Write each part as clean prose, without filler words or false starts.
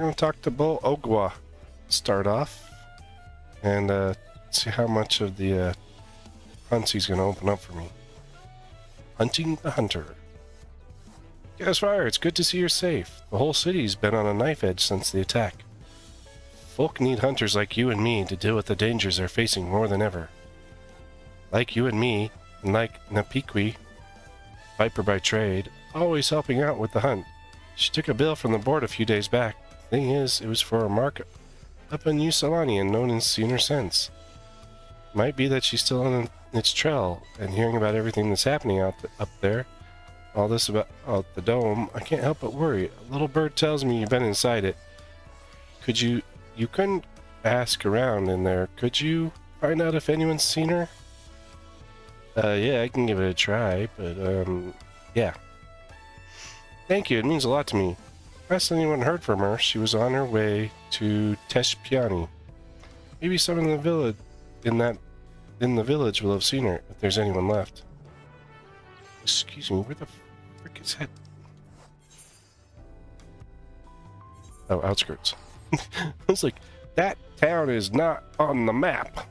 I'm gonna talk to Bull Ogwa. Start off and see how much of the hunts he's gonna open up for me. Hunting the Hunter. Yes, Fire, it's good to see you're safe. The whole city's been on a knife edge since the attack. Folk need hunters like you and me to deal with the dangers they're facing more than ever. Like you and me, and like Napiqui, Viper by trade, always helping out with the hunt. She took a bill from the board a few days back. Thing is, it was for a mark up in New Solani and no one's seen her since. Might be that she's still on its trail and hearing about everything that's happening up there. All this about the dome, I can't help but worry. A little bird tells me you've been inside it. Could you couldn't ask around in there, could you find out if anyone's seen her? Yeah, I can give it a try, but, yeah. Thank you, it means a lot to me. Last anyone heard from her, she was on her way to Teshpiani. Maybe someone in the village, in the village will have seen her, if there's anyone left. Excuse me, where the frick is that? Oh, outskirts. I was like, that town is not on the map.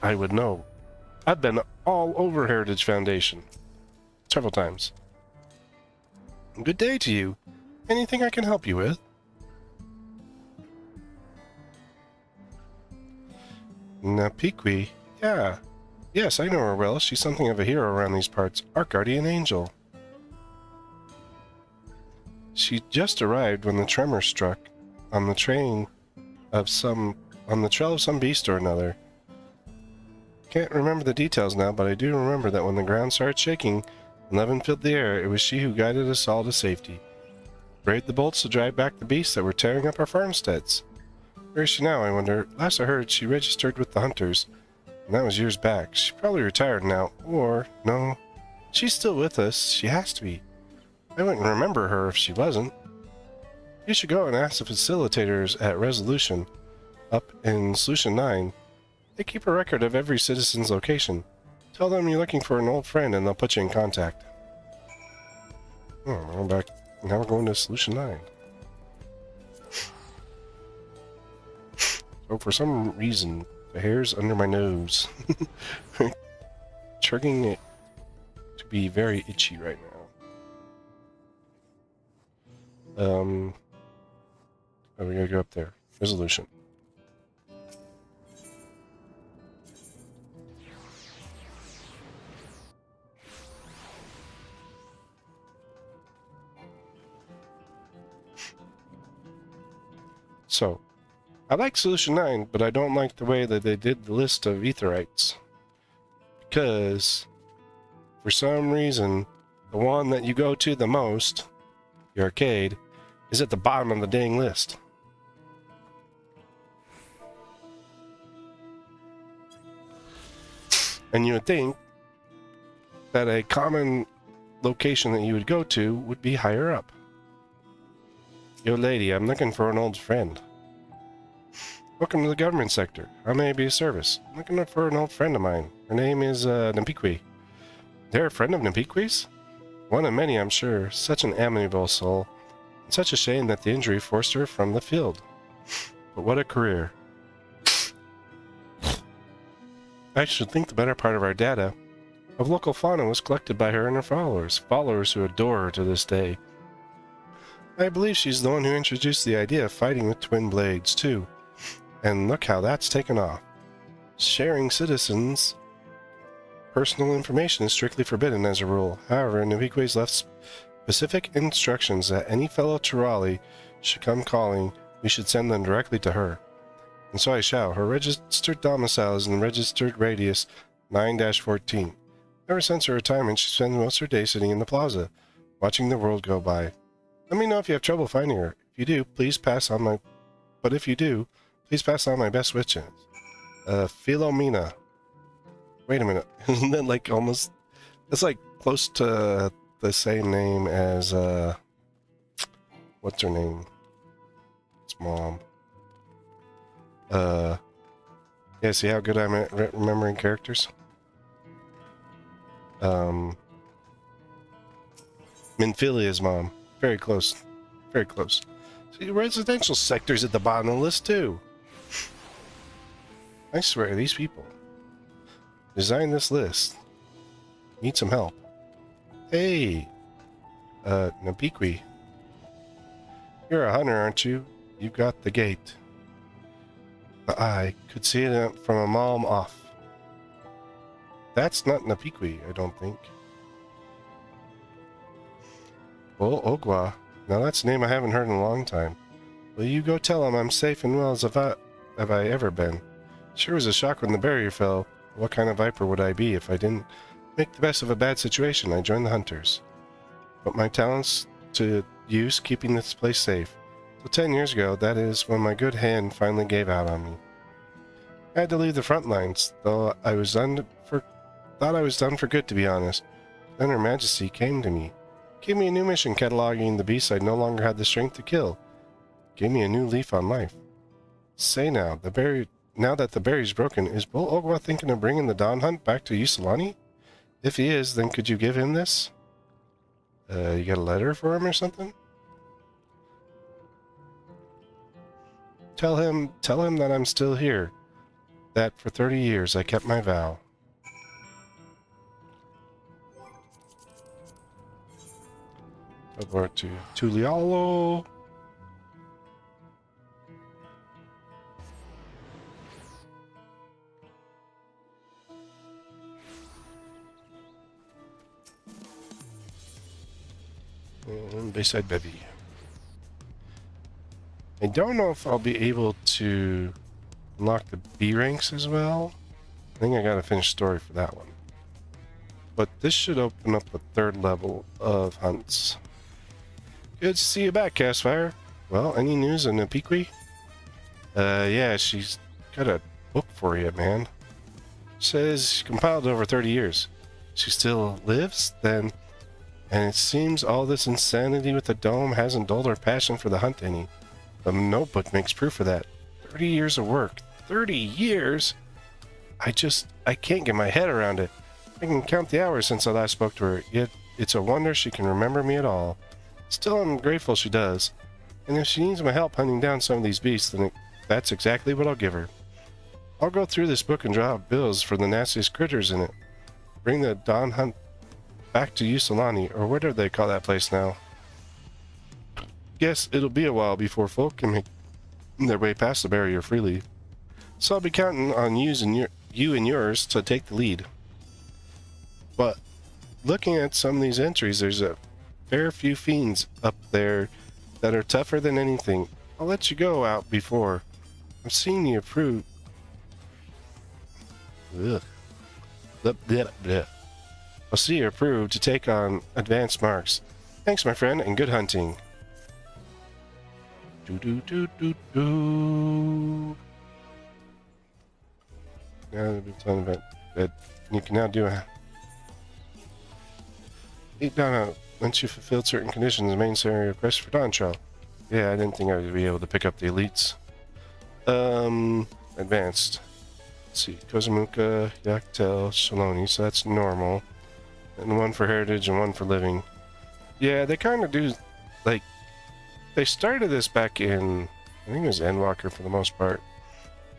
I would know. I've been all over Heritage Foundation. Several times. Good day to you. Anything I can help you with? Napiqui? Yeah. Yes, I know her well. She's something of a hero around these parts. Our guardian angel. She just arrived when the tremor struck on the trail of some beast or another. Can't remember the details now, but I do remember that when the ground started shaking and Levin filled the air, it was she who guided us all to safety. Braved the bolts to drive back the beasts that were tearing up our farmsteads. Where is she now, I wonder? Last I heard, she registered with the hunters, and that was years back. She's probably retired now, or, no, she's still with us. She has to be. I wouldn't remember her if she wasn't. You should go and ask the facilitators at Resolution, up in Solution 9. They keep a record of every citizen's location. Tell them you're looking for an old friend and they'll put you in contact. Oh, we're back. Now we're going to Solution 9. So for some reason, the hair's under my nose. Triggering it to be very itchy right now. Oh, we gotta go up there. Resolution. So, I like Solution 9, but I don't like the way that they did the list of Aetherites. Because, for some reason, the one that you go to the most, the arcade, is at the bottom of the dang list. And you would think that a common location that you would go to would be higher up. Yo, lady, I'm looking for an old friend. Welcome to the government sector. How may I be of service? I'm looking for an old friend of mine. Her name is, Napiqui. They're a friend of Napiqui's? One of many, I'm sure. Such an amiable soul. And such a shame that the injury forced her from the field. But what a career. I should think the better part of our data of local fauna was collected by her and her followers who adore her to this day. I believe she's the one who introduced the idea of fighting with twin blades, too. And look how that's taken off. Sharing citizens' personal information is strictly forbidden as a rule. However, Navique's left specific instructions that any fellow Tirali should come calling, we should send them directly to her. And so I shall. Her registered domicile is in the registered radius 9-14. Ever since her retirement, she spends most of her day sitting in the plaza, watching the world go by. Let me know if you have trouble finding her. If you do, please pass on my... But if you do, please pass on my best wishes. Philomena. Wait a minute. Isn't that like almost... It's like close to the same name as, what's her name? It's mom. Yeah, see how good I'm at remembering characters? Minfilia's mom. Very close. Very close. See, residential sector's at the bottom of the list, too. I swear, these people designed this list. Need some help. Hey, Nabiqui. You're a hunter, aren't you? You got the gate. The eye could see it from a mile off. That's not Nabiqui, I don't think. Bull Ogwa. Now that's a name I haven't heard in a long time. Will you go tell him I'm safe and well as have I ever been? Sure was a shock when the barrier fell. What kind of viper would I be if I didn't make the best of a bad situation? I joined the hunters. Put my talents to use keeping this place safe. So 10 years ago, that is when my good hand finally gave out on me. I had to leave the front lines, though I was thought I was done for good, to be honest. Then Her Majesty came to me. Gave me a new mission cataloging the beasts I no longer had the strength to kill. Gave me a new leaf on life. Say now, now that the berry's broken, is Bull Ogwa thinking of bringing the Dawn Hunt back to Yusalani? If he is, then could you give him this? You got a letter for him or something? Tell him that I'm still here. That for 30 years I kept my vow. Over to Tulialo. And Bayside Bevy. I don't know if I'll be able to unlock the B ranks as well. I think I gotta finish story for that one. But this should open up a 3rd level of hunts. Good to see you back, Castfire. Well, any news on Nabiqui? Yeah, she's got a book for you, man. Says she compiled over 30 years. She still lives, then? And it seems all this insanity with the dome hasn't dulled her passion for the hunt any. The notebook makes proof of that. 30 years of work. 30 years? I can't get my head around it. I can count the hours since I last spoke to her, yet it's a wonder she can remember me at all. Still, I'm grateful she does. And if she needs my help hunting down some of these beasts, then that's exactly what I'll give her. I'll go through this book and draw out bills for the nastiest critters in it. Bring the Dawn Hunt back to Yusalani, or whatever they call that place now. Guess it'll be a while before folk can make their way past the barrier freely. So I'll be counting on you and yours to take the lead. But looking at some of these entries, there's a fair few fiends up there that are tougher than anything. I'll let you go out before. I've seen you approved. I'll see you approved to take on advanced marks. Thanks, my friend, and good hunting. Now that you can now do a eat down out once you fulfilled certain conditions. The main area request for DawnTrail. Yeah, I didn't think I would be able to pick up the elites. Advanced. Let's see, Kozamuka, Yaktel, Shaloni, so that's normal. And one for heritage and one for living. Yeah, they kind of do, like, they started this back in, I think it was Endwalker for the most part.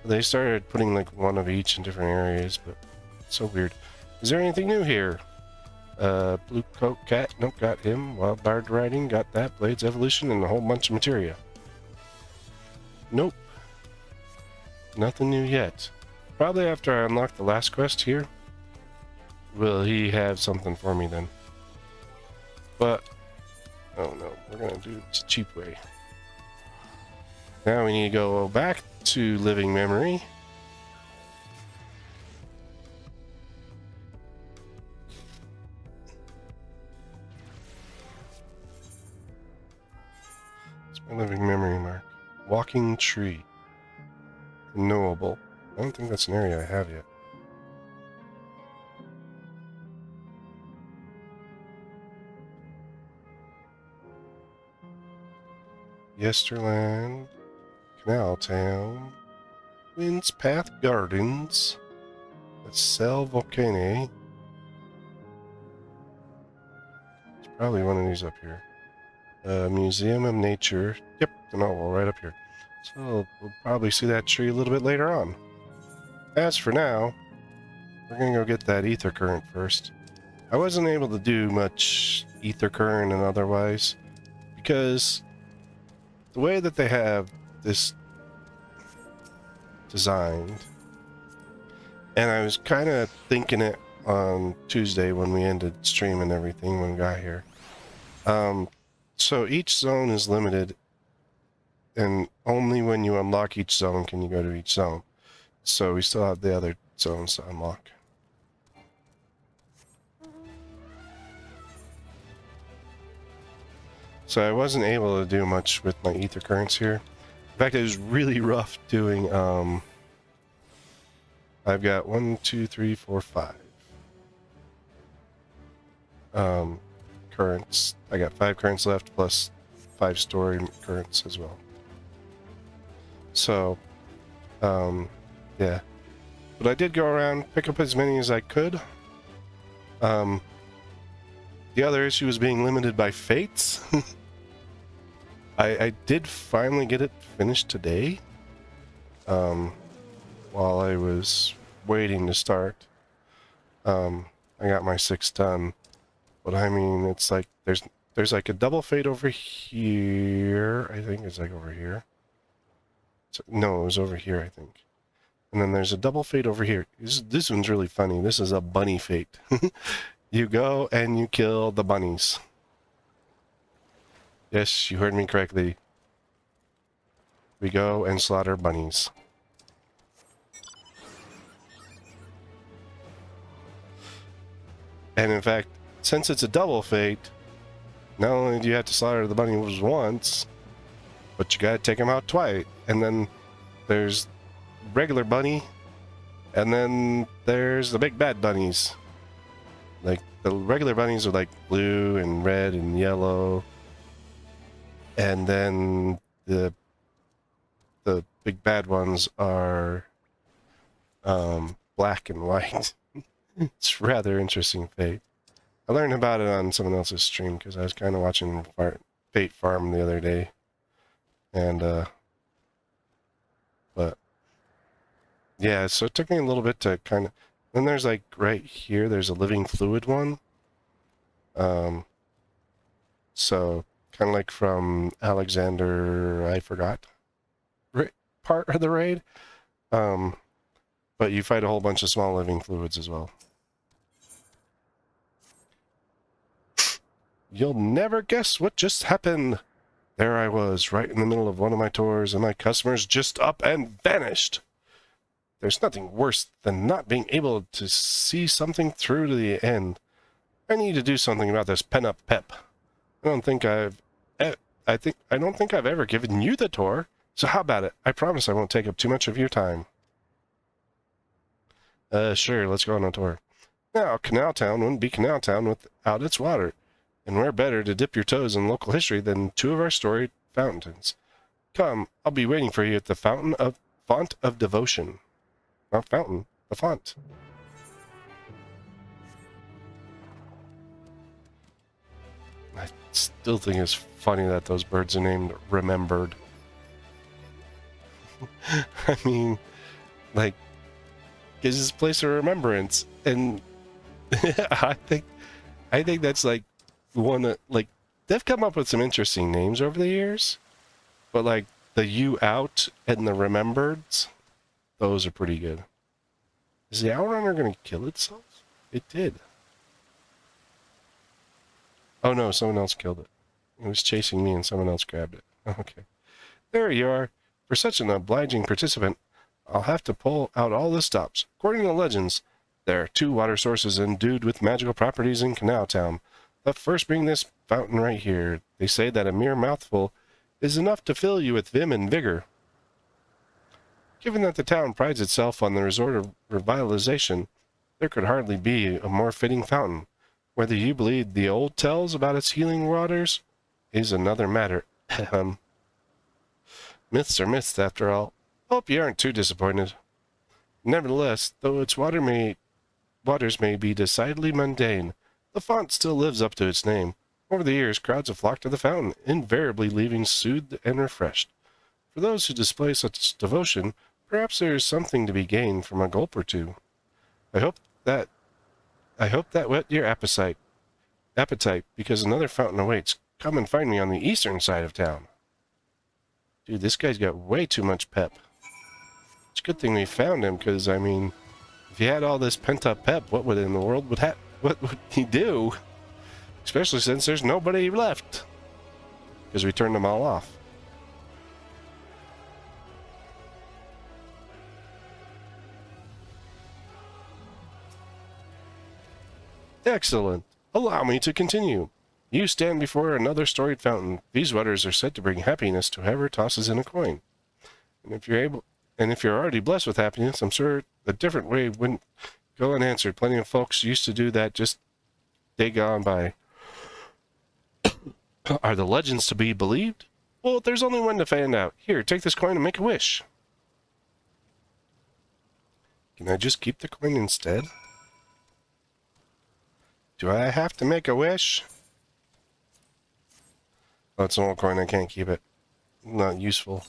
They started putting like one of each in different areas, but it's so weird. Is there anything new here? Blue Coat Cat, nope, got him. Wild Bard Riding, got that. Blades Evolution, and a whole bunch of materia. Nope. Nothing new yet. Probably after I unlock the last quest here, will he have something for me then. But, oh no, we're gonna do it the cheap way. Now we need to go back to Living Memory. It's my Living Memory mark. Walking Tree. Knowable. I don't think that's an area I have yet. Yesterland. Canal Town. Wind's Path Gardens. That's Cell Volcane. It's probably one of these up here. Museum of Nature. Yep, no, well, right up here. So we'll probably see that tree a little bit later on. As for now, we're gonna go get that ether current first. I wasn't able to do much ether current and otherwise because the way that they have this designed, and I was kind of thinking it on Tuesday when we ended stream and everything when we got here. So each zone is limited, and only when you unlock each zone can you go to each zone. So we still have the other zones to unlock. So I wasn't able to do much with my ether currents here. In fact, it was really rough doing, I've got 1, 2, 3, 4, 5 currents. I got 5 currents left plus 5 story currents as well. So, yeah. But I did go around, pick up as many as I could. The other issue was being limited by fates. I did finally get it finished today. While I was waiting to start. I got my 6 done. But I mean, it's like, there's like a double fate over here. I think it's like over here. So, no, it was over here, I think. And then there's a double fate over here. This one's really funny. This is a bunny fate. You go and you kill the bunnies. Yes, you heard me correctly. We go and slaughter bunnies. And in fact, since it's a double fate, not only do you have to slaughter the bunnies once, but you gotta take them out twice. And then there's regular bunny, and then there's the big bad bunnies. Like, the regular bunnies are like blue and red and yellow. And then the big bad ones are black and white. It's rather interesting fate. I learned about it on someone else's stream because I was kind of watching Fate Farm the other day. And, but, yeah, so it took me a little bit to kind of, then there's like right here, there's a living fluid one. So, kind of like from Alexander, I forgot, part of the raid. But you fight a whole bunch of small living fluids as well. You'll never guess what just happened. There I was, right in the middle of one of my tours, and my customers just up and vanished. There's nothing worse than not being able to see something through to the end. I need to do something about this pent-up pep. I don't think I've ever given you the tour, so how about it? I promise I won't take up too much of your time. Sure, let's go on a tour. Now, Canal Town wouldn't be Canal Town without its water, and where better to dip your toes in local history than 2 of our storied fountains. Come, I'll be waiting for you at the Font of Devotion. Not fountain, the font. I still think it's funny that those birds are named Remembered. I mean, like, gives this place a remembrance, and I think that's like one that, like, they've come up with some interesting names over the years, but like the You Out and the Remembereds, those are pretty good. Is the Outrunner going to kill itself? It did. Oh no, someone else killed it. It was chasing me and someone else grabbed it. Okay. There you are. For such an obliging participant, I'll have to pull out all the stops. According to legends, there are 2 water sources endued with magical properties in Canal Town. The first being this fountain right here. They say that a mere mouthful is enough to fill you with vim and vigor. Given that the town prides itself on the resort of revitalization, there could hardly be a more fitting fountain. Whether you believe the old tales about its healing waters is another matter. Myths are myths, after all. Hope you aren't too disappointed. Nevertheless, though its waters may be decidedly mundane, the font still lives up to its name. Over the years, crowds have flocked to the fountain, invariably leaving soothed and refreshed. For those who display such devotion, perhaps there is something to be gained from a gulp or two. I hope that whet your appetite, because another fountain awaits. Come and find me on the eastern side of town. Dude, this guy's got way too much pep. It's a good thing we found him, because, I mean, if he had all this pent-up pep, what would in the world what would he do? Especially since there's nobody left. Because we turned them all off. Excellent. Allow me to continue. You stand before another storied fountain. These waters are said to bring happiness to whoever tosses in a coin. And if you're already blessed with happiness, I'm sure a different way wouldn't go unanswered. Plenty of folks used to do that just day gone by. Are the legends to be believed? Well, there's only one to find out. Here, take this coin and make a wish. Can I just keep the coin instead? Do I have to make a wish? Oh, it's an old coin. I can't keep it. Not useful.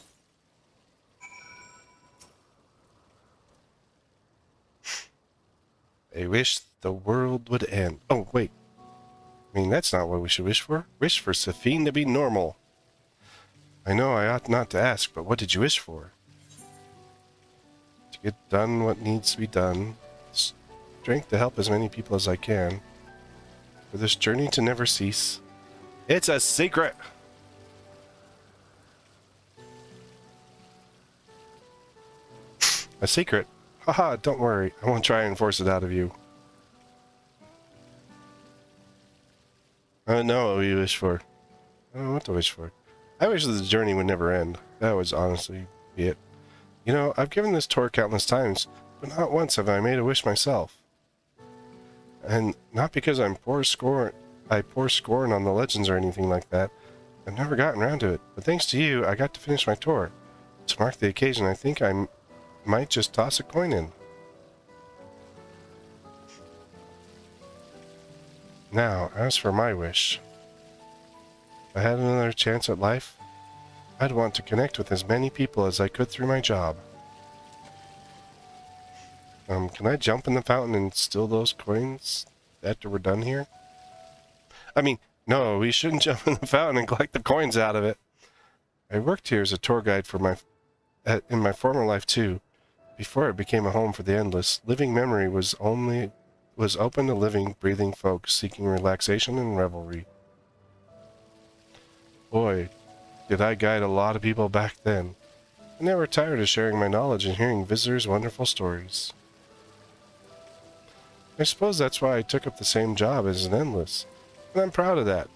I wish the world would end. Oh, wait. I mean, that's not what we should wish for. Wish for Safine to be normal. I know I ought not to ask, but what did you wish for? To get done what needs to be done. Strength to help as many people as I can. For this journey to never cease. It's a secret! A secret? Haha, don't worry. I won't try and force it out of you. I know what you wish for. I don't know what to wish for. I wish that the journey would never end. That would honestly be it. You know, I've given this tour countless times, but not once have I made a wish myself. And not because I pour scorn on the legends or anything like that. I've never gotten around to it. But thanks to you, I got to finish my tour. To mark the occasion, I think I might just toss a coin in. Now, as for my wish, if I had another chance at life, I'd want to connect with as many people as I could through my job. Can I jump in the fountain and steal those coins after we're done here? I mean, no, we shouldn't jump in the fountain and collect the coins out of it. I worked here as a tour guide for in my former life too. Before it became a home for the endless, living memory was open to living, breathing folks seeking relaxation and revelry. Boy, did I guide a lot of people back then. I never tired of sharing my knowledge and hearing visitors' wonderful stories. I suppose that's why I took up the same job as an endless, and I'm proud of that.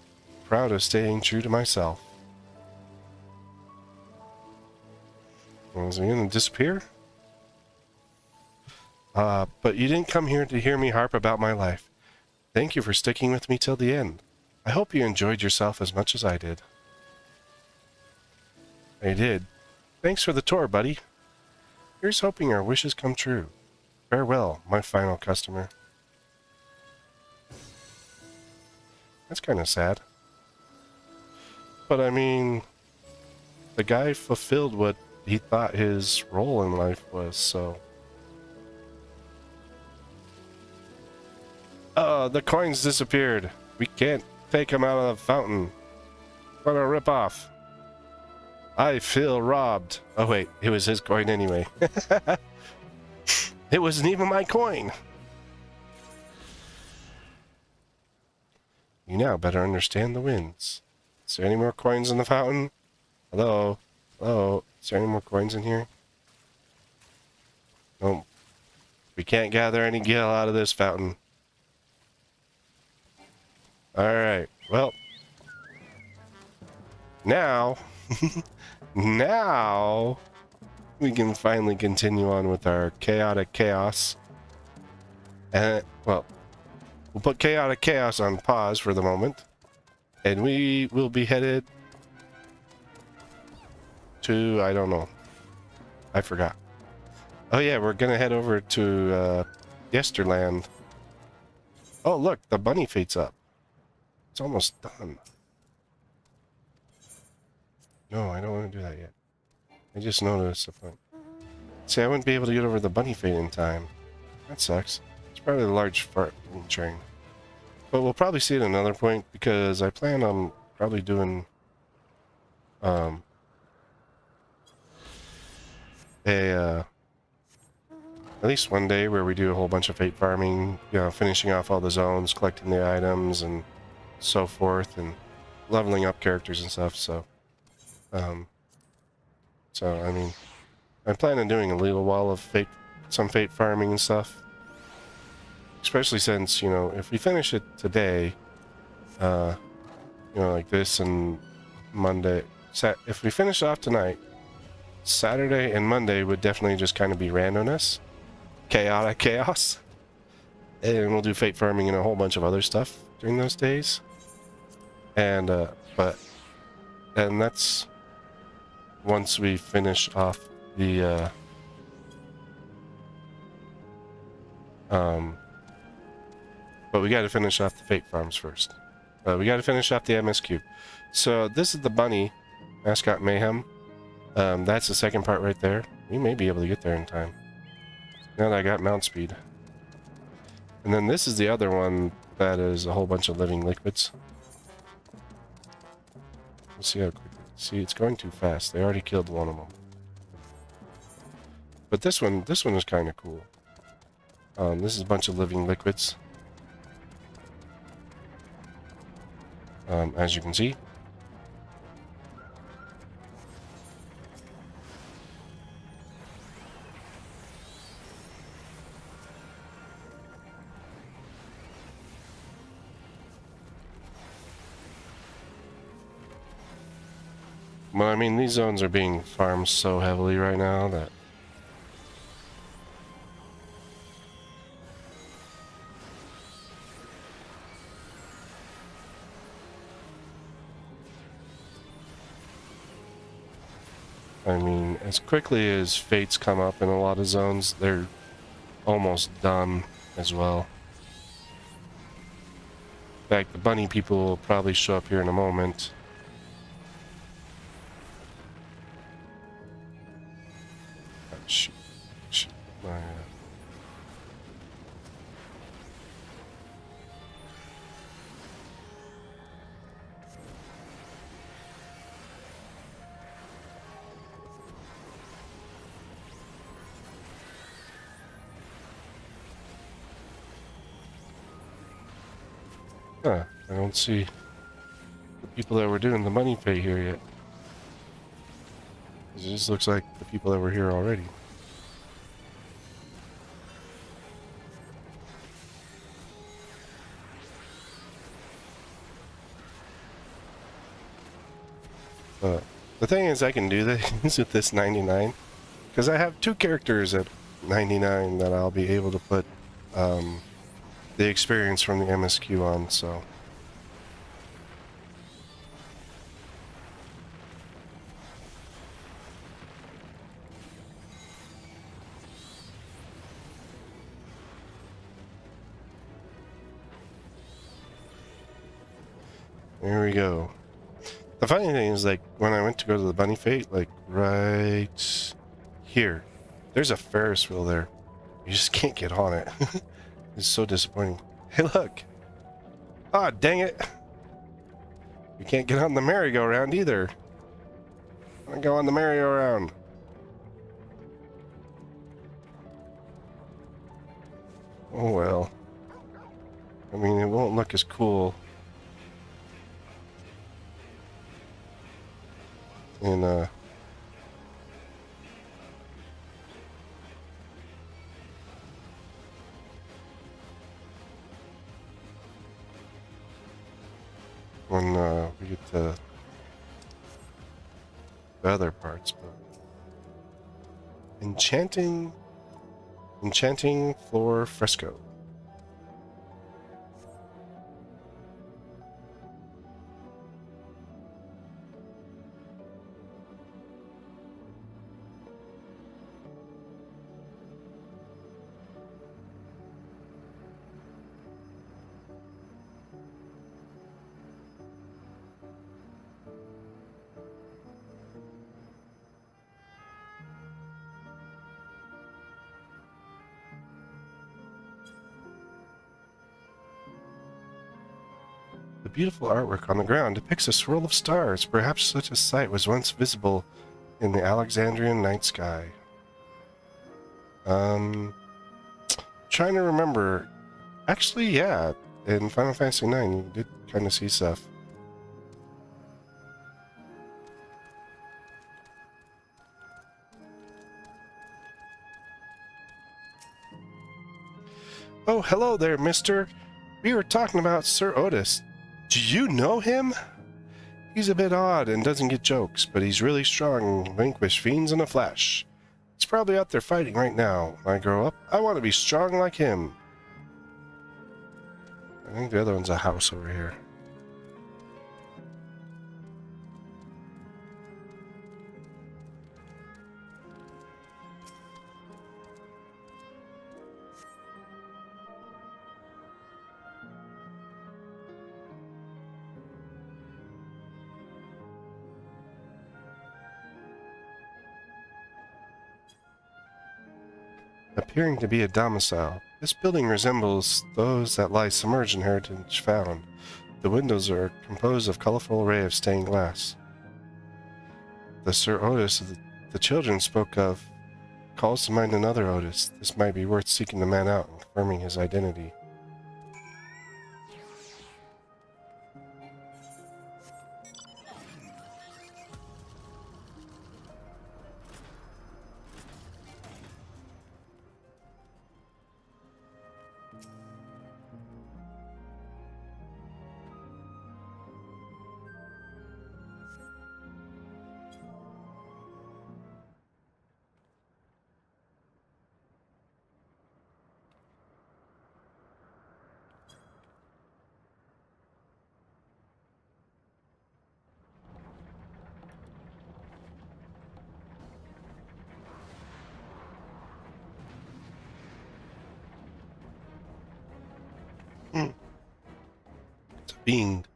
Proud of staying true to myself. Is he gonna disappear? But you didn't come here to hear me harp about my life. Thank you for sticking with me till the end. I hope you enjoyed yourself as much as I did. I did. Thanks for the tour, buddy. Here's hoping our wishes come true. Farewell, my final customer. That's kind of sad. But I mean, the guy fulfilled what he thought his role in life was, so... the coins disappeared. We can't take them out of the fountain. What a ripoff. I feel robbed. Oh wait, it was his coin anyway. It wasn't even my coin. You now better understand the winds. Is there any more coins in the fountain? Hello? Hello? Is there any more coins in here? Nope. We can't gather any gil out of this fountain. Alright, well. Now, now, we can finally continue on with our chaotic chaos. And, well, we'll put chaotic chaos on pause for the moment. And we will be headed to, I don't know. I forgot. Oh yeah, we're gonna head over to Yesterland. Oh look, the bunny feet's up. It's almost done. No, I don't want to do that yet. I just noticed a point. See, I wouldn't be able to get over the bunny fate in time. That sucks. It's probably a large fart train. But we'll probably see it at another point because I plan on probably doing at least one day where we do a whole bunch of fate farming, you know, finishing off all the zones, collecting the items and so forth, and leveling up characters and stuff. So I mean, I plan on doing a little while of some fate farming and stuff. Especially since, you know, if we finish it today, you know, like this and Monday, if we finish off tonight, Saturday and Monday would definitely just kind of be randomness, chaotic chaos, and we'll do fate farming and a whole bunch of other stuff during those days. And and that's once we finish off the but we got to finish off the fate farms first. We got to finish off the MSQ. So this is the bunny mascot mayhem. That's the second part right there. We may be able to get there in time now that I got mount speed. And then this is the other one that is a whole bunch of living liquids. Let's see how quickly. See, it's going too fast. They already killed one of them. But this one is kind of cool. This is a bunch of living liquids. As you can see. Well, I mean, these zones are being farmed so heavily right now that... I mean, as quickly as fates come up in a lot of zones, they're almost done as well. In fact, the bunny people will probably show up here in a moment. Oh, shoot. Huh, I don't see the people that were doing the money pay here yet. It just looks like the people that were here already. But the thing is, I can do this with this 99 because I have two characters at 99 that I'll be able to put the experience from the MSQ on, so. There we go. The funny thing is, like, when I went to go to the bunny fate, like, right here, there's a Ferris wheel there. You just can't get on it. It's so disappointing. Hey, look! Ah, dang it! You can't get on the merry-go-round either. I go on the merry-go-round. Oh well. I mean, it won't look as cool in when we get to the other parts, but enchanting floor fresco. The beautiful artwork on the ground depicts a swirl of stars. Perhaps such a sight was once visible in the Alexandrian night sky. Trying to remember. Actually, yeah. In Final Fantasy IX, you did kind of see stuff. Oh, hello there, mister. We were talking about Sir Otis. Do you know him? He's a bit odd and doesn't get jokes, but he's really strong and vanquish fiends in a flash. He's probably out there fighting right now. When I grow up, I want to be strong like him. I think the other one's a house over here. Appearing to be a domicile, this building resembles those that lie submerged in heritage found. The windows are composed of colorful array of stained glass. The Sir Otis the children spoke of calls to mind another Otis. This might be worth seeking the man out and confirming his identity. It's a fiend.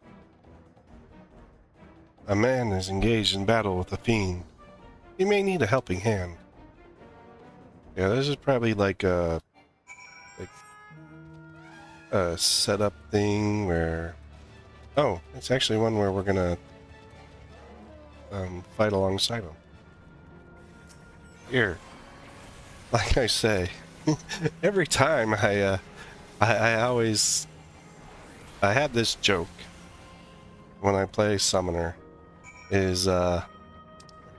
A man is engaged in battle with a fiend. He may need a helping hand. Yeah, this is probably like a setup thing where... Oh, it's actually one where we're gonna fight alongside him. Here, like I say, every time I always... I have this joke when I play Summoner, is I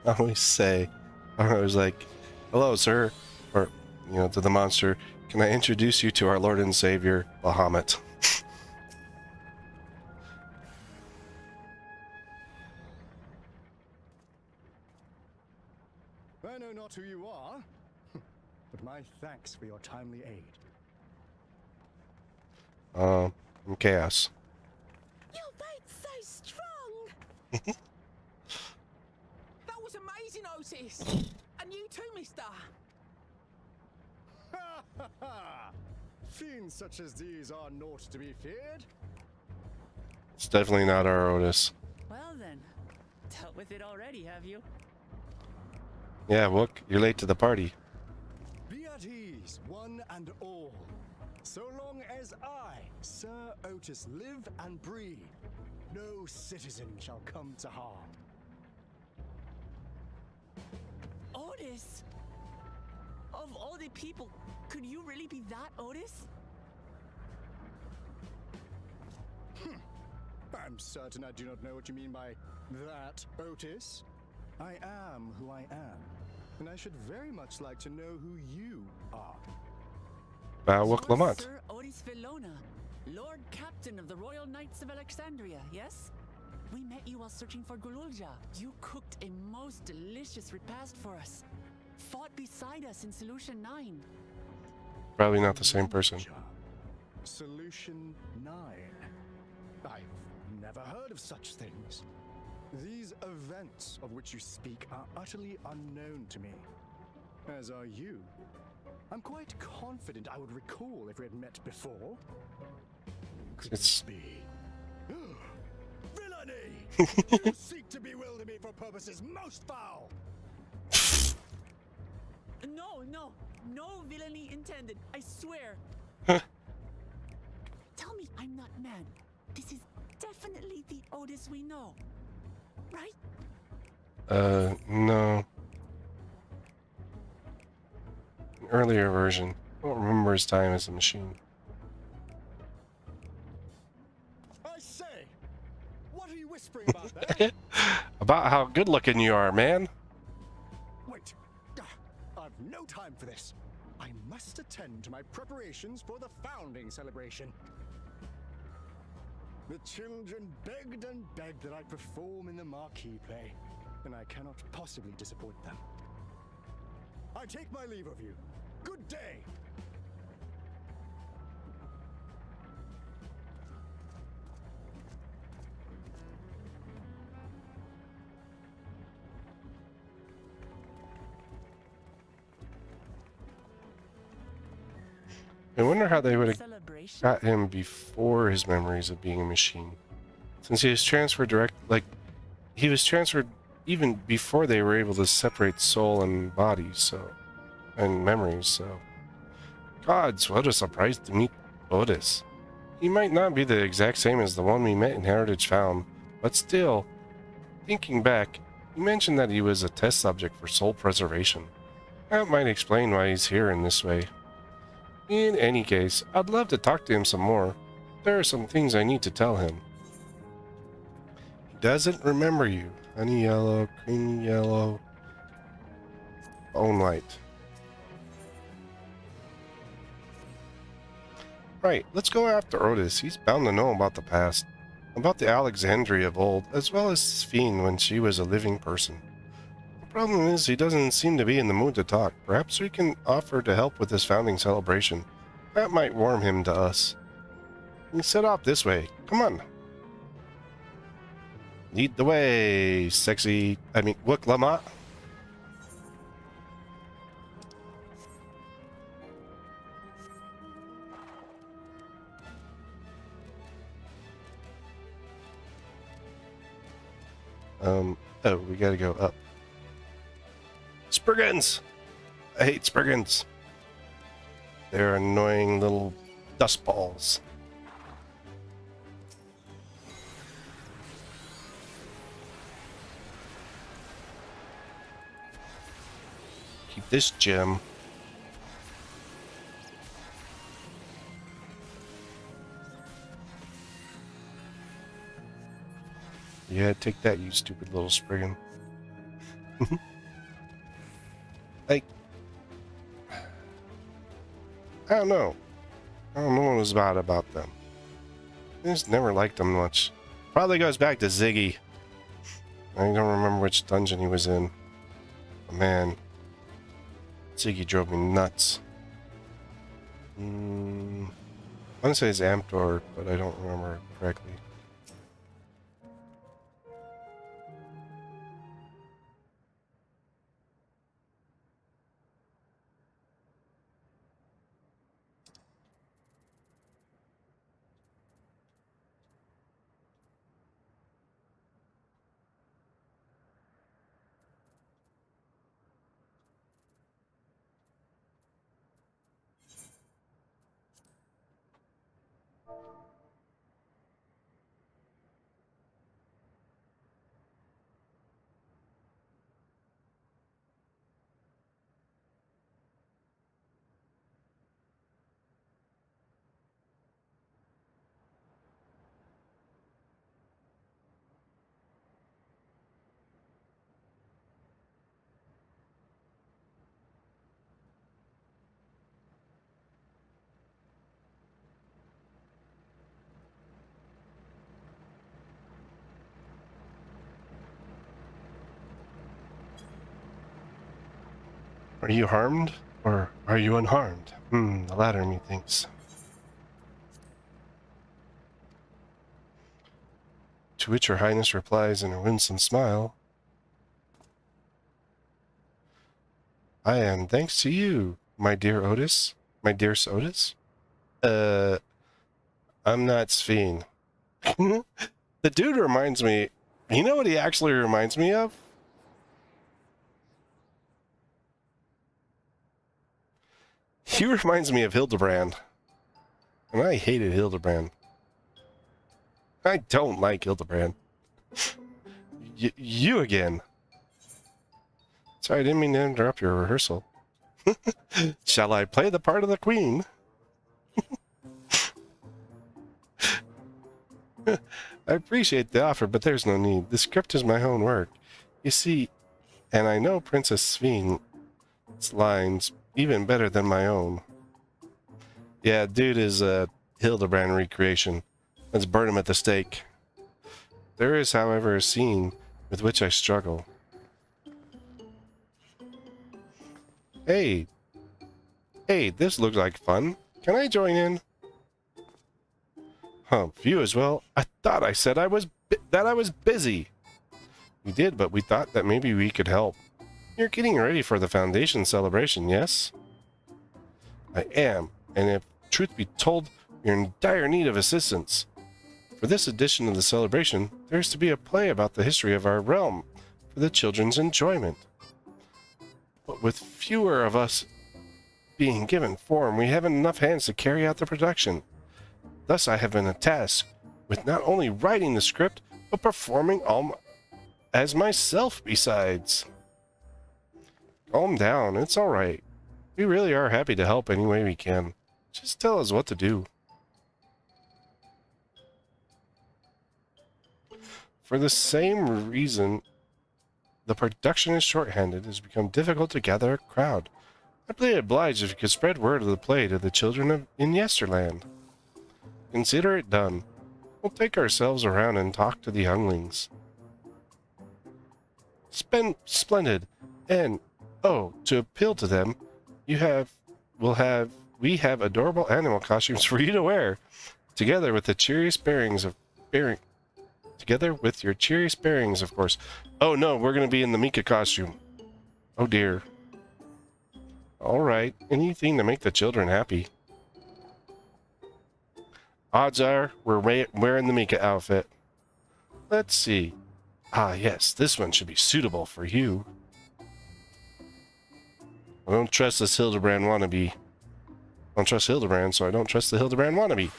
always say, I was like, hello sir, or, you know, to the monster, can I introduce you to our Lord and Savior, Bahamut? I know not who you are, but my thanks for your timely aid. I'm Chaos. Your fate's so strong! That was amazing, Otis! And you too, mister! Ha ha ha! Fiends such as these are naught to be feared. It's definitely not our Otis. Well then, dealt with it already, have you? Yeah, look, you're late to the party. Be at ease, one and all. So long as I, Sir Otis, live and breathe, no citizen shall come to harm. Otis! Of all the people, could you really be that Otis? I'm certain I do not know what you mean by that, Otis. I am who I am, and I should very much like to know who you are. Baowuk You're Lamont. Sir Otis Villona, Lord Captain of the Royal Knights of Alexandria, yes? We met you while searching for Gululja. You cooked a most delicious repast for us. Fought beside us in Solution 9. Probably not the same person. Solution 9. I've never heard of such things. These events of which you speak are utterly unknown to me. As are you. I'm quite confident I would recall if we had met before. Could It's- it be? Villainy! You seek to bewilder me for purposes most foul! No villainy intended, I swear. Tell me I'm not mad. This is definitely the Otis we know, right? No. An earlier version. I don't remember his time as a machine. I say, what are you whispering about there? About how good looking you are, man. Wait, I've no time for this. I must attend to my preparations for the founding celebration. The children begged and begged that I perform in the marquee play, and I cannot possibly disappoint them. I take my leave of you. Good day. I wonder how they would have Celebration. got him before his memories of being a machine. Since he was transferred he was transferred even before they were able to separate soul and body, and memories, so. Gods, what a surprise to meet Otis. He might not be the exact same as the one we met in Heritage Found, but still, thinking back, he mentioned that he was a test subject for soul preservation. That might explain why he's here in this way. In any case, I'd love to talk to him some more. There are some things I need to tell him. He doesn't remember you. Honey yellow, creamy yellow, bone light. Right, let's go after Otis. He's bound to know about the past. About the Alexandria of old, as well as Sphene when she was a living person. The problem is, he doesn't seem to be in the mood to talk. Perhaps we can offer to help with this founding celebration. That might warm him to us. We set off this way. Come on. Lead the way, Wook Lamont. Oh, we gotta go up. Spriggans! I hate Spriggans. They're annoying little dust balls. Keep this gem. Yeah, take that, you stupid little Spriggan. Like, I don't know. I don't know what was bad about them. I just never liked them much. Probably goes back to Ziggy. I don't remember which dungeon he was in. But man, Ziggy drove me nuts. I want to say it's Amptor, but I don't remember correctly. Are you harmed, or are you unharmed? The latter, methinks. To which Her Highness replies in a winsome smile, I am thanks to you, my dear Otis. My dear Otis? I'm not Sphene. The dude reminds me... You know what he actually reminds me of? He reminds me of Hildebrand. And I hated Hildebrand. I don't like Hildebrand. You again. Sorry, I didn't mean to interrupt your rehearsal. Shall I play the part of the queen? I appreciate the offer, but there's no need. The script is my own work. You see, and I know Princess Sven's lines even better than my own. Yeah, dude is a Hildebrand recreation. Let's burn him at the stake. There is, however, a scene with which I struggle. Hey, this looks like fun. Can I join in? Humph, you as well? I thought I said I was busy. We did, but we thought that maybe we could help. You're getting ready for the Foundation celebration, yes? I am, and if truth be told, you're in dire need of assistance. For this edition of the celebration, there is to be a play about the history of our realm for the children's enjoyment. But with fewer of us being given form, we haven't enough hands to carry out the production. Thus, I have been tasked with not only writing the script, but performing all as myself besides. Calm down, it's all right. We really are happy to help any way we can. Just tell us what to do. For the same reason, the production is short-handed. It has become difficult to gather a crowd. I'd be obliged if you could spread word of the play to the children in Yesterland. Consider it done. We'll take ourselves around and talk to the younglings. Splendid. And, oh, to appeal to them, we have adorable animal costumes for you to wear, together with your cheeriest bearings, of course. Oh no, we're going to be in the Mika costume. Oh dear. All right, anything to make the children happy. Odds are we're wearing the Mika outfit. Let's see. Ah, yes, this one should be suitable for you. I don't trust this Hildebrand wannabe. I don't trust Hildebrand, so I don't trust the Hildebrand wannabe.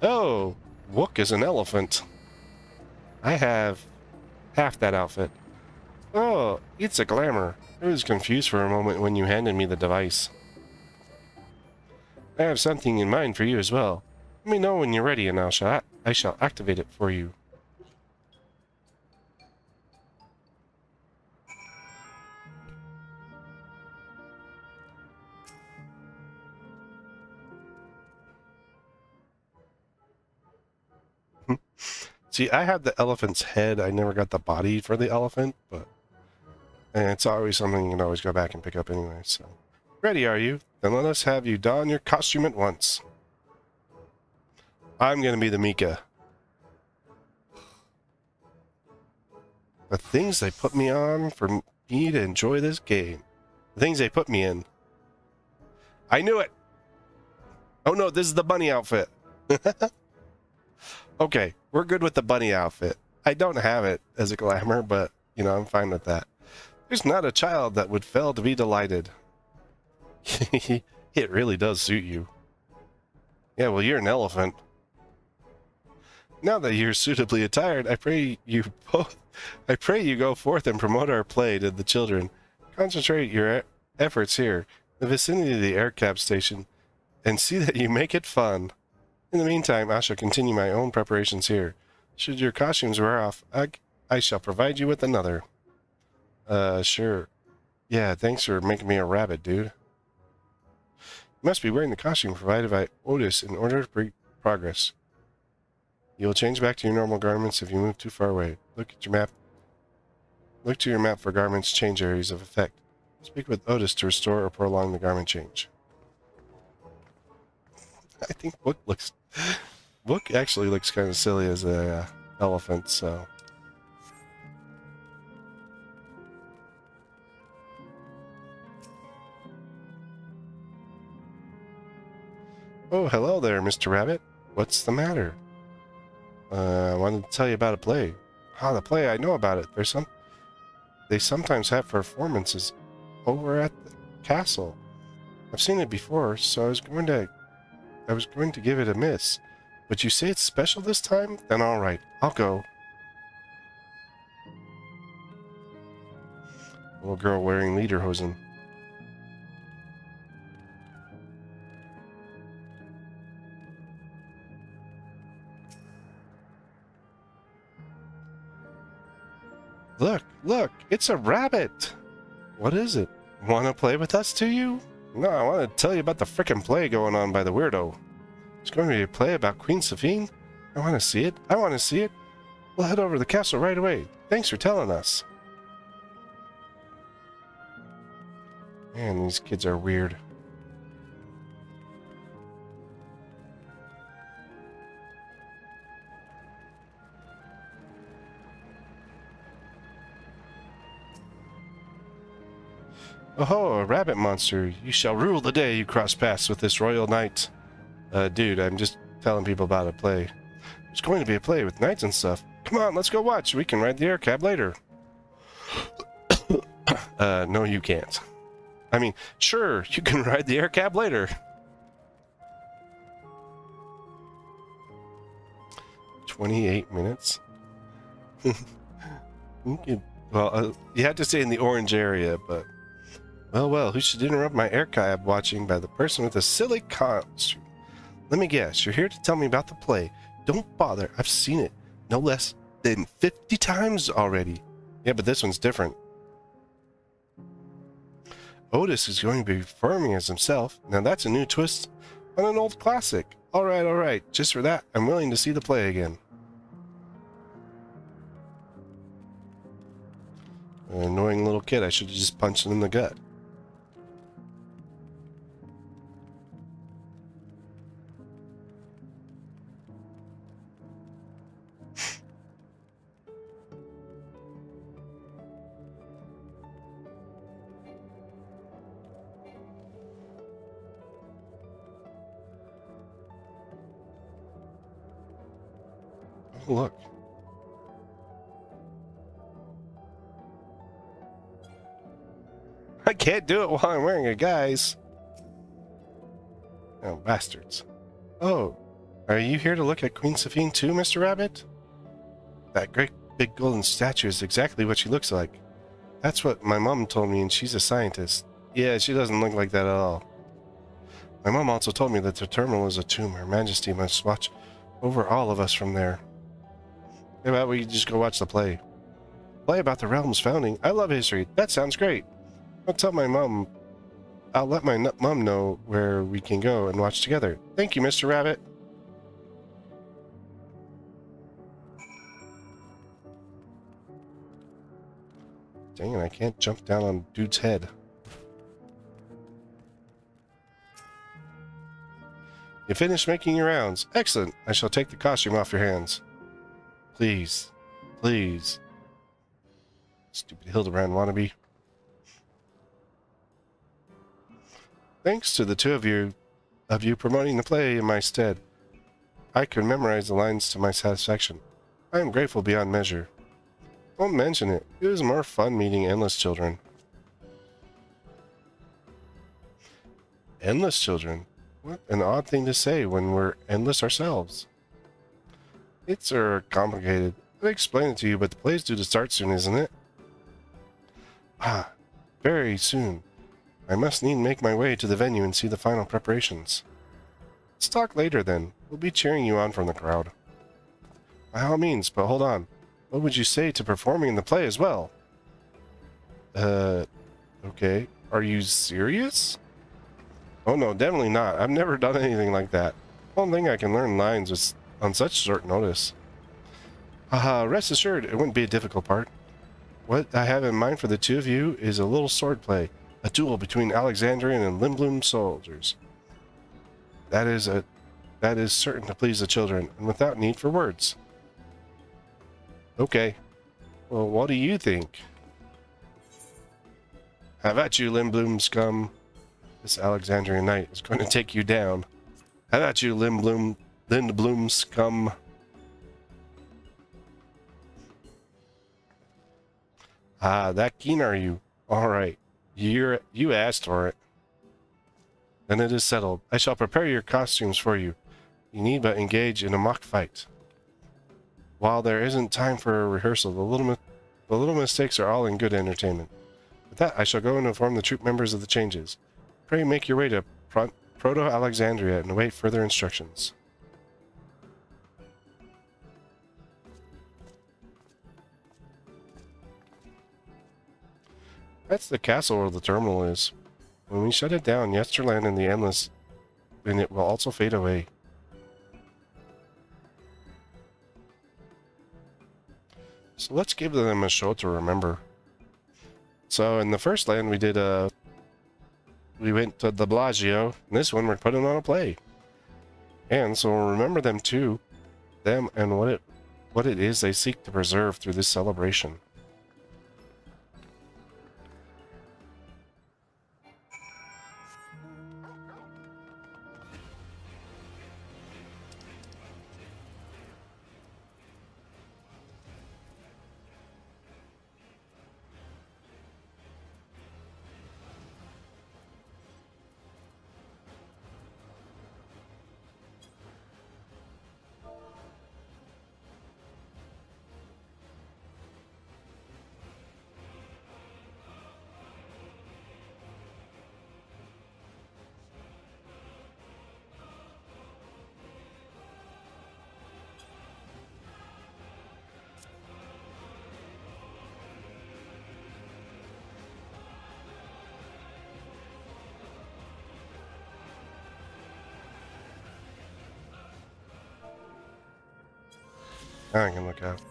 Oh, Wook is an elephant. I have half that outfit. Oh, it's a glamour. I was confused for a moment when you handed me the device. I have something in mind for you as well. Let me know when you're ready and I shall activate it for you. See, I had the elephant's head. I never got the body for the elephant, but and it's always something you can always go back and pick up anyway, so. Ready, are you? Then let us have you don your costume at once. I'm gonna be the Mika. The things they put me on for me to enjoy this game. The things they put me in. I knew it! Oh no, this is the bunny outfit. Okay, we're good with the bunny outfit. I don't have it as a glamour, but, you know, I'm fine with that. There's not a child that would fail to be delighted. It really does suit you. Yeah, well, you're an elephant. Now that you're suitably attired, I pray you go forth and promote our play to the children. Concentrate your efforts here, in the vicinity of the aircab station, and see that you make it fun. In the meantime, I shall continue my own preparations here. Should your costumes wear off, I shall provide you with another. Sure. Yeah, thanks for making me a rabbit, dude. You must be wearing the costume provided by Otis in order to progress. You will change back to your normal garments if you move too far away. Look at your map. Look to your map for garments change areas of effect. Speak with Otis to restore or prolong the garment change. I think Book actually looks kind of silly as a elephant, so. Oh, hello there, Mr. Rabbit. What's the matter? I wanted to tell you about a play. Ah, the play, I know about it. They sometimes have performances over at the castle. I've seen it before, so I was going to give it a miss. But you say it's special this time? Then all right, I'll go. Little girl wearing lederhosen. Look, look, it's a rabbit! What is it? Want to play with us, do you? No, I want to tell you about the frickin' play going on by the weirdo. There's going to be a play about Queen Sophine. I want to see it. I want to see it. We'll head over to the castle right away. Thanks for telling us. Man, these kids are weird. Oh, a rabbit monster. You shall rule the day you cross paths with this royal knight. Dude, I'm just telling people about a play. There's going to be a play with knights and stuff. Come on, let's go watch. We can ride the air cab later. No, you can't. I mean, sure, you can ride the air cab later. 28 minutes? Well, you had to stay in the orange area, but... Well, who should interrupt my air cab watching by the person with a silly costume? Let me guess, you're here to tell me about the play. Don't bother, I've seen it no less than 50 times already. Yeah, but this one's different. Otis is going to be performing as himself. Now that's a new twist on an old classic. All right. Just for that, I'm willing to see the play again. An annoying little kid. I should have just punched him in the gut. Oh, look. I can't do it while I'm wearing a guise. Oh, bastards. Oh, are you here to look at Queen Sophine too, Mr. Rabbit? That great big golden statue is exactly what she looks like. That's what my mom told me, and she's a scientist. Yeah, she doesn't look like that at all. My mom also told me that the terminal is a tomb. Her Majesty must watch over all of us from there. How about we just go watch the play? Play about the realm's founding. I love history. That sounds great. I'll let my mom know where we can go and watch together. Thank you, Mr. Rabbit. Dang it, I can't jump down on dude's head. You finished making your rounds. Excellent. I shall take the costume off your hands. Please. Please. Stupid Hildebrand wannabe. Thanks to the two of you promoting the play in my stead. I could memorize the lines to my satisfaction. I am grateful beyond measure. Don't mention it. It was more fun meeting endless children. Endless children? What an odd thing to say when we're endless ourselves. It's complicated. I'll explain it to you, but the play's due to start soon, isn't it? Ah, very soon. I must need make my way to the venue and see the final preparations. Let's talk later then. We'll be cheering you on from the crowd. By all means, but hold on. What would you say to performing in the play as well? Okay. Are you serious? Oh no, definitely not. I've never done anything like that. I don't think I can learn lines on such short notice. Haha, rest assured, it wouldn't be a difficult part. What I have in mind for the two of you is a little sword play. A duel between Alexandrian and Limblum soldiers. That is certain to please the children, and without need for words. Okay. Well, what do you think? How about you, Limblum scum? This Alexandrian knight is going to take you down. How about you, Lindblum scum? Ah, that keen are you? Alright. You asked for it. Then it is settled. I shall prepare your costumes for you. You need but engage in a mock fight. While there isn't time for a rehearsal, the little mistakes are all in good entertainment. With that, I shall go and inform the troop members of the changes. Pray make your way to Proto-Alexandria and await further instructions. That's the castle where the terminal is. When we shut it down, Yesterland and the Endless, and it will also fade away. So let's give them a show to remember. So in the first land we did we went to the Bellagio. In this one we're putting on a play. And so we'll remember them too. Them and what it is they seek to preserve through this celebration. Now I can look out.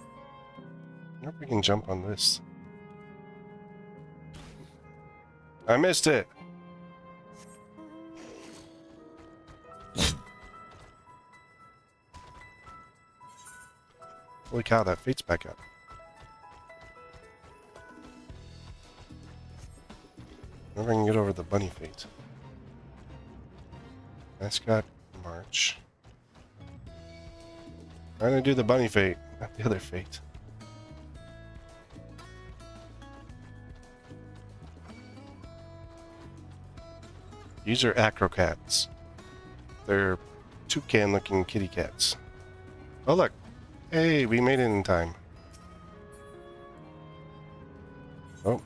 I wonder if we can jump on this. I missed it! Holy cow, that fate's back up. I wonder if I can get over the bunny fate. That's got March. I'm gonna do the bunny fate, not the other fate. These are acrocats. They're toucan-looking kitty cats. Oh look! Hey, we made it in time. Oh.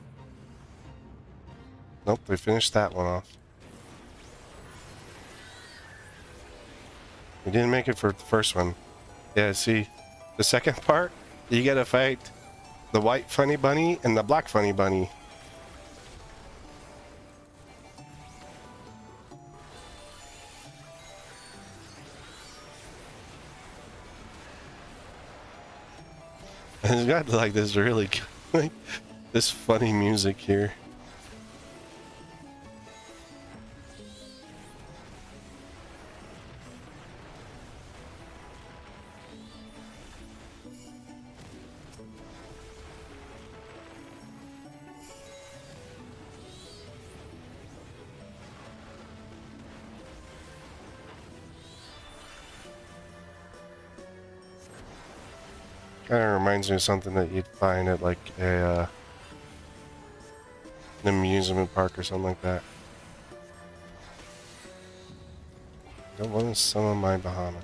Nope, we finished that one off. We didn't make it for the first one. Yeah, see, the second part, you gotta fight the white funny bunny and the black funny bunny. And it's got like this really, like, this funny music here. Kind of reminds me of something that you'd find at like an amusement park or something like that. Don't want to summon my Bahamut.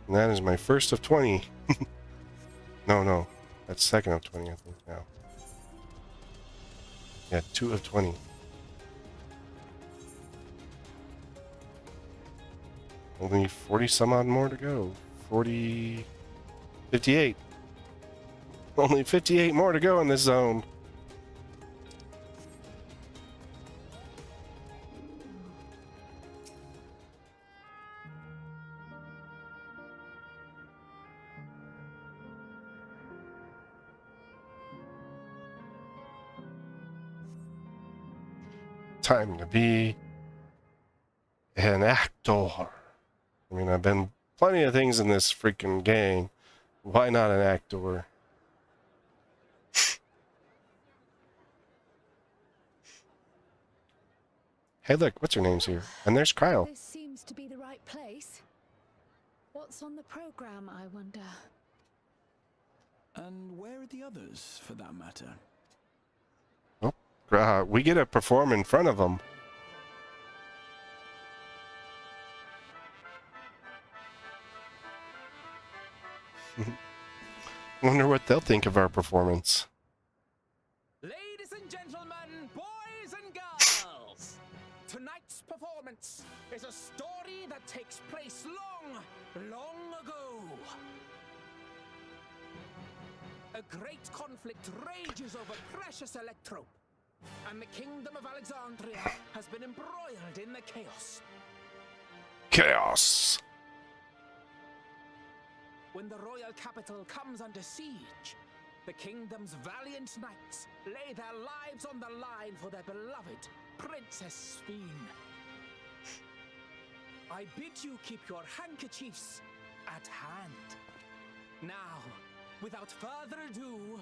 And that is my first of 20. No, that's second of 20, I think now. Yeah, 2 of 20. Only 40 some odd more to go. 58. Only 58 more to go in this zone. Time to be an actor. I mean, I've been plenty of things in this freaking game. Why not an actor? Hey, look, what's her name's here? And there's Kyle. This seems to be the right place. What's on the program, I wonder? And where are the others, for that matter? We get to perform in front of them. Wonder what they'll think of our performance. Ladies and gentlemen, boys and girls, tonight's performance is a story that takes place long, long ago. A great conflict rages over precious electrope, and the kingdom of Alexandria has been embroiled in the chaos. Chaos. When the royal capital comes under siege, the kingdom's valiant knights lay their lives on the line for their beloved Princess Sphene. I bid you keep your handkerchiefs at hand. Now, without further ado,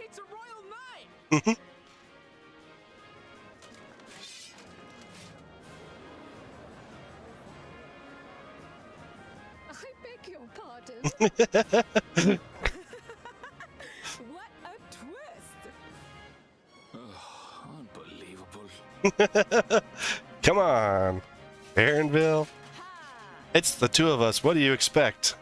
it's a royal knight! I beg your pardon. What a twist! Unbelievable. Come on, Aaronville. It's the two of us. What do you expect?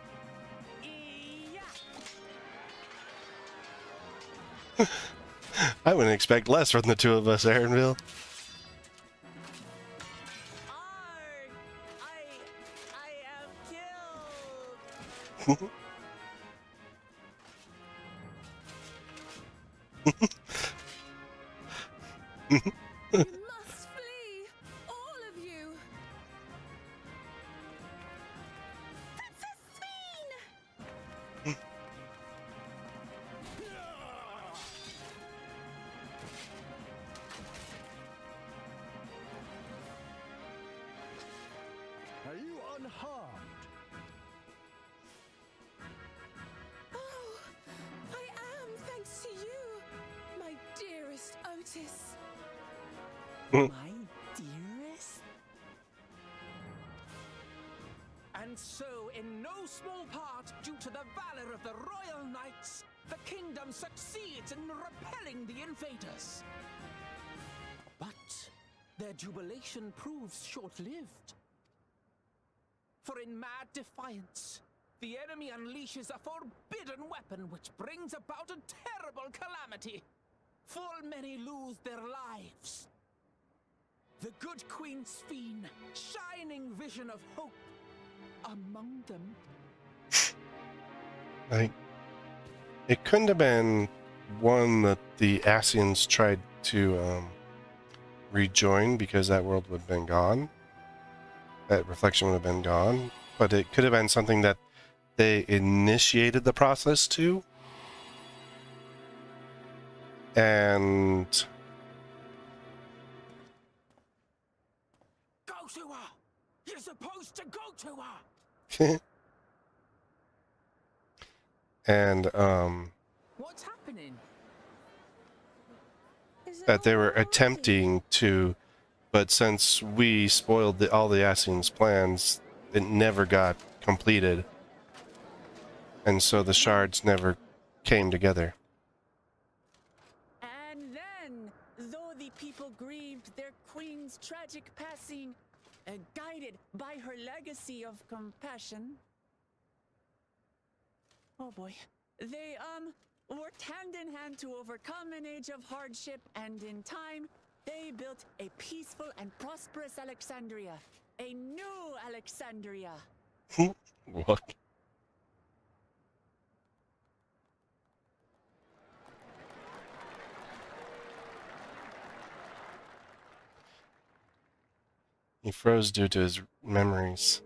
I wouldn't expect less from the two of us, Aaronville. I am killed. You must flee, all of you. Princess Sphene! Are you unharmed? Oh, I am, thanks to you, my dearest Otis. My dearest? And so, in no small part due to the valor of the royal knights, the kingdom succeeds in repelling the invaders. But their jubilation proves short-lived. For in mad defiance, the enemy unleashes a forbidden weapon which brings about a terrible calamity. Full many lose their lives. The good Queen Sphene, shining vision of hope, among them. It couldn't have been one that the Asians tried to rejoin, because that world would have been gone. That reflection would have been gone. But it could have been something that they initiated the process to. And Go to her! You're supposed to go to her! and What's happening? Is it that they all were already? attempting to, but since we spoiled all the Asians' plans, it never got completed, and so the shards never came together. And then, though the people grieved their queen's tragic passing, guided by her legacy of compassion, oh boy, they worked hand in hand to overcome an age of hardship, and in time, they built a peaceful and prosperous Alexandria, a new Alexandria. What? He froze due to his memories.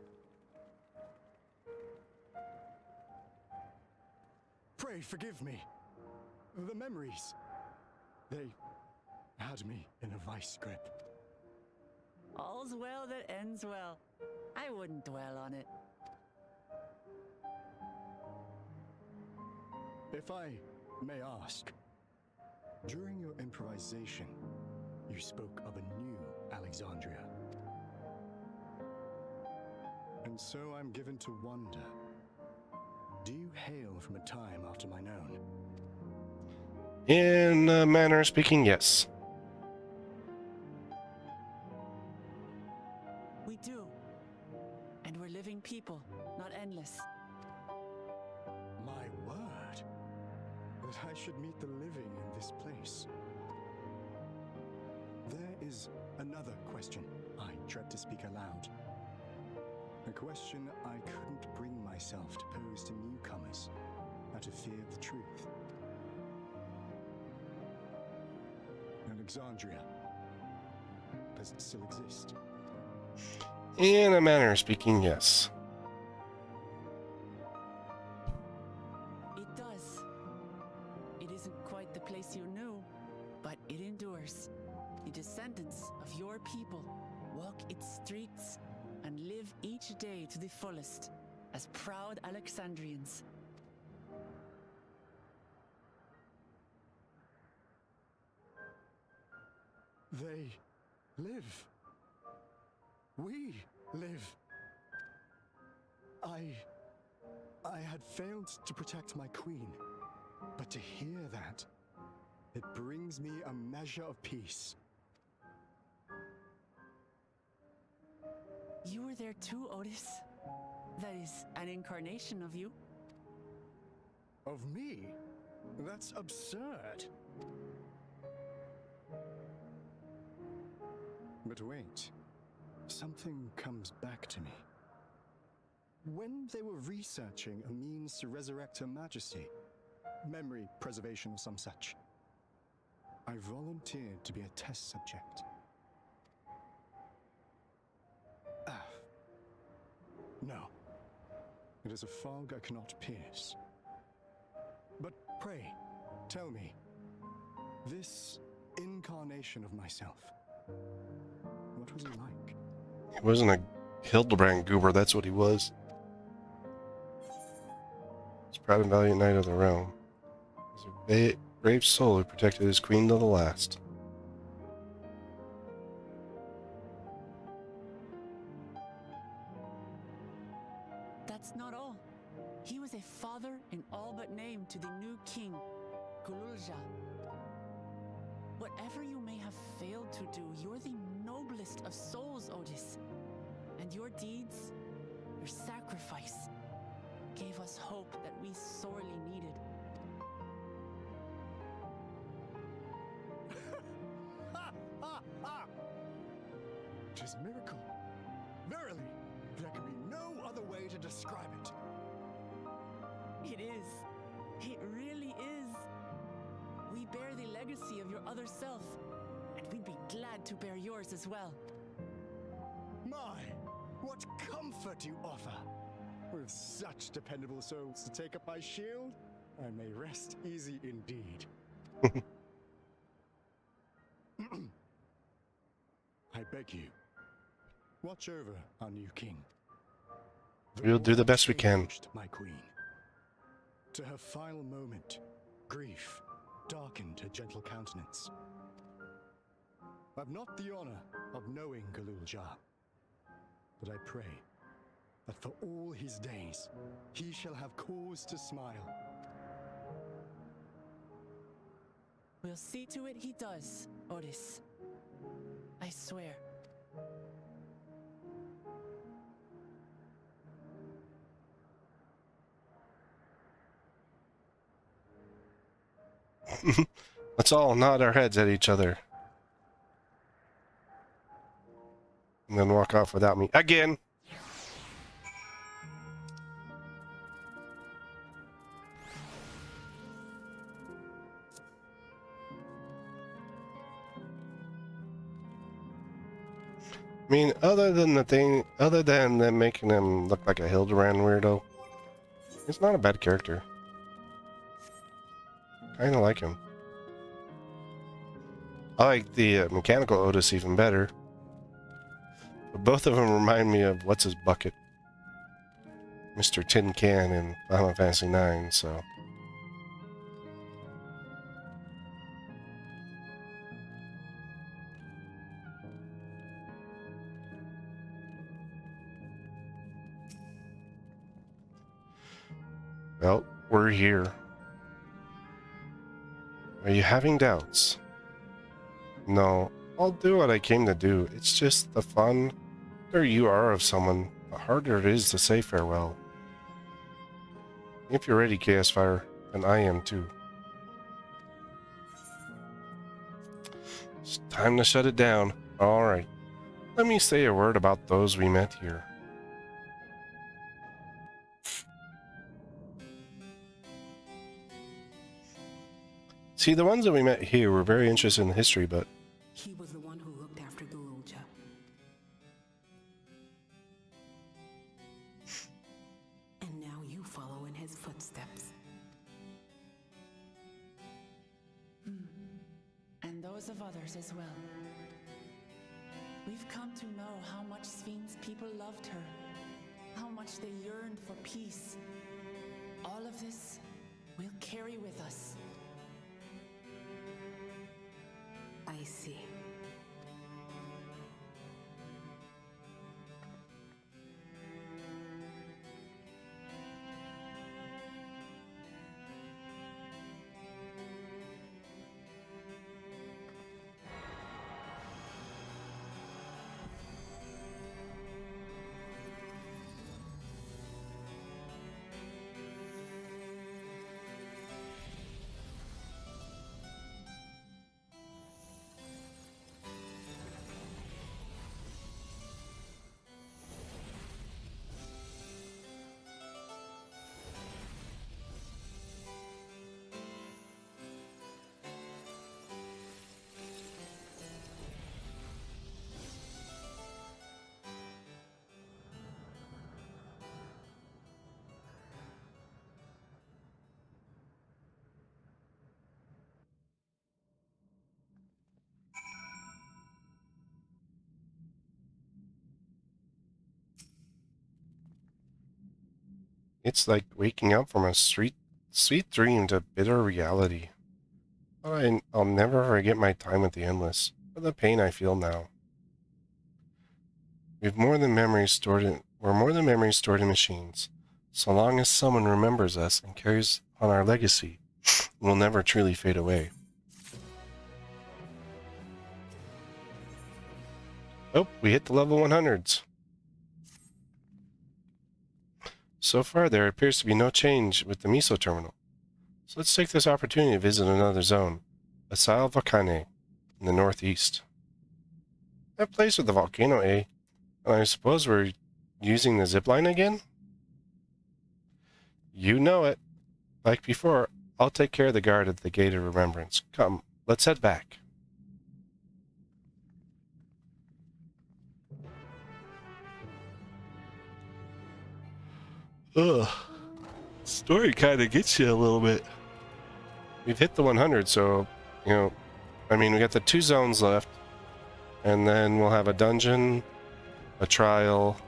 Pray forgive me. The memories. They had me in a vice grip. All's well that ends well. I I wouldn't dwell on it. If I may ask, during your improvisation, you spoke of a new Alexandria. And so I'm given to wonder, do you hail from a time after mine own? In a manner of speaking, yes. We do. And we're living people, not endless. My word, that I should meet the living in this place. There is another question I dread to speak aloud. A question I couldn't bring myself to pose to newcomers out of fear of the truth. Alexandria, does it still exist? In a manner of speaking, yes. It does. It isn't quite the place you knew, but it endures. The descendants of your people walk its streets and live each day to the fullest as proud Alexandrians. They live. We live. I had failed to protect my queen, but to hear that, it brings me a measure of peace. You were there too, Otis. That is an incarnation of you. Of me? That's absurd. But wait, something comes back to me. When they were researching a means to resurrect Her Majesty, memory preservation or some such, I volunteered to be a test subject. No. It is a fog I cannot pierce. But pray, tell me, this incarnation of myself, what was he like? He wasn't a Hildebrand goober, that's what he was. He's proud and valiant knight of the realm. He's a brave soul who protected his queen to the last. That's not all. He was a father in all but name to the new king, Gululja. Whatever you may have failed to do, you're the noblest of souls, Otis. And your deeds, your sacrifice, gave us hope that we sorely needed. Tis a miracle. Verily, there can be no other way to describe it. It is. It really is. We bear the legacy of your other self, and we'd be glad to bear yours as well. My, what comfort you offer! With such dependable souls to take up my shield, I may rest easy indeed. I beg you, watch over our new king. We'll do the best we can. Aged my queen. To her final moment, grief darkened her gentle countenance. I've not the honor of knowing Gululja, but I pray that for all his days, he shall have cause to smile. We'll see to it he does, Otis. I swear. Let's all nod our heads at each other. And then walk off without me. Again! I mean, other than them making him look like a Hildebrand weirdo, he's not a bad character. Kinda like him. I like the mechanical Otis even better. But both of them remind me of what's his bucket, Mr. Tin Can in Final Fantasy IX. So. Well, we're here. Are you having doubts? No, I'll do what I came to do. It's just the fun there you are of someone, the harder it is to say farewell. If you're ready, Chaos Fire, then I am too. It's time to shut it down. Alright, let me say a word about those we met here. See, the ones that we met here were very interested in history, but He was the one who looked after Gululja. And now you follow in his footsteps. And those of others as well. We've come to know how much Sphyn's people loved her, how much they yearned for peace. All of this we'll carry with us. I see. it's like waking up from a sweet dream to bitter reality. But I'll never forget my time at the Endless, or the pain I feel now. We're more than memories stored in machines. So long as someone remembers us and carries on our legacy, we'll never truly fade away. Oh, we hit the level 100s. So far, there appears to be no change with the Miso terminal. So let's take this opportunity to visit another zone, Asile Volcane, in the northeast. That place with the volcano, eh? And I suppose we're using the zipline again? You know it. Like before, I'll take care of the guard at the Gate of Remembrance. Come, let's head back. Ugh. Story kind of gets you a little bit. We've hit the 100, so, you know, I mean, we got the 2 zones left, and then we'll have a dungeon, a trial,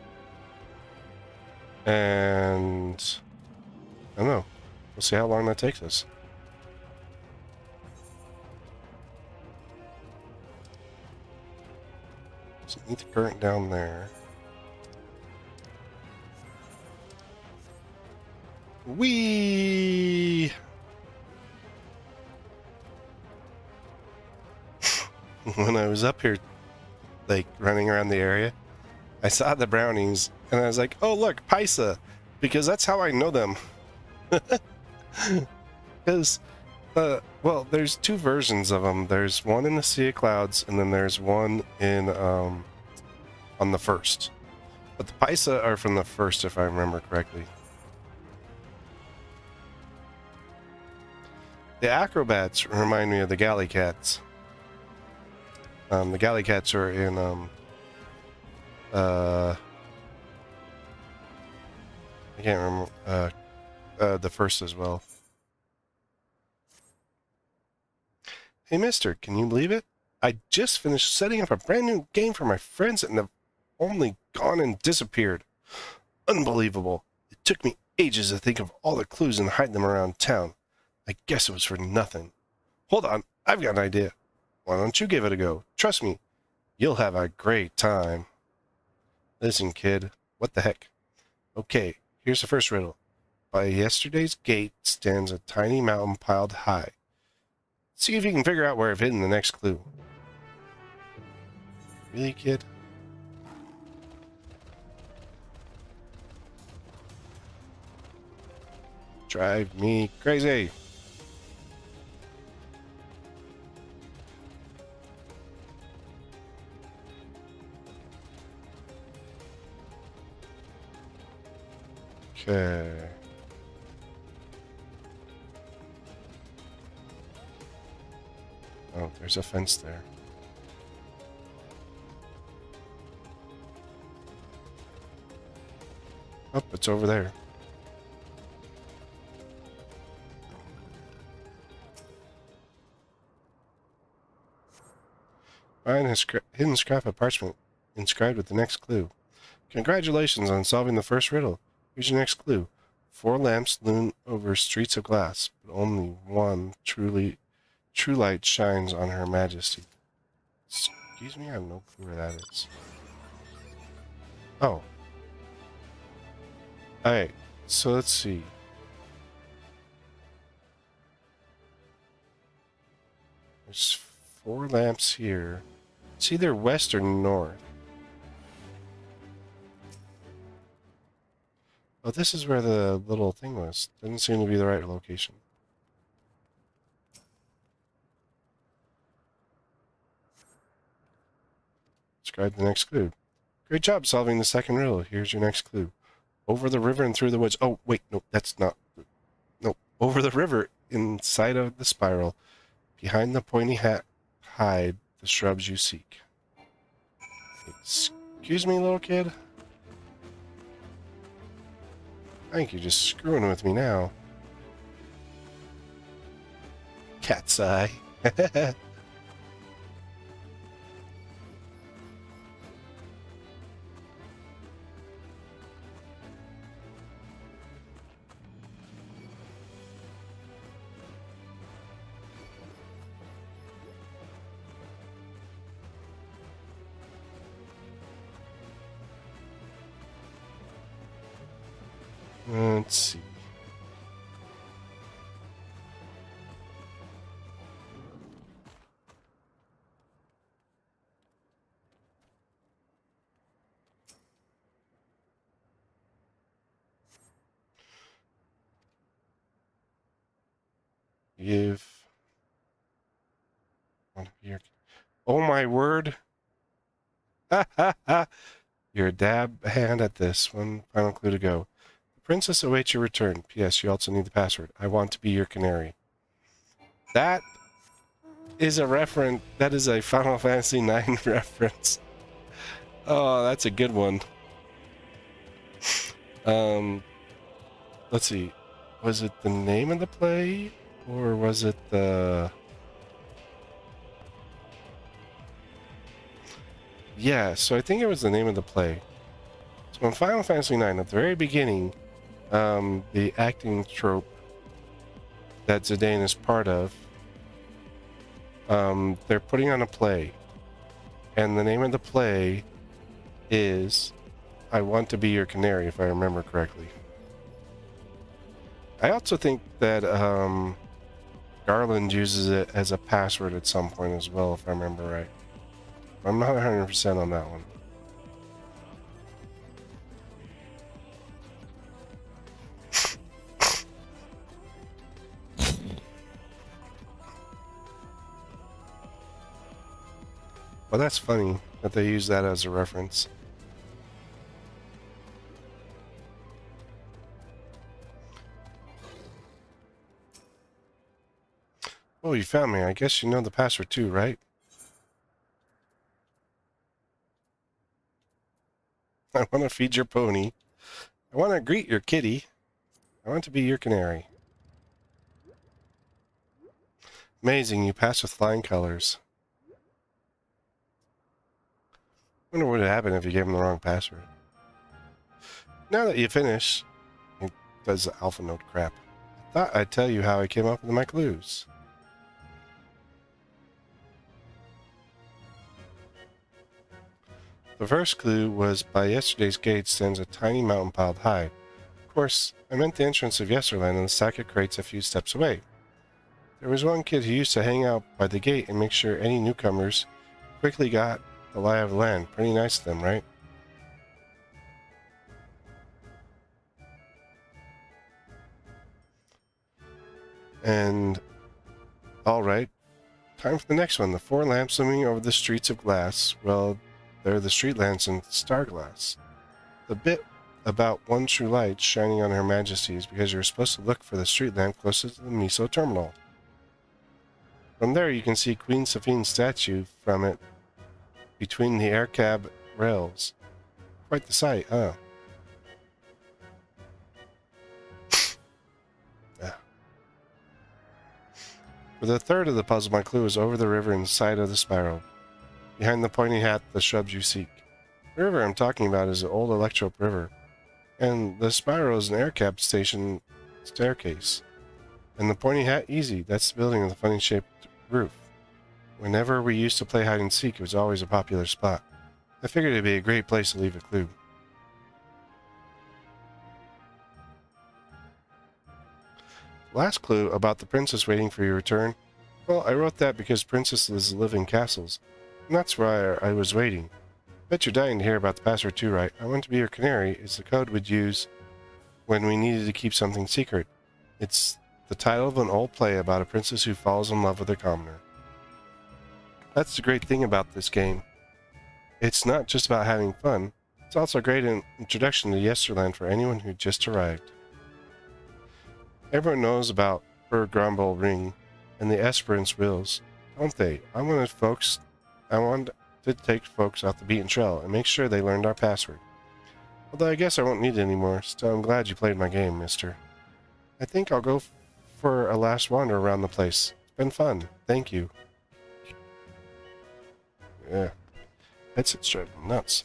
and I don't know. We'll see how long that takes us. So meet the current down there. Whee! When I was up here, like, running around the area, I saw the brownies, and I was like, oh, look, Paisa, because that's how I know them. Because, well, there's 2 versions of them. There's one in the Sea of Clouds, and then there's one in, on the first. But the Paisa are from the first, if I remember correctly. The acrobats remind me of the galley cats. The galley cats are in I can't remember the first as well. Hey mister, can you believe it? I just finished setting up a brand new game for my friends at only gone and disappeared. Unbelievable. It took me ages to think of all the clues and hide them around town. I guess it was for nothing. Hold on, I've got an idea. Why don't you give it a go? Trust me, you'll have a great time. Listen, kid, what the heck? Okay, here's the first riddle. By yesterday's gate stands a tiny mountain piled high. See if you can figure out where I've hidden the next clue. Really, kid? Drive me crazy. Okay. Oh, there's a fence there. Oh, it's over there. Find his hidden scrap of parchment inscribed with the next clue. Congratulations on solving the first riddle. Here's your next clue. 4 lamps loom over streets of glass, but only one true light shines on Her Majesty. Excuse me, I have no clue where that is. Oh. Alright, so let's see. There's 4 lamps here. It's either west or north. Oh, this is where the little thing was. Doesn't seem to be the right location. Describe the next clue. Great job solving the second riddle. Here's your next clue. Over the river and through the woods. Oh, wait, no, that's not. No, over the river, inside of the spiral, behind the pointy hat, hide the shrubs you seek. Excuse me, little kid? I think you're just screwing with me now. Cat's eye. Let's see. Give one of your... Oh my word! You're a dab hand at this. One final clue to go. The princess awaits your return. P.S. You also need the password. I want to be your canary. That is a reference. That is a Final Fantasy IX reference. Oh, that's a good one. Let's see. Was it the name of the play? Or was it the... Yeah, so I think it was the name of the play. So in Final Fantasy IX, at the very beginning, the acting trope that Zidane is part of, they're putting on a play. And the name of the play is I Want to Be Your Canary, if I remember correctly. I also think that Garland uses it as a password at some point as well, if I remember right. I'm not 100% on that one. Well, that's funny that they use that as a reference. Oh, you found me. I guess you know the password too, right? I want to feed your pony. I want to greet your kitty. I want to be your canary. Amazing, you passed with flying colors. Wonder what would happen if you gave him the wrong password. Now that you finish, it does the alpha note crap. I thought I'd tell you how I came up with my clues. The first clue was by yesterday's gate stands a tiny mountain piled high. Of course, I meant the entrance of Yesterland and the stack of crates a few steps away. There was one kid who used to hang out by the gate and make sure any newcomers quickly got the lie of the land. Pretty nice of them, right? And, alright, time for the next one. The 4 lamps looming over the streets of glass. Well, they're the street lamps in star glass. The bit about one true light shining on Her Majesty is because you're supposed to look for the street lamp closest to the Miso terminal. From there you can see Queen Safine's statue from it between the air cab rails. Quite the sight, huh? Yeah. For the third of the puzzle, my clue is over the river inside of the spiral. Behind the pointy hat, the shrubs you seek. The river I'm talking about is the old Electrope River. And the spiral is an air cab station staircase. And the pointy hat, easy. That's the building with the funny shaped roof. Whenever we used to play hide and seek, it was always a popular spot. I figured it'd be a great place to leave a clue. Last clue about the princess waiting for your return. Well, I wrote that because princesses live in castles. And that's why I was waiting. Bet you're dying to hear about the password too, right? I want to be your canary is the code we'd use when we needed to keep something secret. It's the title of an old play about a princess who falls in love with a commoner. That's the great thing about this game. It's not just about having fun, it's also a great introduction to Yesterland for anyone who just arrived. Everyone knows about Grumble Ring and the Esperance Wills, don't they? I wanted to take folks off the beaten trail and make sure they learned our password. Although I guess I won't need it anymore, still I'm glad you played my game, mister. I think I'll go for a last wander around the place. It's been fun. Thank you. Yeah. Headset's driving me nuts.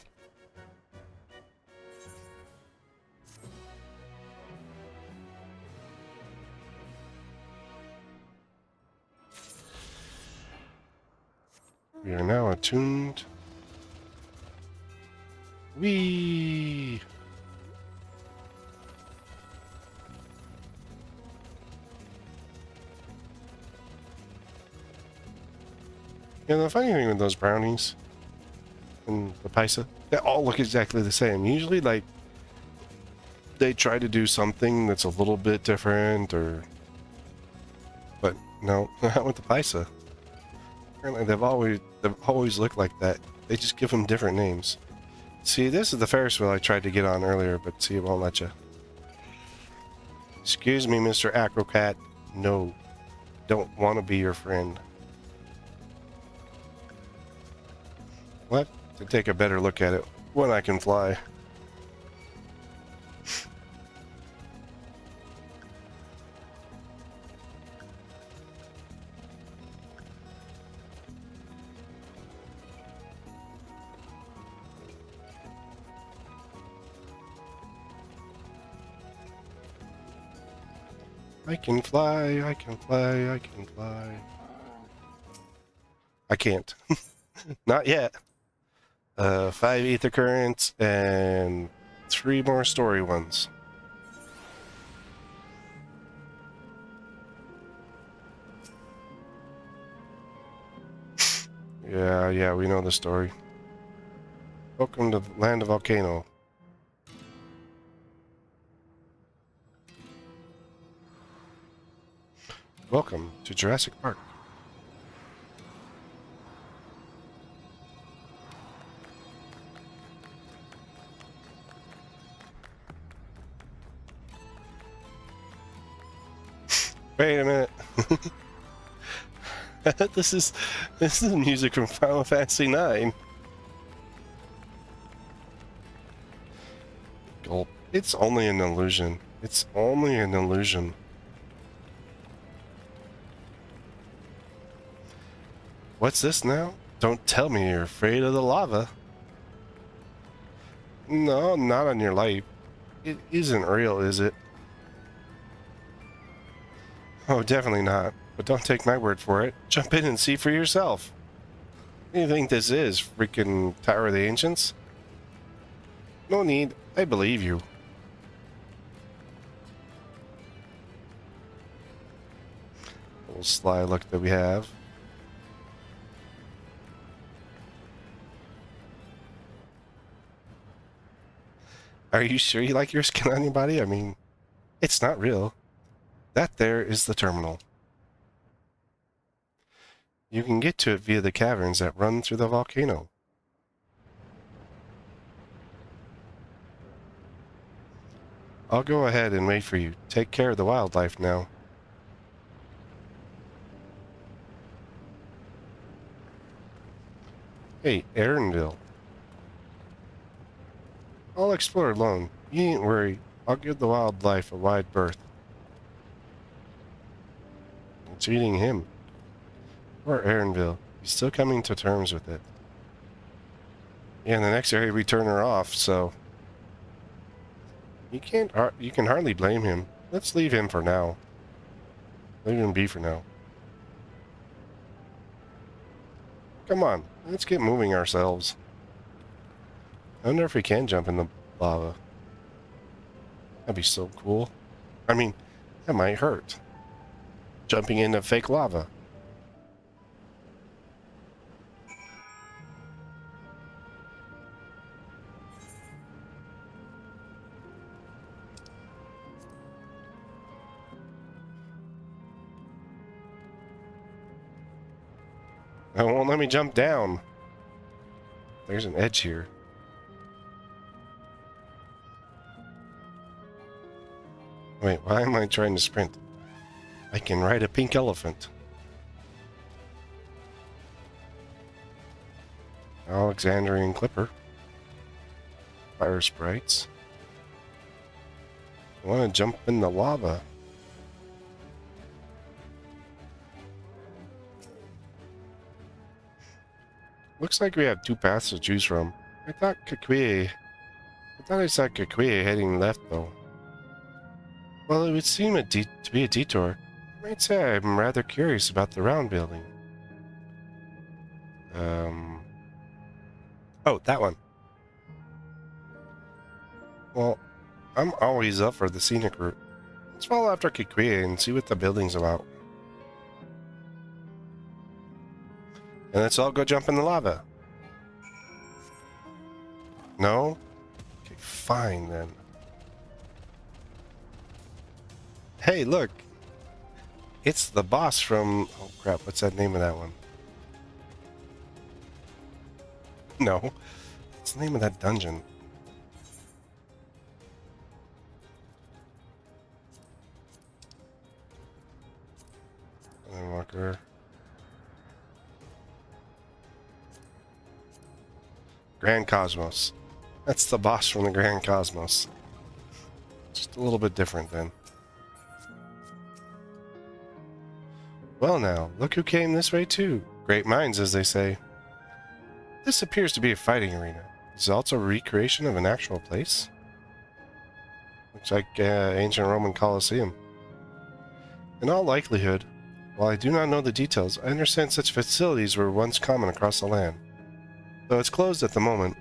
We are now attuned. Whee! Yeah, the funny thing with those brownies and the paisa, they all look exactly the same. Usually, like, they try to do something that's a little bit different, but no, not with the paisa. Apparently, they've always looked like that. They just give them different names. See, this is the Ferris wheel I tried to get on earlier, but see, it won't let you. Excuse me, Mr. Acrocat. No, don't want to be your friend. We'll have to take a better look at it when I can fly. I can fly, I can fly, I can fly. I can't. Not yet. 5 ether currents and 3 more story ones. Yeah, we know the story. Welcome to the Land of Volcano. Welcome to Jurassic Park. Wait a minute. This is music from Final Fantasy IX. Gulp. It's only an illusion. It's only an illusion. What's this now? Don't tell me you're afraid of the lava. No, not on your life. It isn't real, is it? Oh, definitely not. But don't take my word for it. Jump in and see for yourself. What do you think this is? Freaking Tower of the Ancients? No need. I believe you. Little sly look that we have. Are you sure you like your skin on your body? I mean, it's not real. That there is the terminal. You can get to it via the caverns that run through the volcano. I'll go ahead and wait for you. Take care of the wildlife now. Hey, Aaronville. I'll explore alone. You needn't worry. I'll give the wildlife a wide berth. It's eating him. Or Aaronville. He's still coming to terms with it. Yeah, in the next area we turn her off, so... You can hardly blame him. Let's leave him for now. Leave him be for now. Come on, let's get moving ourselves. I wonder if we can jump in the lava. That'd be so cool. I mean, that might hurt. Jumping into fake lava. It won't let me jump down. There's an edge here. Wait, why am I trying to sprint? I can ride a pink elephant. Alexandrian Clipper. Fire sprites. I want to jump in the lava. Looks like we have two paths to choose from. I thought I saw Kikuye heading left, though. Well, it would seem to be a detour. I might say I'm rather curious about the round building. Oh, that one. Well, I'm always up for the scenic route. Let's follow after Kikuye and see what the building's about. And let's all go jump in the lava. No? Okay, fine then. Hey, look. It's the boss from... Oh crap, what's that name of that one? No. What's the name of that dungeon? Walker. Grand Cosmos. That's the boss from the Grand Cosmos. Just a little bit different then. Well now, look who came this way too. Great minds, as they say. This appears to be a fighting arena. Is it also a recreation of an actual place? Looks like ancient Roman Colosseum. In all likelihood, while I do not know the details, I understand such facilities were once common across the land. Though it's closed at the moment,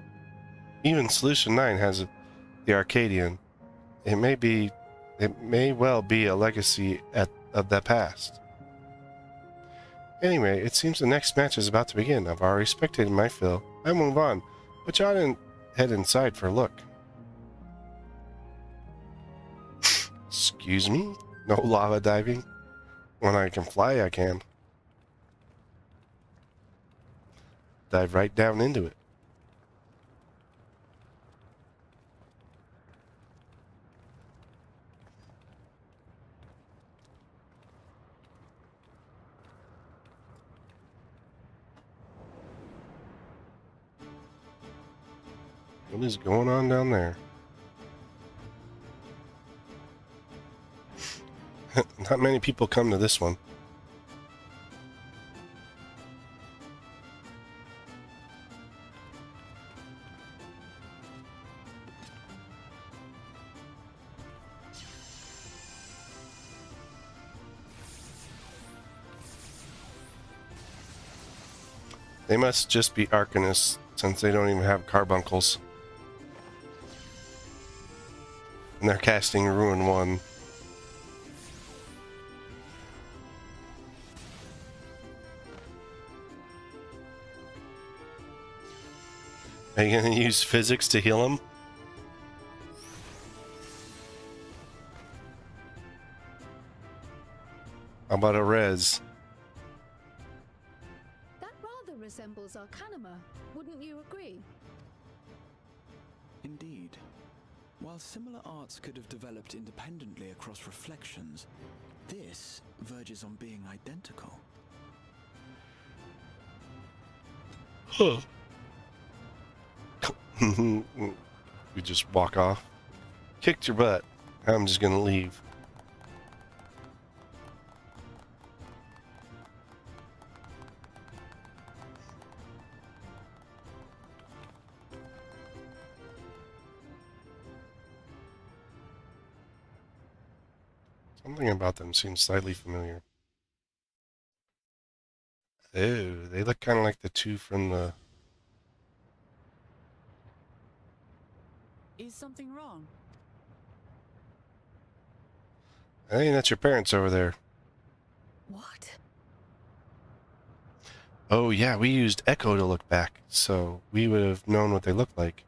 even Solution 9 has the Arcadian. It may well be a legacy of the past. Anyway, it seems the next match is about to begin. I've already spectated my fill. I move on, but you ought to head inside for a look. Excuse me? No lava diving? When I can fly, I can. Dive right down into it. What is going on down there? Not many people come to this one. They must just be arcanists, since they don't even have carbuncles. And they're casting Ruin 1. Are you gonna use physics to heal him? How about a res? That rather resembles Arcanima, wouldn't you agree? Indeed. While similar arts could have developed independently across reflections, this verges on being identical. Huh. We just walk off. Kicked your butt. I'm just gonna leave. Something about them seems slightly familiar. Oh, they look kind of like the two from the... Is something wrong? Hey, that's your parents over there. What? Oh yeah, we used Echo to look back, so we would have known what they looked like.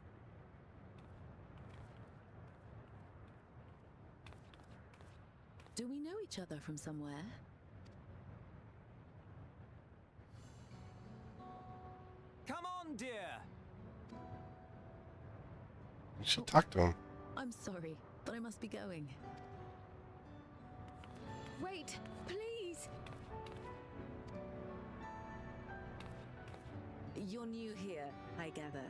Do we know each other from somewhere? Come on, dear. You should talk to him. I'm sorry, but I must be going. Wait, please! You're new here, I gather.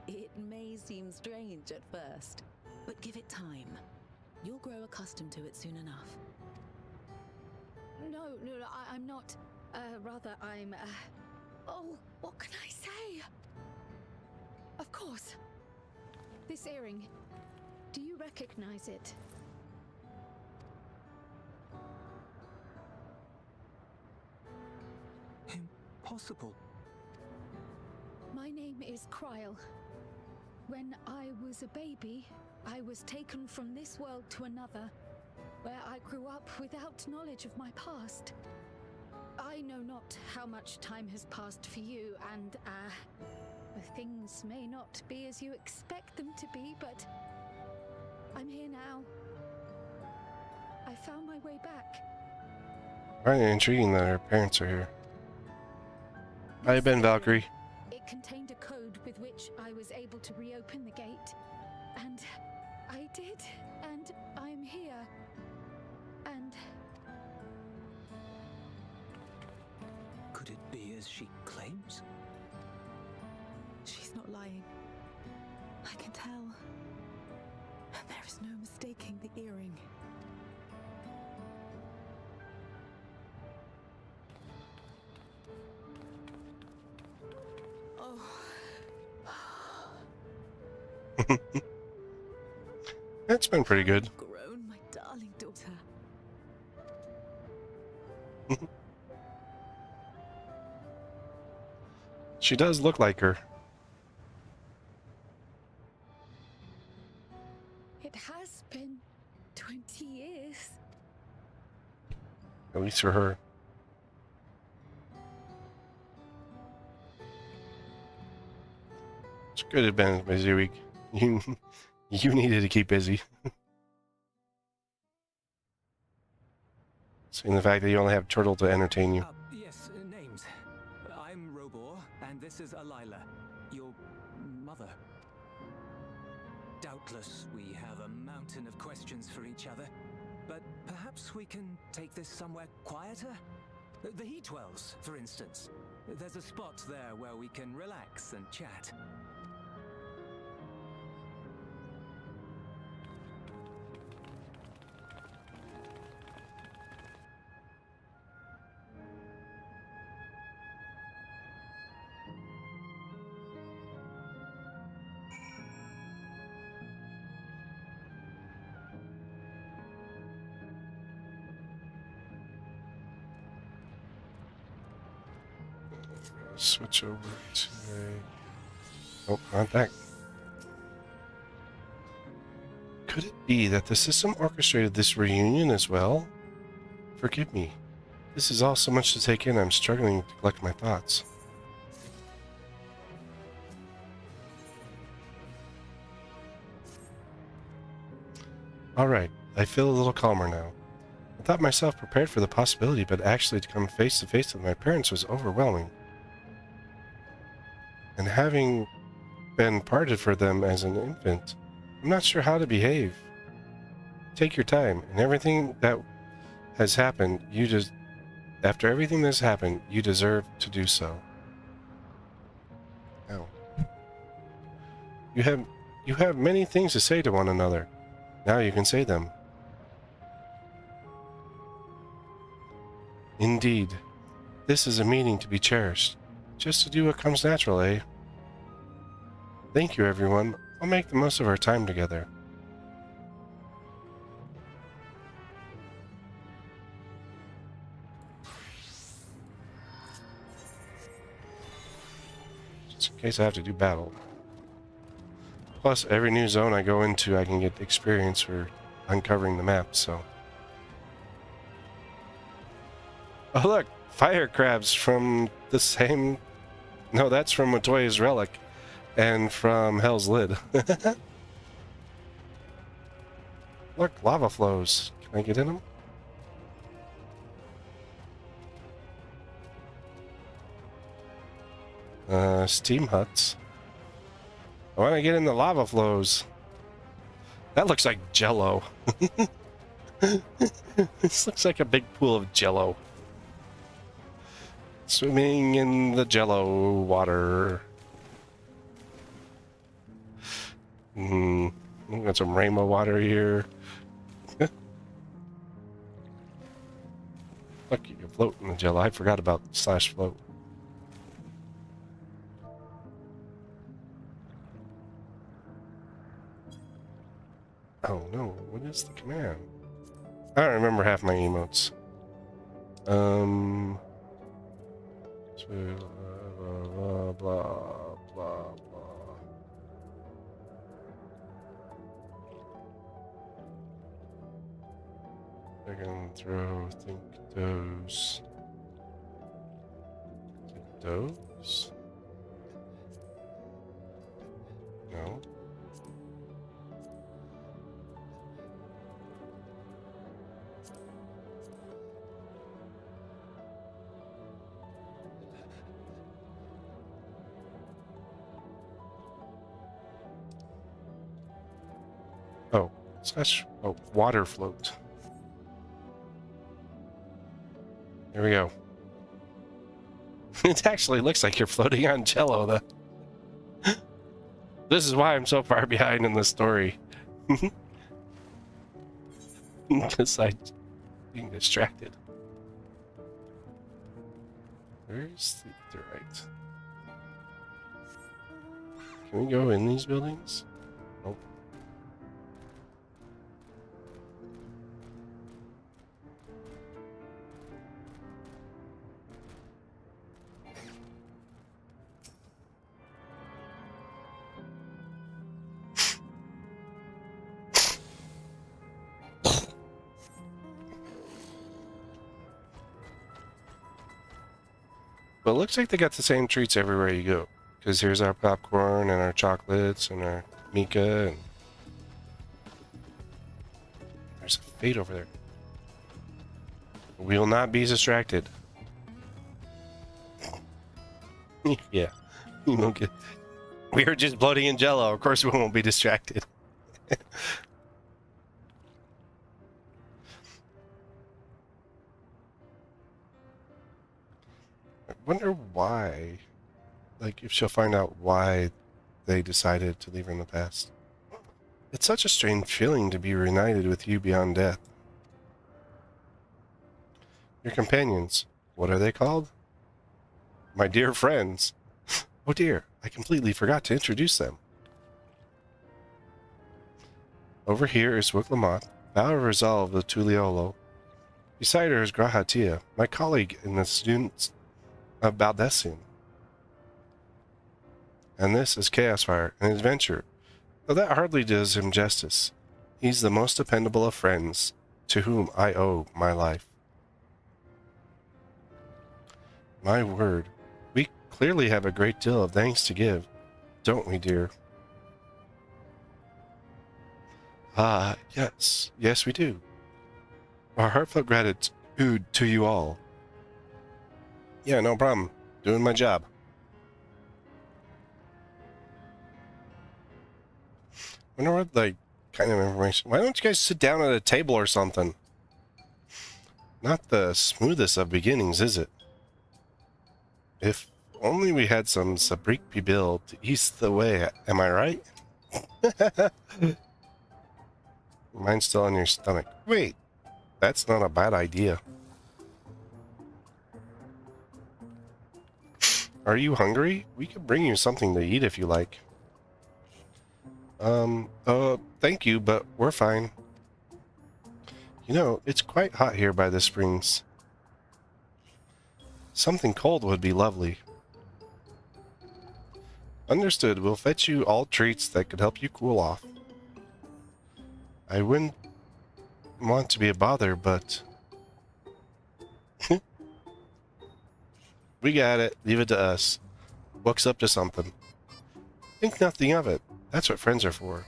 It may seem strange at first, but give it time. You'll grow accustomed to it soon enough. No, I'm not. Rather, I'm. Oh, what can I say? Of course. This earring. Do you recognize it? Impossible. My name is Kryl. When I was a baby, I was taken from this world to another, where I grew up without knowledge of my past. I know not how much time has passed for you, and, things may not be as you expect them to be, but I'm here now. I found my way back. Very intriguing that her parents are here. How you been, Valkyrie? It contained a code with which I was able to reopen the gate. And I did. And I'm here. And Could it be as she claims? She's not lying. I can tell. And there is no mistaking the earring. Oh. It's been pretty good. You've grown, my darling daughter. She does look like her. it has been 20 years. At least for her. It's good to have been a busy week. You needed to keep busy. Seeing the fact that you only have Turtle to entertain you. Yes, names. I'm Robor, and this is Alila, your mother. Doubtless, we have a mountain of questions for each other, but perhaps we can take this somewhere quieter? The heat wells, for instance. There's a spot there where we can relax and chat. Switch over to a... Oh, not that. Could it be that the system orchestrated this reunion as well? Forgive me. This is all so much to take in, I'm struggling to collect my thoughts. Alright, I feel a little calmer now. I thought myself prepared for the possibility, but actually to come face to face with my parents was overwhelming. And having been parted for them as an infant, I'm not sure how to behave. Take your time, and everything that has happened, after everything that's happened, you deserve to do so. Ow. You have many things to say to one another. Now you can say them. Indeed, this is a meeting to be cherished. Just to do what comes natural, eh? Thank you, everyone. I'll make the most of our time together. Just in case I have to do battle. Plus, every new zone I go into, I can get experience for uncovering the map, so... Oh look! Fire crabs from the same... No, that's from Matoya's Relic. And from Hell's Lid. Look, lava flows. Can I get in them? Steam huts. I want to get in the lava flows. That looks like Jello. This looks like a big pool of Jello. Swimming in the Jello water. Got some rainbow water here. Look, you can float in the Jello. I forgot about /float. Oh no, what is the command? I don't remember half my emotes. Blah, blah, blah, blah. I can throw, think those. Think those? No. Oh, water float. There we go. It actually looks like you're floating on Jello, though. This is why I'm so far behind in the story. Because I'm being distracted. Where's the right? Can we go in these buildings? Nope. But it looks like they got the same treats everywhere you go. Because here's our popcorn and our chocolates and our Mika and... There's a fate over there. We will not be distracted. Yeah. You won't get... We are just floating in Jello. Of course we won't be distracted. I wonder why, like, if she'll find out why they decided to leave her in the past. It's such a strange feeling to be reunited with you beyond death. Your companions, what are they called? My dear friends. Oh dear, I completely forgot to introduce them. Over here is Wiklamoth, Vow of Resolve of Tuliolo. Beside her is Grahatia, my colleague in the students of Baldessian. and this is Chaosfire, an adventurer. Though that hardly does him justice. He's the most dependable of friends, to whom I owe my life. My word, we clearly have a great deal of thanks to give, don't we, dear? Ah, yes, yes we do. Our heartfelt gratitude to you all. Yeah, no problem. Doing my job. Wonder what, like, kind of information. Why don't you guys sit down at a table or something? Not the smoothest of beginnings, is it? If only we had some Sabrik Bibil to ease the way, am I right? Mine's still on your stomach. Wait, that's not a bad idea. Are you hungry? We could bring you something to eat if you like. Thank you, but we're fine. You know, it's quite hot here by the springs. Something cold would be lovely. Understood. We'll fetch you all treats that could help you cool off. I wouldn't want to be a bother, but... We got it. Leave it to us. Book's up to something. Think nothing of it. That's what friends are for.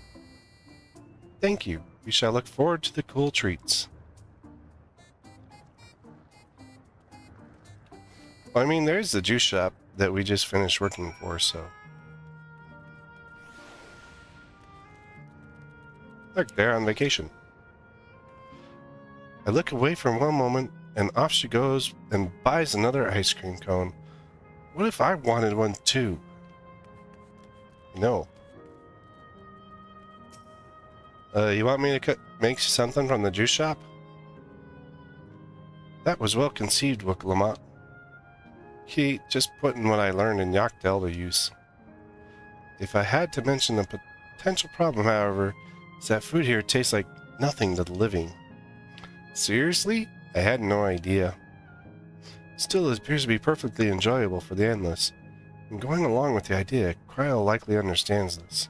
Thank you. We shall look forward to the cool treats. Well, I mean, there's the juice shop that we just finished working for, so... Look, they're on vacation. I look away for one moment, and off she goes and buys another ice cream cone. What if I wanted one too? No. You want me to make something from the juice shop? That was well conceived, Wiklamat. Just putting what I learned in Yakdel to use. If I had to mention a potential problem, however, is that food here tastes like nothing to the living. Seriously? I had no idea. Still, it appears to be perfectly enjoyable for the endless. And going along with the idea, Cryle likely understands this.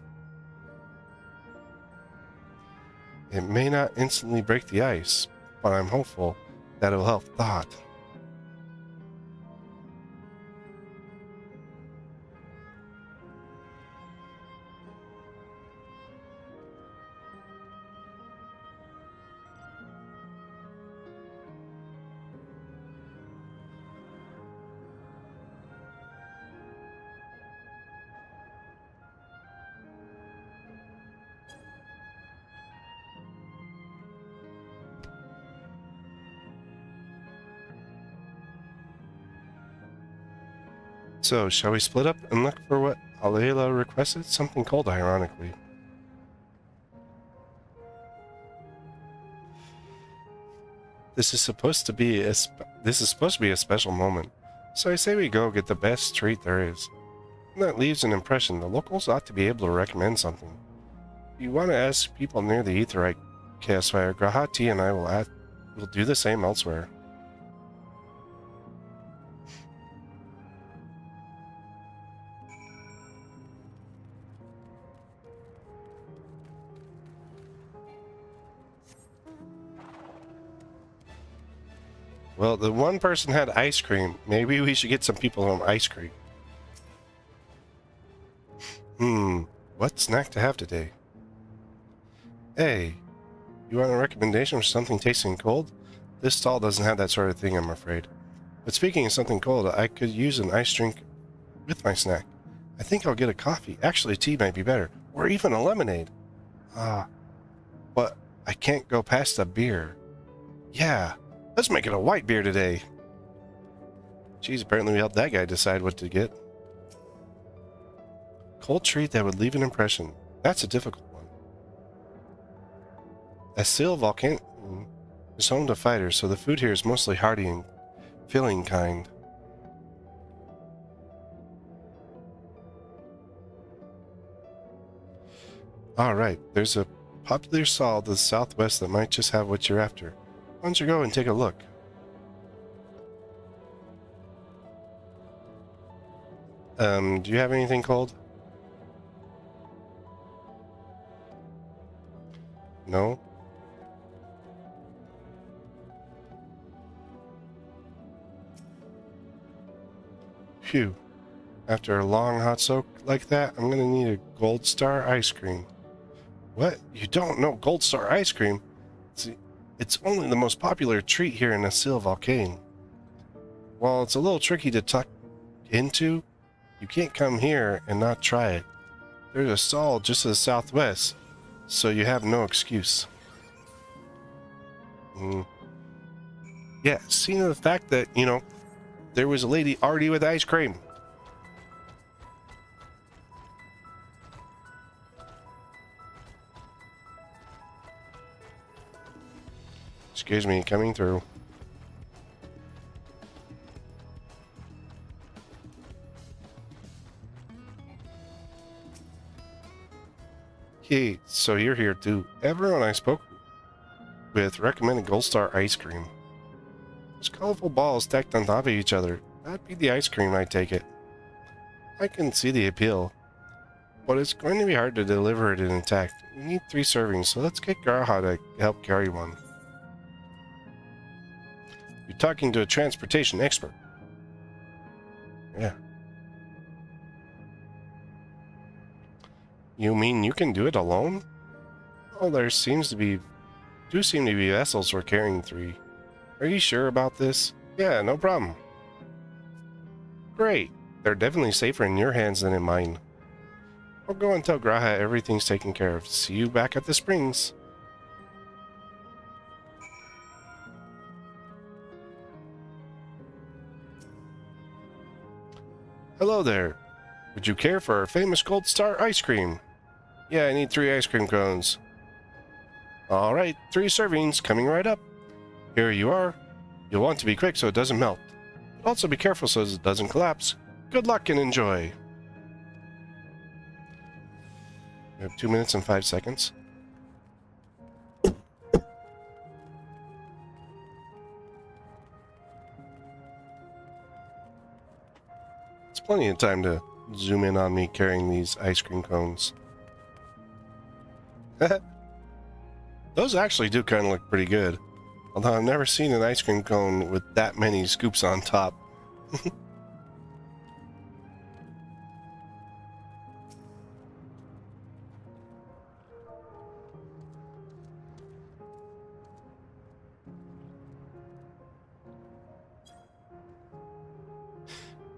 It may not instantly break the ice, but I'm hopeful that it will help thought. So, shall we split up and look for what Alayla requested? Something cold, ironically. This is supposed to be a special moment. So I say we go get the best treat there is. And that leaves an impression. The locals ought to be able to recommend something. If you want to ask people near the Aetheryte Chaosfire, Grahati and I will do the same elsewhere. Well, the one person had ice cream. Maybe we should get some people on ice cream. What snack to have today? Hey, you want a recommendation for something tasting cold? This stall doesn't have that sort of thing, I'm afraid. But speaking of something cold, I could use an ice drink with my snack. I think I'll get a coffee. Actually, tea might be better. Or even a lemonade. But I can't go past a beer. Yeah. Let's make it a white beer today. Geez, apparently we helped that guy decide what to get. Cold treat that would leave an impression. That's a difficult one. Asil Volcan is home to fighters, so the food here is mostly hearty and filling kind. Alright, there's a popular stall to the southwest that might just have what you're after. Why don't you go and take a look? Do you have anything cold? No? Phew. After a long hot soak like that, I'm gonna need a Gold Star ice cream. What? You don't know Gold Star ice cream? It's only the most popular treat here in Asil Volcane. While it's a little tricky to tuck into, you can't come here and not try it. There's a stall just to the southwest, so you have no excuse. Yeah, seeing the fact that, you know, there was a lady already with ice cream. Excuse me, coming through. Hey, so you're here too. Everyone I spoke with recommended Gold Star ice cream. There's colorful balls stacked on top of each other. That'd be the ice cream, I take it. I can see the appeal, but it's going to be hard to deliver it intact. We need 3 servings, so let's get Graha to help carry one. You're talking to a transportation expert. Yeah. You mean you can do it alone? Oh, there seem to be vessels for carrying 3. Are you sure about this? Yeah, no problem. Great. They're definitely safer in your hands than in mine. I'll go and tell Graha everything's taken care of. See you back at the springs. Hello there. Would you care for our famous Gold Star ice cream? Yeah, I need 3 ice cream cones. Alright, 3 servings coming right up. Here you are. You'll want to be quick so it doesn't melt. But also be careful so it doesn't collapse. Good luck and enjoy. We have 2 minutes and 5 seconds. It's plenty of time to zoom in on me carrying these ice cream cones. Those actually do kind of look pretty good. Although I've never seen an ice cream cone with that many scoops on top.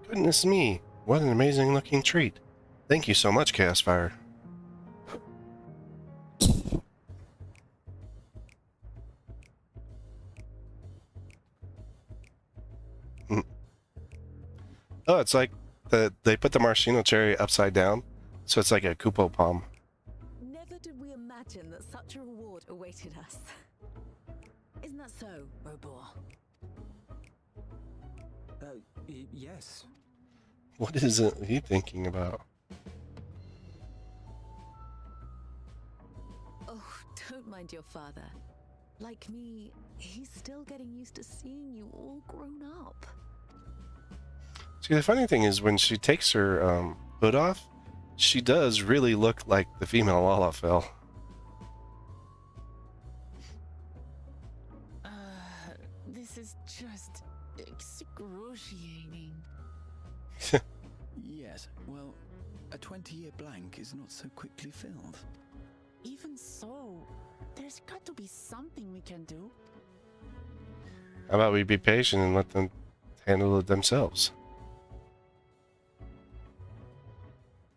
Goodness me, what an amazing looking treat. Thank you so much, Chaos Fire. Oh, it's like they put the maraschino cherry upside down, so it's like a Kupo palm. Never did we imagine that such a reward awaited us. Isn't that so, Robor? Yes. What is he thinking about? Oh, don't mind your father. Like me, he's still getting used to seeing you all grown up. See, the funny thing is when she takes her hood off, she does really look like the female Lalafell. This is just excruciating. Yes, well, a 20-year blank is not so quickly filled. Even so, there's got to be something we can do. How about we be patient and let them handle it themselves?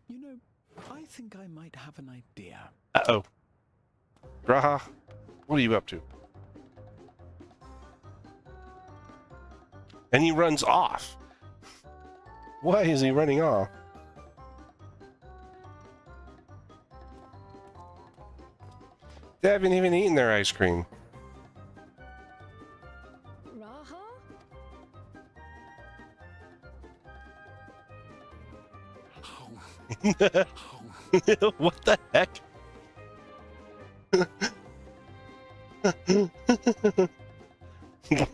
You know, I think I might have an idea. Uh-oh. Graha, what are you up to? And he runs off. Why is he running off? They haven't even eaten their ice cream. Raha? What the heck?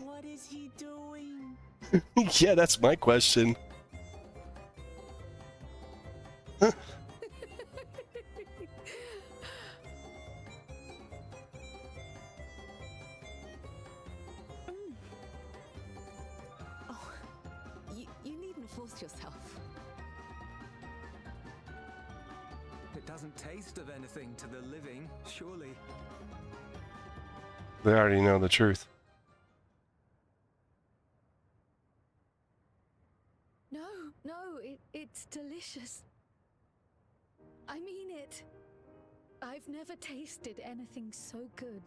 What is he doing? Yeah, that's my question. force yourself. It doesn't taste of anything to the living, surely. They already know the truth. No, it's delicious. I mean it. I've never tasted anything so good.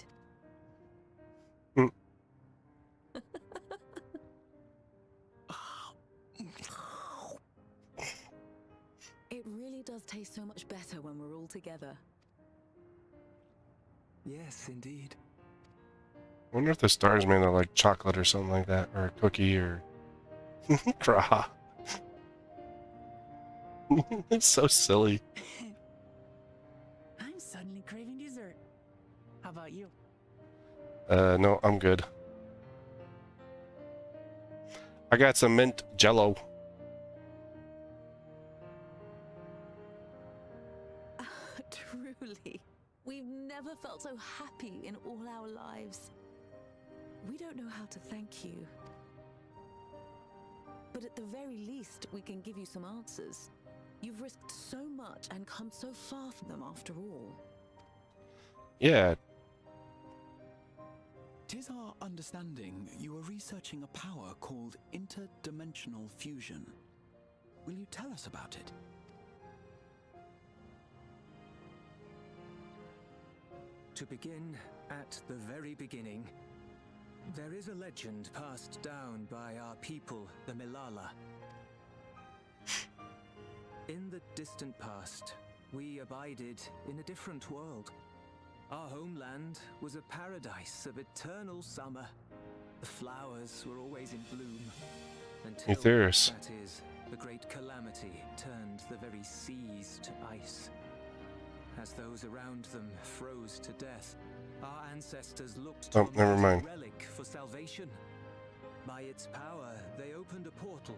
It really does taste so much better when we're all together. Yes, indeed. I wonder if the star's made of like chocolate or something like that, or a cookie, or Graha. It's so silly. I'm suddenly craving dessert. How about you? No, I'm good. I got some mint jello. Truly, we've never felt so happy in all our lives. We don't know how to thank you. But at the very least, we can give you some answers. You've risked so much and come so far from them after all. Yeah. Tis our understanding you are researching a power called interdimensional fusion. Will you tell us about it? To begin at the very beginning, there is a legend passed down by our people, the Milala. In the distant past, we abided in a different world. Our homeland was a paradise of eternal summer. The flowers were always in bloom. Until, Aetheris. that is, the great calamity turned the very seas to ice. As those around them froze to death, our ancestors looked to Oh, never mind. a relic for salvation. By its power, they opened a portal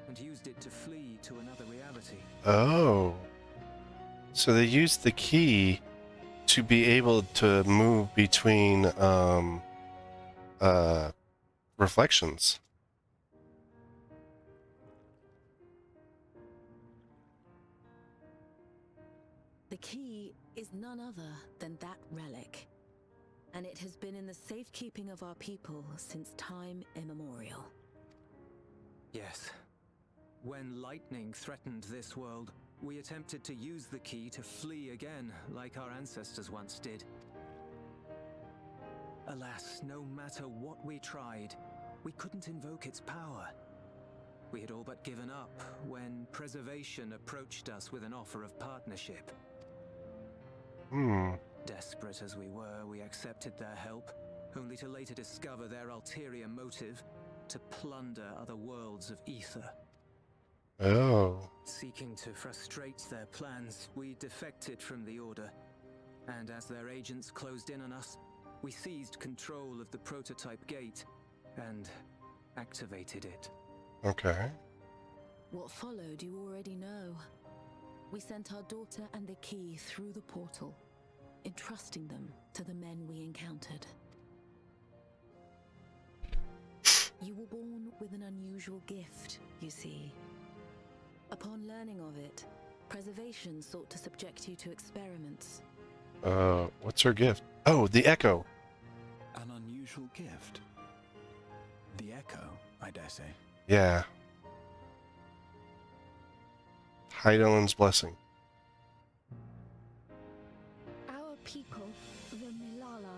and used it to flee to another reality. Oh. So they used the key to be able to move between reflections. The key is none other than that relic, and it has been in the safekeeping of our people since time immemorial. Yes. When lightning threatened this world, we attempted to use the key to flee again, like our ancestors once did. Alas, no matter what we tried, we couldn't invoke its power. We had all but given up when Preservation approached us with an offer of partnership. Desperate as we were, we accepted their help, only to later discover their ulterior motive, to plunder other worlds of ether. Oh. Seeking to frustrate their plans, we defected from the Order, and as their agents closed in on us, we seized control of the prototype gate and activated it. Okay. What followed you already know. We sent our daughter and the key through the portal, entrusting them to the men we encountered. You were born with an unusual gift, you see. Upon learning of it, Preservation sought to subject you to experiments. What's her gift? Oh, the echo. An unusual gift. The echo, I dare say. Yeah. Heidel's blessing. Our people, the Milala.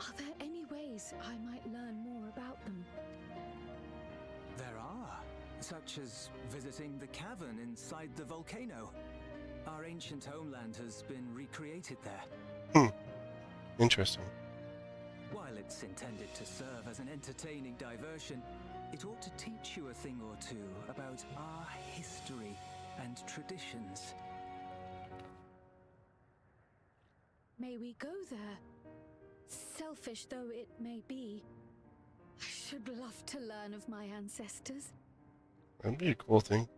Are there any ways I might learn more about them? There are, such as visiting the cavern inside the volcano. Our ancient homeland has been recreated there. Interesting. While it's intended to serve as an entertaining diversion, it ought to teach you a thing or two about our history and traditions. May we go there? Selfish though it may be, I should love to learn of my ancestors, That'd be a cool thing.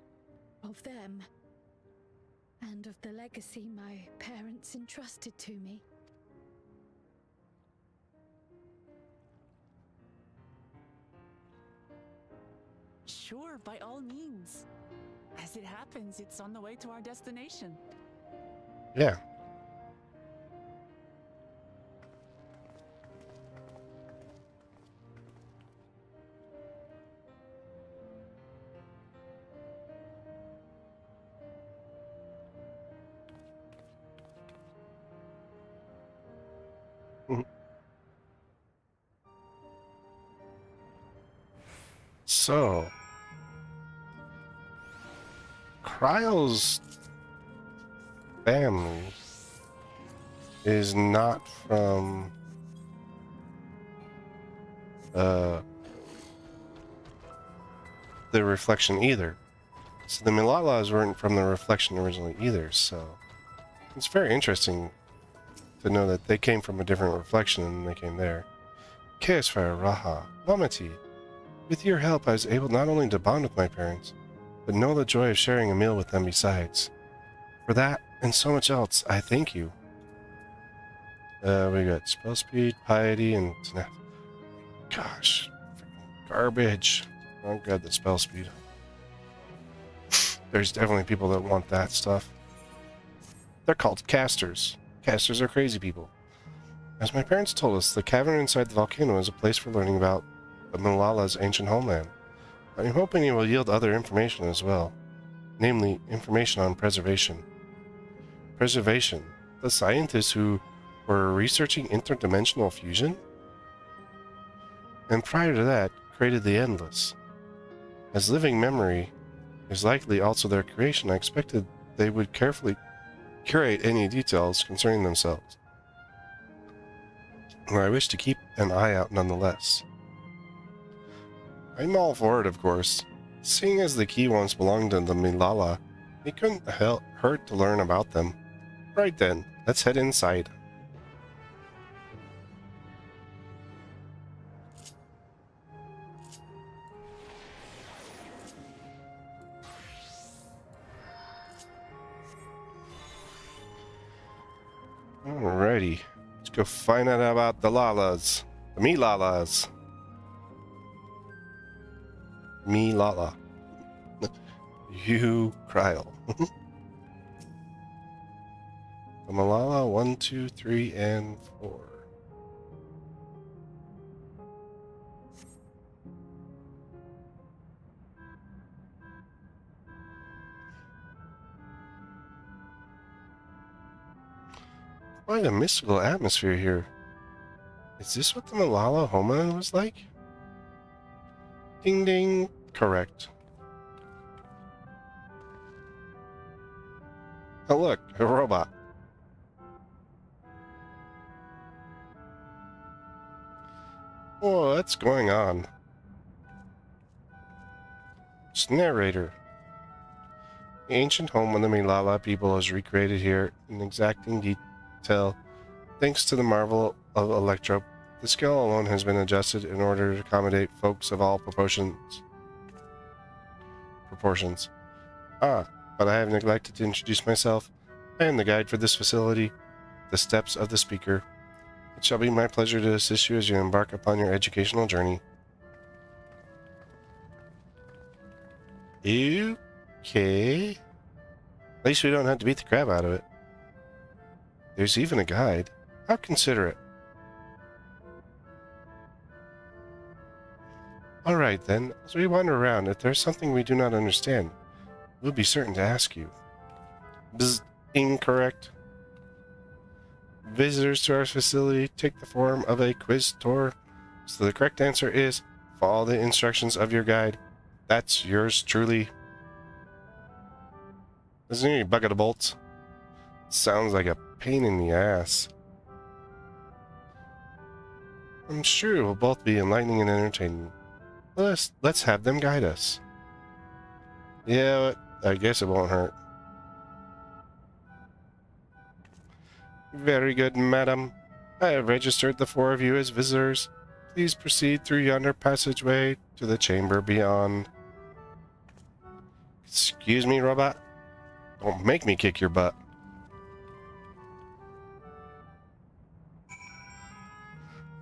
of them, and of the legacy my parents entrusted to me. Sure, by all means. As it happens, it's on the way to our destination. Yeah. So, Kryle's family is not from the reflection either. So the Milalas weren't from the reflection originally either, so it's very interesting to know that they came from a different reflection and they came there. Chaosfire Raha, Mamati, with your help I was able not only to bond with my parents, but know the joy of sharing a meal with them besides. For that, and so much else, I thank you. We got spell speed, piety, and tenacity. Gosh, freaking garbage. Oh god, the spell speed. There's definitely people that want that stuff. They're called casters. Casters are crazy people. As my parents told us, the cavern inside the volcano is a place for learning about the Malala's ancient homeland. I'm hoping it will yield other information as well, namely information on preservation. Preservation? The scientists who were researching interdimensional fusion? And prior to that, created the Endless. As living memory is likely also their creation, I expected they would carefully curate any details concerning themselves. Where I wish to keep an eye out nonetheless. I'm all for it, of course. Seeing as the key once belonged to the Milala, it couldn't hurt to learn about them. Right then, let's head inside. Alrighty, let's go find out about the Lalas. The Milalas. Milala. You, Kryle. The Malala 1, 2, 3, and 4. Quite a mystical atmosphere here. Is this what the Malala homeland was like? Ding ding. Correct. Oh look, a robot. What's going on? It's narrator. The ancient home of the Milala people is recreated here in exacting detail thanks to the marvel of Electro. The scale alone has been adjusted in order to accommodate folks of all proportions. Ah, but I have neglected to introduce myself. I am the guide for this facility, the steps of the speaker. It shall be my pleasure to assist you as you embark upon your educational journey. Okay. At least we don't have to beat the crap out of it. There's even a guide. How considerate. Alright then, as we wander around, if there's something we do not understand, we'll be certain to ask you. Bzz, incorrect. Visitors to our facility take the form of a quiz tour, so the correct answer is follow the instructions of your guide. That's yours truly. Isn't any bucket of bolts? Sounds like a pain in the ass. I'm sure it will both be enlightening and entertaining. Let's have them guide us. Yeah, but I guess it won't hurt. Very good, madam. I have registered the 4 of you as visitors. Please proceed through yonder passageway to the chamber beyond. Excuse me, robot? Don't make me kick your butt.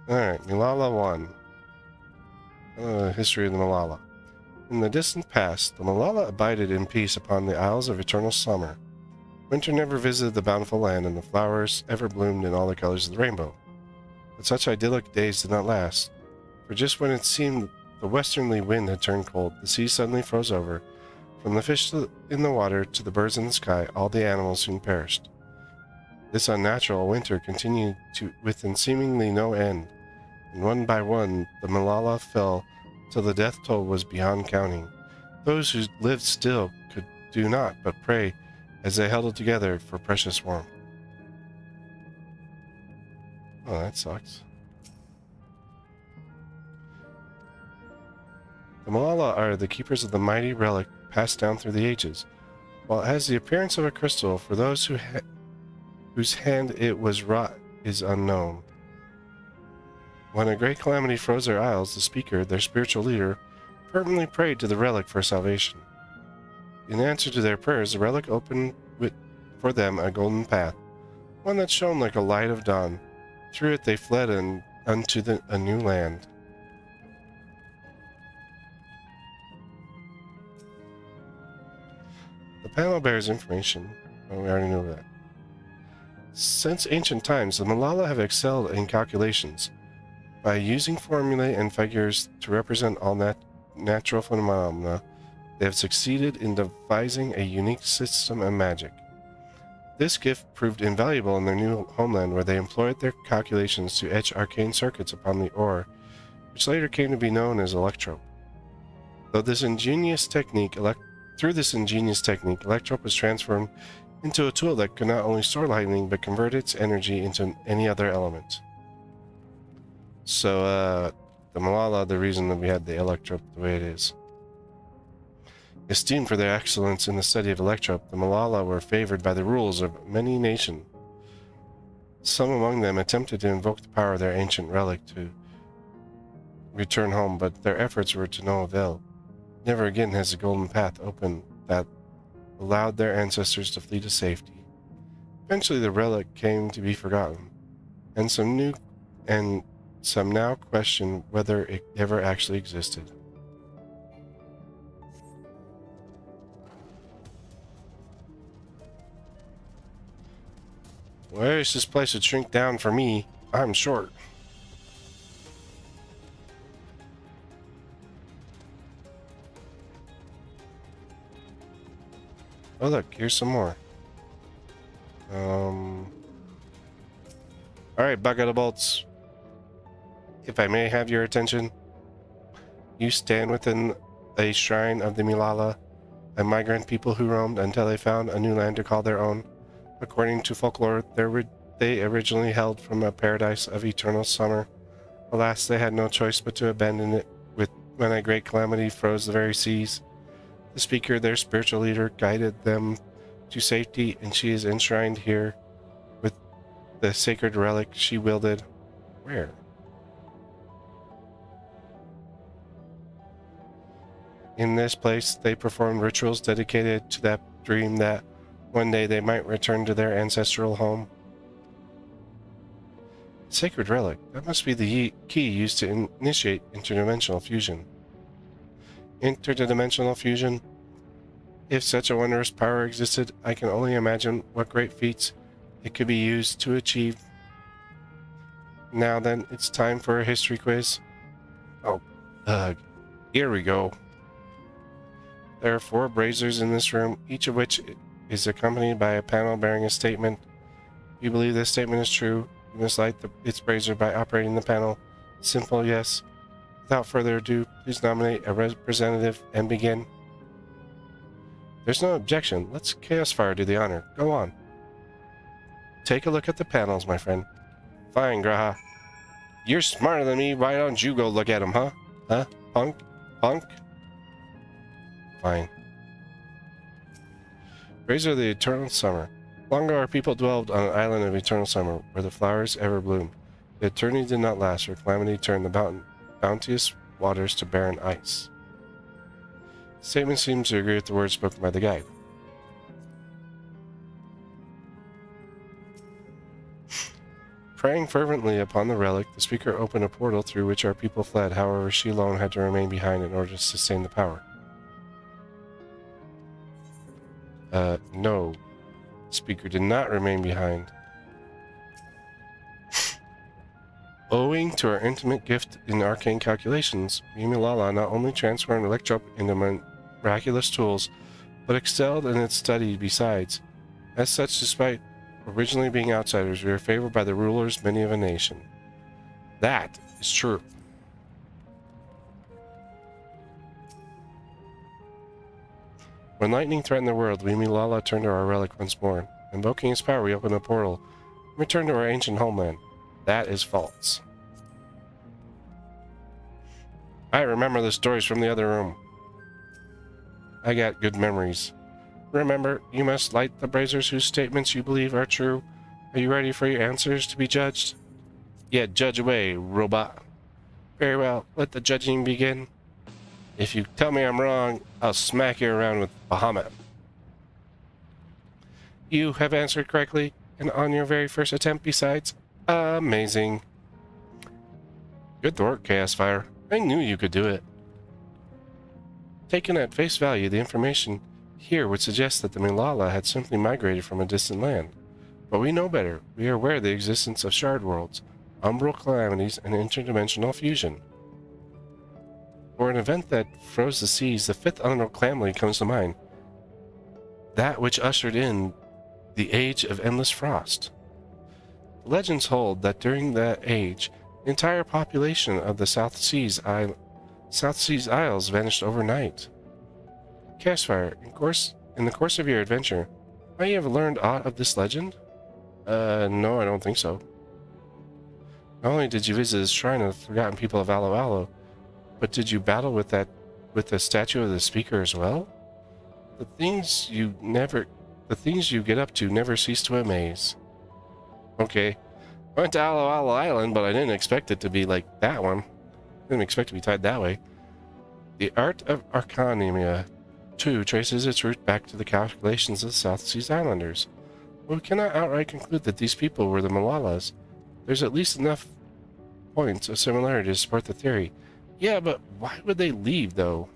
Alright, Milala 1. History of the Malala. In the distant past, the Malala abided in peace upon the Isles of Eternal Summer. Winter never visited the bountiful land, and the flowers ever bloomed in all the colors of the rainbow. But such idyllic days did not last, for just when it seemed the westerly wind had turned cold, the sea suddenly froze over. From the fish in the water to the birds in the sky, all the animals soon perished. This unnatural winter continued within seemingly no end, and one by one the Malala fell till the death toll was beyond counting. Those who lived still could do naught but pray as they huddled together for precious warmth. Oh, that sucks. The Malala are the keepers of the mighty relic passed down through the ages. While it has the appearance of a crystal, for those whose hand it was wrought is unknown. When a great calamity froze their isles, the speaker, their spiritual leader, fervently prayed to the relic for salvation. In answer to their prayers, the relic opened for them a golden path, one that shone like a light of dawn. Through it they fled unto a new land. The panel bears information. Oh, we already know that. Since ancient times, the Malala have excelled in calculations. By using formulae and figures to represent all natural phenomena, they have succeeded in devising a unique system of magic. This gift proved invaluable in their new homeland, where they employed their calculations to etch arcane circuits upon the ore, which later came to be known as electrope. Through this ingenious technique, electrope was transformed into a tool that could not only store lightning, but convert its energy into any other element. So, the Malala, the reason that we had the electrope the way it is. Esteemed for their excellence in the study of electrope, the Malala were favored by the rulers of many nations. Some among them attempted to invoke the power of their ancient relic to return home, but their efforts were to no avail. Never again has the golden path opened that allowed their ancestors to flee to safety. Eventually the relic came to be forgotten, and some now question whether it ever actually existed. Where is this place would shrink down for me? I'm short. Oh look, here's some more. Alright, bucket of bolts. If I may have your attention, you stand within a shrine of the Malala, a migrant people who roamed until they found a new land to call their own. According to folklore, they originally hailed from a paradise of eternal summer. Alas, they had no choice but to abandon it when a great calamity froze the very seas. The speaker, their spiritual leader, guided them to safety, and she is enshrined here with the sacred relic she wielded. Where? In this place, they performed rituals dedicated to that dream that one day they might return to their ancestral home. Sacred relic. That must be the key used to initiate interdimensional fusion. Interdimensional fusion? If such a wondrous power existed, I can only imagine what great feats it could be used to achieve. Now then, it's time for a history quiz. Oh, here we go. There are 4 braziers in this room, each of which is accompanied by a panel bearing a statement. If you believe this statement is true, you must light its brazier by operating the panel. Simple, yes. Without further ado, please nominate a representative and begin. There's no objection. Let's Chaos Fire do the honor. Go on. Take a look at the panels, my friend. Fine, Graha. You're smarter than me. Why don't you go look at them, huh? Huh? Punk? Punk? Fine. Brazier of the Eternal Summer. Long ago our people dwelled on an island of eternal summer, where the flowers ever bloomed. The eternity did not last, for calamity turned the bounteous waters to barren ice. The statement seems to agree with the words spoken by the guide. Praying fervently upon the relic, the speaker opened a portal through which our people fled. However, she alone had to remain behind in order to sustain the power. No. Speaker did not remain behind. Owing to our intimate gift in arcane calculations, Mimilala not only transformed Electrope into miraculous tools, but excelled in its study besides. As such, despite originally being outsiders, we are favored by the rulers many of a nation. That is true. When lightning threatened the world, Mimilala turned to our relic once more. Invoking his power, we opened a portal and returned to our ancient homeland. That is false. I remember the stories from the other room. I got good memories. Remember, you must light the braziers whose statements you believe are true. Are you ready for your answers to be judged? Yeah, judge away, robot. Very well, let the judging begin. If you tell me I'm wrong, I'll smack you around with Bahamut. You have answered correctly, and on your very first attempt besides. Amazing. Good work, Chaos Fire. I knew you could do it. Taken at face value, the information here would suggest that the Milala had simply migrated from a distant land. But we know better. We are aware of the existence of shard worlds, umbral calamities, and interdimensional fusion. For an event that froze the seas, the fifth unknown calamity comes to mind. That which ushered in the Age of Endless Frost. Legends hold that during that age, the entire population of the South Seas Isles vanished overnight. Castfire, in the course of your adventure, might you have learned aught of this legend? No, I don't think so. Not only did you visit the shrine of the forgotten people of Alo Alo, but did you battle with the statue of the speaker as well? The things you get up to never cease to amaze. Okay. I went to Alo Alo Island, but I didn't expect it to be like that one. Didn't expect to be tied that way. The art of Arcanimia, too, traces its root back to the calculations of the South Seas Islanders. But we cannot outright conclude that these people were the Malalas. There's at least enough points of similarity to support the theory. Yeah, but why would they leave, though?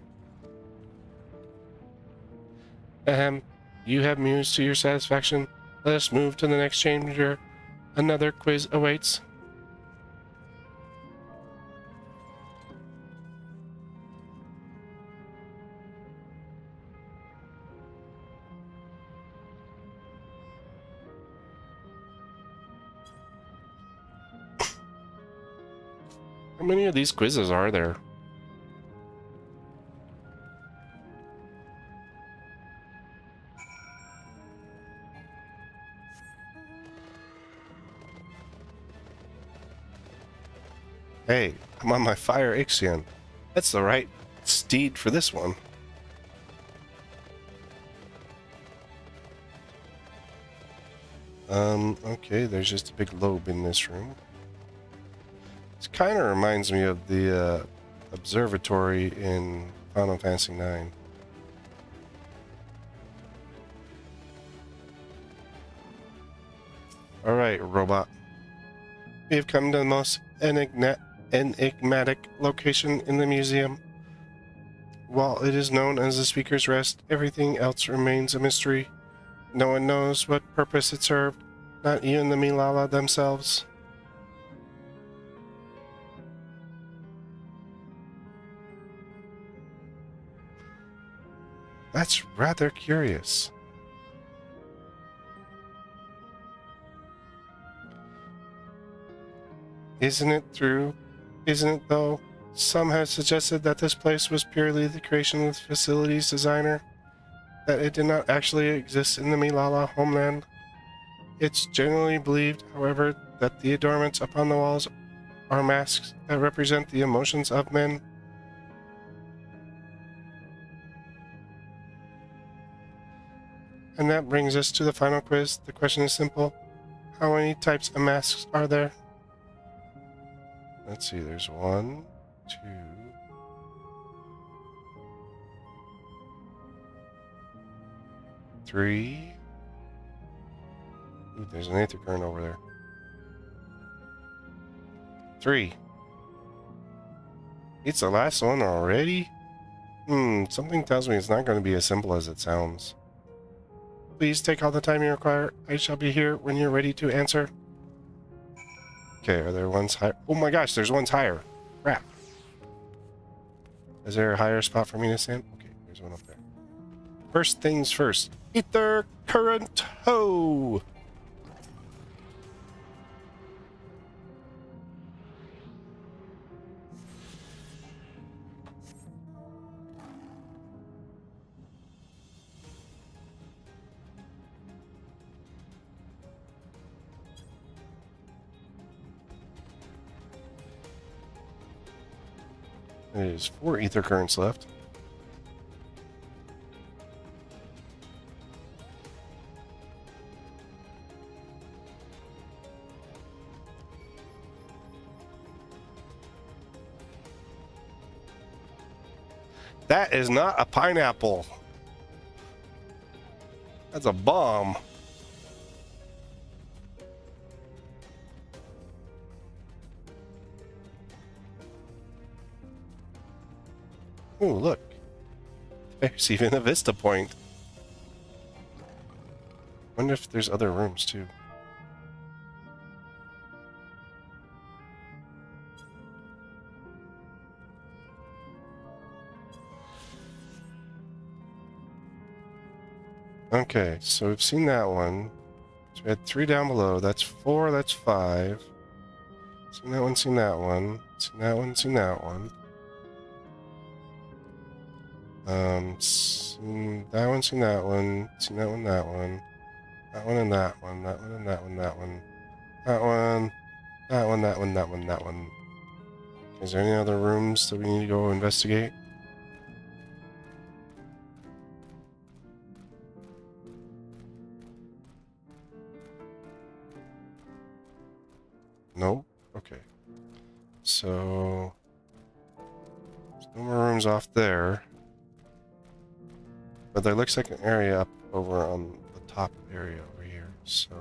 Ahem. You have mused to your satisfaction. Let us move to the next chamber. Another quiz awaits. How many of these quizzes are there? Hey, I'm on my Fire Ixion. That's the right steed for this one. Okay, there's just a big lobe in this room. This kind of reminds me of the observatory in Final Fantasy IX. Alright, robot. We have come to the most enigmatic location in the museum. While it is known as the Speaker's Rest, everything else remains a mystery. No one knows what purpose it served, not even the Milala themselves. That's rather curious. Isn't it true? Isn't it though? Some have suggested that this place was purely the creation of the facility's designer, that it did not actually exist in the Milala homeland. It's generally believed, however, that the adornments upon the walls are masks that represent the emotions of men. And that brings us to the final quiz. The question is simple. How many types of masks are there? Let's see, there's 1, 2, 3. Ooh, there's an aether current over there. 3. It's the last one already? Something tells me it's not going to be as simple as it sounds. Please take all the time you require. I shall be here when you're ready to answer. Okay, are there ones higher? Oh my gosh, there's ones higher. Crap. Is there a higher spot for me to stand? Okay, there's one up there. First things first. Ether current ho! There's 4 ether currents left. That is not a pineapple. That's a bomb. Oh, look. There's even a vista point. Wonder if there's other rooms too. Okay, so we've seen that one. So we had 3 down below. That's 4, that's 5. Seen that one, seen that one. Seen that one, seen that one. Seen that one, seen that one. Seen that one, that one. That one and that one. That one and that one, that one. That one. That one, that one, that one, that one. Is there any other rooms that we need to go investigate? Nope. Okay. So there's no more rooms off there. But there looks like an area up over on the top area over here, so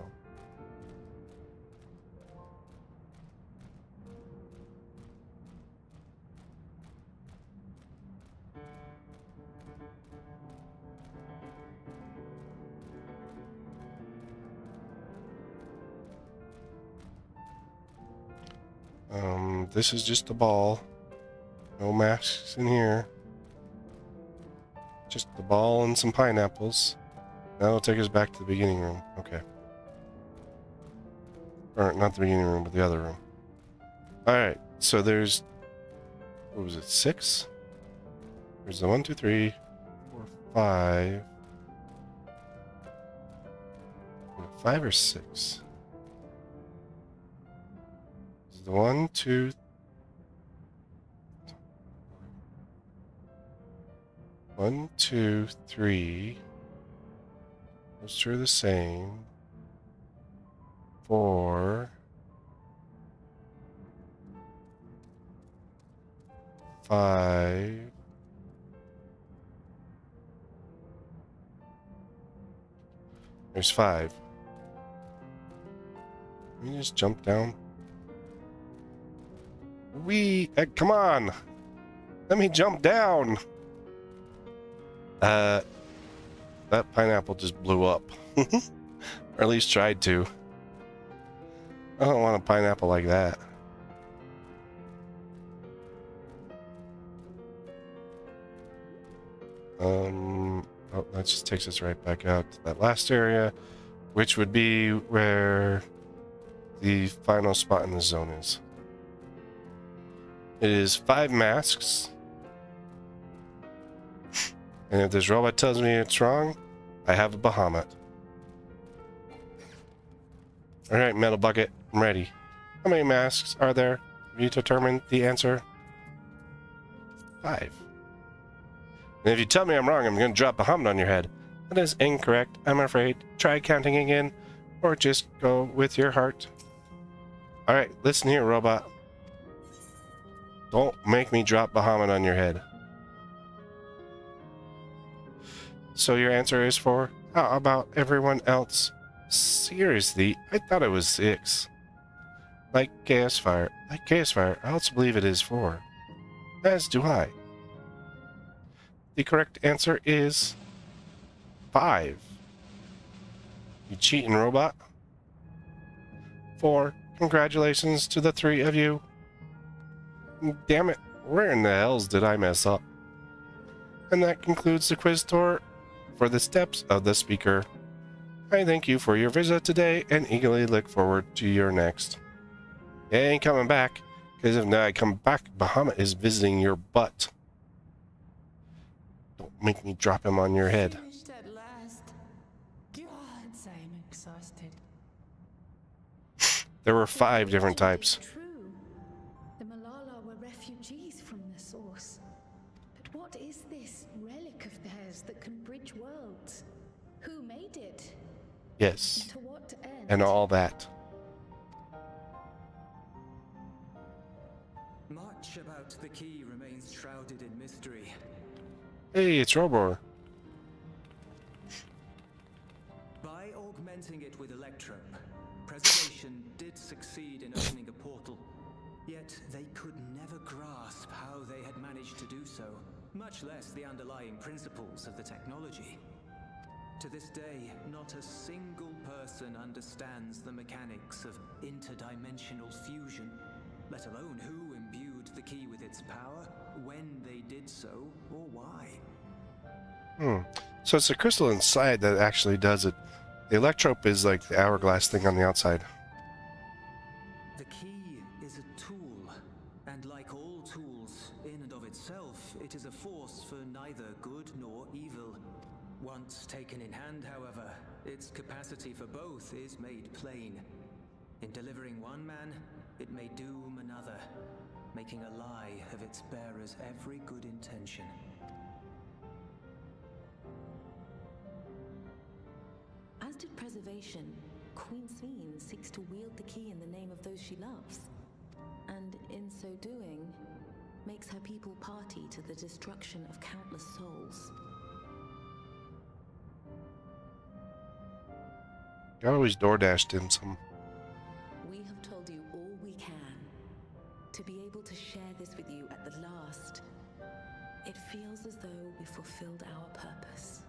this is just a ball. No masks in here. Just the ball and some pineapples. That'll take us back to the beginning room. Okay. Or not the beginning room, but the other room. Alright, so there's... what was it, 6? There's the 1, 2, 3, 4, 5. 5 or 6? There's the 1, 2, 1, 2, 3. Those two are the same. 4. 5. There's 5. Can we just jump down? Come on! Let me jump down! That pineapple just blew up. Or at least tried to. I don't want a pineapple like that. Oh, that just takes us right back out to that last area, which would be where the final spot in the zone is. It is 5 masks. And if this robot tells me it's wrong, I have a Bahamut. Alright, Metal Bucket, I'm ready. How many masks are there? Have you determined the answer? 5. And if you tell me I'm wrong, I'm going to drop Bahamut on your head. That is incorrect, I'm afraid. Try counting again, or just go with your heart. Alright, listen here, robot. Don't make me drop Bahamut on your head. So your answer is 4? How about everyone else? Seriously, I thought it was 6. Like Chaos Fire. Like Chaos Fire, I also believe it is 4. As do I. The correct answer is 5. You cheating robot. 4. Congratulations to the 3 of you. Damn it, where in the hells did I mess up? And that concludes the quiz tour for the steps of the speaker. I thank you for your visit today and eagerly look forward to your next. You ain't coming back, because if not I come back, Bahamut is visiting your butt. Don't make me drop him on your head. Finished at last. God, I'm exhausted. There were 5 different types. True. The Malala were refugees from the source. But what is this relic of theirs that can bridge worlds? Who made it? Yes. To what end? And all that. Much about the key remains shrouded in mystery. Hey, it's Robor. By augmenting it with electrope, Preservation did succeed in opening a portal. Yet they could never grasp how they had managed to do so, much less the underlying principles of the technology. To this day, not a single person understands the mechanics of interdimensional fusion, let alone who imbued the key with its power, when they did so, or why. So it's the crystal inside that actually does it. The electrope is like the hourglass thing on the outside. The key is a tool, and like all tools, in and of itself, it is a force for neither good nor evil. Once taken in hand, however, its capacity for both is made plain. In delivering one man, it may doom another, making a lie of its bearer's every good intention. As did Preservation, Queen Sveen seeks to wield the key in the name of those she loves, and in so doing, makes her people party to the destruction of countless souls. I always DoorDashed him some. We have told you all we can. To be able to share this with you at the last, it feels as though we fulfilled our purpose.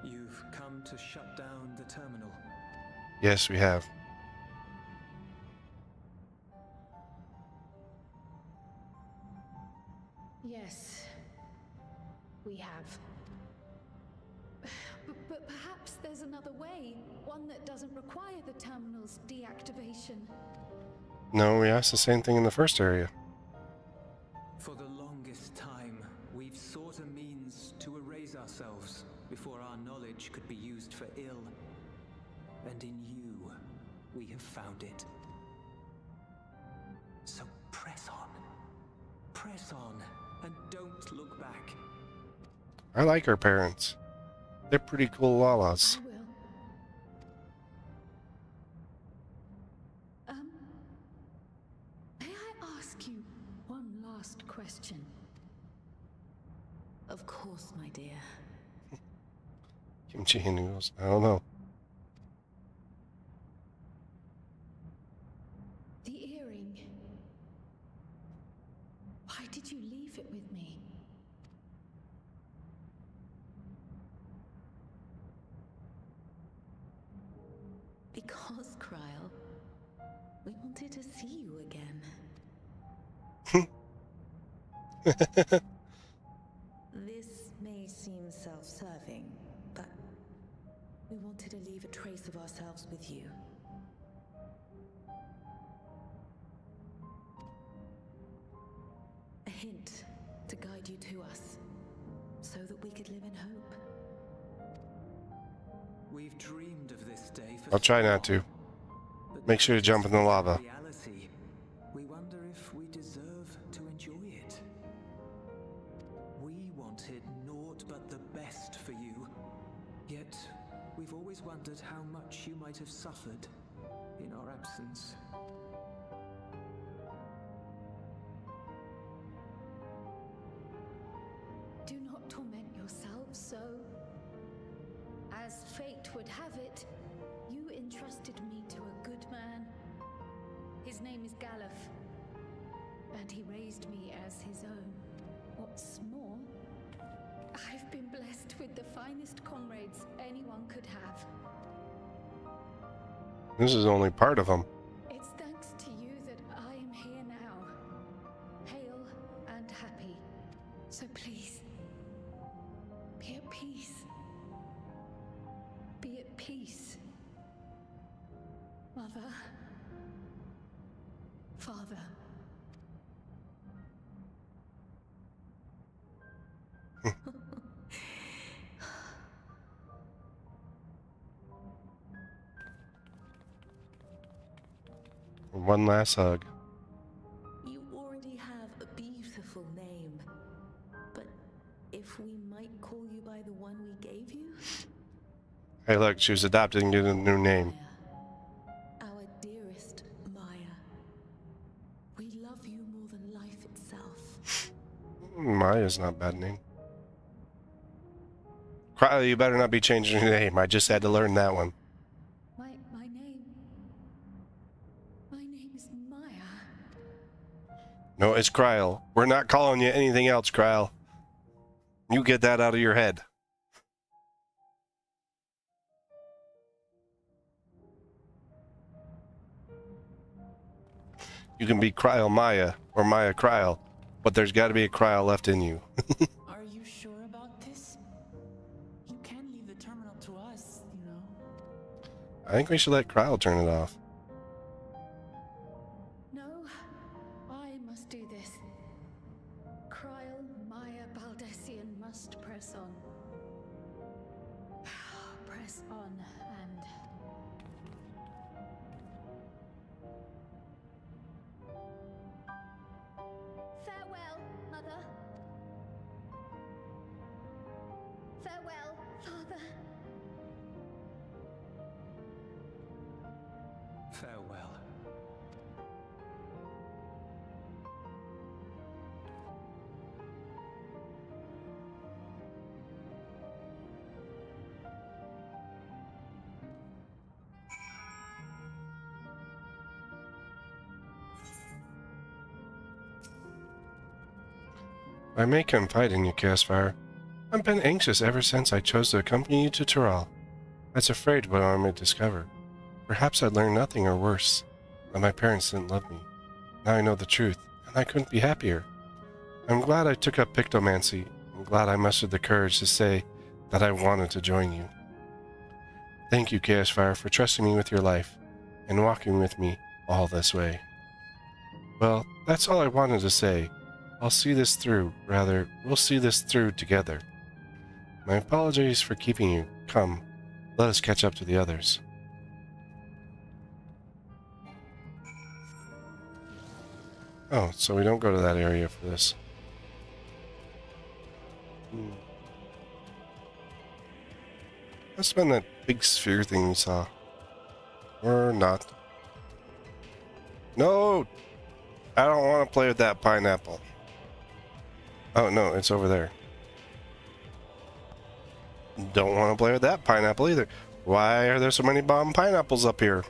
You've come to shut down the terminal. Yes, we have. Yes, we have. But perhaps there's another way, one that doesn't require the terminal's deactivation. No, we asked the same thing in the first area. For the longest time, we've sought a means to erase ourselves before our knowledge could be used for ill. And in you, we have found it. So press on, and don't look back. I like our parents. They're pretty cool lalas. I will. May I ask you one last question? Of course, my dear. Kimchi and noodles. I don't know. The earring. Why did you leave it with me? Because, Kryl, we wanted to see you again. This may seem self-serving, but we wanted to leave a trace of ourselves with you. A hint to guide you to us, so that we could live in hope. We've dreamed of this day for I'll try not to. but Make sure to jump in the lava. reality, we wonder if we deserve to enjoy it. We wanted naught but the best for you, yet we've always wondered how much you might have suffered in our absence. Do not torment yourselves so. As fate would have it, you entrusted me to a good man. His name is Galuf, and he raised me as his own. What's more, I've been blessed with the finest comrades anyone could have. This is only part of them. It's thanks to you that I am here now, hale and happy. So please, be at peace. Be at peace. Mother. Father. One last hug. You already have a beautiful name. But if we might call you by the one we gave you? Hey, look, she was adopted and getting a new name. Maya. Our dearest Maya. We love you more than life itself. Maya's not a bad name. Crowley, you better not be changing your name. I just had to learn that one. My name is Maya. No, it's Kryl. We're not calling you anything else, Kryl. You get that out of your head. You can be Kryl Maya or Maya Kryl, but there's got to be a Kryl left in you. Are you sure about this? You can leave the terminal to us, you know. I think we should let Kryl turn it off. No, I must do this. Kryl Maya Baldessian must press on. Press on and... Farewell, Mother. Farewell, Father. Farewell. I may confide in you, Caspar. I've been anxious ever since I chose to accompany you to Tyrrell. I was afraid what I might discover. Perhaps I'd learn nothing or worse, that my parents didn't love me. Now I know the truth, and I couldn't be happier. I'm glad I took up pictomancy. I'm glad I mustered the courage to say that I wanted to join you. Thank you, Caspar, for trusting me with your life and walking with me all this way. Well, that's all I wanted to say. I'll see this through. Rather, we'll see this through together. My apologies for keeping you. Come, let us catch up to the others. Oh, so we don't go to that area for this. Must have been that big sphere thing we saw. Or not. No! I don't want to play with that pineapple. Oh, no, it's over there. Don't want to play with that pineapple either. Why are there so many bomb pineapples up here?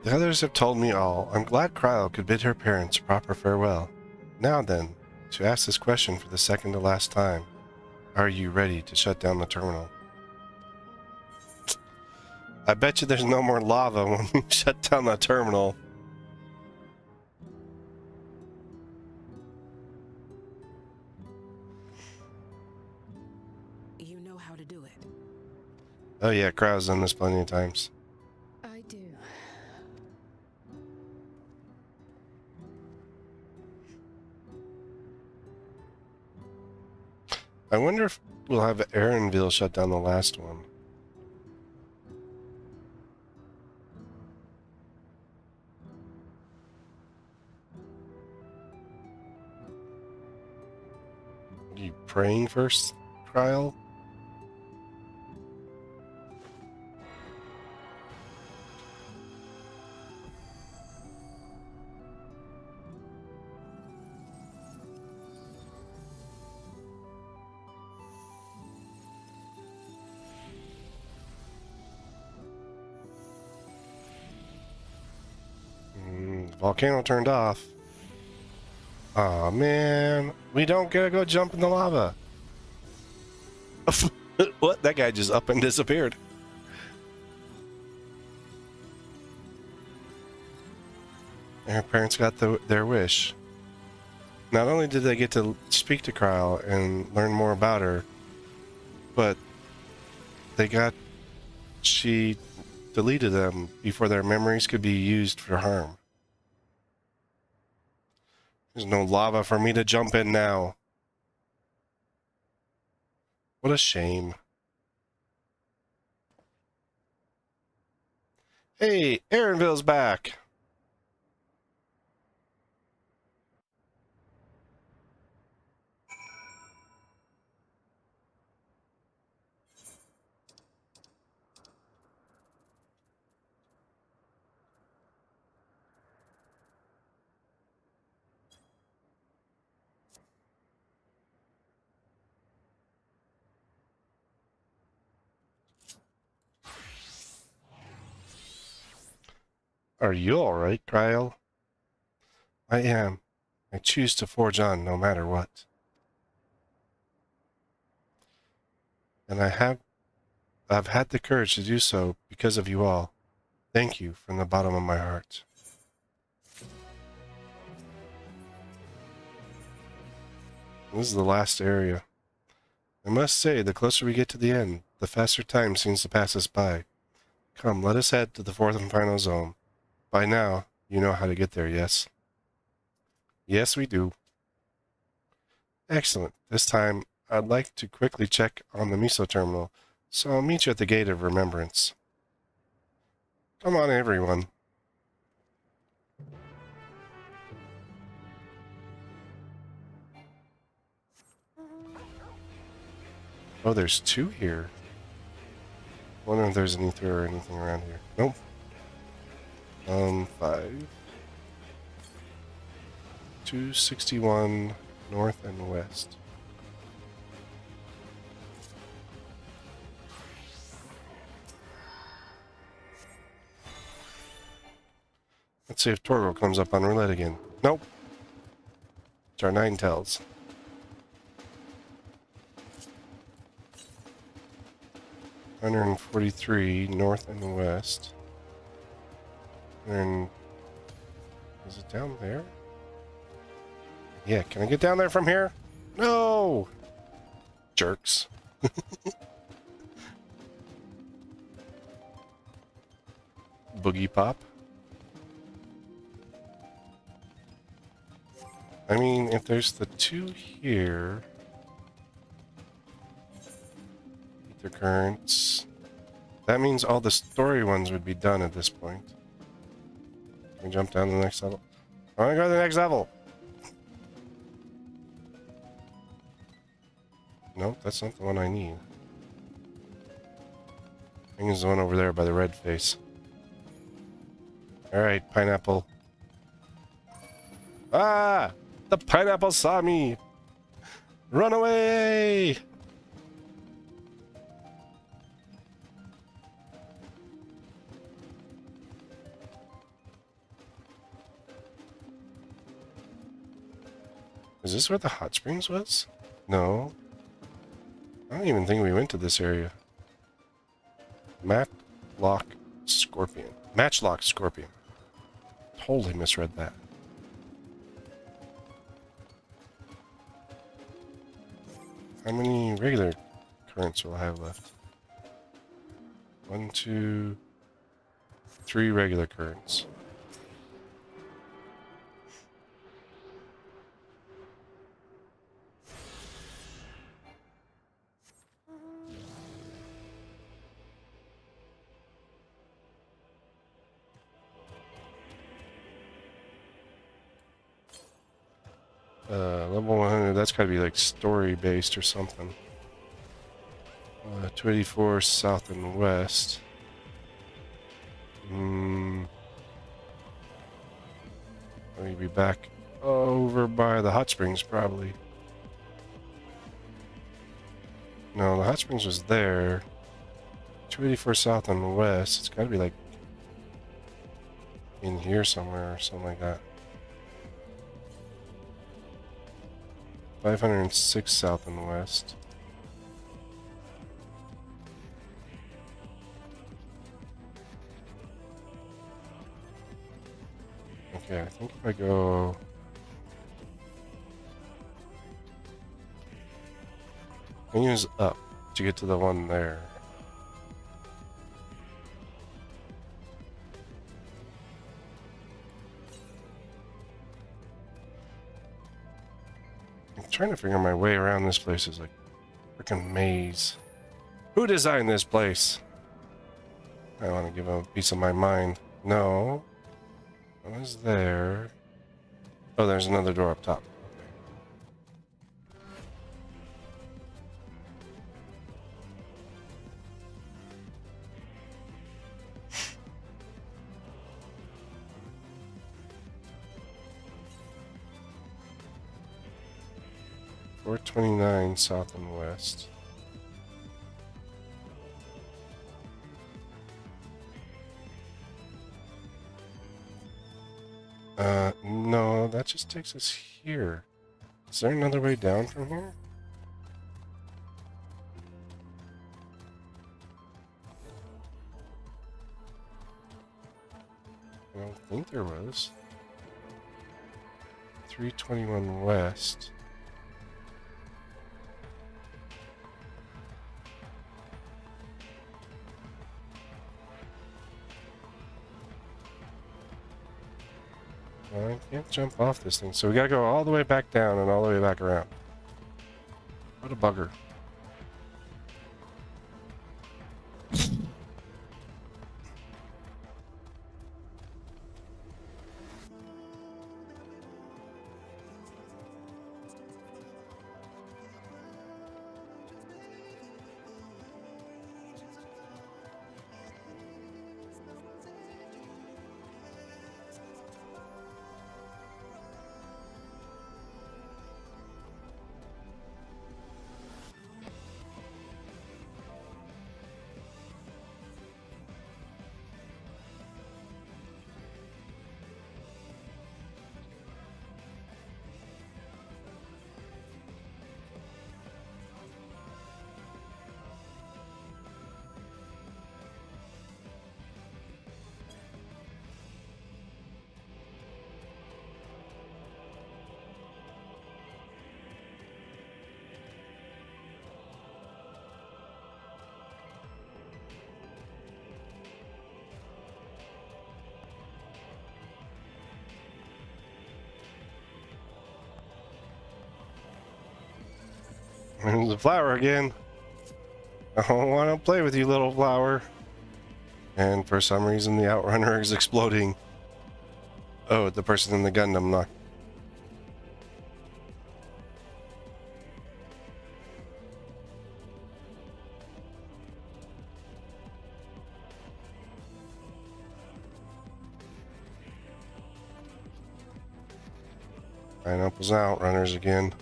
The others have told me all. I'm glad Kryl could bid her parents proper farewell. Now then, to ask this question for the second to last time. Are you ready to shut down the terminal? I bet you there's no more lava when we shut down the terminal. You know how to do it. Oh yeah, Kryl's done this plenty of times. I do. I wonder if we'll have Aaronville shut down the last one. Are you praying first, Kryl? The volcano turned off. Aw, man. We don't get to go jump in the lava. What? That guy just up and disappeared. Her parents got their wish. Not only did they get to speak to Kryl and learn more about her, but she deleted them before their memories could be used for harm. There's no lava for me to jump in now. What a shame. Hey, Aaronville's back. Are you alright, Kryl? I am. I choose to forge on no matter what. And I've had the courage to do so because of you all. Thank you from the bottom of my heart. This is the last area. I must say, the closer we get to the end, the faster time seems to pass us by. Come, let us head to the fourth and final zone. By now, you know how to get there, yes? Yes, we do. Excellent. This time, I'd like to quickly check on the Miso terminal, so I'll meet you at the Gate of Remembrance. Come on, everyone. Oh, there's two here. Wonder if there's an ether or anything around here. Nope. 5. 261 north and west. Let's see if Torgo comes up on roulette again. Nope. It's our 9 tells. $143 north and west. And is it down there? Yeah, can I get down there from here? No! Jerks. Boogie Pop. I mean, if there's the 2 here... Ether currents... That means all the story ones would be done at this point. Can we jump down to the next level? I want to go to the next level! Nope, that's not the one I need. I think it's the one over there by the red face. Alright, pineapple. Ah! The pineapple saw me! Run away! Is this where the hot springs was? No. I don't even think we went to this area. Matchlock Scorpion. Matchlock Scorpion. Totally misread that. How many regular currents will I have left? 1, 2, 3 regular currents. Level 100, that's gotta be like story-based or something. 284 south and west. I'll be back over by the hot springs, probably. No, the hot springs was there. 284 south and west. It's gotta be like in here somewhere or something like that. 506 south and west. Okay, I think if I go... I use up to get to the one there. I'm trying to figure my way around this place. Is like a freaking maze. Who designed this place? I want to give a piece of my mind. No. What is there? Oh, there's another door up top. Okay. 429 south and west. No, that just takes us here. Is there another way down from here? I don't think there was. 321 west. I can't jump off this thing, so we gotta go all the way back down and all the way back around. What a bugger. There's the flower again. I don't want to play with you, little flower. And for some reason, the Outrunner is exploding. Oh, the person in the Gundam knocked. Pineapples Outrunners again.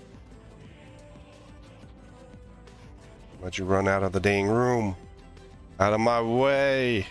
Let you run out of the dang room. Out of my way.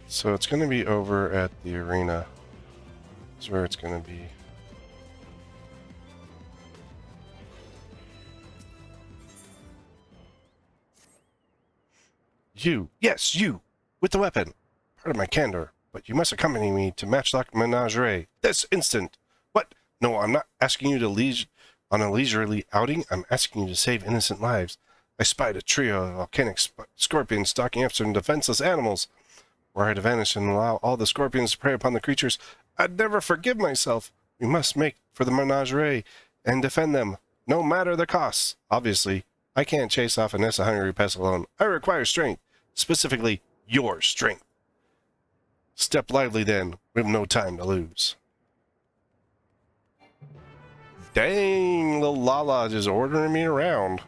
So it's going to be over at the arena. That's where it's going to be. You, yes, you, with the weapon. Pardon my candor, but you must accompany me to Matchlock Menagerie this instant. What? No, I'm not asking you to on a leisurely outing. I'm asking you to save innocent lives. I spied a trio of volcanic scorpions stalking after some defenseless animals. Were I to vanish and allow all the scorpions to prey upon the creatures, I'd never forgive myself. We must make for the menagerie and defend them, no matter the costs. Obviously, I can't chase off a nest of hungry pests alone. I require strength. specifically your strength. Step lively then, we have no time to lose. Dang, little Lala just ordering me around.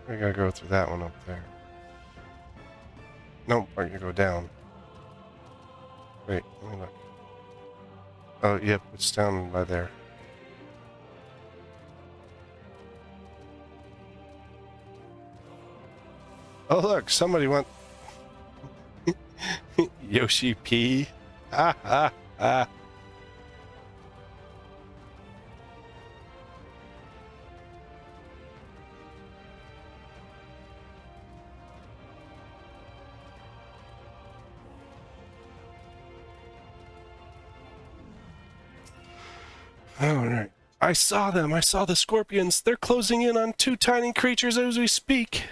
I gotta go through that one up there. Nope, I gotta go down. Wait, let me look. Oh, yep, it's down by there. Oh, look, somebody went... Yoshi P. Ha ha ha. All right. I saw them. I saw the scorpions. They're closing in on 2 tiny creatures as we speak.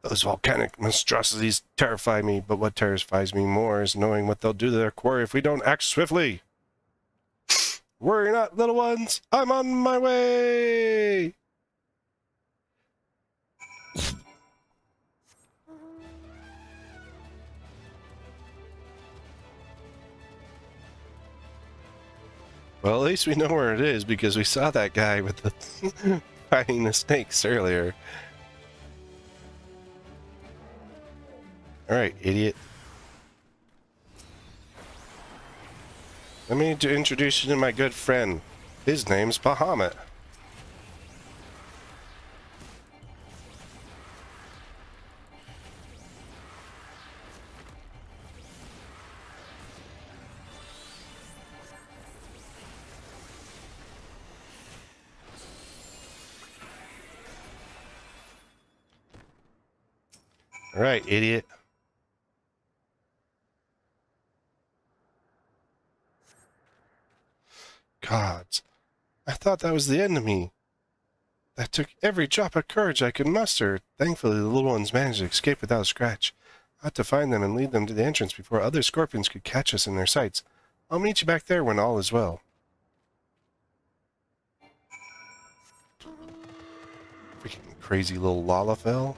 Those volcanic monstrosities terrify me, but what terrifies me more is knowing what they'll do to their quarry if we don't act swiftly. Worry not, little ones. I'm on my way. Well, at least we know where it is because we saw that guy with the fighting the snakes earlier. Alright, idiot. Let me introduce you to my good friend. His name's Bahamut. Alright, idiot. Gods, I thought that was the end of me. That took every drop of courage I could muster. Thankfully, the little ones managed to escape without a scratch. I had to find them and lead them to the entrance before other scorpions could catch us in their sights. I'll meet you back there when all is well. Freaking crazy little Lalafell.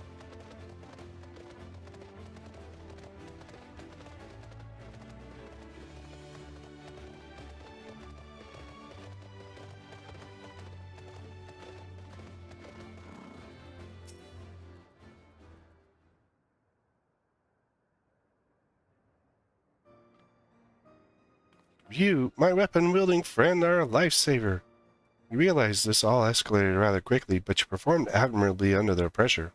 You, my weapon-wielding friend, are a lifesaver. You realize this all escalated rather quickly, but you performed admirably under the pressure.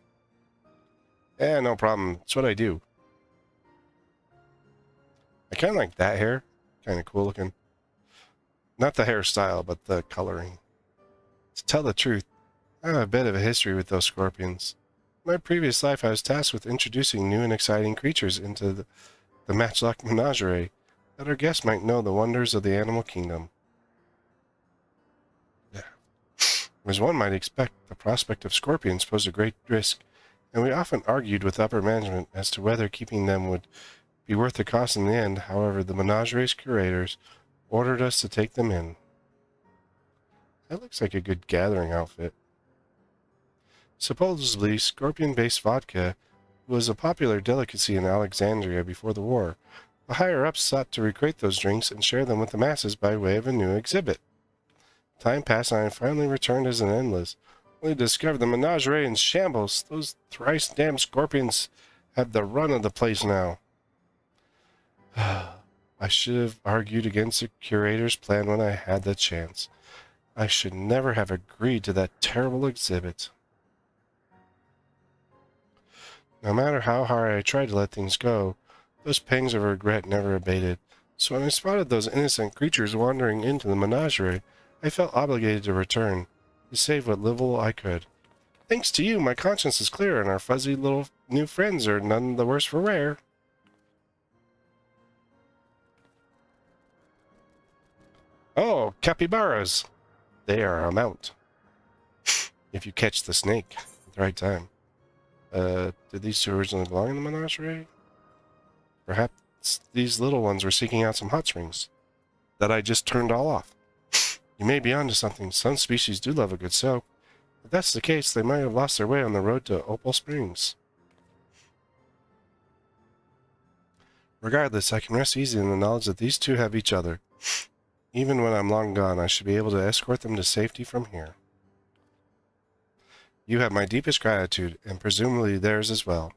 Yeah, no problem. It's what I do. I kind of like that hair. Kind of cool looking. Not the hairstyle, but the coloring. To tell the truth, I have a bit of a history with those scorpions. In my previous life, I was tasked with introducing new and exciting creatures into the Matchlock Menagerie, that our guests might know the wonders of the animal kingdom. Yeah. As one might expect, the prospect of scorpions posed a great risk, and we often argued with upper management as to whether keeping them would be worth the cost in the end. However, the menagerie's curators ordered us to take them in. That looks like a good gathering outfit. Supposedly, scorpion-based vodka was a popular delicacy in Alexandria before the war. The higher-ups sought to recreate those drinks and share them with the masses by way of a new exhibit. Time passed and I finally returned as an endless, only to discover the menagerie in shambles. Those thrice damned scorpions have the run of the place now. I should have argued against the curator's plan when I had the chance. I should never have agreed to that terrible exhibit. No matter how hard I tried to let things go, those pangs of regret never abated. So when I spotted those innocent creatures wandering into the menagerie, I felt obligated to return, to save what little I could. Thanks to you, my conscience is clear, and our fuzzy little new friends are none the worse for wear. Oh, capybaras! They are a mount. If you catch the snake at the right time. Did these two originally belong in the menagerie? Perhaps these little ones were seeking out some hot springs that I just turned all off. You may be onto something. Some species do love a good soak. If that's the case, they might have lost their way on the road to Opal Springs. Regardless, I can rest easy in the knowledge that these two have each other. Even when I'm long gone, I should be able to escort them to safety from here. You have my deepest gratitude, and presumably theirs as well.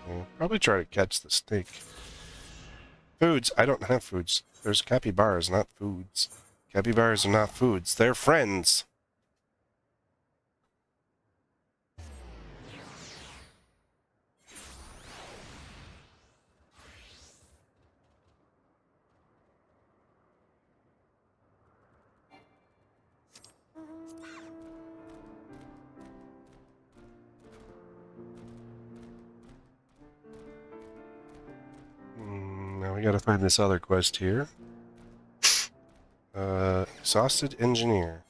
I'll probably try to catch the snake. Foods. I don't have foods. There's capybaras, not foods. Capybaras are not foods. They're friends. Now we gotta find this other quest here. Exhausted Engineer.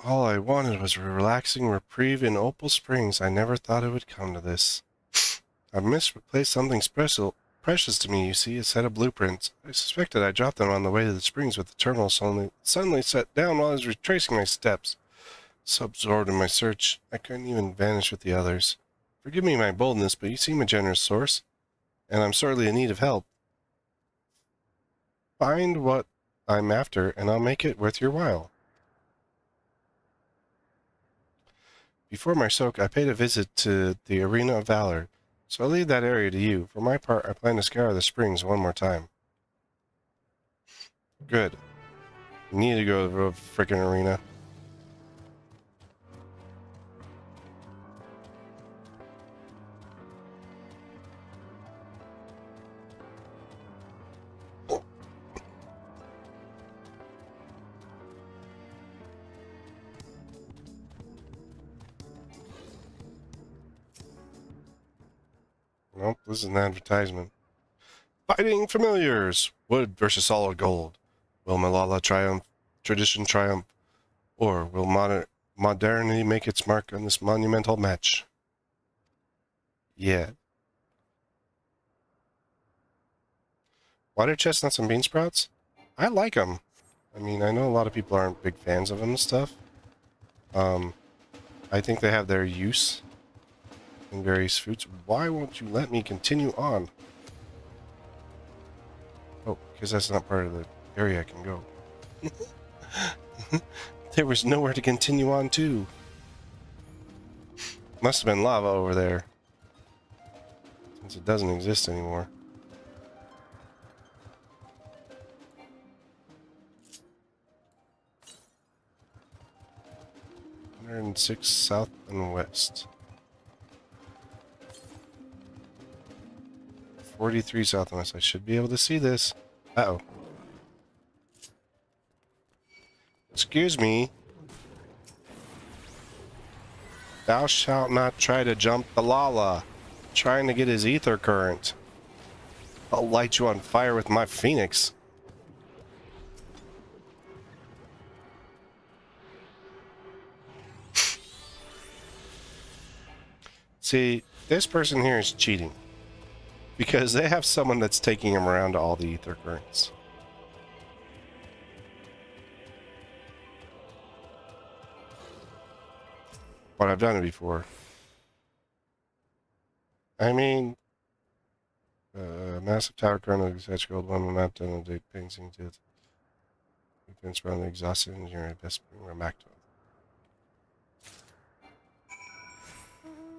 All I wanted was a relaxing reprieve in Opal Springs. I never thought it would come to this. I've misplaced something precious to me, you see, a set of blueprints. I suspected I dropped them on the way to the springs, but the terminal suddenly set down while I was retracing my steps. So absorbed in my search, I couldn't even vanish with the others. Forgive me my boldness, but you seem a generous source, and I'm sorely in need of help. Find what I'm after, and I'll make it worth your while. Before my soak, I paid a visit to the Arena of Valor, so I'll leave that area to you. For my part, I plan to scour the springs one more time. Good. You need to go to the frickin' arena. Nope, this is an advertisement. Fighting familiars! Wood versus solid gold. Will Malala triumph? Tradition triumph? Or will modernity make its mark on this monumental match? Yeah. Water chestnuts and bean sprouts? I like them. I mean, I know a lot of people aren't big fans of them and stuff. I think they have their use in various foods. Why won't you let me continue on? Oh, because that's not part of the area I can go. There was nowhere to continue on to. Must have been lava over there, since it doesn't exist anymore. And 6 south and west. 43 south and west. I should be able to see this. Uh-oh. Excuse me. Thou shalt not try to jump the lala. Trying to get his ether current. I'll light you on fire with my phoenix. See, this person here is cheating. Because they have someone that's taking him around to all the ether currents. But I've done it before. I mean, massive tower current of such gold one will not done a date painting to it. You've been surrounded exhausted and you're best bring back to it.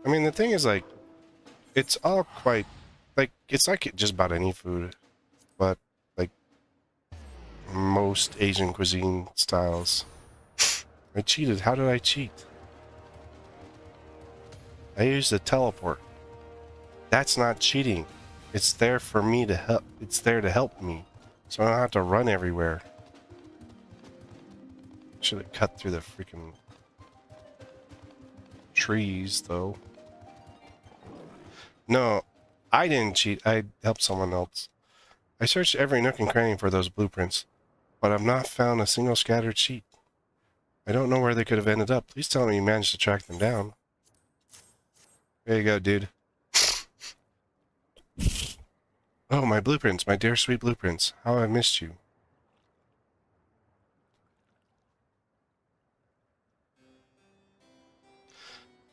I mean, the thing is, like, it's all quite, like, it's like just about any food, but, like, most Asian cuisine styles. I cheated. How did I cheat? I used a teleport. That's not cheating. It's there for me to help. It's there to help me. So I don't have to run everywhere. Should have cut through the freaking trees, though. No, I didn't cheat. I helped someone else. I searched every nook and cranny for those blueprints, but I've not found a single scattered sheet. I don't know where they could have ended up. Please tell me you managed to track them down. There you go, dude. Oh, my blueprints, my dear sweet blueprints. How I missed you.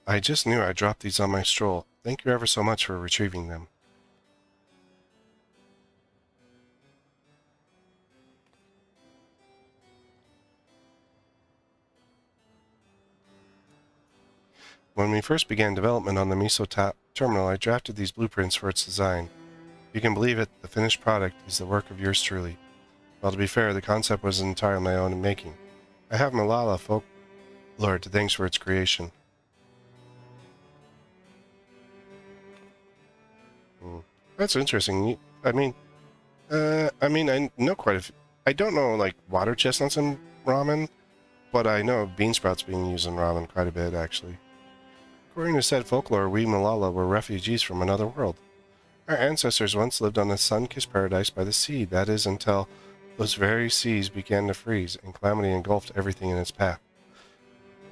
I just knew I dropped these on my stroll. Thank you ever so much for retrieving them. When we first began development on the Miso terminal, I drafted these blueprints for its design. You can believe it, the finished product is the work of yours truly. Well, to be fair, the concept was entirely my own making. I have Malala folklore to thanks for its creation. That's interesting. I know quite a few. I don't know, like, water chestnuts in ramen, but I know bean sprouts being used in ramen quite a bit, actually. According to said folklore, we Malala were refugees from another world. Our ancestors once lived on a sun-kissed paradise by the sea, that is, until those very seas began to freeze, and calamity engulfed everything in its path.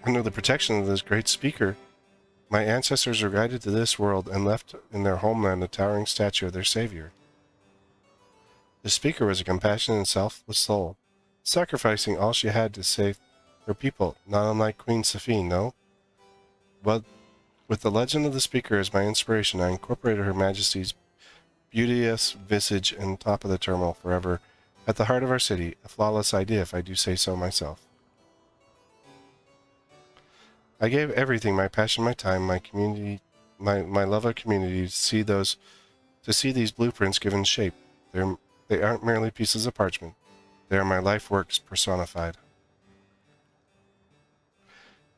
Under the protection of this great speaker, my ancestors were guided to this world and left in their homeland a towering statue of their savior. The speaker was a compassionate and selfless soul, sacrificing all she had to save her people, not unlike Queen Safine, no? But with the legend of the speaker as my inspiration, I incorporated Her Majesty's beauteous visage in top of the terminal forever at the heart of our city, a flawless idea if I do say so myself. I gave everything, my passion, my time, my community, my love of community to see these blueprints given shape. They aren't merely pieces of parchment. They are my life works personified.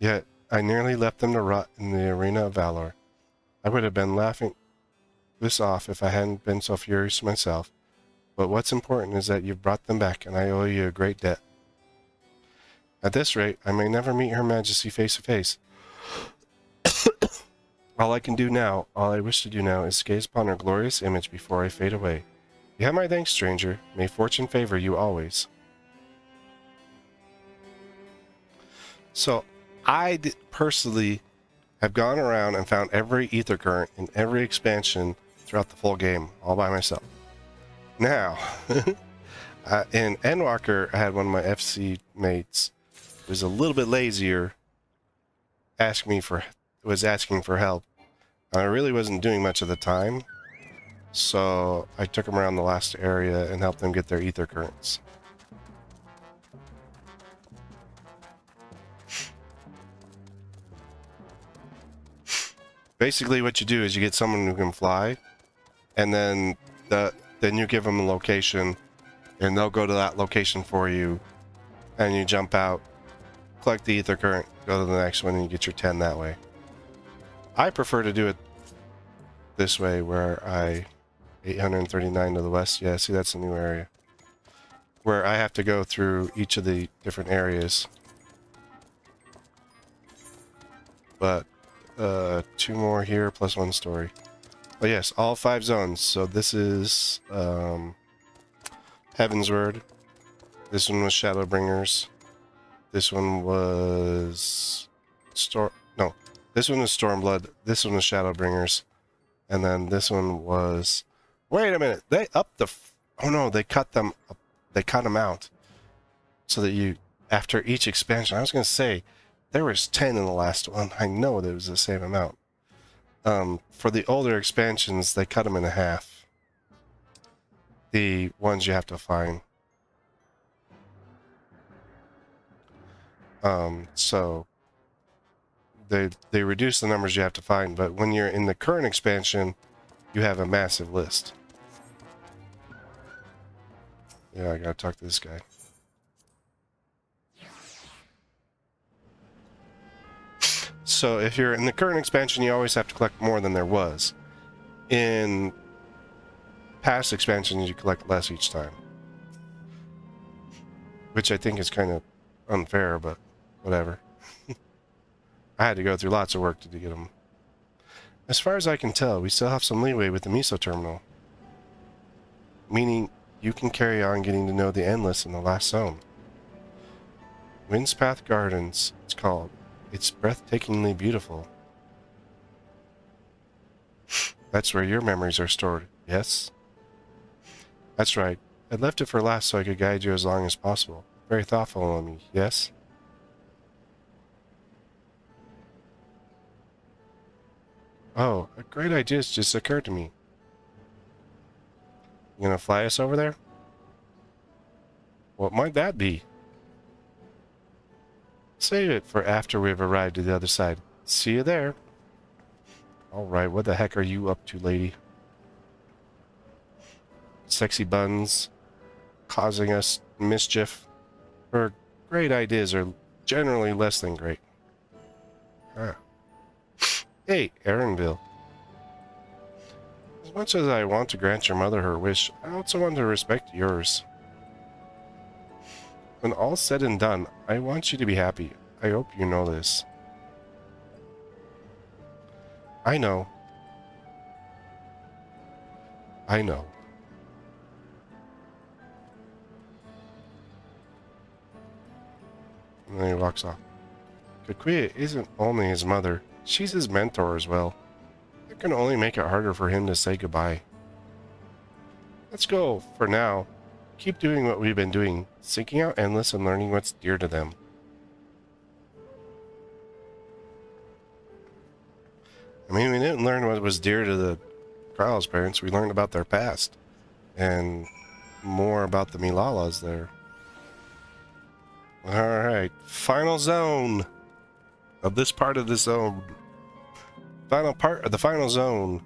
Yet, I nearly left them to rot in the arena of valor. I would have been laughing this off if I hadn't been so furious myself. But what's important is that you've brought them back, and I owe you a great debt. At this rate, I may never meet Her Majesty face to face. All I wish to do now, is gaze upon her glorious image before I fade away. You have my thanks, stranger. May fortune favor you always. So, I personally have gone around and found every ether current in every expansion throughout the full game, all by myself. Now, in Endwalker, I had one of my FC mates who was a little bit lazier, was asking for help. I really wasn't doing much at the time, so I took them around the last area and helped them get their ether currents. Basically, what you do is you get someone who can fly, and then you give them a location, and they'll go to that location for you, and you jump out, collect the ether current, go to the next one, and you get your 10 that way. I prefer to do it this way, where 839 to the west, yeah, see, that's a new area, where I have to go through each of the different areas. But 2 more here plus 1 story. Oh yes, all 5 zones. So this is Heaven's Word. This one was Shadowbringers. This one was this one was Stormblood. This one was Shadowbringers. And then this one was... Wait a minute. They upped the... Oh no, they cut them up. They cut them out. So that you... After each expansion... I was going to say, there was 10 in the last one. I know that it was the same amount. For the older expansions, they cut them in half. The ones you have to find. So... They reduce the numbers you have to find, but when you're in the current expansion, you have a massive list. Yeah, I gotta talk to this guy. So if you're in the current expansion, you always have to collect more than there was. In past expansions, you collect less each time. Which I think is kind of unfair, but whatever. I had to go through lots of work to get them. As far as I can tell, we still have some leeway with the Miso terminal. Meaning, you can carry on getting to know the Endless in the last zone. Windspath Gardens, it's called. It's breathtakingly beautiful. That's where your memories are stored, yes? That's right. I left it for last so I could guide you as long as possible. Very thoughtful of me, yes? Oh, a great idea just occurred to me. You gonna fly us over there? What might that be? Save it for after we've arrived at the other side. See you there. Alright, what the heck are you up to, lady? Sexy buns, causing us mischief. Her great ideas are generally less than great. Huh. Hey, Aaronville. As much as I want to grant your mother her wish, I also want to respect yours. When all's said and done, I want you to be happy. I hope you know this. I know. I know. And then he walks off. Kakuya isn't only his mother. She's his mentor as well. It can only make it harder for him to say goodbye. Let's go, for now. Keep doing what we've been doing, seeking out Endless and learning what's dear to them. I mean, we didn't learn what was dear to the Kryle's parents. We learned about their past. And more about the Milalas there. Alright, final zone of this part of the zone. Final part of the final zone.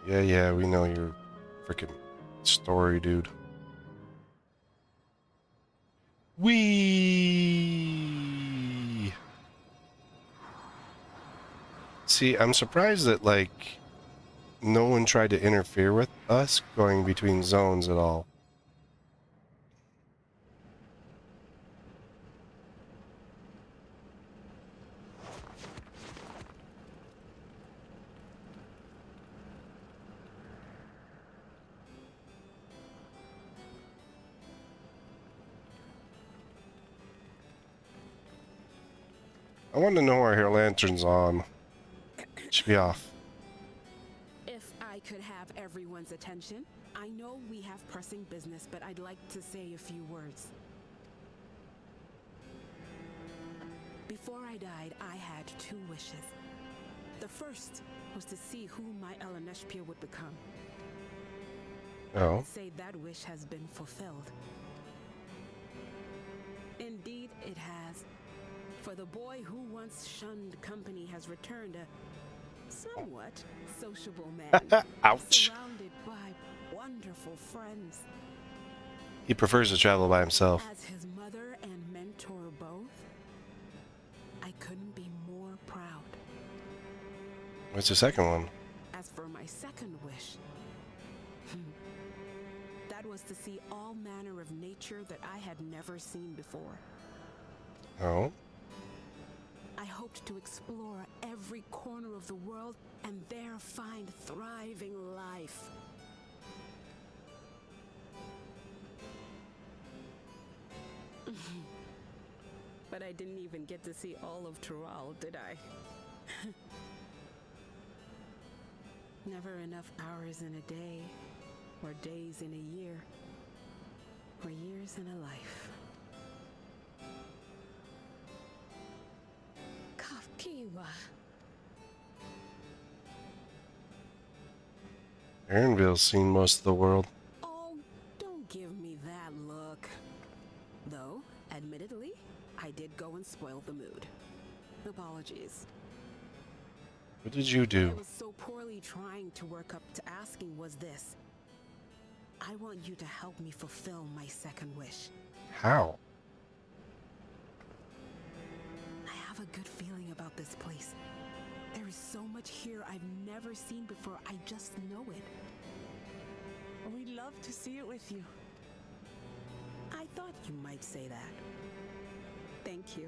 Yeah, we know your freaking story, dude. Whee! See, I'm surprised that, like, no one tried to interfere with us going between zones at all. I want to know why her lantern's on. Should be off. If I could have everyone's attention, I know we have pressing business, but I'd like to say a few words. Before I died, I had 2 wishes. The first was to see who my Eleneshpia would become. Oh. I'd say that wish has been fulfilled. Indeed, it has. For the boy who once shunned company has returned a somewhat sociable man. Ouch. Surrounded by wonderful friends. He prefers to travel by himself. As his mother and mentor both, I couldn't be more proud. What's the second one? As for my second wish, that was to see all manner of nature that I had never seen before. Oh? I hoped to explore every corner of the world and there find thriving life. But I didn't even get to see all of Tural, did I? Never enough hours in a day, or days in a year, or years in a life. Kafkiwa. Aaronville's seen most of the world. Oh, don't give me that look. Though, admittedly, I did go and spoil the mood. Apologies. What did you do? I was so poorly trying to work up to asking was this. I want you to help me fulfill my second wish. How? I have a good feeling about this place. There is so much here I've never seen before. I just know it. We'd love to see it with you. I thought you might say that. Thank you.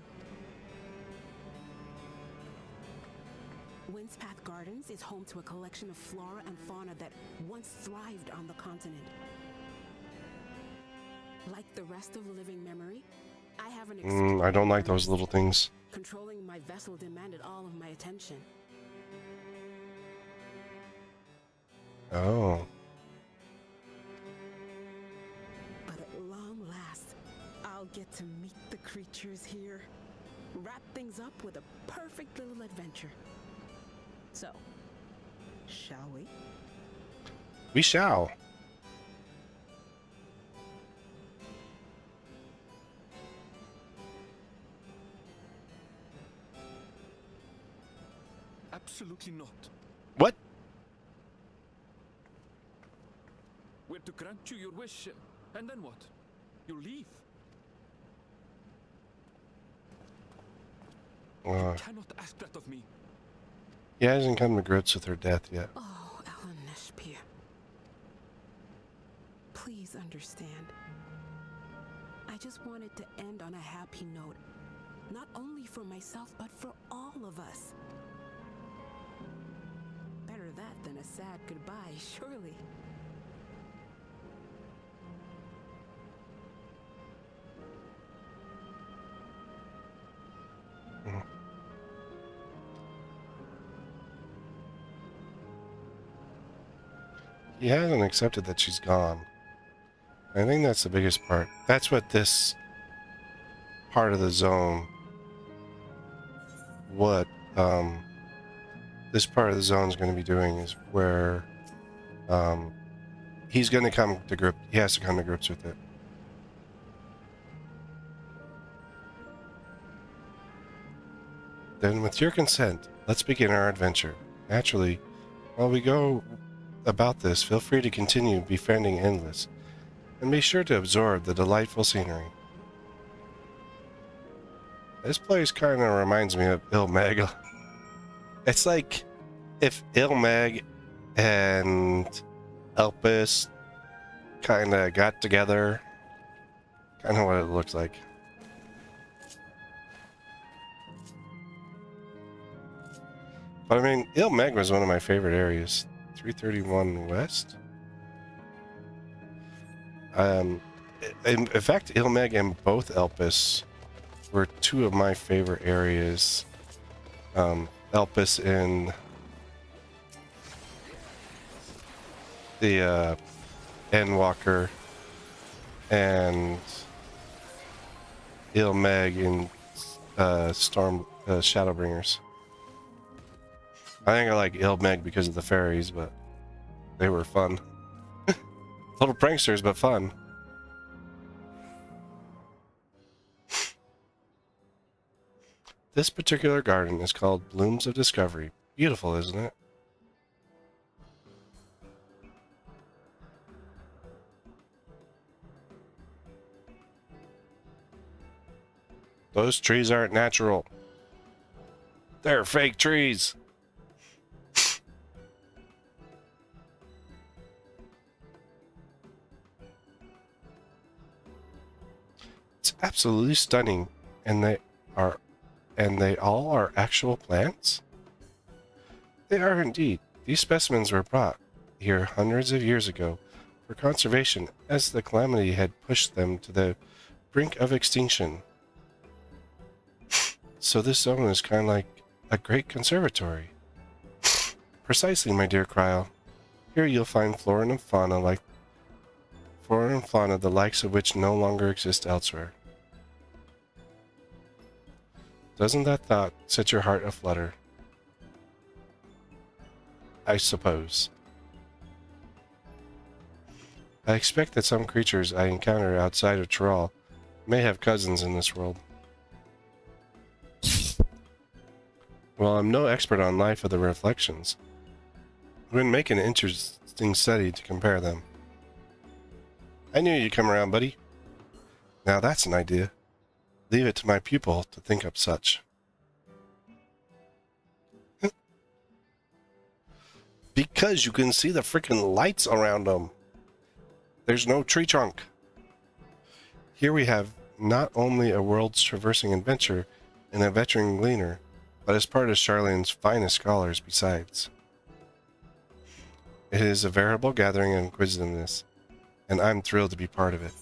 Windspath Gardens is home to a collection of flora and fauna that once thrived on the continent. Like the rest of living memory, I have an I don't like those little things. Controlling my vessel demanded all of my attention. Oh. But at long last, I'll get to meet the creatures here. Wrap things up with a perfect little adventure. So, shall we? We shall. Absolutely not. What? We're to grant you your wish, and then what? You leave. You cannot ask that of me. He hasn't come to grips with her death yet. Oh, Ellen Neshpia. Please understand. I just wanted to end on a happy note. Not only for myself, but for all of us. Better that than a sad goodbye, surely. He hasn't accepted that she's gone. I think that's the biggest part. That's what this part of the zone, this part of the zone is going to be doing is where he's going to come to grips. He has to come to grips with it. Then, with your consent, let's begin our adventure. Naturally, while we go about this, feel free to continue befriending Endless, and be sure to absorb the delightful scenery. This place kind of reminds me of Ilmeg. It's like if Ilmeg and Elpis kind of got together. Kind of what it looks like. But I mean, Ilmeg was one of my favorite areas. 331 West? In fact, Ilmeg and both Elpis were two of my favorite areas. Elpis in the Endwalker, and Ilmeg in Shadowbringers. I think I like Ilmeg because of the fairies, but they were fun. Little pranksters, but fun. This particular garden is called Blooms of Discovery. Beautiful, isn't it? Those trees aren't natural. They're fake trees. It's absolutely stunning, and they all are actual plants? They are indeed. These specimens were brought here hundreds of years ago for conservation, as the calamity had pushed them to the brink of extinction. So this zone is kind of like a great conservatory. Precisely, my dear Cryle. Here you'll find flora and fauna the likes of which no longer exist elsewhere. Doesn't that thought set your heart aflutter? I suppose. I expect that some creatures I encounter outside of Tyrol may have cousins in this world. Well, I'm no expert on life of the reflections. It would make an interesting study to compare them. I knew you'd come around, buddy. Now that's an idea. Leave it to my pupil to think up such. Because you can see the freaking lights around them. There's no tree trunk. Here we have not only a world's traversing adventure and a veteran gleaner, but as part of Charlane's finest scholars besides. It is a veritable gathering of inquisitiveness, and I'm thrilled to be part of it.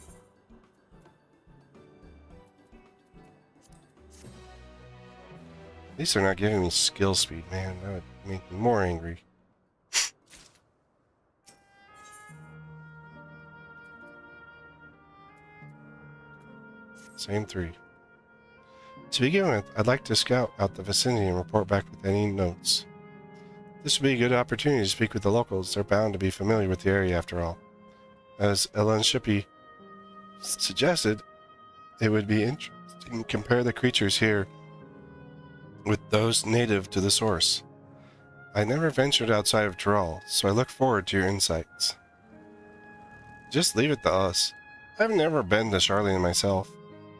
At least they're not giving me skill speed, man. That would make me more angry. Same 3. To begin with, I'd like to scout out the vicinity and report back with any notes. This would be a good opportunity to speak with the locals. They're bound to be familiar with the area after all. As Ellen Shippey suggested, it would be interesting to compare the creatures here with those native to the source. I never ventured outside of Tyrol, so I look forward to your insights. Just leave it to us. I've never been to Charlene myself.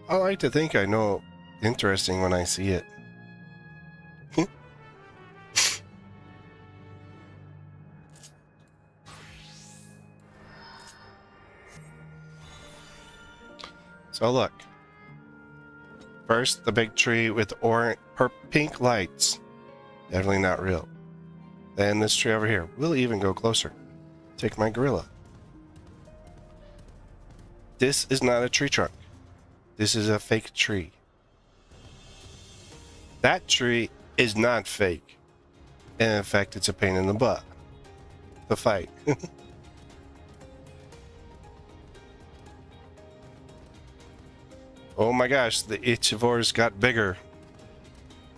I like to think I know interesting when I see it. So look. First, the big tree with pink lights. Definitely not real. Then this tree over here. We'll even go closer. Take my gorilla. This is not a tree trunk. This is a fake tree. That tree is not fake. And in fact, it's a pain in the butt to fight. Oh my gosh, the Ichivores got bigger.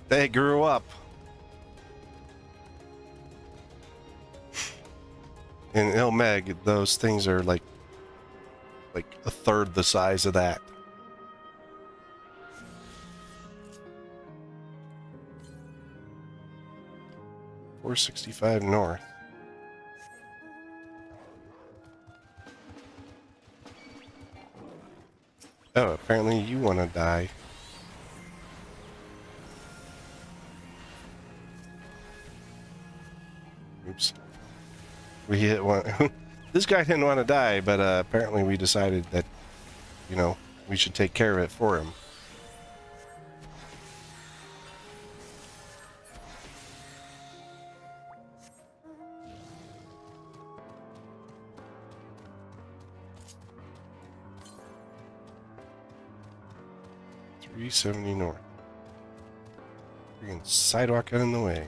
They grew up. In Ilmeg, those things are like a third the size of that. .465 north. Oh, apparently you want to die. Oops. We hit one. This guy didn't want to die, but apparently we decided that, you know, we should take care of it for him. .370 north. Freaking sidewalk out in the way.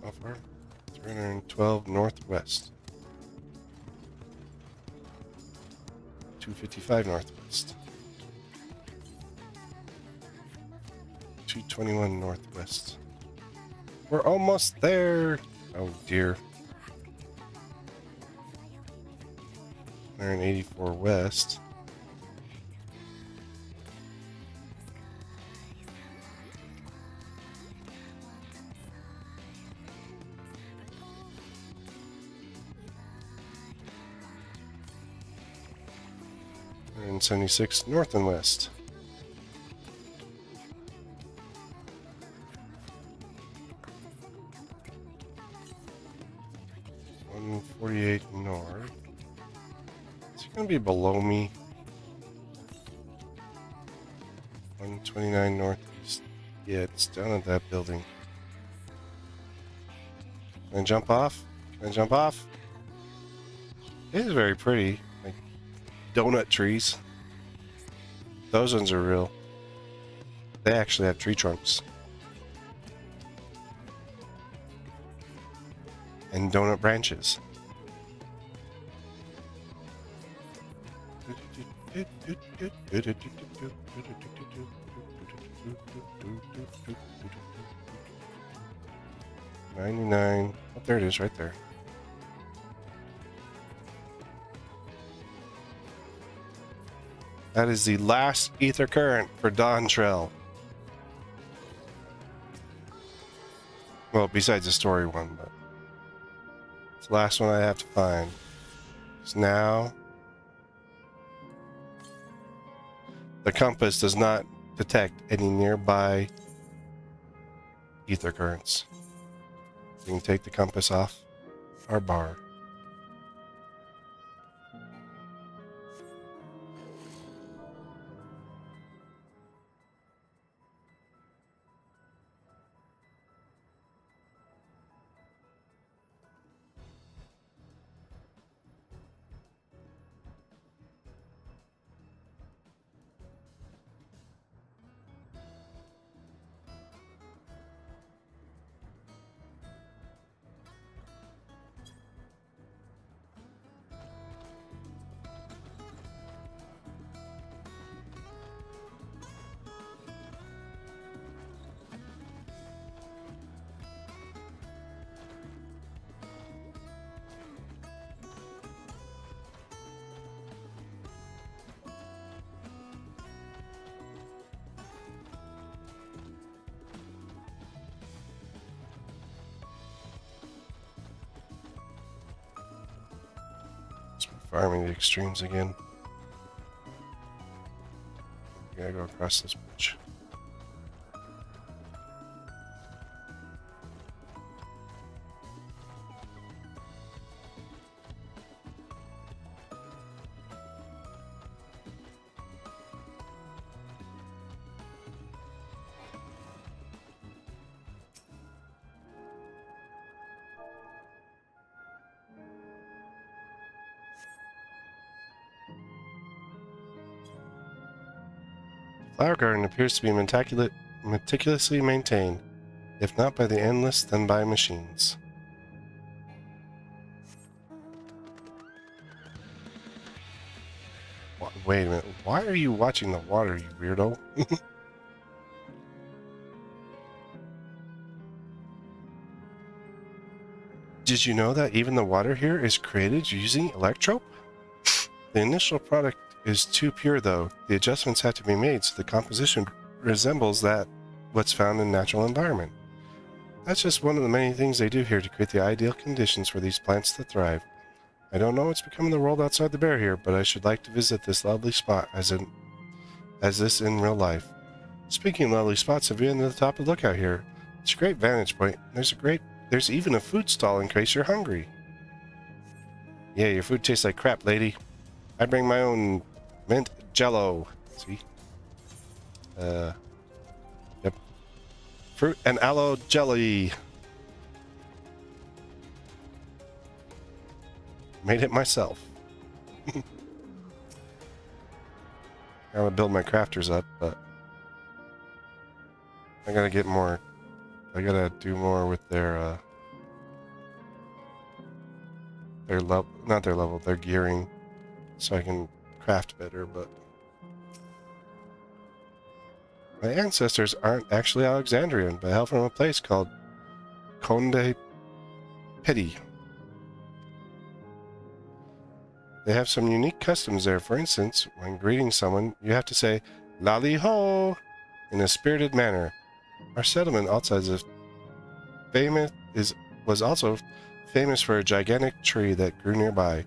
How far? 312 northwest. 255 northwest. 221 northwest. We're almost there. Oh dear. 184 west. And 76 north and west. 48 north. Is it going to be below me? 129 northeast. Yeah, it's down at that building. Can I jump off? Can I jump off? It is very pretty. Like donut trees. Those ones are real. They actually have tree trunks. And donut branches. $99. Oh, there it is, right there. That is the last ether current for DawnTrail. Well, besides the story one, but it's the last one I have to find. So now the compass does not detect any nearby ether currents. We can take the compass off our bar. Farming the extremes again. We gotta go across this bridge. Flower garden appears to be meticulously maintained, if not by the endless, then by machines. Wait a minute, why are you watching the water, you weirdo? Did you know that even the water here is created using electrope? The initial product is too pure, though. The adjustments have to be made so the composition resembles what's found in natural environment. That's just one of the many things they do here to create the ideal conditions for these plants to thrive. I don't know what's becoming the world outside the bear here, but I should like to visit this lovely spot as this in real life. Speaking of lovely spots, have you been to the top of the lookout here? It's a great vantage point. There's even a food stall in case you're hungry. Yeah, your food tastes like crap, lady. I bring my own mint jello. See? Yep. Fruit and aloe jelly. Made it myself. I'm gonna build my crafters up, but I gotta get more. I gotta do more with their level, not their level, their gearing, so I can craft better. But my ancestors aren't actually Alexandrian, but hail from a place called Conde Petty. They have some unique customs there. For instance, when greeting someone, you have to say "Lali ho" in a spirited manner. Our settlement outside was also famous for a gigantic tree that grew nearby.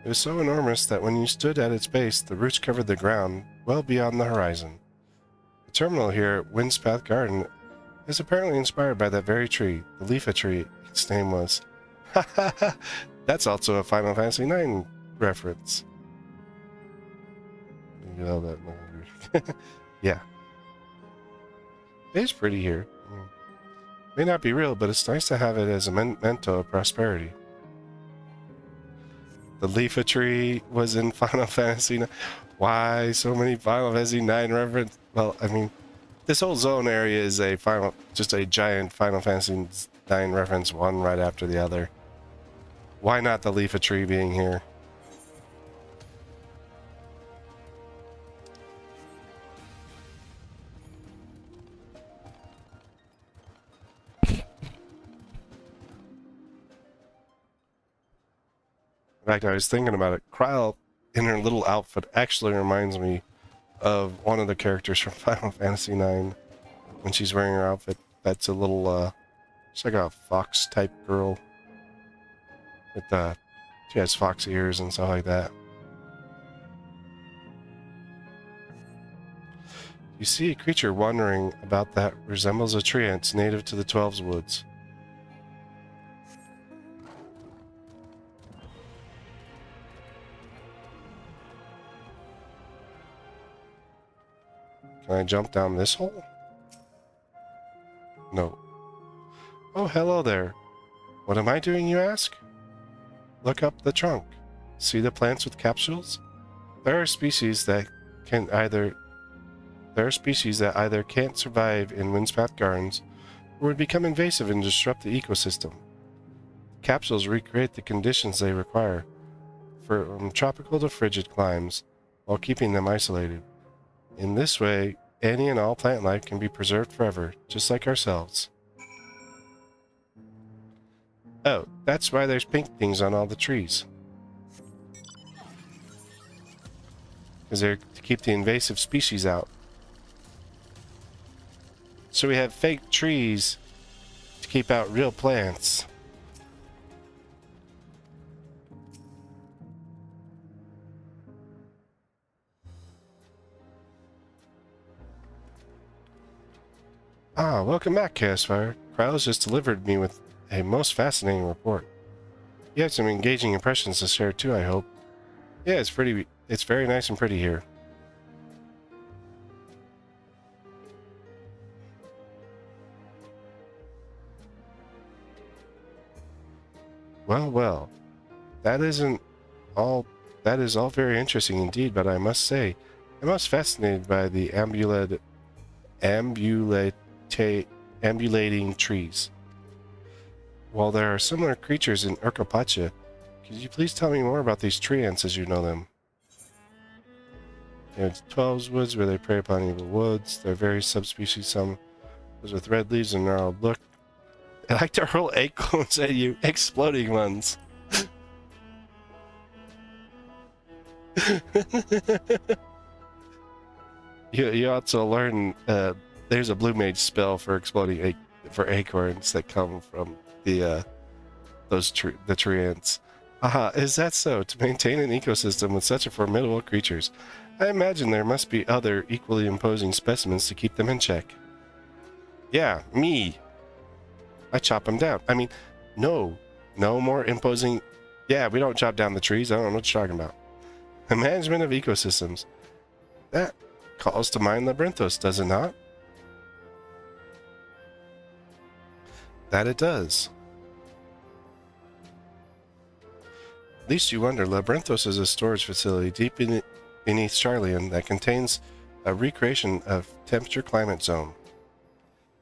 It was so enormous that when you stood at its base, the roots covered the ground well beyond the horizon. The terminal here at Windspath Garden is apparently inspired by that very tree, the Leafa tree, its name was. Ha ha ha! That's also a Final Fantasy IX reference. You know that. Yeah. It is pretty here. May not be real, but it's nice to have it as a memento of prosperity. The Leafa tree was in Final Fantasy IX. Why so many Final Fantasy IX reference? Well, I mean, this whole zone area is just a giant Final Fantasy IX reference, one right after the other. Why not the Leafa tree being here? In fact, I was thinking about it. Kryl, in her little outfit, actually reminds me of one of the characters from Final Fantasy IX when she's wearing her outfit. That's a little, it's like a fox type girl. With she has fox ears and stuff like that. You see a creature wandering about that resembles a treant native to the 12's woods. Can I jump down this hole? No. Oh, hello there. What am I doing, you ask? Look up the trunk. See the plants with capsules? There are species that either can't survive in Windspath Gardens or would become invasive and disrupt the ecosystem. Capsules recreate the conditions they require, from tropical to frigid climes, while keeping them isolated. In this way, any and all plant life can be preserved forever, just like ourselves. Oh, that's why there's pink things on all the trees. Because they're to keep the invasive species out. So we have fake trees to keep out real plants. Ah, welcome back, Chaosfire. Krylos just delivered me with a most fascinating report. You have some engaging impressions to share too, I hope. Yeah, it's very nice and pretty here. Well, that is all very interesting indeed, but I must say, I'm most fascinated by the ambulating trees. While there are similar creatures in Urkopacha, could you please tell me more about these tree ants as you know them? There's 12's woods where they prey upon evil woods. They're various subspecies, some those with red leaves and gnarled look. I like to hurl acorns at you, exploding ones. You also learn there's a blue mage spell for exploding acorns that come from the tree ants. Aha, is that so? To maintain an ecosystem with such a formidable creatures, I imagine there must be other equally imposing specimens to keep them in check. Yeah, me. I chop them down. I mean, no more imposing. Yeah, we don't chop down the trees. I don't know what you're talking about. The management of ecosystems. That calls to mind Labyrinthos, does it not? That it does. Least you wonder, Labyrinthos is a storage facility deep beneath Charlian that contains a recreation of temperature climate zone.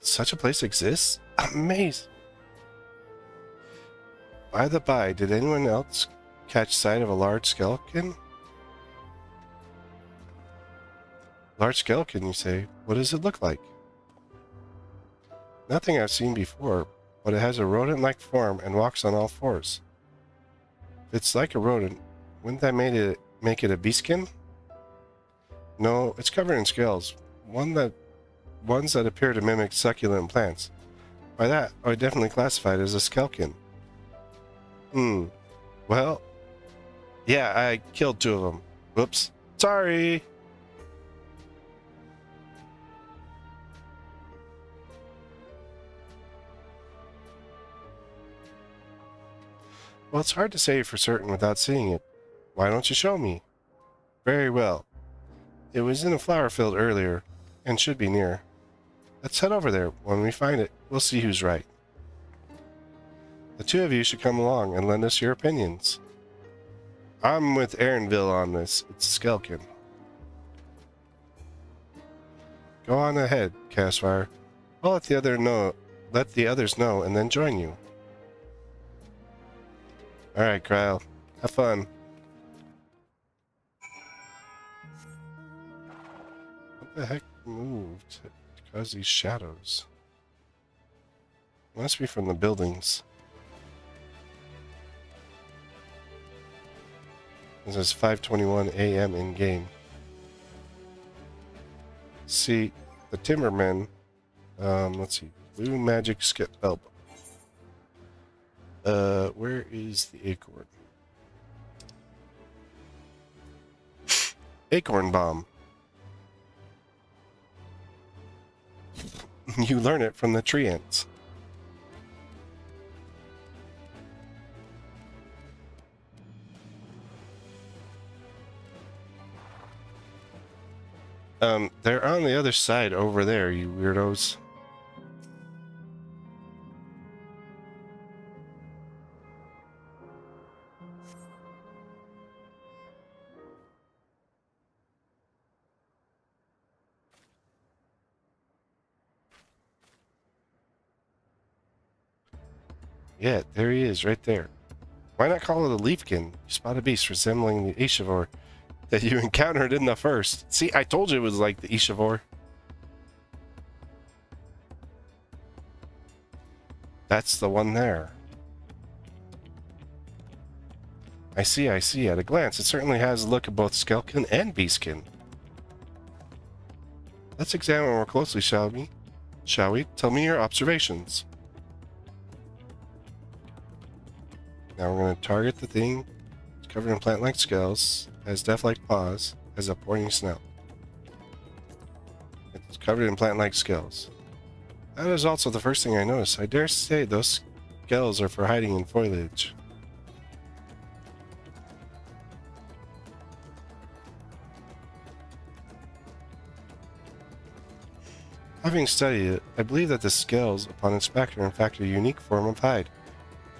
Such a place exists? Amazing! By the by, did anyone else catch sight of a large skeleton? Large skeleton, you say? What does it look like? Nothing I've seen before, but it has a rodent-like form and walks on all fours. If it's like a rodent, wouldn't that make it a beastkin? No, it's covered in scales, ones that appear to mimic succulent plants. By that, I would definitely classify it as a skelkin. Well, yeah, I killed 2 of them. Whoops. Sorry! Well, it's hard to say for certain without seeing it. Why don't you show me? Very well. It was in a flower field earlier, and should be near. Let's head over there. When we find it, we'll see who's right. The two of you should come along and lend us your opinions. I'm with Aaronville on this. It's Skelkin. Go on ahead, Castfire. I'll let the others know, and then join you. Alright, Kyle. Have fun. What the heck moved to cause these shadows? Must be from the buildings. This is 5:21 a.m. in game. See, the Timbermen. Let's see. Blue magic skip help. Where is the acorn? Acorn bomb. You learn it from the tree ants. They're on the other side over there, you weirdos. Yeah, there he is, right there. Why not call it a leafkin? You spot a beast resembling the Ishivor that you encountered in the first. See, I told you it was like the Ishivor. That's the one there. I see. At a glance, it certainly has a look of both Skelkin and Beastkin. Let's examine more closely, shall we? Tell me your observations. Now we're going to target the thing. It's covered in plant-like scales, has death-like paws, has a pointing snout. It's covered in plant-like scales. That is also the first thing I noticed. I dare say those scales are for hiding in foliage. Having studied it, I believe that the scales, upon inspection, are in fact a unique form of hide.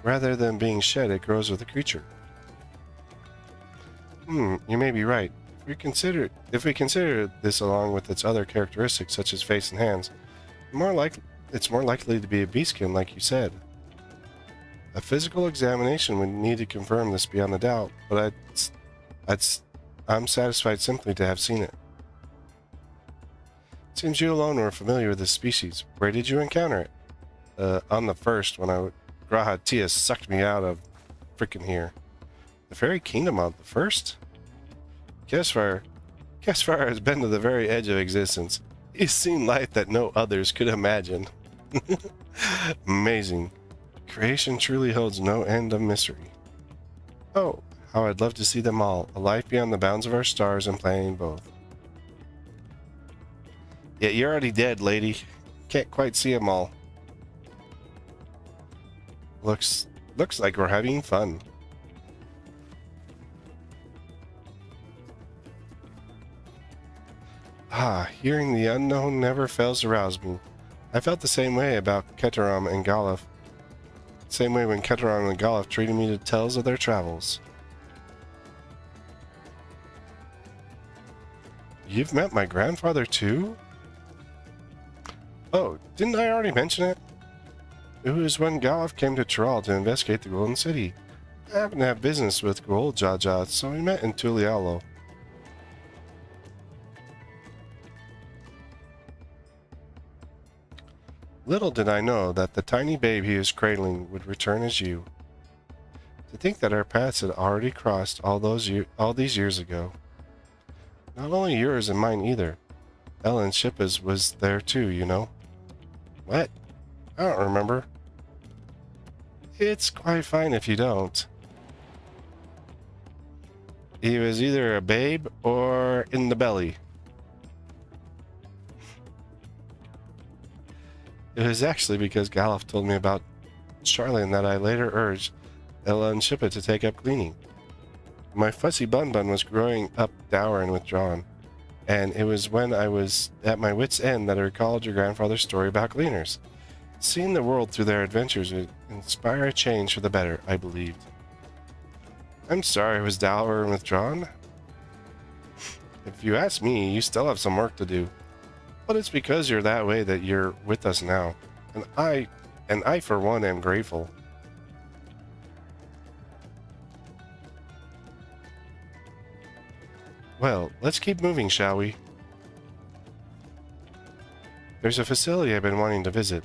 Rather than being shed, it grows with the creature. You may be right. If we consider this along with its other characteristics, such as face and hands, it's more likely to be a beastkin, like you said. A physical examination would need to confirm this beyond a doubt, but I'm satisfied simply to have seen it. Seems you alone were familiar with this species. Where did you encounter it? On the first, when Graha Tia sucked me out of frickin' here. The fairy kingdom of the first? Castfire has been to the very edge of existence. He's seen life that no others could imagine. Amazing. Creation truly holds no end of mystery. Oh, how I'd love to see them all, a life beyond the bounds of our stars and planning both. Yeah, you're already dead, lady. Can't quite see them all. Looks like we're having fun. Hearing the unknown never fails to rouse me. I felt the same way about Keteram and Galuf. Same way when Keteram and Galuf treated me to tales of their travels. You've met my grandfather too? Oh, didn't I already mention it? It was when Galuf came to Tiral to investigate the Golden City. I happened to have business with Gold Jaja, so we met in Tulialo. Little did I know that the tiny babe he was cradling would return as you. To think that our paths had already crossed all these years ago. Not only yours and mine either. Ellen Shippa's was there too, you know. What? I don't remember. It's quite fine if you don't. He was either a babe or in the belly. It was actually because Galuf told me about Charlene that I later urged Ella and Shippa to take up cleaning. My fussy bun was growing up dour and withdrawn, and it was when I was at my wit's end that I recalled your grandfather's story about cleaners. Seeing the world through their adventures would inspire a change for the better, I believed. I'm sorry I was dour and withdrawn. If you ask me, you still have some work to do. But it's because you're that way that you're with us now. And I for one am grateful. Well, let's keep moving, shall we? There's a facility I've been wanting to visit.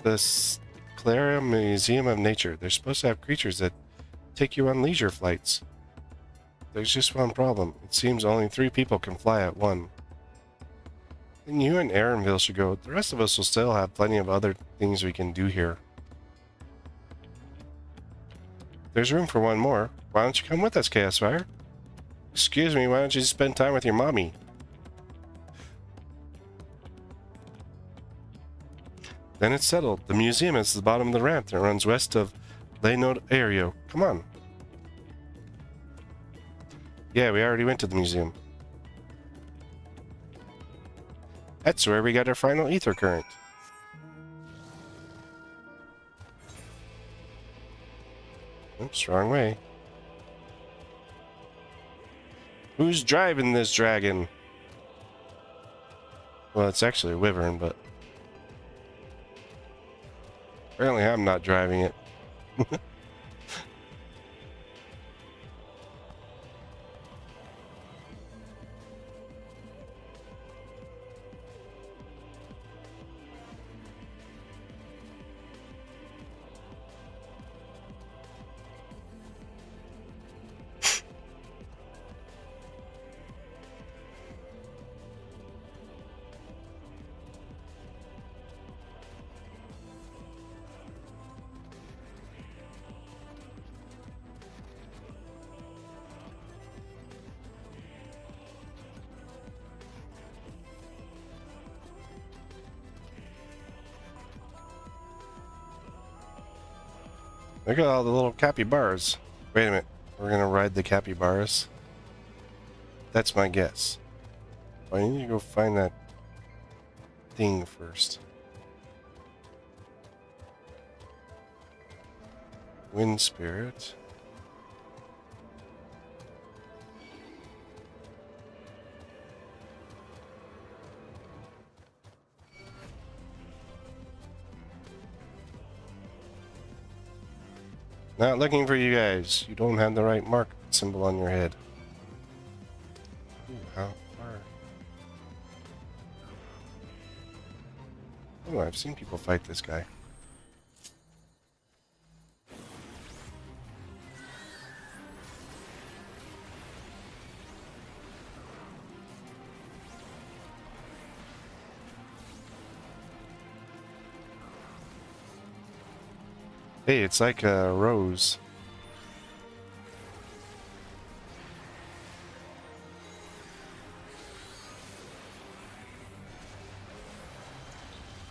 The Clara Museum of Nature. They're supposed to have creatures that take you on leisure flights. There's just one problem. It seems only 3 people can fly at one. And you and Aaronville should go. The rest of us will still have plenty of other things we can do here. There's room for one more. Why don't you come with us, Chaos Fire? Excuse me, why don't you spend time with your mommy? Then it's settled. The museum is at the bottom of the ramp that runs west of Leynod Aereo. Come on. Yeah, we already went to the museum. That's where we got our final ether current. Oops, wrong way. Who's driving this dragon? Well, it's actually a wyvern, but apparently I'm not driving it. Look at all the little capybaras. Wait a minute. We're gonna ride the capybaras? That's my guess. I need to go find that thing first. Wind Spirit. Not looking for you guys. You don't have the right mark symbol on your head. Ooh, how far? Oh, I've seen people fight this guy. Hey, it's like a rose.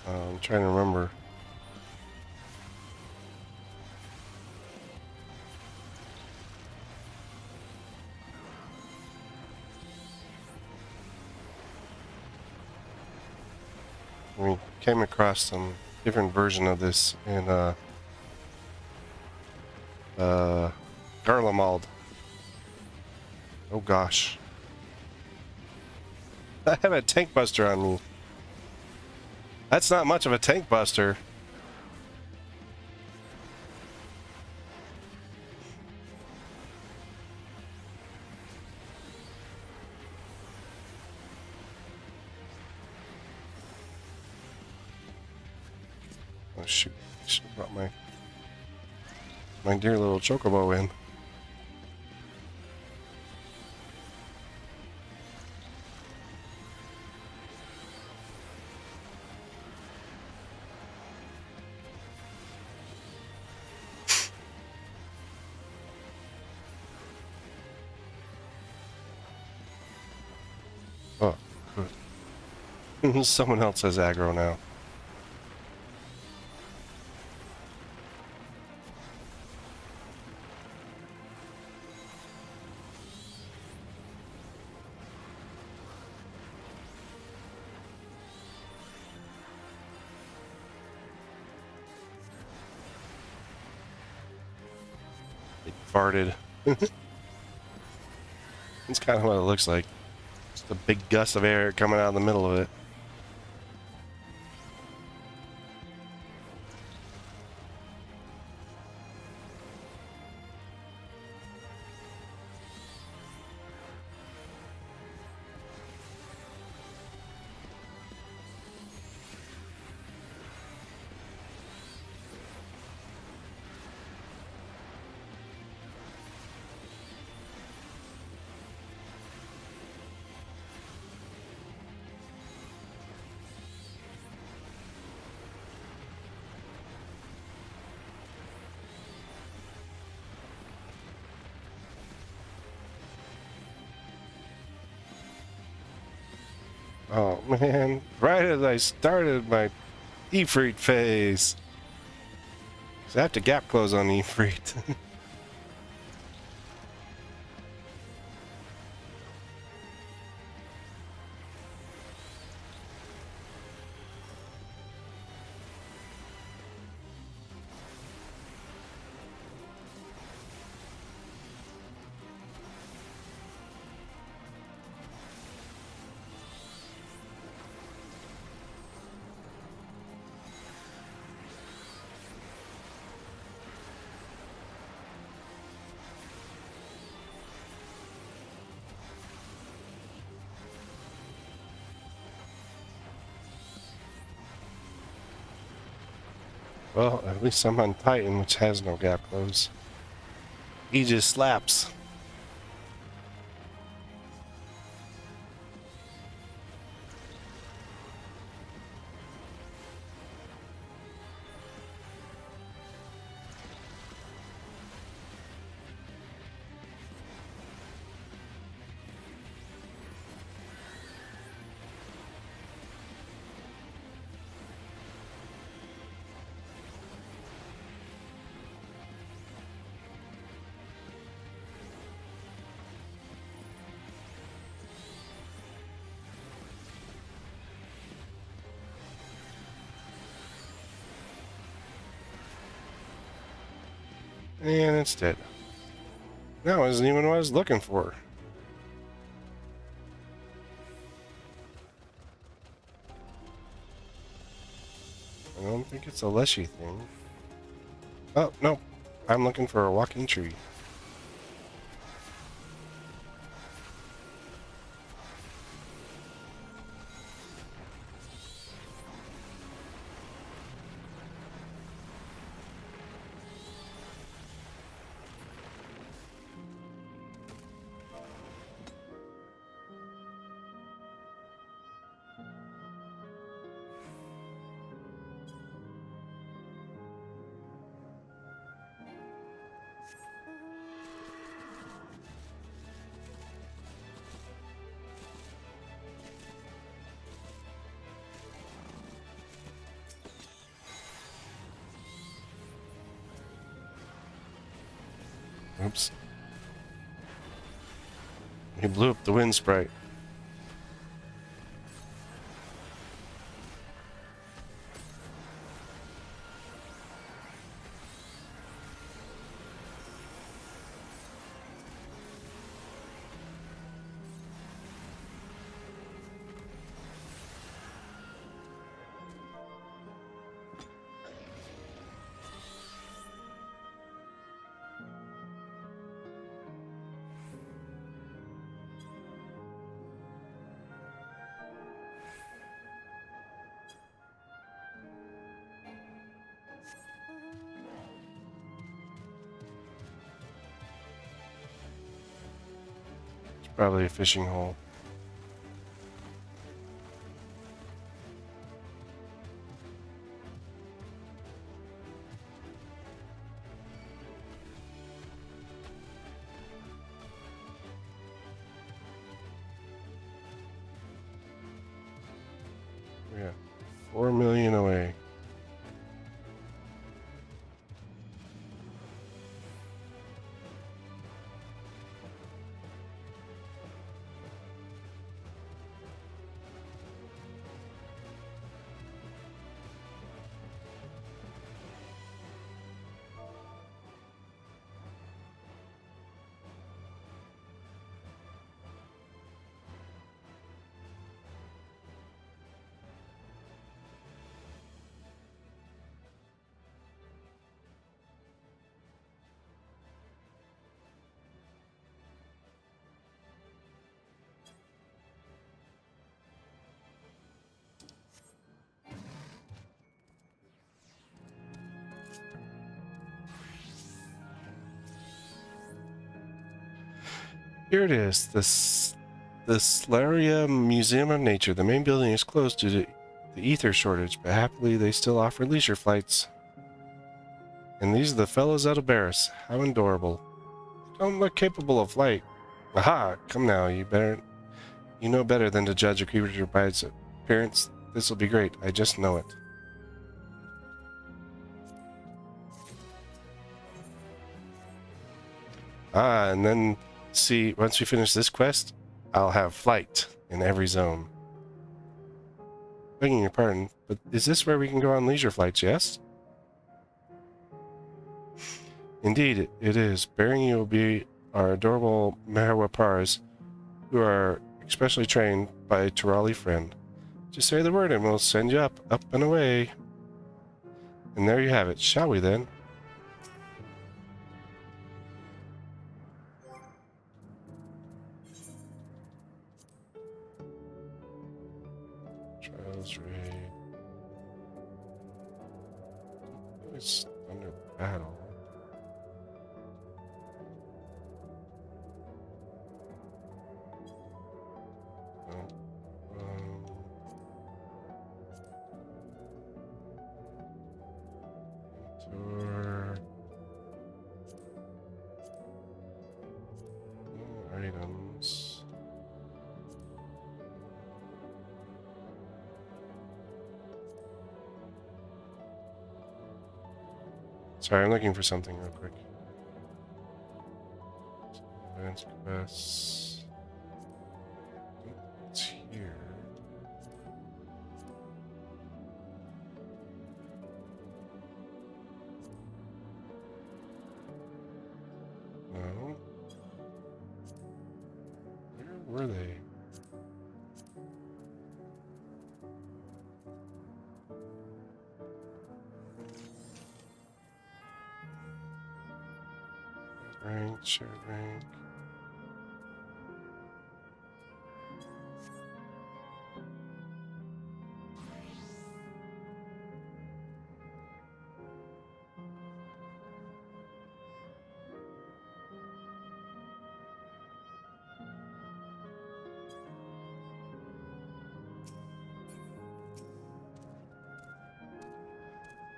I'm trying to remember. We came across some different version of this in Garlemald. Oh gosh. I have a tank buster on me. That's not much of a tank buster. Oh shoot. Should have brought my dear little chocobo in. Oh, good. Someone else has aggro now. farted. It's kind of what it looks like. Just a big gust of air coming out in the middle of it. Oh man, right as I started my Ifrit phase. So I have to gap close on Ifrit. Well, at least I'm on Titan, which has no gap close. He just slaps. And it's dead. That wasn't even what I was looking for. I don't think it's a Leshy thing. Oh, no. I'm looking for a walking tree. Oops. He blew up the wind sprite. Probably a fishing hole. Yeah, 4 million away. Here it is. The Slaria Museum of Nature. The main building is closed due to the ether shortage, but happily they still offer leisure flights. And these are the fellows out of Barris. How adorable. They don't look capable of flight. Aha! Come now, you know better than to judge a creature by its appearance. This will be great. I just know it. Ah, and then, see, once we finish this quest, I'll have flight in every zone. Begging your pardon, but is this where we can go on leisure flights, yes? Indeed, it is. Bearing you will be our adorable Mahawapars, who are especially trained by a Turali friend. Just say the word and we'll send you up and away. And there you have it. Shall we then? Trials raid. It's under battle. Tour. Items. Sorry, I'm looking for something real quick. Advanced quests. It's here. No. Where were they? Rank, shared rank.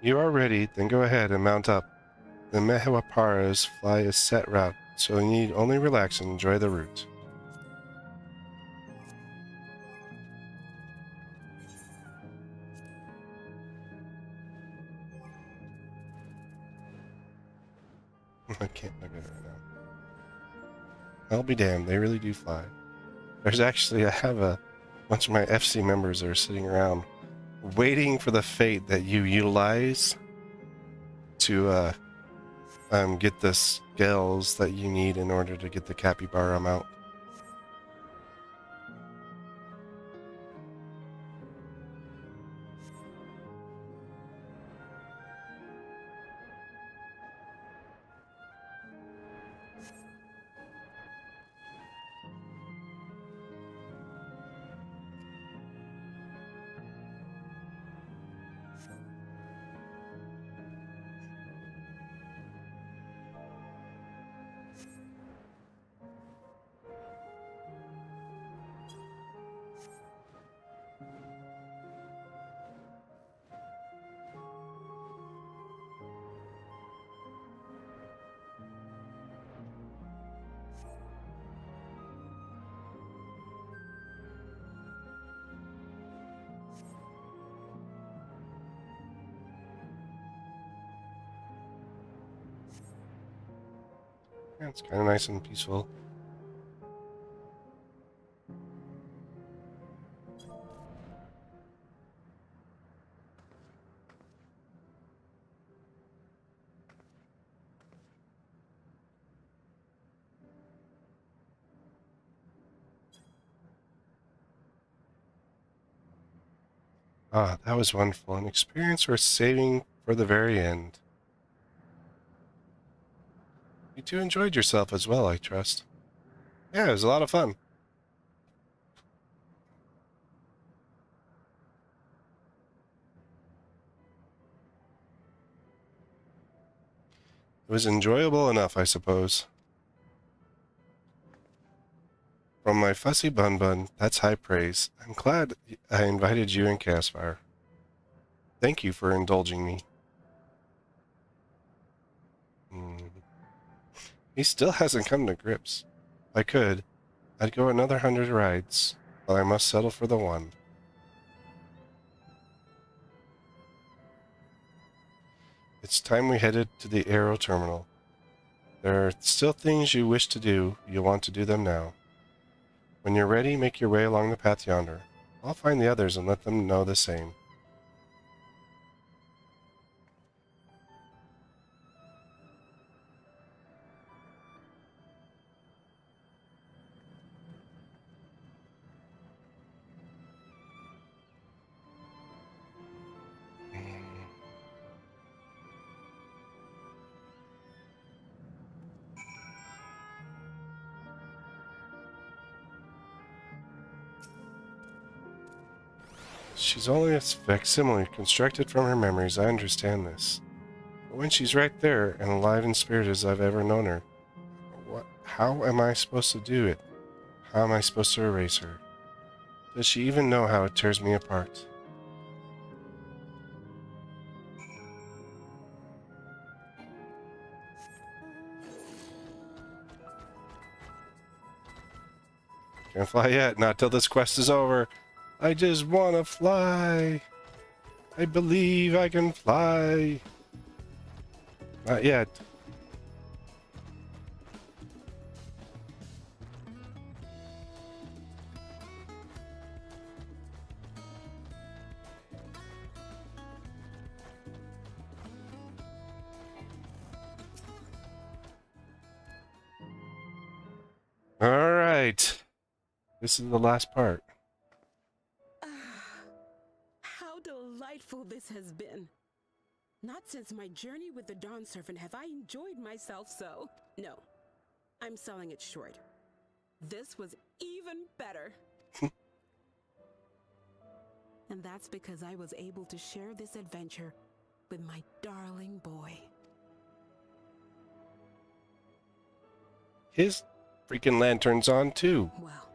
You are ready, then go ahead and mount up. The Mehawaparas fly a set route, so you need only relax and enjoy the route. I can't look at it right now. I'll be damned, they really do fly. There's actually, I have a bunch of my FC members that are sitting around waiting for the fate that you utilize to get the scales that you need in order to get the capybara mount. Yeah, it's kind of nice and peaceful. Ah, that was wonderful. An experience worth saving for the very end. You two enjoyed yourself as well, I trust. Yeah, it was a lot of fun. It was enjoyable enough, I suppose. my fussy bun bun. That's high praise. I'm glad I invited you and Caspar. Thank you for indulging me. He still hasn't come to grips. If I could, I'd go another 100 rides, but I must settle for the one. It's time we headed to the Aero Terminal. There are still things you wish to do. You'll want to do them now. When you're ready, make your way along the path yonder. I'll find the others and let them know the same. She's only a facsimile constructed from her memories, I understand this. But when she's right there and alive in spirit as I've ever known her, how am I supposed to do it? How am I supposed to erase her? Does she even know how it tears me apart? Can't fly yet, not till this quest is over. I just wanna fly. I believe I can fly. Not yet. All right. This is the last part. How delightful this has been. Not since my journey with the Dawn Servant have I enjoyed myself so. No, I'm selling it short. This was even better. And that's because I was able to share this adventure with my darling boy. His freaking lantern's on too. Well,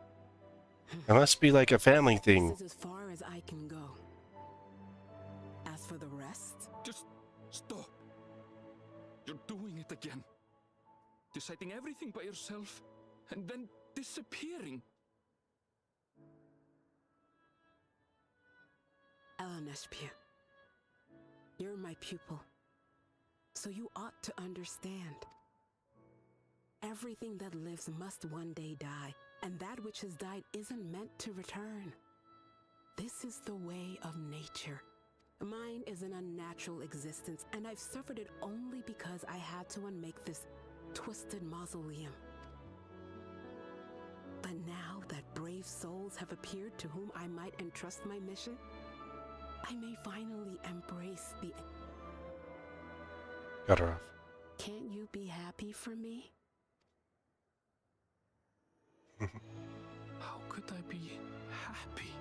It must be like a family thing. this is as far as I can go. As for the rest, Just stop. You're doing it again. Deciding everything by yourself and then disappearing. Elenespia, you're my pupil, so you ought to understand. Everything that lives must one day die, and that which has died isn't meant to return. This is the way of nature. Mine is an unnatural existence, and I've suffered it only because I had to unmake this twisted mausoleum. But now that brave souls have appeared to whom I might entrust my mission, I may finally embrace the... Cut her off. Can't you be happy for me? How could I be happy?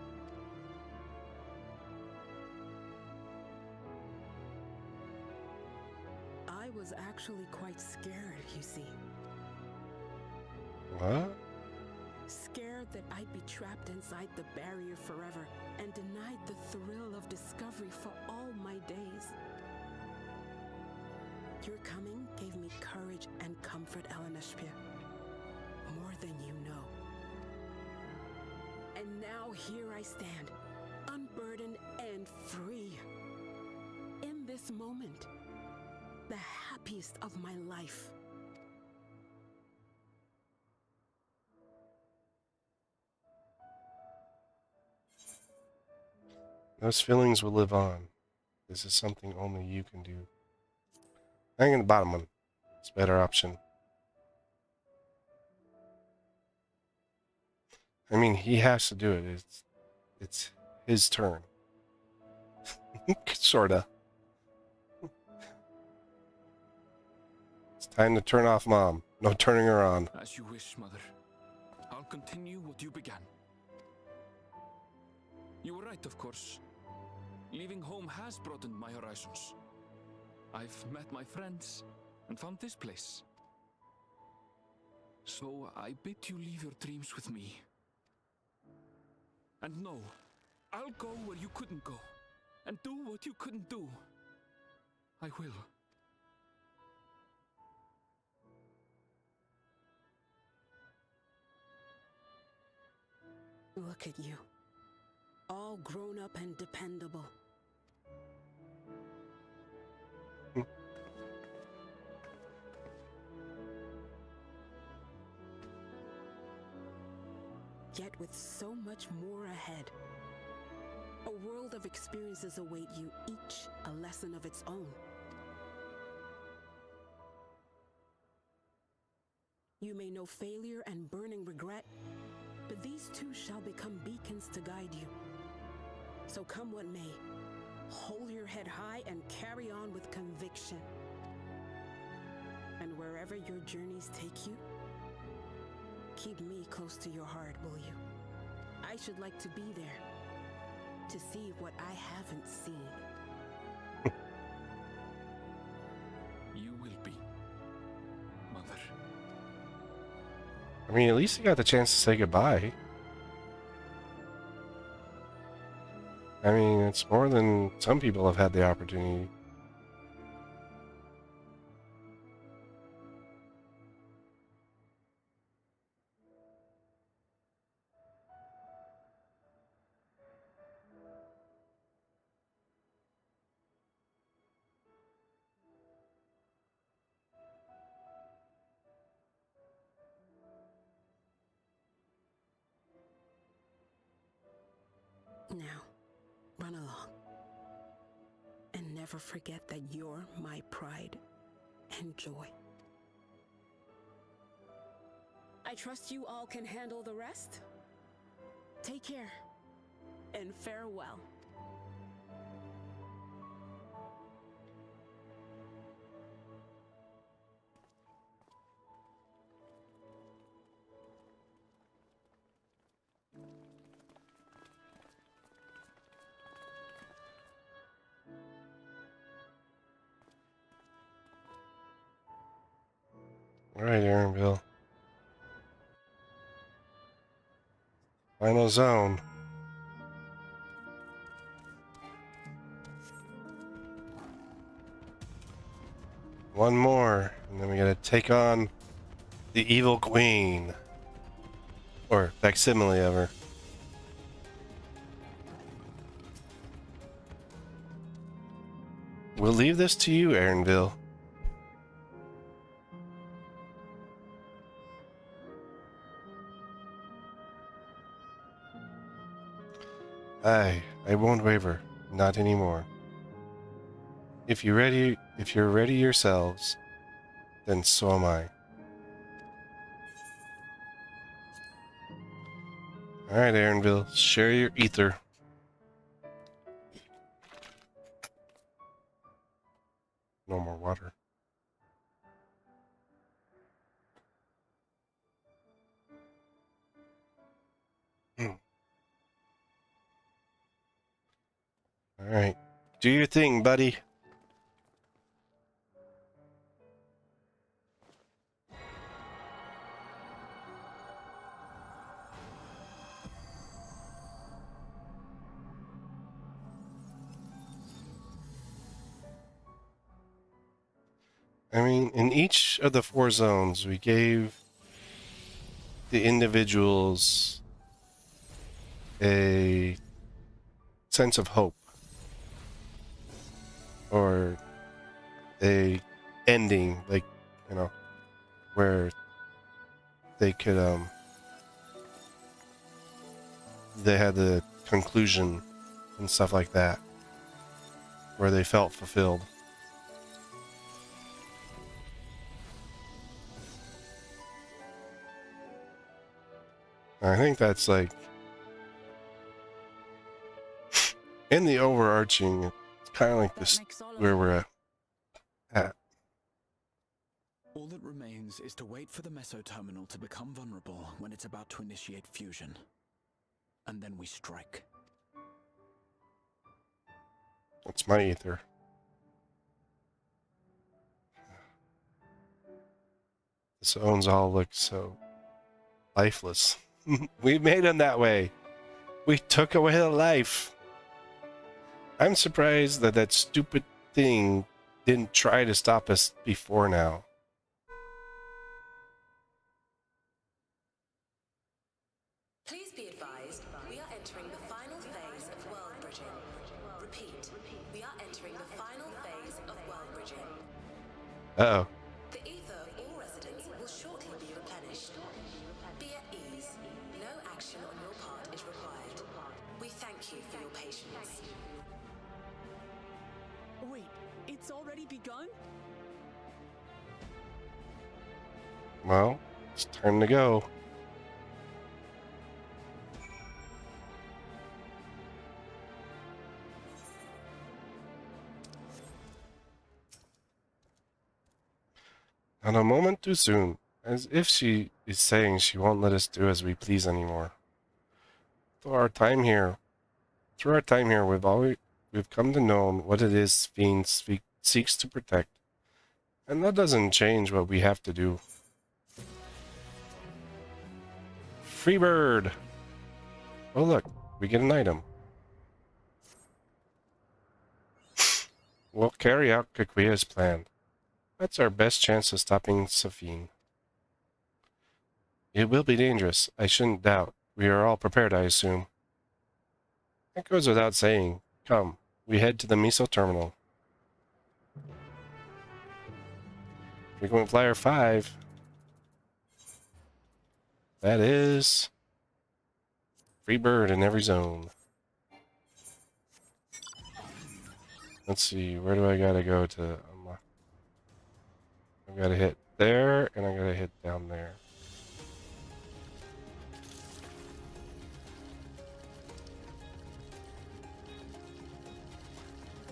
I was actually quite scared, you see. What? Scared that I'd be trapped inside the barrier forever and denied the thrill of discovery for all my days. Your coming gave me courage and comfort, Elenespia. More than you know. And now here I stand, unburdened and free. In this moment, the happiest of my life. Those feelings will live on. This is something only you can do. Hang in the bottom one. It's a better option. I mean, he has to do it. It's his turn. Sorta. It's time to turn off Mom. No turning her on. As you wish, Mother. I'll continue what you began. You were right, of course. Leaving home has broadened my horizons. I've met my friends and found this place. So I bid you leave your dreams with me And no, I'll go where you couldn't go, and do what you couldn't do. I will. Look at you. All grown up and dependable. Yet with so much more ahead. A world of experiences await you, each a lesson of its own. You may know failure and burning regret, but these too shall become beacons to guide you. So come what may, hold your head high and carry on with conviction. And wherever your journeys take you, keep me close to your heart, will you? I should like to be there, to see what I haven't seen. You will be, Mother. I mean, at least he got the chance to say goodbye. I mean, it's more than some people have had the opportunity. Now, run along. And never forget that you're my pride and joy. I trust you all can handle the rest. Take care, and farewell. All right, Aaronville. Final zone. One more, and then we gotta take on the evil queen. Or facsimile of her. We'll leave this to you, Aaronville. I won't waver, not anymore. If you're ready yourselves, then so am I. Alright, Aaronville, share your ether. No more water. Alright. Do your thing, buddy. I mean, in each of the 4 zones, we gave the individuals a sense of hope. Or a ending, like, you know, where they could, they had the conclusion and stuff like that, where they felt fulfilled. I think that's like, in the overarching, it's kind of like this, where we're at. All that remains is to wait for the meso terminal to become vulnerable when it's about to initiate fusion. And then we strike. That's my ether. The zones all look so lifeless. We made them that way. We took away the life. I'm surprised that that stupid thing didn't try to stop us before now. Please be advised, we are entering the final phase of world bridging. Repeat, we are entering the final phase of world bridging. Uh-oh. The ether of all residents will shortly be replenished. Be at ease. No action on your part is required. We thank you for your patience. Wait, it's already begun? Well, it's time to go. Not a moment too soon, as if she is saying she won't let us do as we please anymore. Through our time here, we've come to know what it is Fiend seeks to protect, and that doesn't change what we have to do. Free bird! Oh look, we get an item. We'll carry out Kakuya's plan. That's our best chance of stopping Safine. It will be dangerous, I shouldn't doubt. We are all prepared, I assume. That goes without saying. Come, we head to the Miso terminal. Frequent Flyer 5. That is... free bird in every zone. Let's see, where do I gotta go to unlock? I gotta hit there, and I gotta hit down there.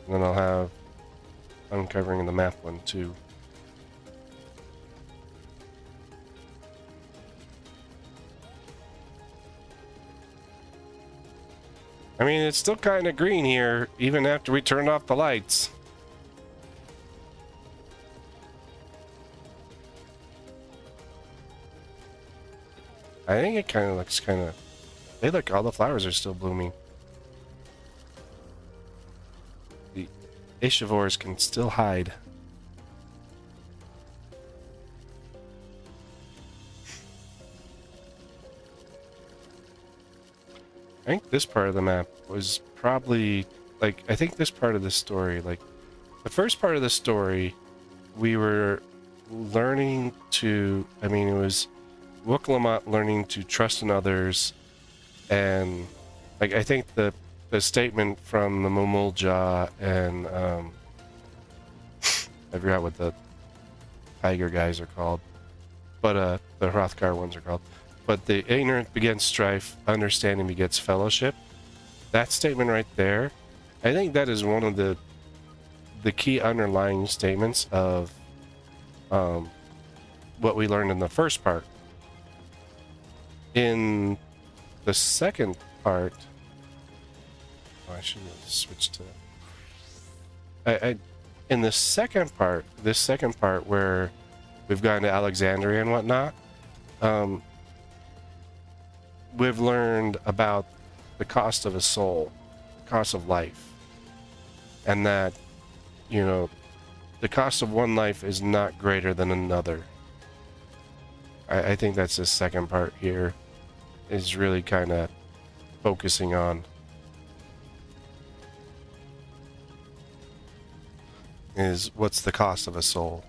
And then I'll have uncovering the map one too. I mean, it's still kind of green here, even after we turned off the lights. I think it kind of looks kind of... Hey, look, all the flowers are still blooming. The Ishivores can still hide. I think this part of the map was probably, like, I think this part of the story, like, the first part of the story, we were learning to, I mean, it was Wooklamot learning to trust in others, and, like, I think the statement from the Momulja and, I forgot what the tiger guys are called, but, the Hrothgar ones are called. But the ignorant begets strife, understanding begets fellowship. That statement right there, I think that is one of the key underlying statements of what we learned in the first part. In the second part, oh, I should have switched to. In the second part, this second part where we've gone to Alexandria and whatnot. We've learned about the cost of a soul, cost of life, and that, you know, the cost of one life is not greater than another. I think that's the second part here, is really kind of focusing on, is what's the cost of a soul.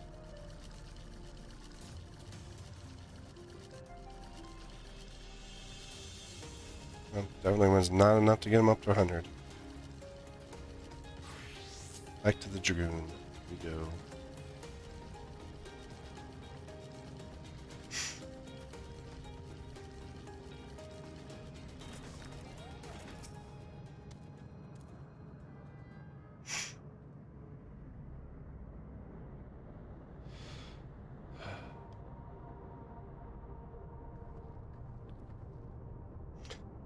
Well, definitely was not enough to get him up to 100. Back to the Dragoon we go.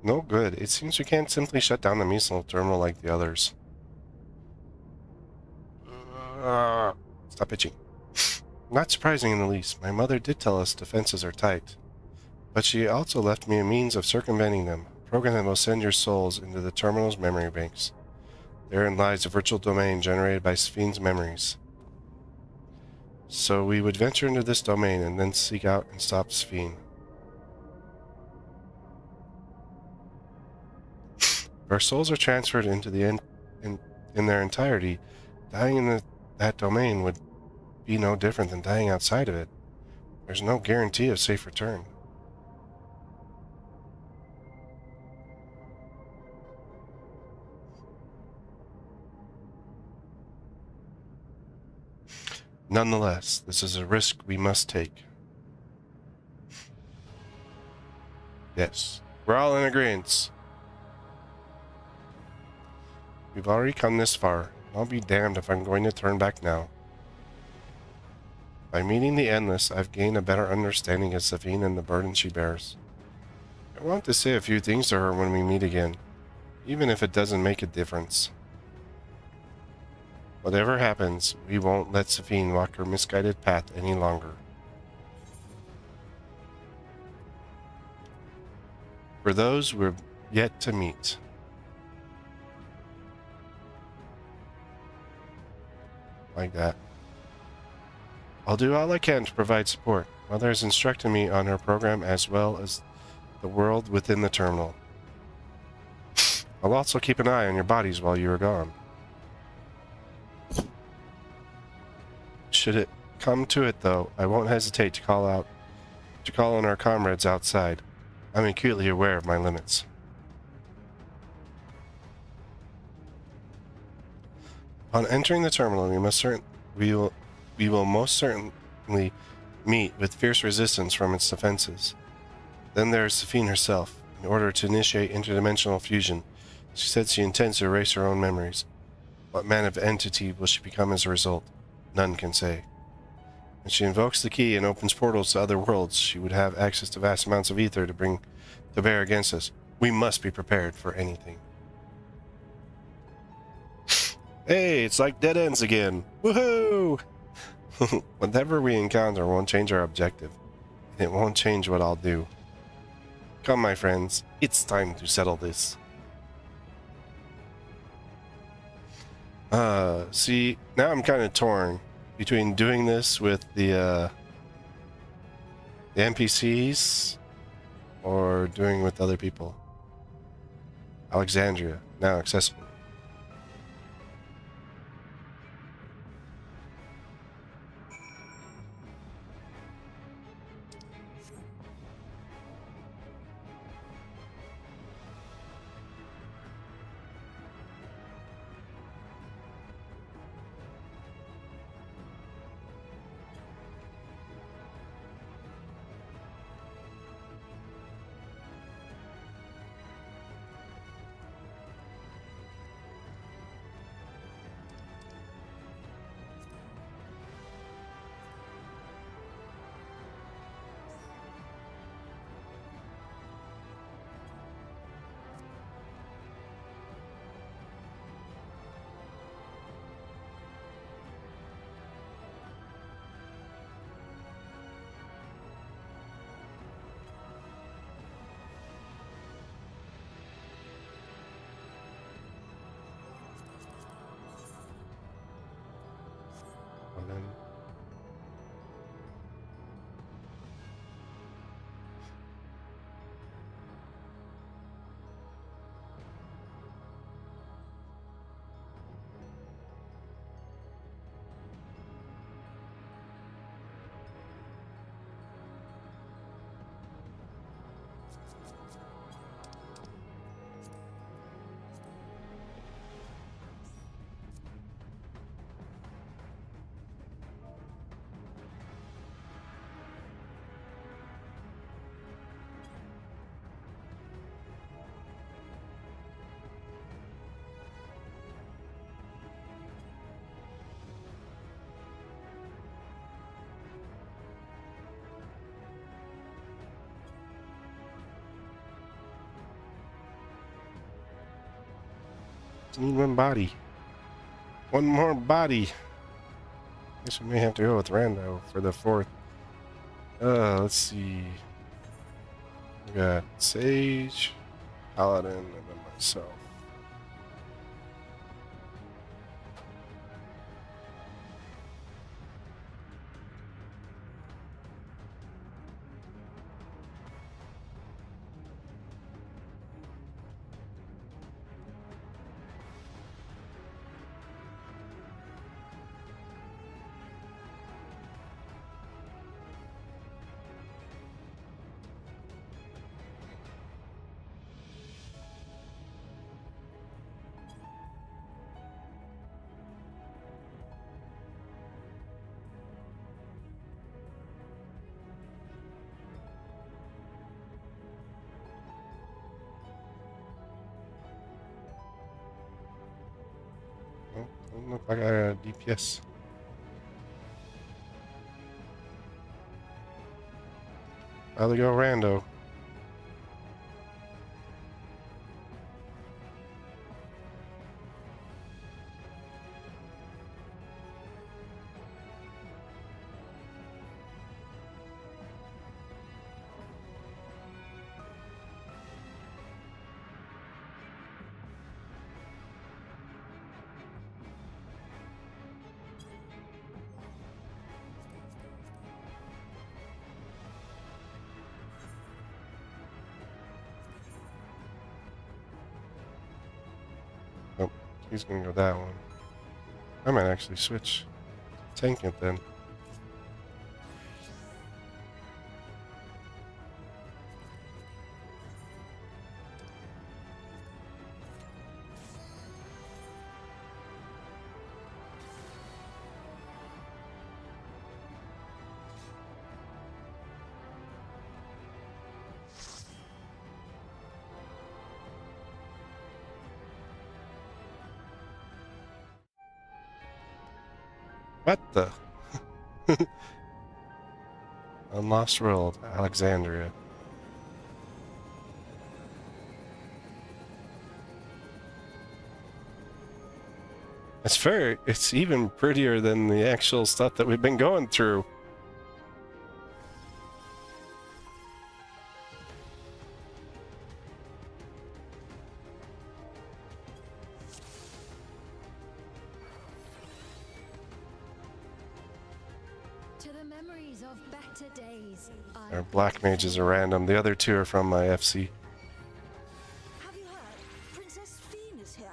No good. It seems we can't simply shut down the Miso terminal like the others. Stop itching. Not surprising in the least. My mother did tell us defenses are tight. But she also left me a means of circumventing them. program that will send your souls into the terminal's memory banks. Therein lies a virtual domain generated by Sphene's memories. So we would venture into this domain and then seek out and stop Sphene. If our souls are transferred into the in their entirety, dying in that domain would be no different than dying outside of it. There's no guarantee of safe return. Nonetheless, this is a risk we must take. Yes, we're all in agreement. We've already come this far. I'll be damned if I'm going to turn back now. By meeting the Endless, I've gained a better understanding of Sphene and the burden she bears. I want to say a few things to her when we meet again, even if it doesn't make a difference. Whatever happens, we won't let Sphene walk her misguided path any longer. For those we're yet to meet. Like that. I'll do all I can to provide support. Mother has instructed me on her program as well as the world within the terminal. I'll also keep an eye on your bodies while you are gone. Should it come to it, though, I won't hesitate to call on our comrades outside. I'm acutely aware of my limits. On entering the terminal, we will most certainly meet with fierce resistance from its defenses. Then there is Sphene herself. In order to initiate interdimensional fusion, she said she intends to erase her own memories. What man of entity will she become as a result? None can say. When she invokes the key and opens portals to other worlds, she would have access to vast amounts of ether to bring to bear against us. We must be prepared for anything. Hey, it's like dead ends again. Woohoo! Whatever we encounter won't change our objective, and it won't change what I'll do. Come, my friends, it's time to settle this. See, now I'm kind of torn between doing this with the NPCs or doing with other people. Alexandria, now accessible. Need one body. One more body. Guess we may have to go with Rando for the fourth. Let's see. We got Sage, paladin and then myself. Doesn't look like I got a DPS. I'll go rando. Nope, he's gonna go that one. I might actually switch. Tank it then. What the? On Lost World, Alexandria. It's even prettier than the actual stuff that we've been going through. To the memories of better days. Our black mages are random. The other two are from my FC. Have you heard? Princess Fiend is here.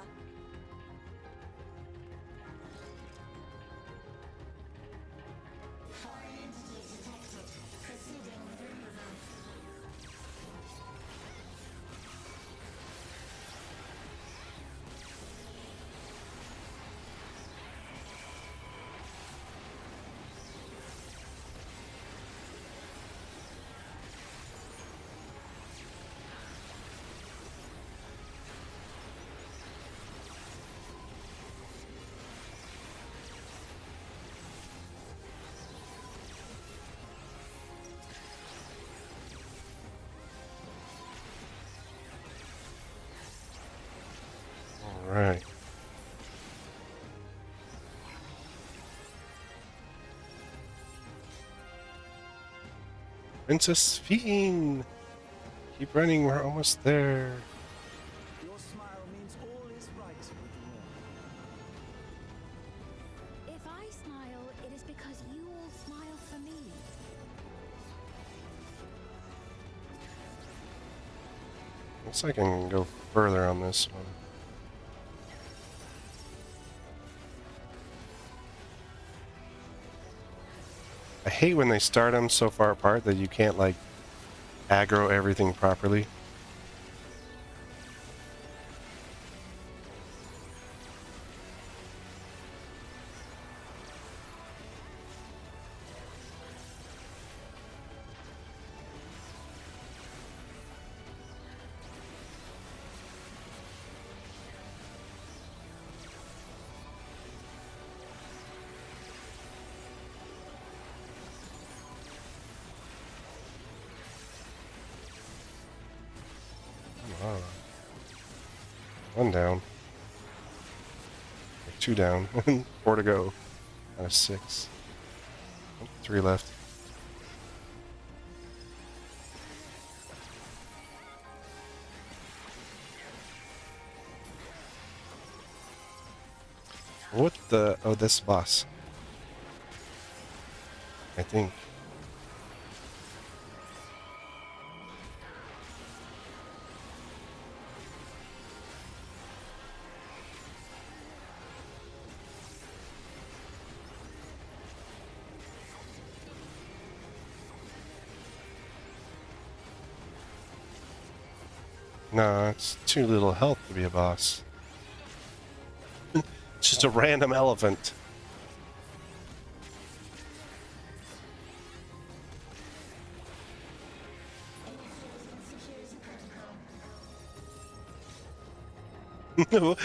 Alright. Princess Fiend! Keep running, we're almost there. Your smile means all is right with the world. If I smile, it is because you all smile for me. Looks like I can go further on this one. I hate when they start them so far apart that you can't, like, aggro everything properly. Wow. One down. Or two down. 4 to go. Out of 6. 3 left. What the? Oh, this boss. I think. No, it's too little health to be a boss. It's just a random elephant. What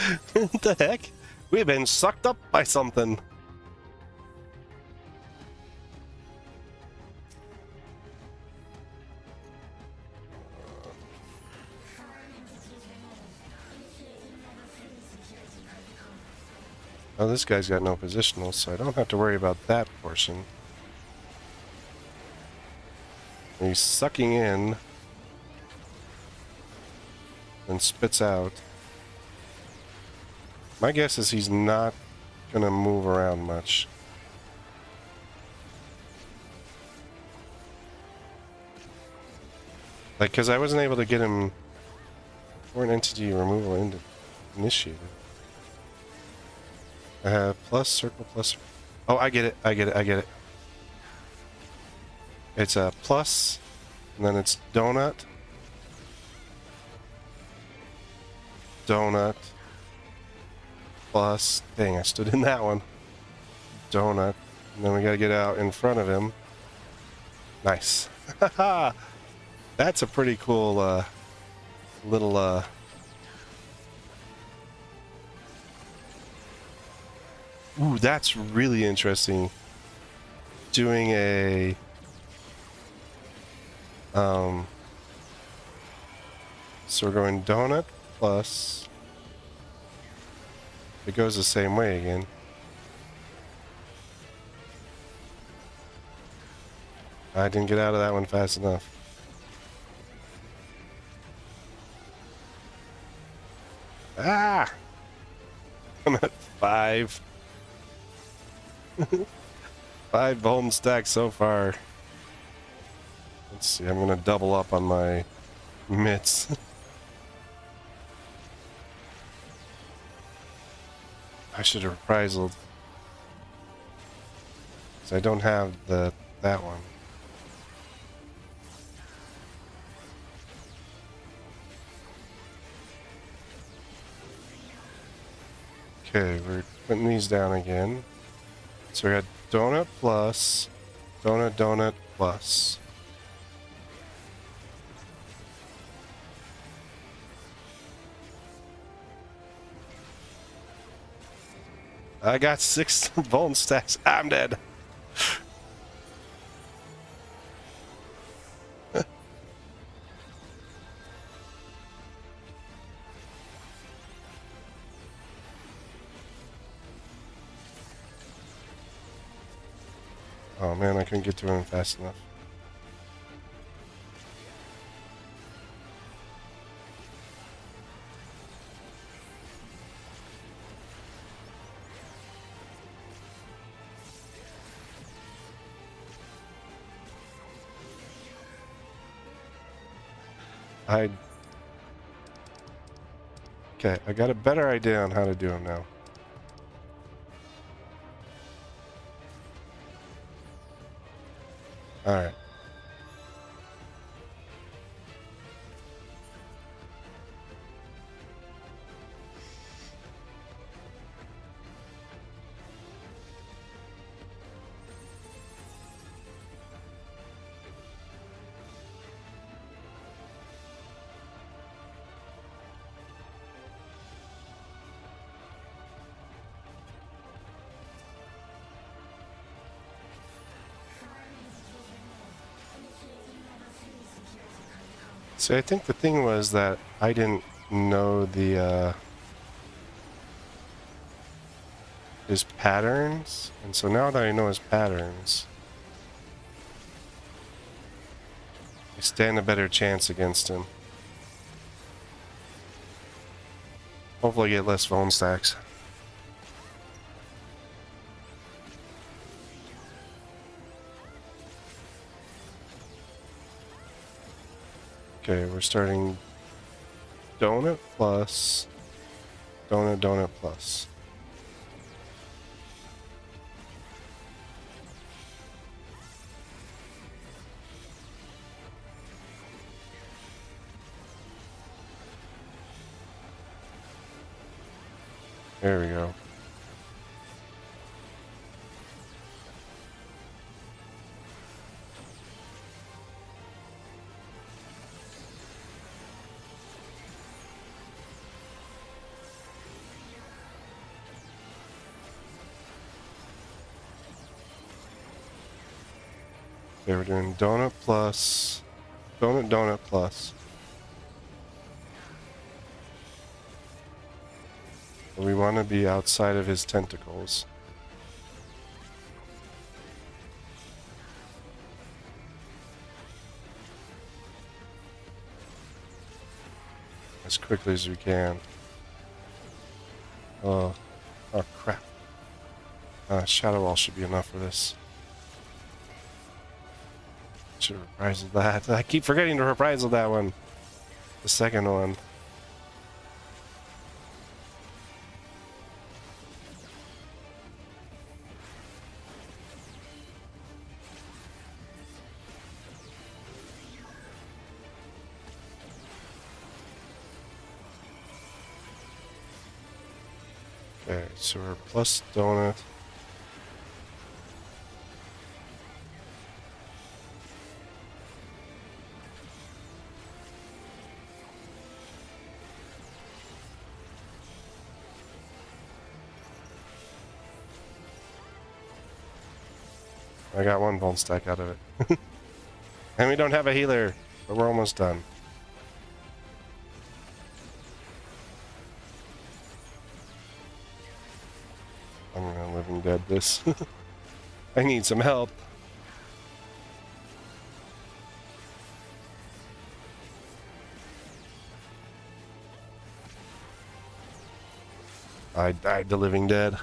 the heck? We've been sucked up by something. Oh, this guy's got no positionals, so I don't have to worry about that portion. He's sucking in and spits out. My guess is he's not gonna move around much. Like, because I wasn't able to get him for an entity removal initiated. I have plus, circle, plus. Oh, I get it, I get it, I get it. It's a plus, and then it's donut. Donut. Plus. Dang, I stood in that one. Donut. And then we gotta get out in front of him. Nice. Haha! That's a pretty cool, little, Ooh, that's really interesting. Doing a... So we're going donut plus... It goes the same way again. I didn't get out of that one fast enough. Ah! I'm at 5. 5 bone stacks so far. Let's see, I'm gonna double up on my mitts. I should have reprisal. Because I don't have that one. Okay, we're putting these down again. So we got donut plus, donut plus. I got 6 bone stacks. I'm dead. Oh man, I couldn't get to him fast enough. Okay, I got a better idea on how to do them now. Alright. See, I think the thing was that I didn't know the, his patterns, and so now that I know his patterns, I stand a better chance against him. Hopefully get less bone stacks. Okay, we're starting donut plus donut plus. There we go. Okay, we're doing donut plus donut plus. We want to be outside of his tentacles. As quickly as we can. Oh crap. Shadow Wall should be enough for this. Should have reprisal that. I keep forgetting to reprisal that one. The second one. Okay, so we're plus donut. I got one bone stack out of it. And we don't have a healer, but we're almost done. I'm gonna living dead this. I need some help. I died to living dead.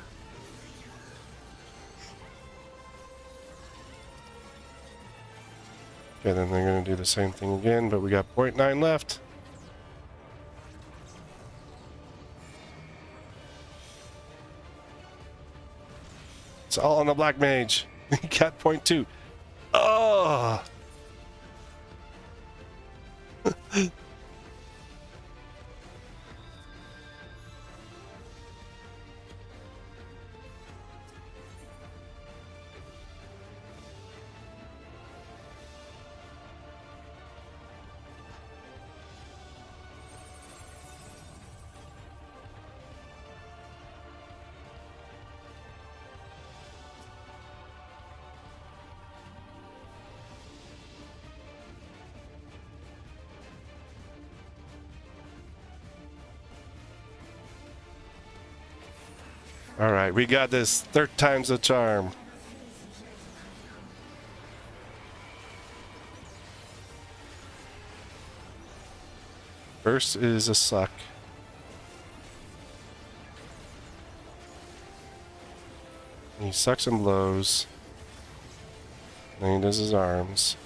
Okay, then they're gonna do the same thing again, but we got 0.9 left. It's all on the black mage. He got 0.2. Oh! All right, we got this. Third time's a charm. First is a suck. He sucks and blows. Then he does his arms.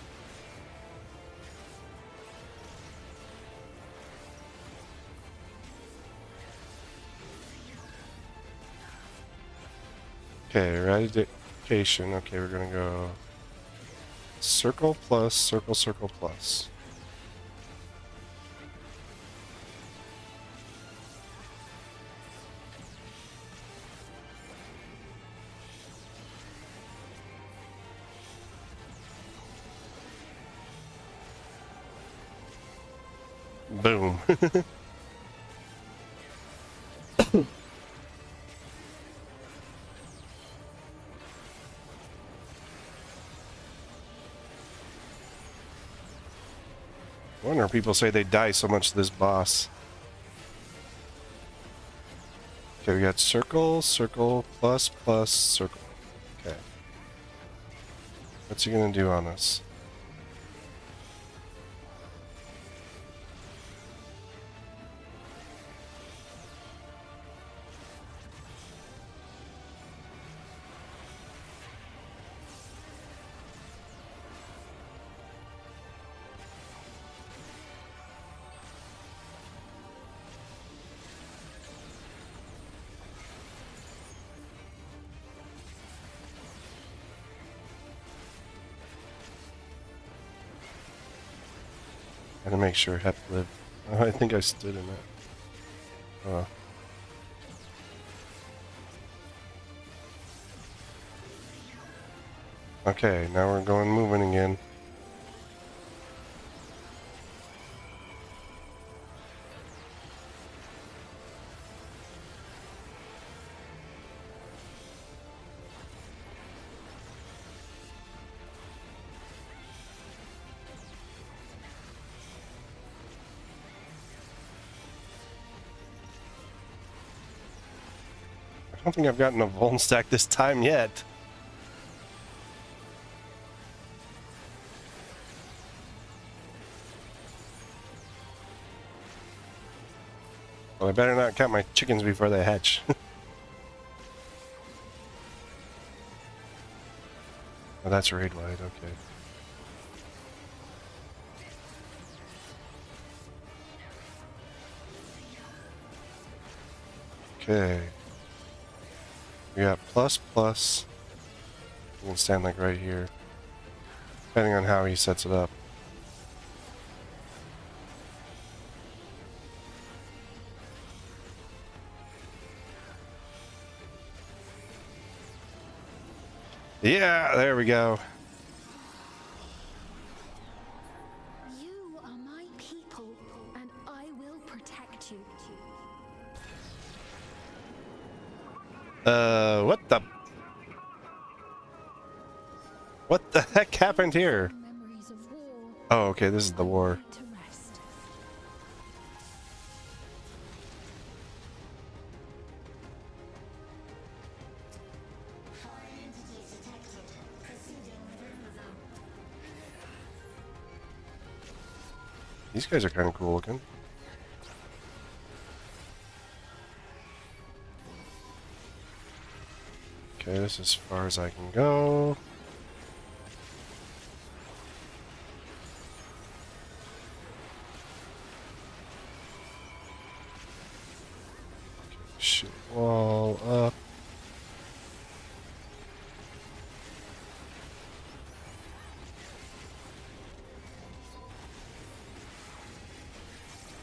Okay, eradication. Okay, we're gonna go circle plus, circle, circle plus. Boom. I wonder if people say they die so much to this boss. Okay, we got circle, circle, plus, plus, circle. Okay. What's he gonna do on us? And to make sure Hep lived. Oh, I think I stood in it. Oh. Okay, now we're going moving again. I don't think I've gotten a Vuln stack this time yet. Well, I better not count my chickens before they hatch. Oh, that's raid wide, okay. Okay. We got plus plus. You can stand like right here. Depending on how he sets it up. Yeah, there we go. You are my people, and I will protect you. What the? What the heck happened here? Memories of war. Oh, okay, this is the war. To rest. These guys are kind of cool looking. Okay, this is as far as I can go. Shit, wall up.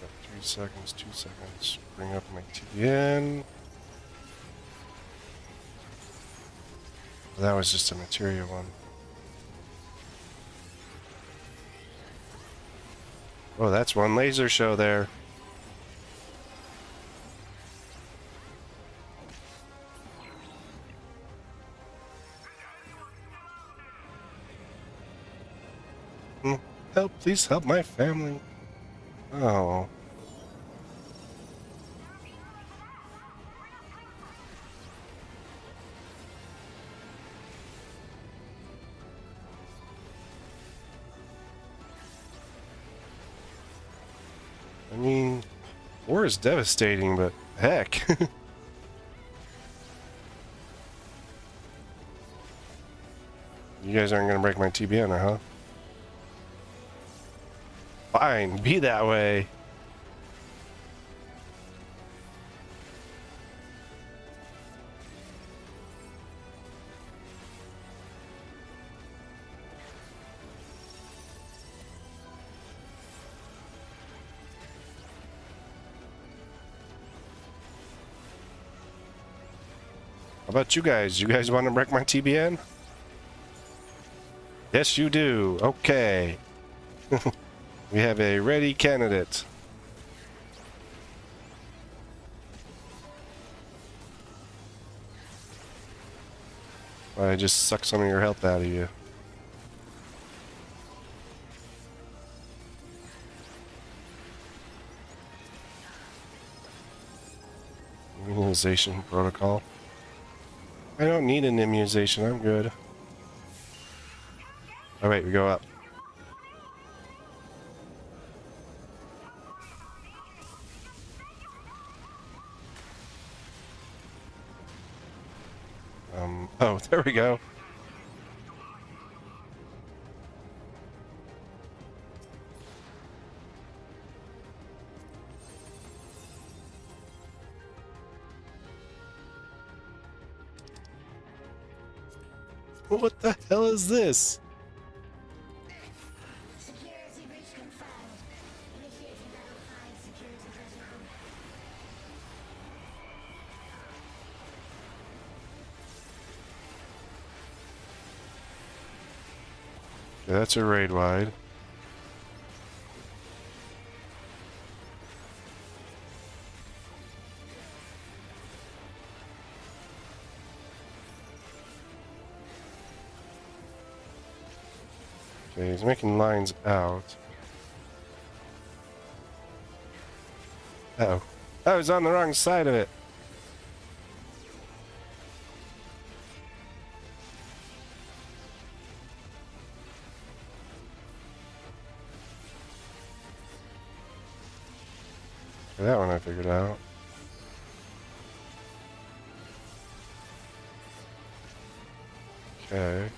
Got 3 seconds, 2 seconds. Bring up my TBN. That was just a materia one. Oh, that's one laser show there. Help, please help my family. Oh. I mean, war is devastating, but heck. You guys aren't gonna break my TBN, huh? Fine, be that way. How about you guys? You guys want to wreck my TBN? Yes, you do. Okay. We have a ready candidate. I just sucked some of your health out of you. Immunization protocol. I don't need an immunization, I'm good. Oh wait, we go up. Oh, there we go. What the hell is this? Okay, that's a raid wide. Okay, he's making lines out. Uh-oh. I was on the wrong side of it. Okay, that one I figured out. Okay.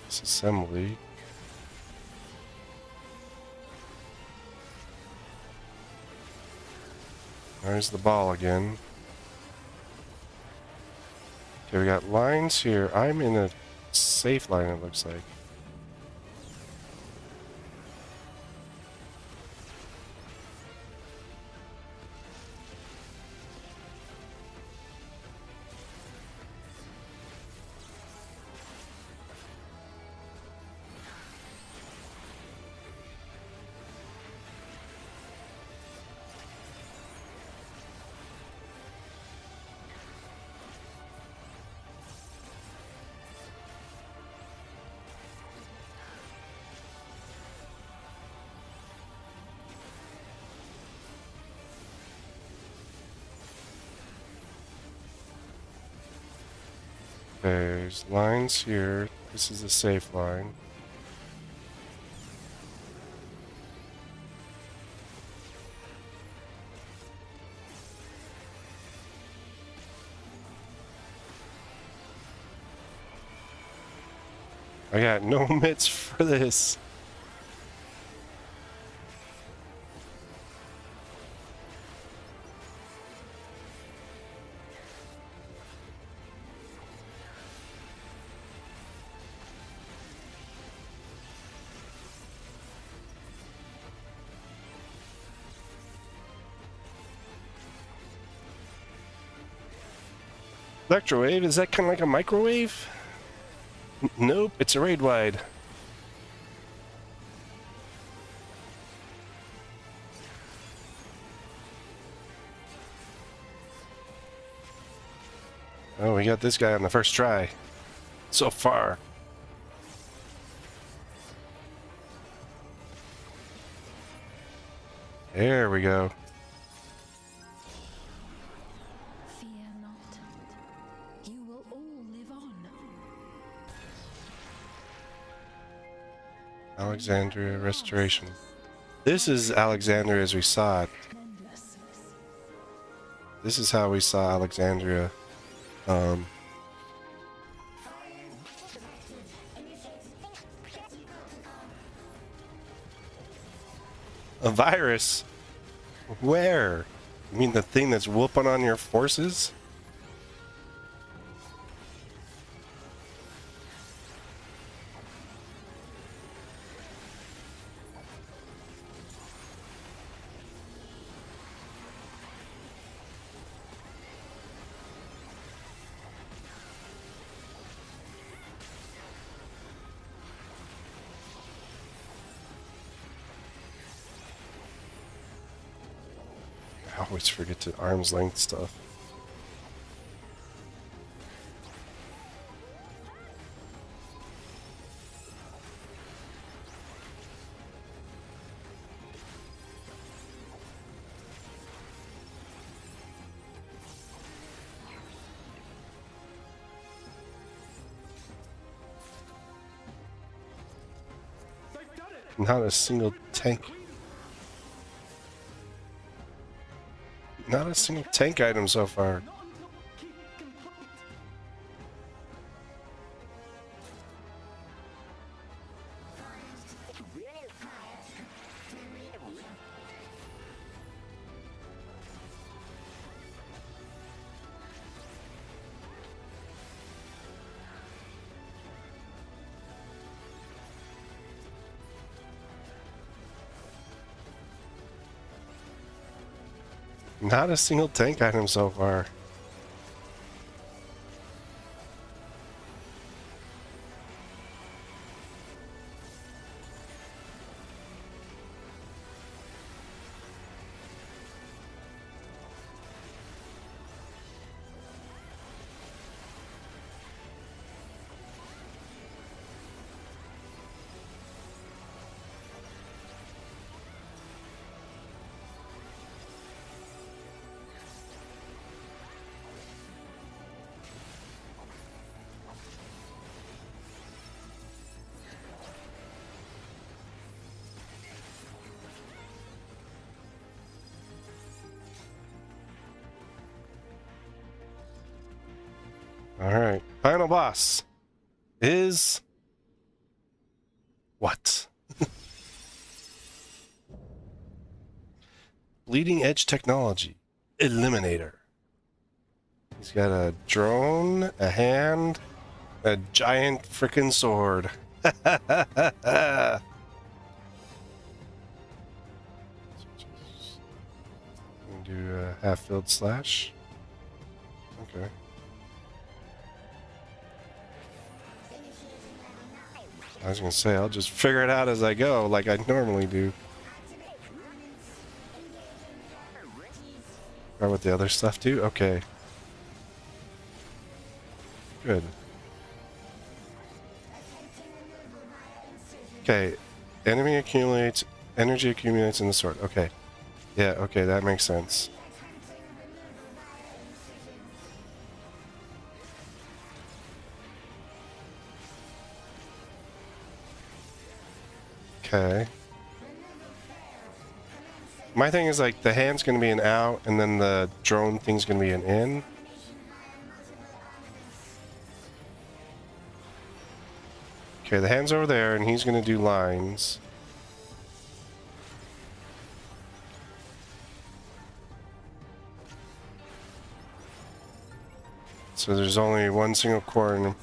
Disassembly. There's the ball again. Okay, we got lines here. I'm in a safe line, it looks like. There's lines here. This is a safe line. I got no mitts for this. Electrowave? Is that kind of like a microwave? Nope, it's a raid wide. Oh, we got this guy on the first try. So far. There we go. Fear not. You will all live on. Alexandria Restoration. This is Alexandria as we saw it. Endless. This is how we saw Alexandria. A virus? Where? You mean the thing that's whooping on your forces? I always forget to arm's length stuff. Not a single tank. Not a single tank item so far. Not a single tank item so far. Alright. Final boss is what? Bleeding edge technology. Eliminator. He's got a drone, a hand, a giant frickin' sword. Do a half-filled slash. Okay. I was gonna say, I'll just figure it out as I go, like I normally do. Try with the other stuff too? Okay. Good. Okay. Enemy accumulates, energy accumulates in the sword. Okay. Yeah, okay, that makes sense. Okay. My thing is like the hand's gonna be an out and then the drone thing's gonna be an in. Okay, the hand's over there and he's gonna do lines. So there's only one single core in him.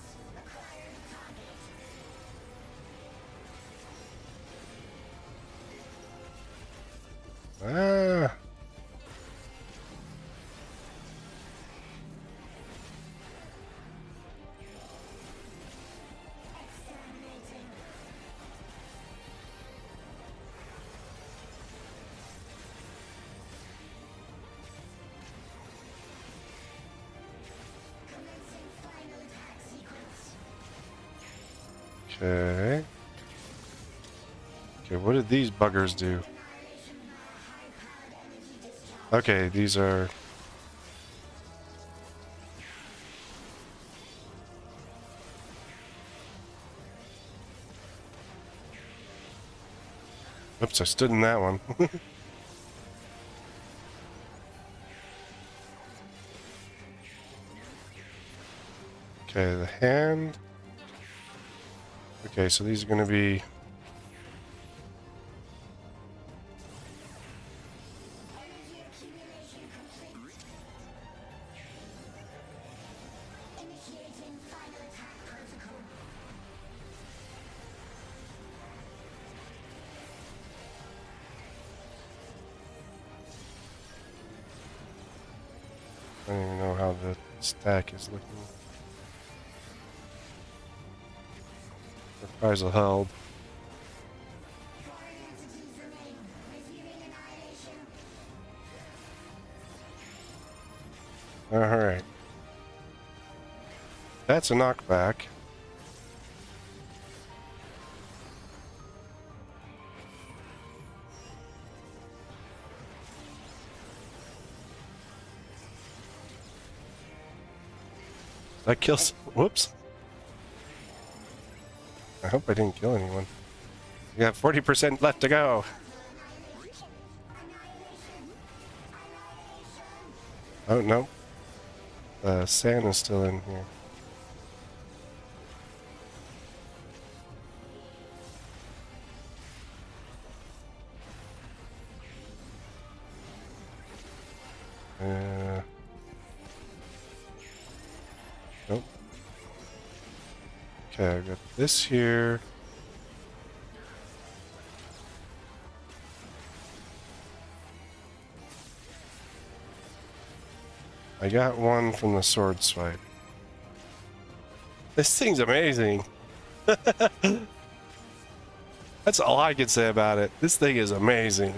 Ah. Okay. Okay, what did these buggers do? Okay, these are... Oops, I stood in that one. Okay, the hand. Okay, so these are going to be... I don't even know how the stack is looking. Reprisal held. Alright. That's a knockback. That kills... Whoops. I hope I didn't kill anyone. We got 40% left to go. Oh, no. The sand is still in here. Nope. Okay, I've got this here. I got one from the sword swipe. This thing's amazing. That's all I can say about it. This thing is amazing.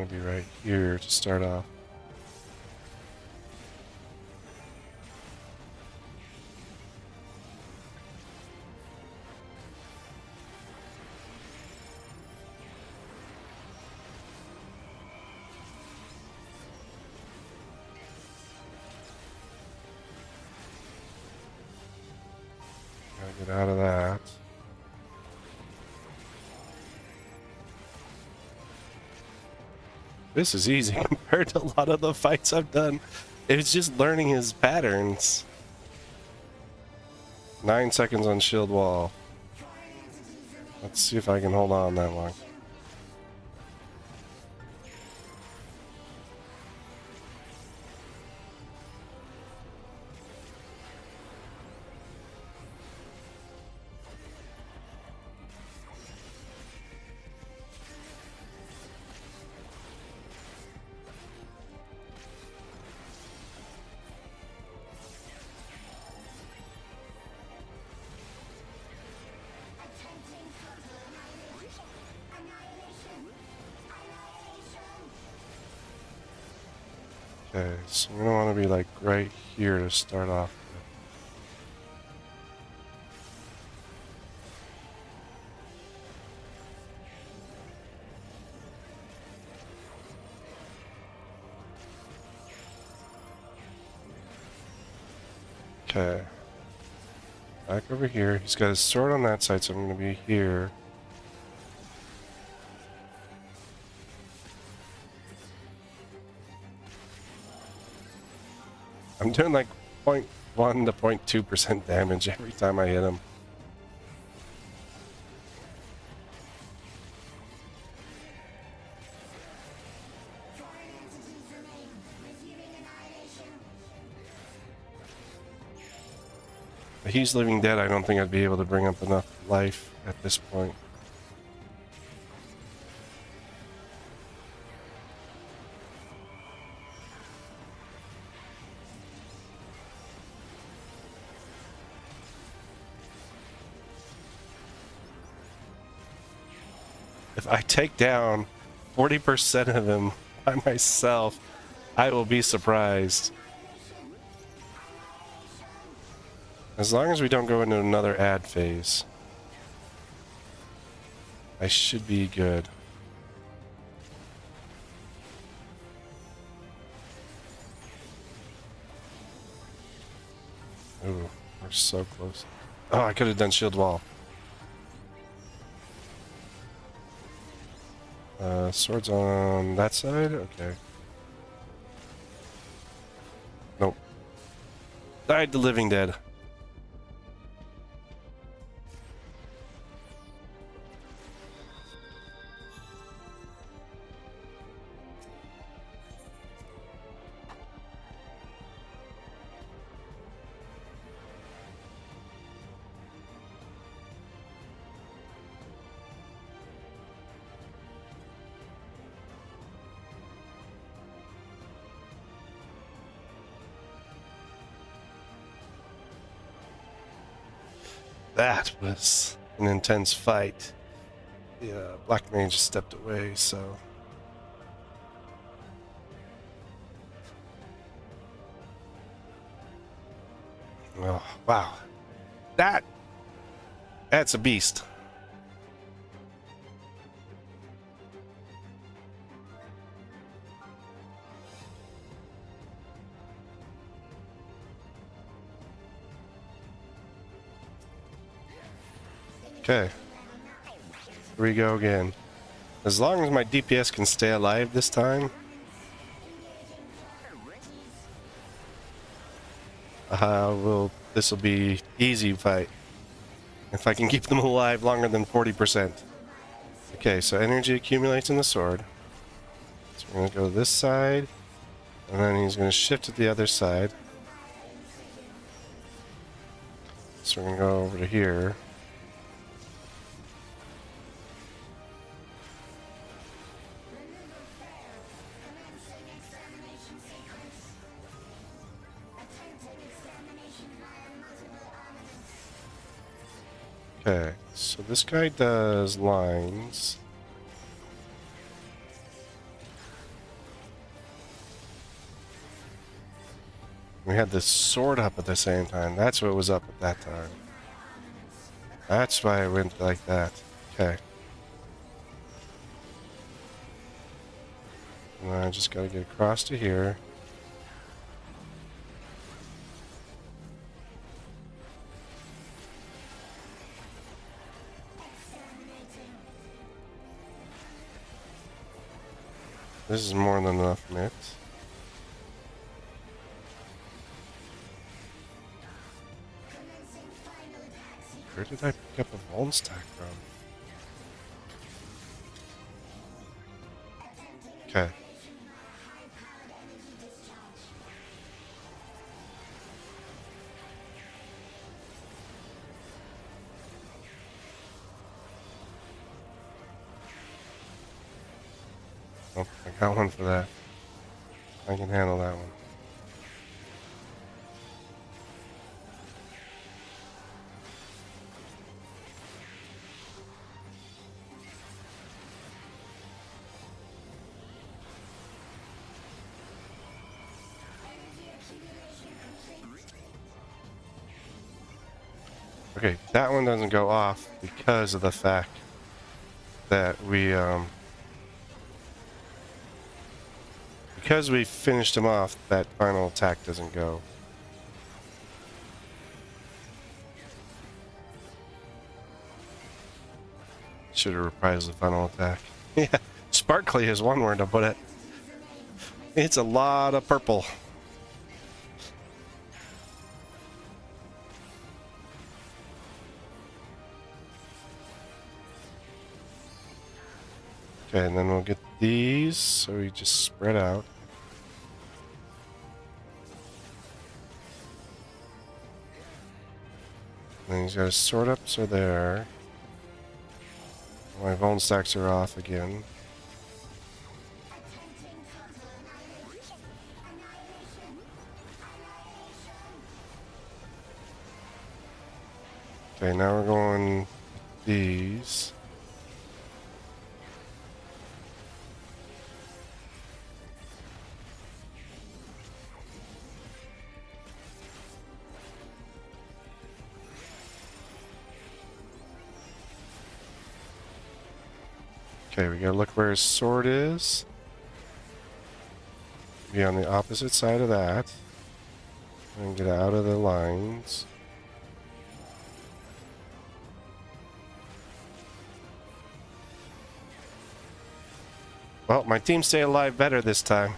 gonna be right here to start off. Gotta get out of that. This is easy compared to a lot of the fights I've done. It's just learning his patterns. 9 seconds on shield wall. Let's see if I can hold on that long. Okay, so we're gonna want to be like right here to start off with. Okay. Back over here. He's got his sword on that side, so I'm going to be here. I'm doing like 0.1 to 0.2% damage every time I hit him. If he's living dead, I don't think I'd be able to bring up enough life at this point. If I take down 40% of him by myself, I will be surprised. As long as we don't go into another ad phase, I should be good. Ooh, we're so close. Oh, I could have done shield wall. Swords on that side? Okay. Nope. Died the living dead. That was an intense fight. The Black Mage stepped away, so... Oh, wow. That's a beast. Okay, here we go again. As long as my DPS can stay alive this time, this will be easy fight. If I can keep them alive longer than 40%. Okay, so energy accumulates in the sword. So we're gonna go this side, and then he's gonna shift to the other side. So we're gonna go over to here. Okay, so this guy does lines. We had this sword up at the same time. That's what was up at that time. That's why I went like that. Okay. And I just gotta get across to here. This is more than enough mitts. Where did I pick up a Vuln stack from? Okay. Oh, I got one for that. I can handle that one. Okay, that one doesn't go off because of the fact that because we finished him off, that final attack doesn't go. Should have reprised the final attack. Yeah, sparkly is one word to put it. It's a lot of purple. Okay, and then we'll get these, so we just spread out. And then he's got his sword up, so there. My bone stacks are off again. Okay, now we're going these. Okay, we gotta look where his sword is. Be on the opposite side of that. And get out of the lines. Well, my team stay alive better this time.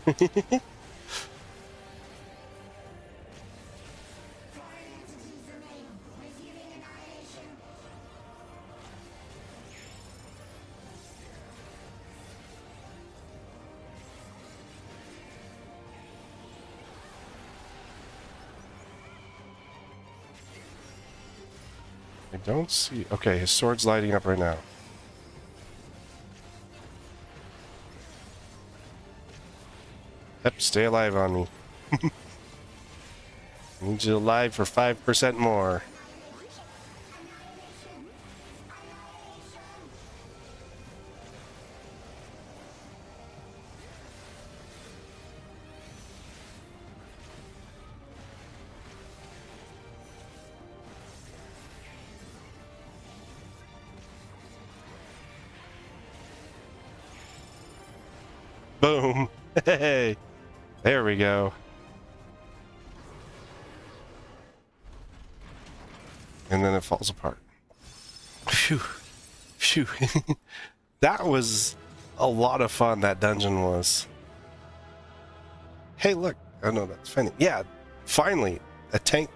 I don't see... Okay, his sword's lighting up right now. Yep, stay alive on me. Need you alive for 5% more. Boom. Hey. There we go. And then it falls apart. Phew. Phew. That was a lot of fun, that dungeon was. Hey, look. Oh, no, that's funny. Yeah, finally, a tank.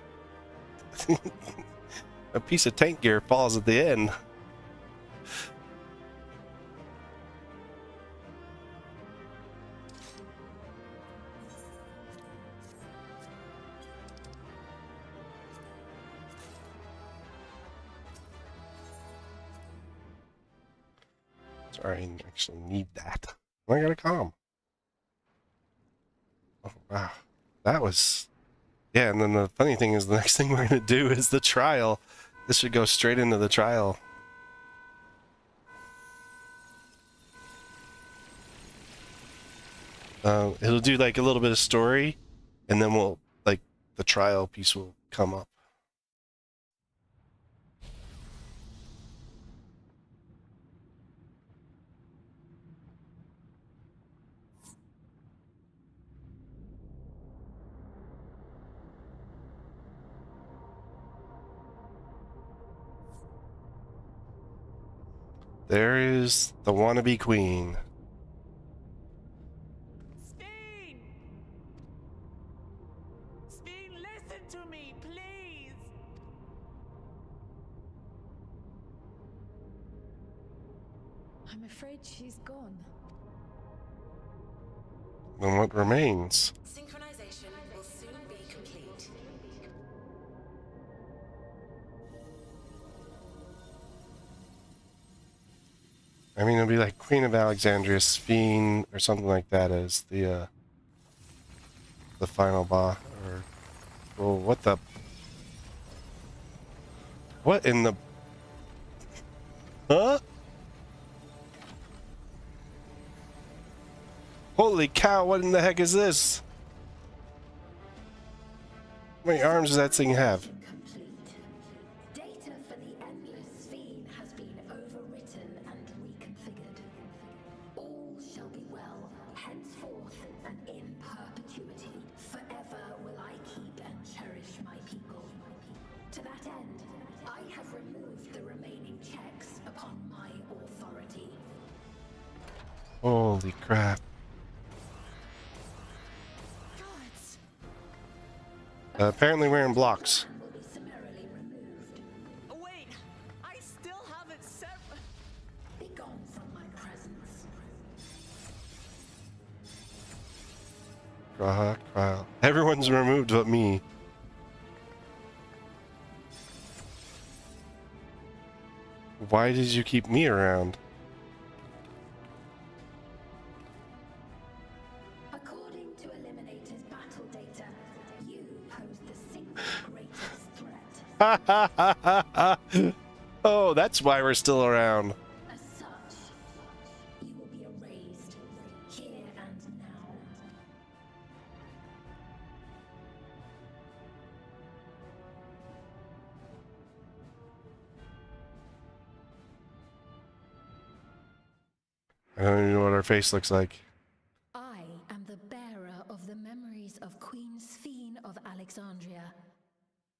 A piece of tank gear falls at the end. Sorry, I actually need that. I gotta calm. Oh, wow. That was... Yeah, and then the funny thing is the next thing we're gonna do is the trial. This should go straight into the trial. It'll do like a little bit of story, and then we'll like the trial piece will come up. There is the wannabe queen. Steen! Steen, listen to me, please! I'm afraid she's gone. Then what remains? Synchronization will soon be complete. I mean, it'll be like Queen of Alexandria, Sphene, or something like that as the final boss. Or, well, what the? What in the? Huh? Holy cow! What in the heck is this? How many arms does that thing have? Complete. Data for the endless Sphene has been overwritten and reconfigured. All shall be well, henceforth and in perpetuity. Forever will I keep and cherish my people. To that end, I have removed the remaining checks upon my authority. Holy crap! Gods! Apparently we're in blocks. Will be summarily removed. Wait! I still haven't severed. Be gone from my presence. Everyone's removed but me. Why did you keep me around? According to Eliminator's battle data, you pose the single greatest threat. Oh, that's why we're still around. As such, you will be erased here and now. I don't even know what our face looks like. I am the bearer of the memories of Queen Sphene of Alexandria,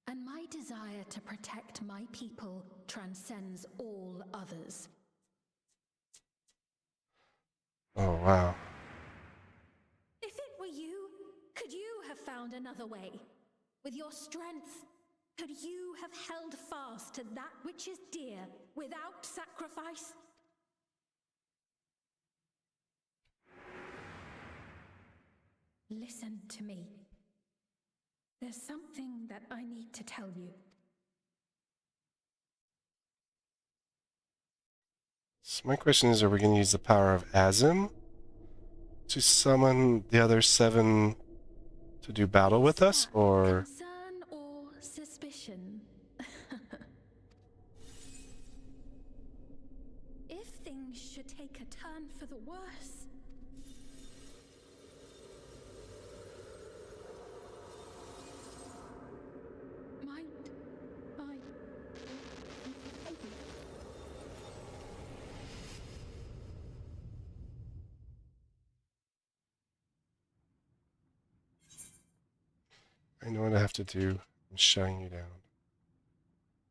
and my desire to protect my people transcends all others. Oh, wow. If it were you, could you have found another way? With your strength, could you have held fast to that which is dear without sacrifice? Listen to me. There's something that I need to tell you. So my question is, are we going to use the power of Azim to summon the other 7 to do battle with us, or... Concern or suspicion? If things should take a turn for the worse... Might I... I know what I have to do. I'm shutting you down.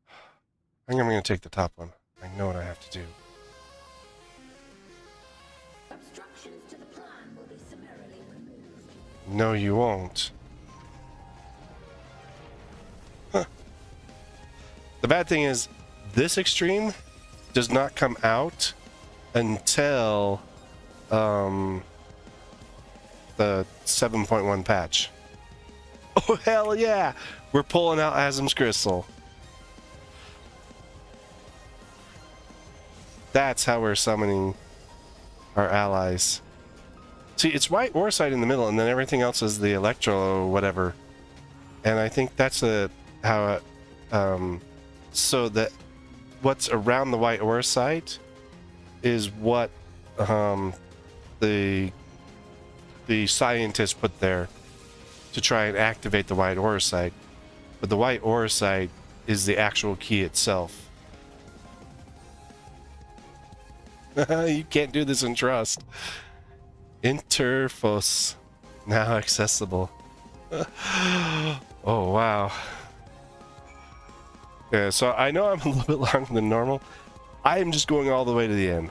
I think I'm going to take the top one. I know what I have to do. Obstructions to the plan will be summarily removed. No, you won't. Huh. The bad thing is, this extreme does not come out until the 7.1 patch. Oh, hell yeah! We're pulling out Azim's Crystal. That's how we're summoning our allies. See, it's white Orsite in the middle, and then everything else is the Electro whatever. And I think that's how so that what's around the white Orsite is what the scientists put there to try and activate the white aura site. But the white aura site is the actual key itself. You can't do this in Trust. Interfos now accessible. Oh wow. Yeah, so I know I'm a little bit longer than normal. I am just going all the way to the end.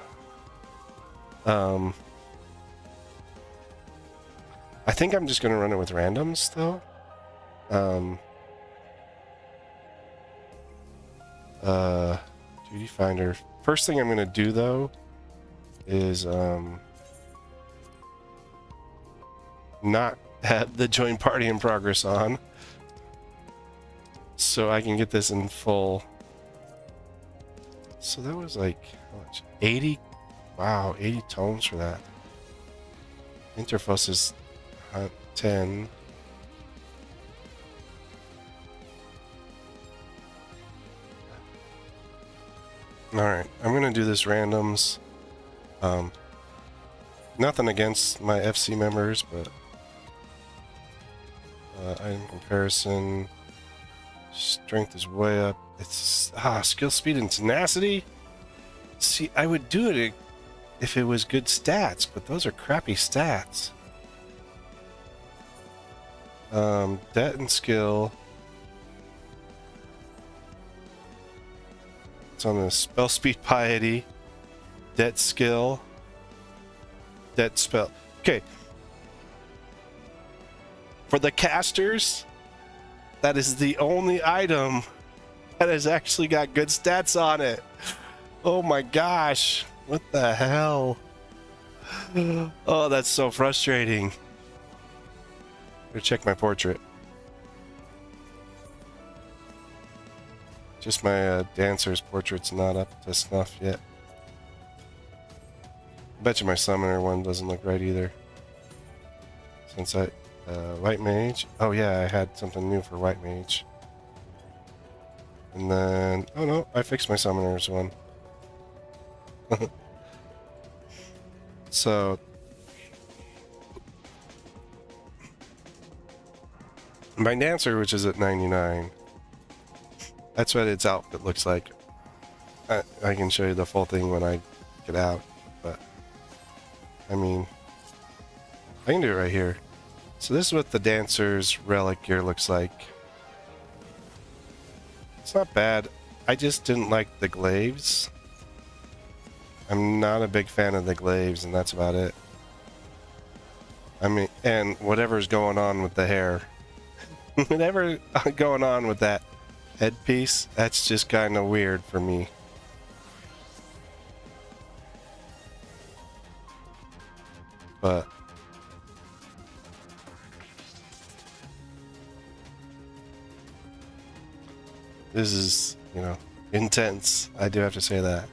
I think I'm just gonna run it with randoms though. Duty finder. First thing I'm gonna do though is not have the join party in progress on, so I can get this in full. So that was like how much? 80. Wow, 80 tones for that. Interfos is 10. Alright, I'm gonna do this randoms. Nothing against my FC members, but item comparison. Strength is way up. It's skill, speed, and tenacity. See, I would do it if it was good stats, but those are crappy stats. Det and skill. It's on the spell speed piety. Det skill. Det spell. Okay. For the casters, that is the only item that has actually got good stats on it. Oh my gosh. What the hell? Oh, that's so frustrating. Better check my portrait. Just my dancer's portrait's not up to snuff yet. I bet you my summoner one doesn't look right either. Since I... White Mage. Oh yeah, I had something new for White Mage. And then... Oh no, I fixed my summoner's one. So... My dancer, which is at 99. That's what its outfit looks like. I can show you the full thing when I get out, but... I mean... I can do it right here. So this is what the dancer's relic gear looks like. It's not bad. I just didn't like the glaives. I'm not a big fan of the glaives, and that's about it. I mean, and whatever's going on with the hair. Whatever going on with that headpiece, that's just kind of weird for me. But... this is, you know, intense. I do have to say that.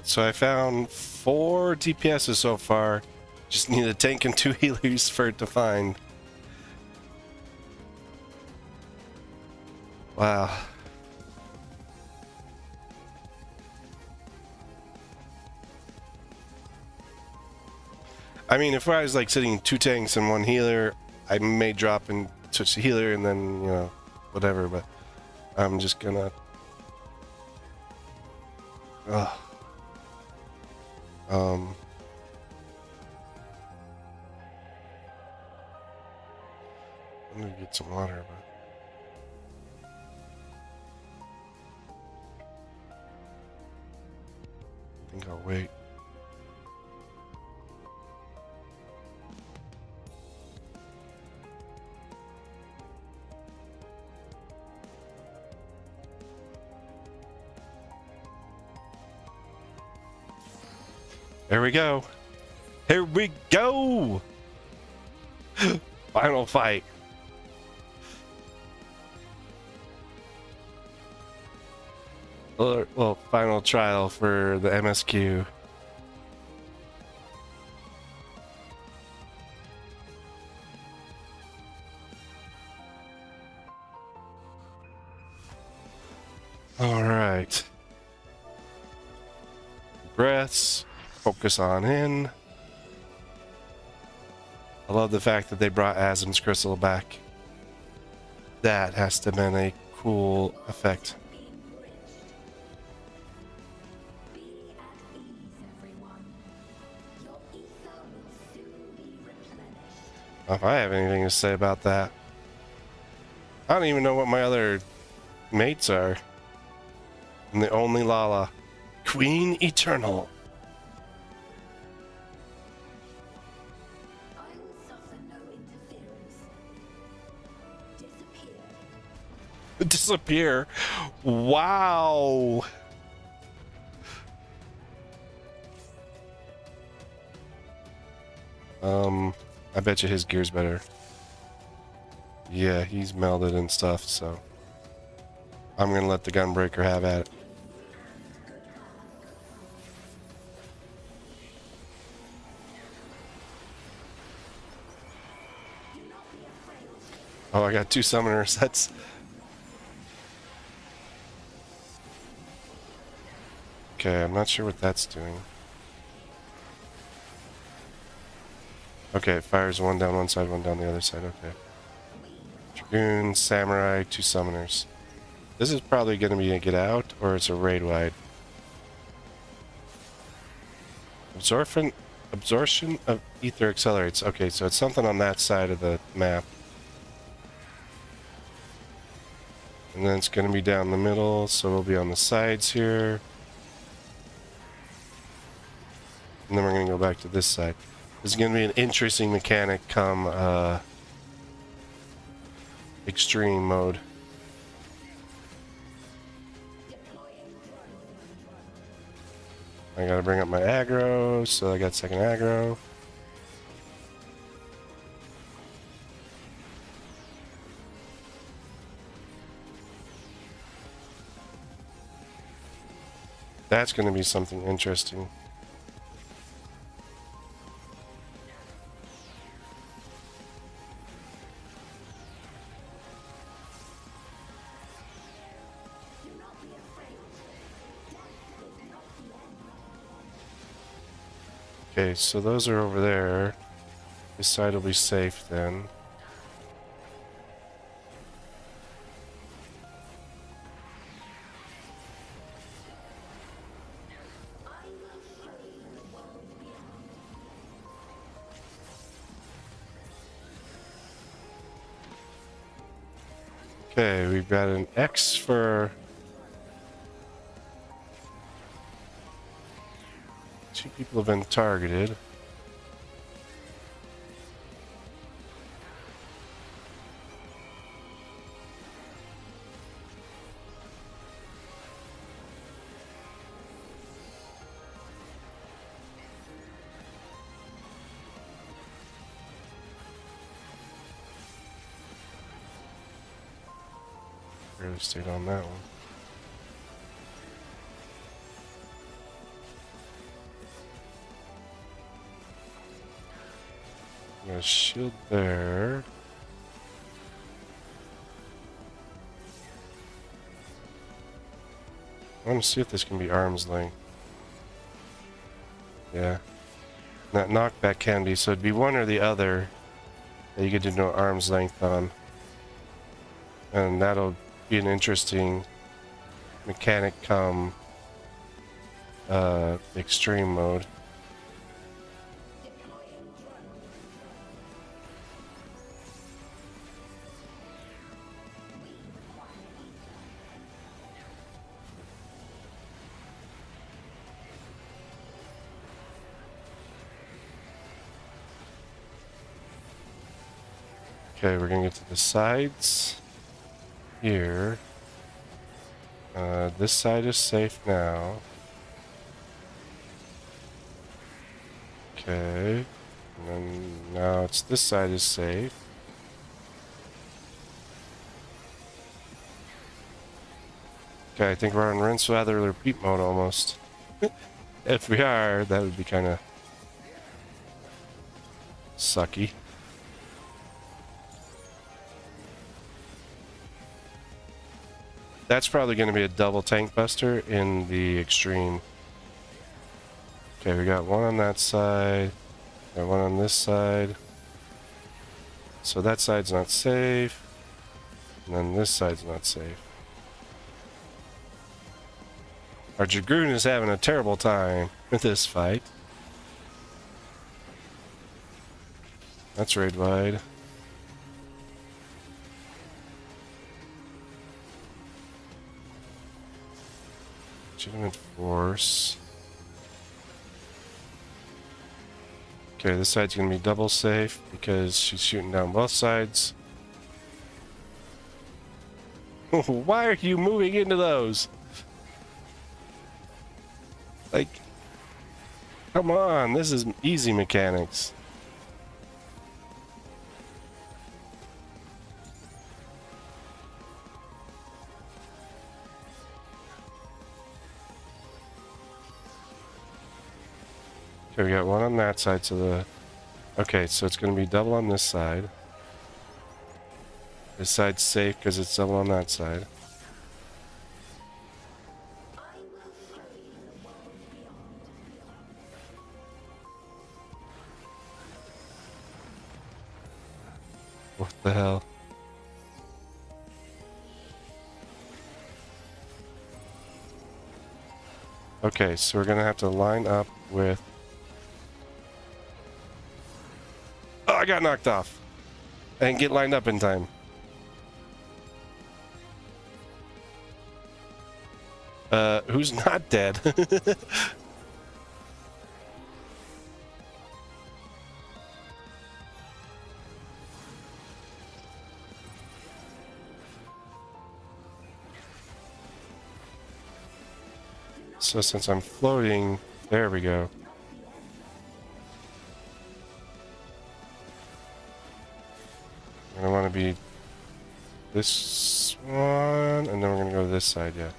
So I found 4 DPSs so far. Just need a tank and 2 healers for it to find. Wow. I mean, if I was like sitting 2 tanks and 1 healer, I may drop and switch to healer and then, you know, whatever, but I'm just gonna... I'm gonna get some water, but... I think I'll wait. There we go. Here we go. Final fight. Well, final trial for the MSQ. All right. Breaths. Focus on in. I love the fact that they brought Azim's crystal back. That has to have been a cool effect. If I have anything to say about that. I don't even know what my other mates are. And the only Lala. Queen Eternal. I will suffer no interference. Disappear. Disappear. Wow. I bet you his gear's better. Yeah, he's melded and stuff, so I'm gonna let the Gunbreaker have at it. Oh, I got 2 summoners. That's... Okay, I'm not sure what that's doing. Okay, it fires one down one side, one down the other side. Okay. Dragoon, Samurai, 2 summoners. This is probably going to be a get out, or it's a raid wide. Absorption of ether accelerates. Okay, so it's something on that side of the map. And then it's going to be down the middle, so it'll be on the sides here. And then we're going to go back to this side. This is going to be an interesting mechanic come extreme mode. I gotta bring up my aggro, so I got second aggro. That's gonna be something interesting. Okay, so those are over there. This side will be safe then. Okay, we've got an X for... 2 people have been targeted. Really stayed on that one. Got a shield there. I want to see if this can be arm's length. Yeah. That knockback can be, so it'd be one or the other that you get to do arm's length on. And that'll be an interesting mechanic come extreme mode. Okay, we're gonna get to the sides here. This side is safe now. Okay, and then now it's this side is safe. Okay, I think we're on rinse, lather, repeat mode almost. If we are, that would be kind of sucky. That's probably going to be a double tank buster in the extreme. Okay, we got one on that side. Got one on this side. So that side's not safe. And then this side's not safe. Our Dragoon is having a terrible time with this fight. That's raid wide. Legitimate force. Okay, this side's gonna be double safe because she's shooting down both sides. Why are you moving into those? Like, come on, this is easy mechanics. Okay, we got one on that side, so the... Okay, so it's going to be double on this side. This side's safe because it's double on that side. What the hell? Okay, so we're going to have to line up with... Oh, I got knocked off. I didn't get lined up in time. Who's not dead? So since I'm floating, there we go. I want to be this one, and then we're going to go to this side, yeah.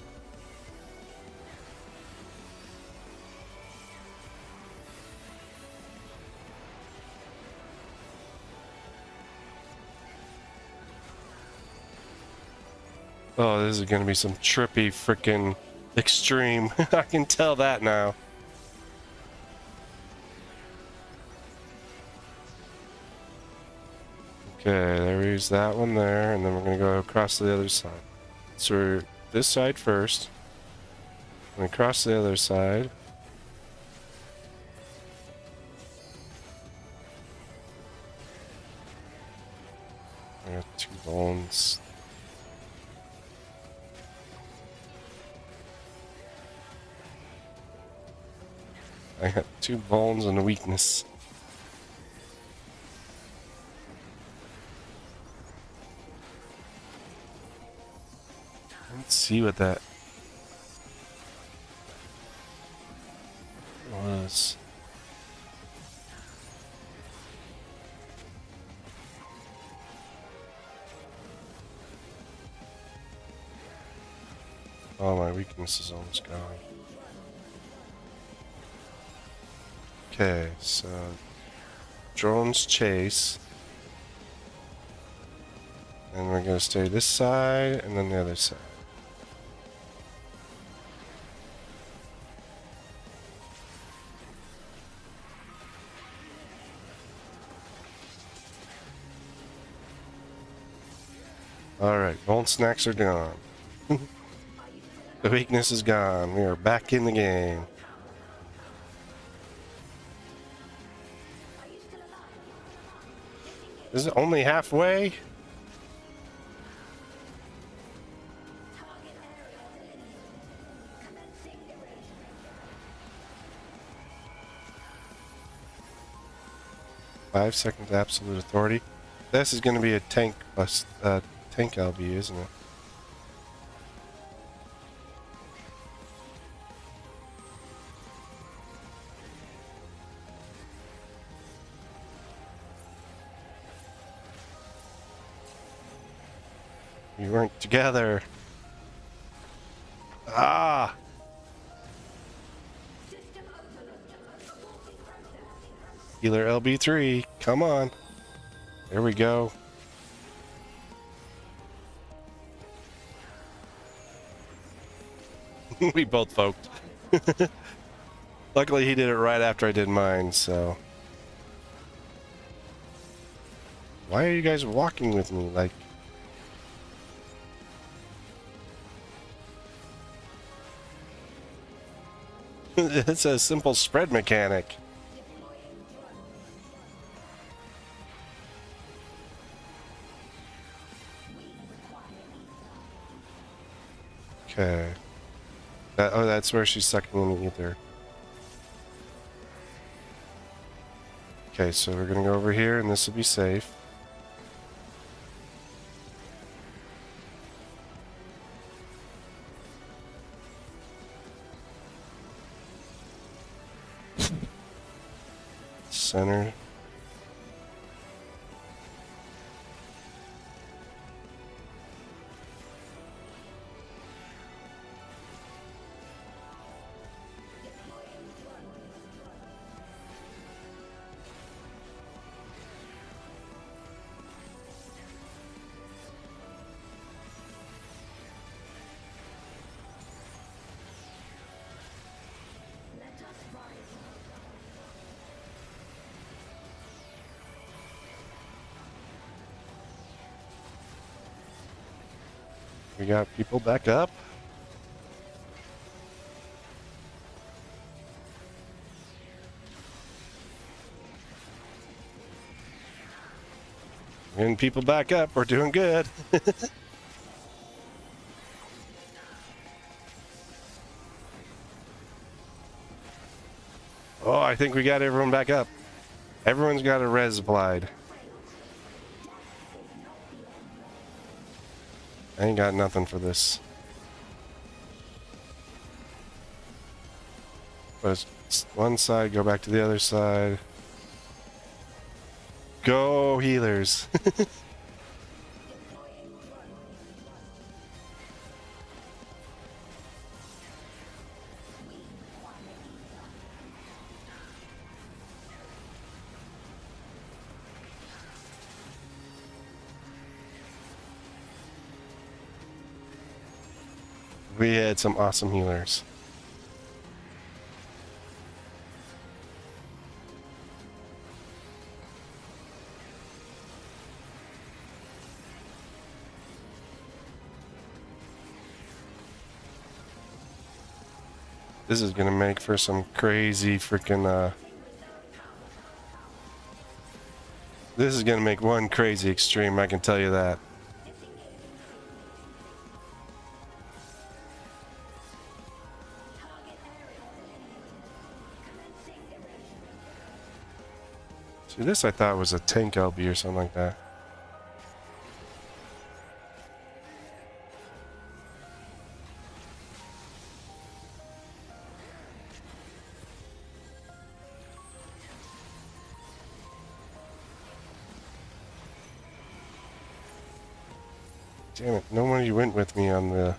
Oh, this is going to be some trippy freaking extreme. I can tell that now. Okay, there is that one there, and then we're going to go across to the other side. So we're this side first, and across the other side. I got 2 bones. I got 2 bones and a weakness. Let's see what that was. Oh, my weakness is almost gone. Okay, so drones chase. And we're going to stay this side and then the other side. Alright, bone snacks are gone. The weakness is gone. We are back in the game. Is it only halfway? Five seconds absolute authority. This is going to be a tank plus tank LB, isn't it? We weren't together. Ah! Healer LB3, come on. There we go. We both poked. Luckily he did it right after I did mine, so. Why are you guys walking with me? Like, it's a simple spread mechanic. Okay. Oh, that's where she's sucking in the ether. Okay, so we're gonna go over here, and this will be safe. Center. We got people back up. And people back up. We're doing good. Oh, I think we got everyone back up. Everyone's got a res applied. I ain't got nothing for this. But it's one side, go back to the other side. Go healers. We had some awesome healers. This is gonna make for some crazy freaking this is gonna make one crazy extreme, I can tell you that. See, this I thought was a tank LB or something like that. Damn it, nobody went with me on the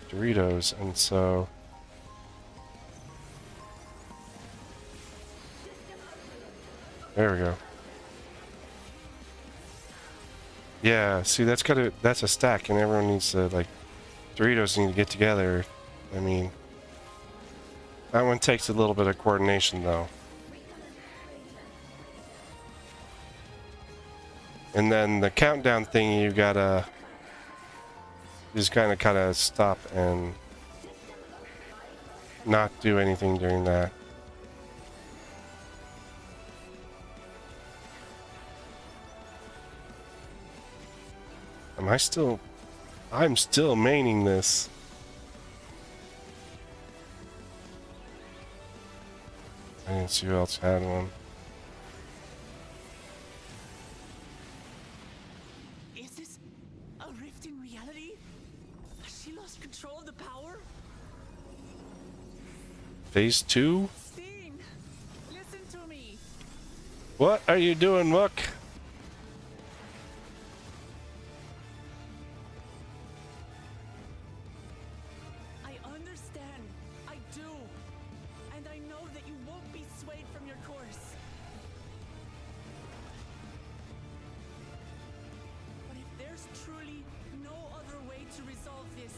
Doritos, and so... There we go. Yeah, see, that's a stack, and everyone needs to, like, Doritos need to get together. I mean, that one takes a little bit of coordination, though. And then the countdown thing, you gotta just kind of stop and not do anything during that. I'm still maining this. I didn't see who else had one. Is this a rift in reality? Has she lost control of the power? Phase 2? Steen, listen to me. What are you doing, Mook? I understand. I do. And I know that you won't be swayed from your course. But if there's truly no other way to resolve this,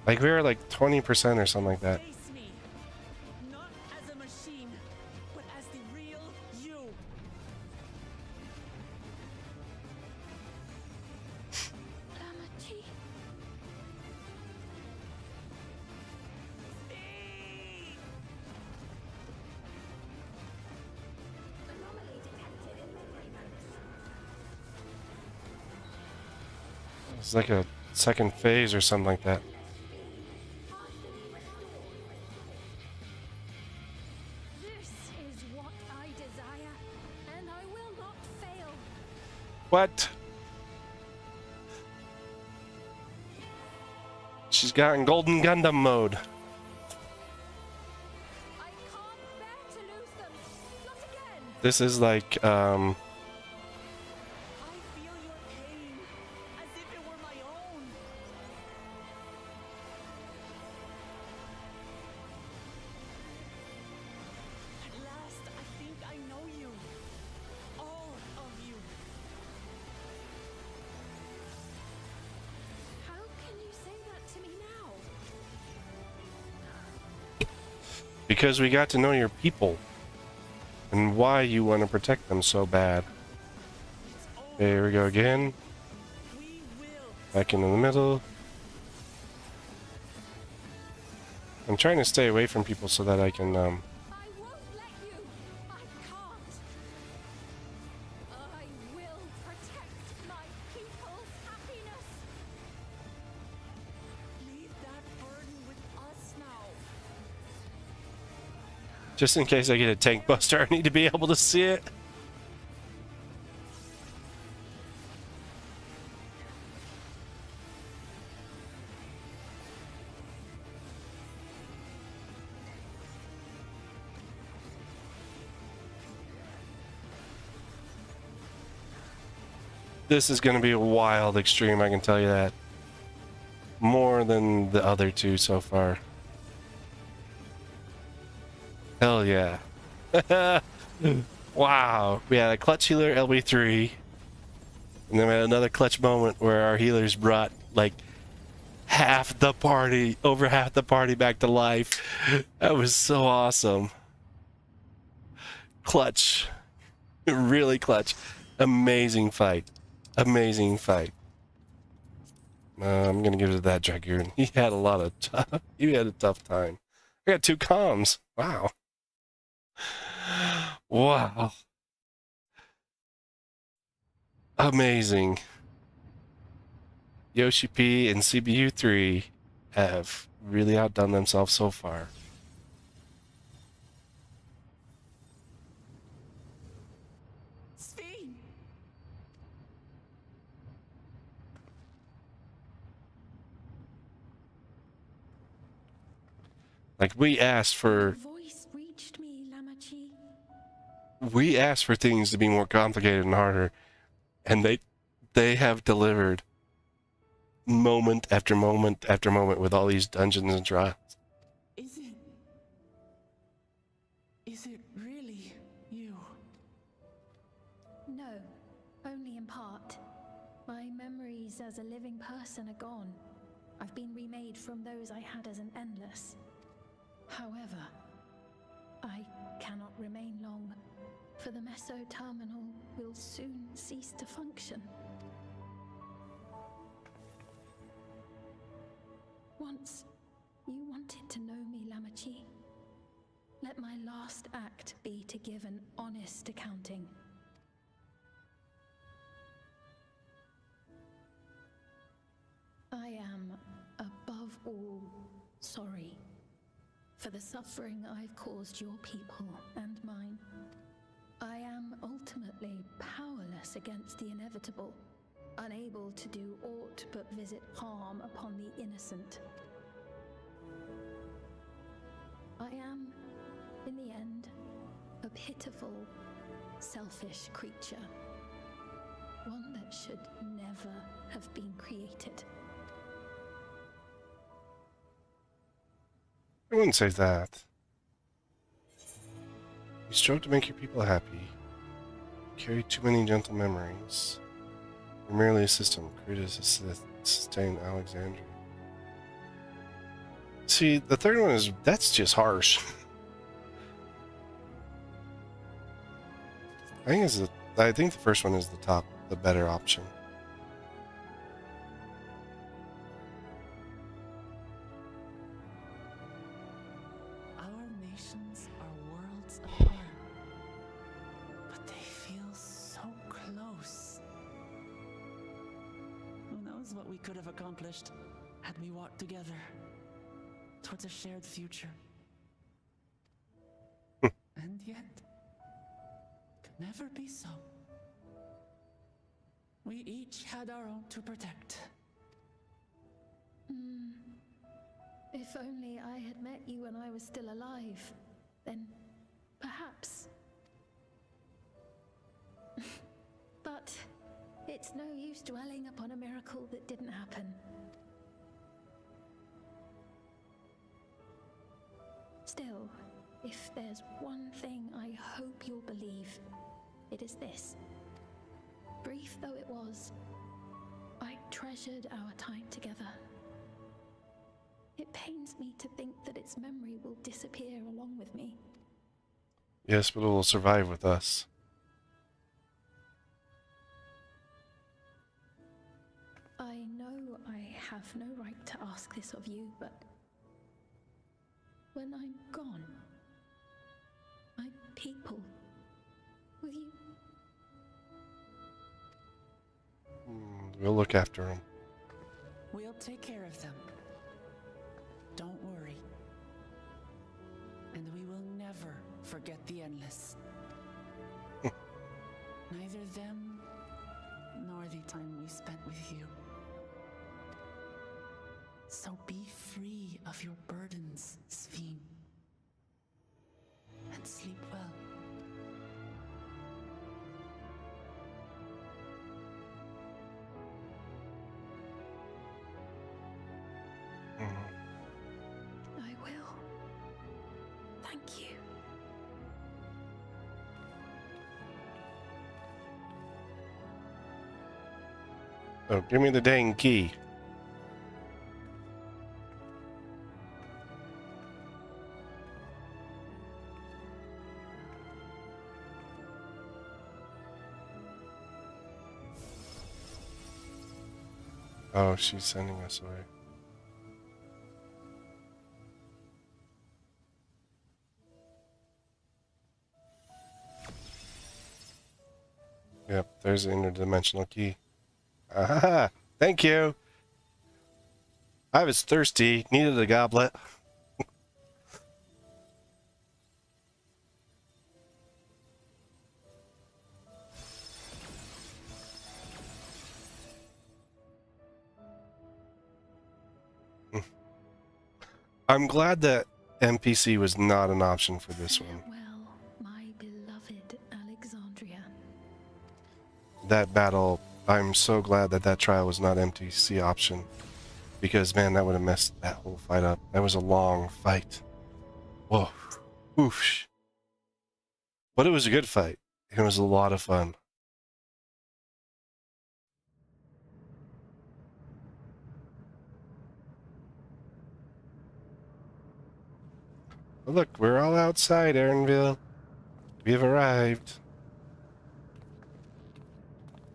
Like, we were like 20% or something like that. face me. Not as a machine, but as the real you. It's like a second phase or something like that. This is what I desire, and I will not fail. What? She's got in Golden Gundam mode. I can't bear to lose them. Not again. This is like, I feel your pain, as if it were my own. At last, I think I know you. All of you. How can you say that to me now? because we got to know your people and why you want to protect them so bad. Okay, here we go again. We will. Back into the middle. I'm trying to stay away from people so that I can, I won't let you. I can't. I will protect my people's happiness. Leave that burden with us now. just in case I get a tank buster, I need to be able to see it. This is going to be a wild extreme, I can tell you that. More than the other two so far. Hell yeah. Wow. We had a clutch healer LB3. And then we had another clutch moment where our healers brought like half the party, over half the party back to life. That was so awesome. Clutch. Really clutch. Amazing fight. Amazing fight. I'm gonna give it to that Dragoon. He had a lot of he had a tough time. I got 2 comms. Wow. Wow. Amazing. Yoshi P and CBU 3 have really outdone themselves so far. Sphene! Like we asked for Voice reached me, Lamachi. things to be more complicated and harder, and they have delivered moment after moment after moment with all these dungeons and trials. Is it really you? No, only in part. My memories as a living person are gone. I've been remade from those I had as an endless. However, I cannot remain long, for the Meso Terminal will soon cease to function. Once you wanted to know me, Lamachi. Let my last act be to give an honest accounting. I am, above all, sorry for the suffering I've caused your people and mine. I am ultimately powerless against the inevitable, unable to do aught but visit harm upon the innocent. I am, in the end, a pitiful, selfish creature. One that should never have been created. I wouldn't say that. You strove to make your people happy. You carry too many gentle memories. You're merely a system created to sustain Alexandria. See, the third one that's just harsh. I think the first one is the better option. Our nations are worlds apart, but they feel so close. Who knows knows what we could have accomplished had we walked together towards a shared future. And yet, could never be so. We each had our own to protect. If only I had met you when I was still alive, then perhaps. But it's no use dwelling upon a miracle that didn't happen. Still, if there's one thing I hope you'll believe, it is this. Brief though it was, I treasured our time together. It pains me to think that its memory will disappear along with me. Yes, but it will survive with us. I know I have no right to ask this of you, but when I'm gone, my people, will you? We'll look after them. We'll take care of them. Don't worry. And we will never forget the Endless. Neither them, nor the time we spent with you. So be free of your burdens, Sphene. And sleep well. I will. Thank you. Oh, give me the dang key. Oh, she's sending us away. Yep, there's the interdimensional key. Ah, thank you. I was thirsty, needed a goblet. I'm glad that NPC was not an option for this one. Farewell, my beloved Alexandria. That battle, I'm so glad that that trial was not NPC option. Because, man, that would have messed that whole fight up. That was a long fight. Whoa. Oof. But it was a good fight. It was a lot of fun. But look, we're all outside Erinville. We have arrived.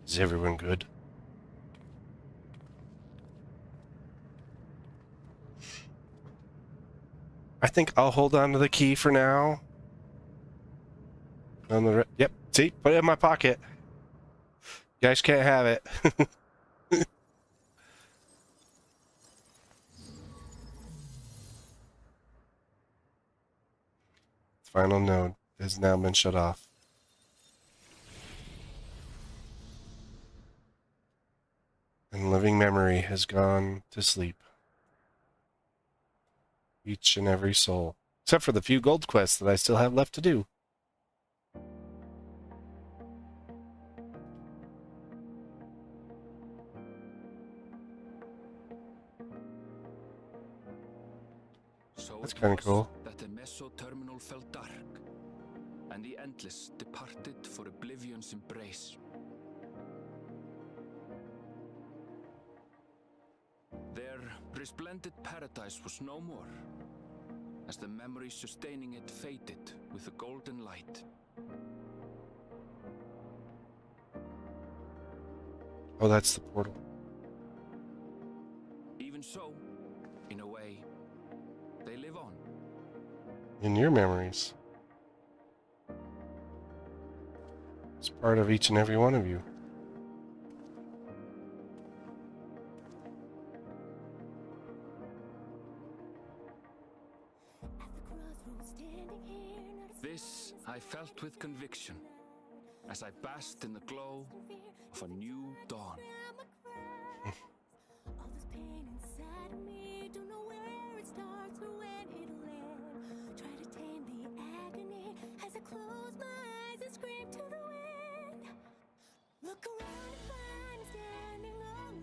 Is everyone good? I think I'll hold on to the key for now. On the yep, see, put it in my pocket. You guys can't have it. Final node has now been shut off. And living memory has gone to sleep. Each and every soul. Except for the few gold quests that I still have left to do. So That's it kinda was cool. that the Meso terminal fell dark, and the Endless departed for oblivion's embrace. Their resplendent paradise was no more, as the memory sustaining it faded with the golden light. Oh, that's the portal. Even so, in a way, they live on. In your memories. It's part of each and every one of you. I felt with conviction as I basked in the glow of a new dawn. All this pain inside of me, don't know where it starts or when it'll end. Try to tame the agony as I close my eyes and scream to the wind. Look around and find me standing alone.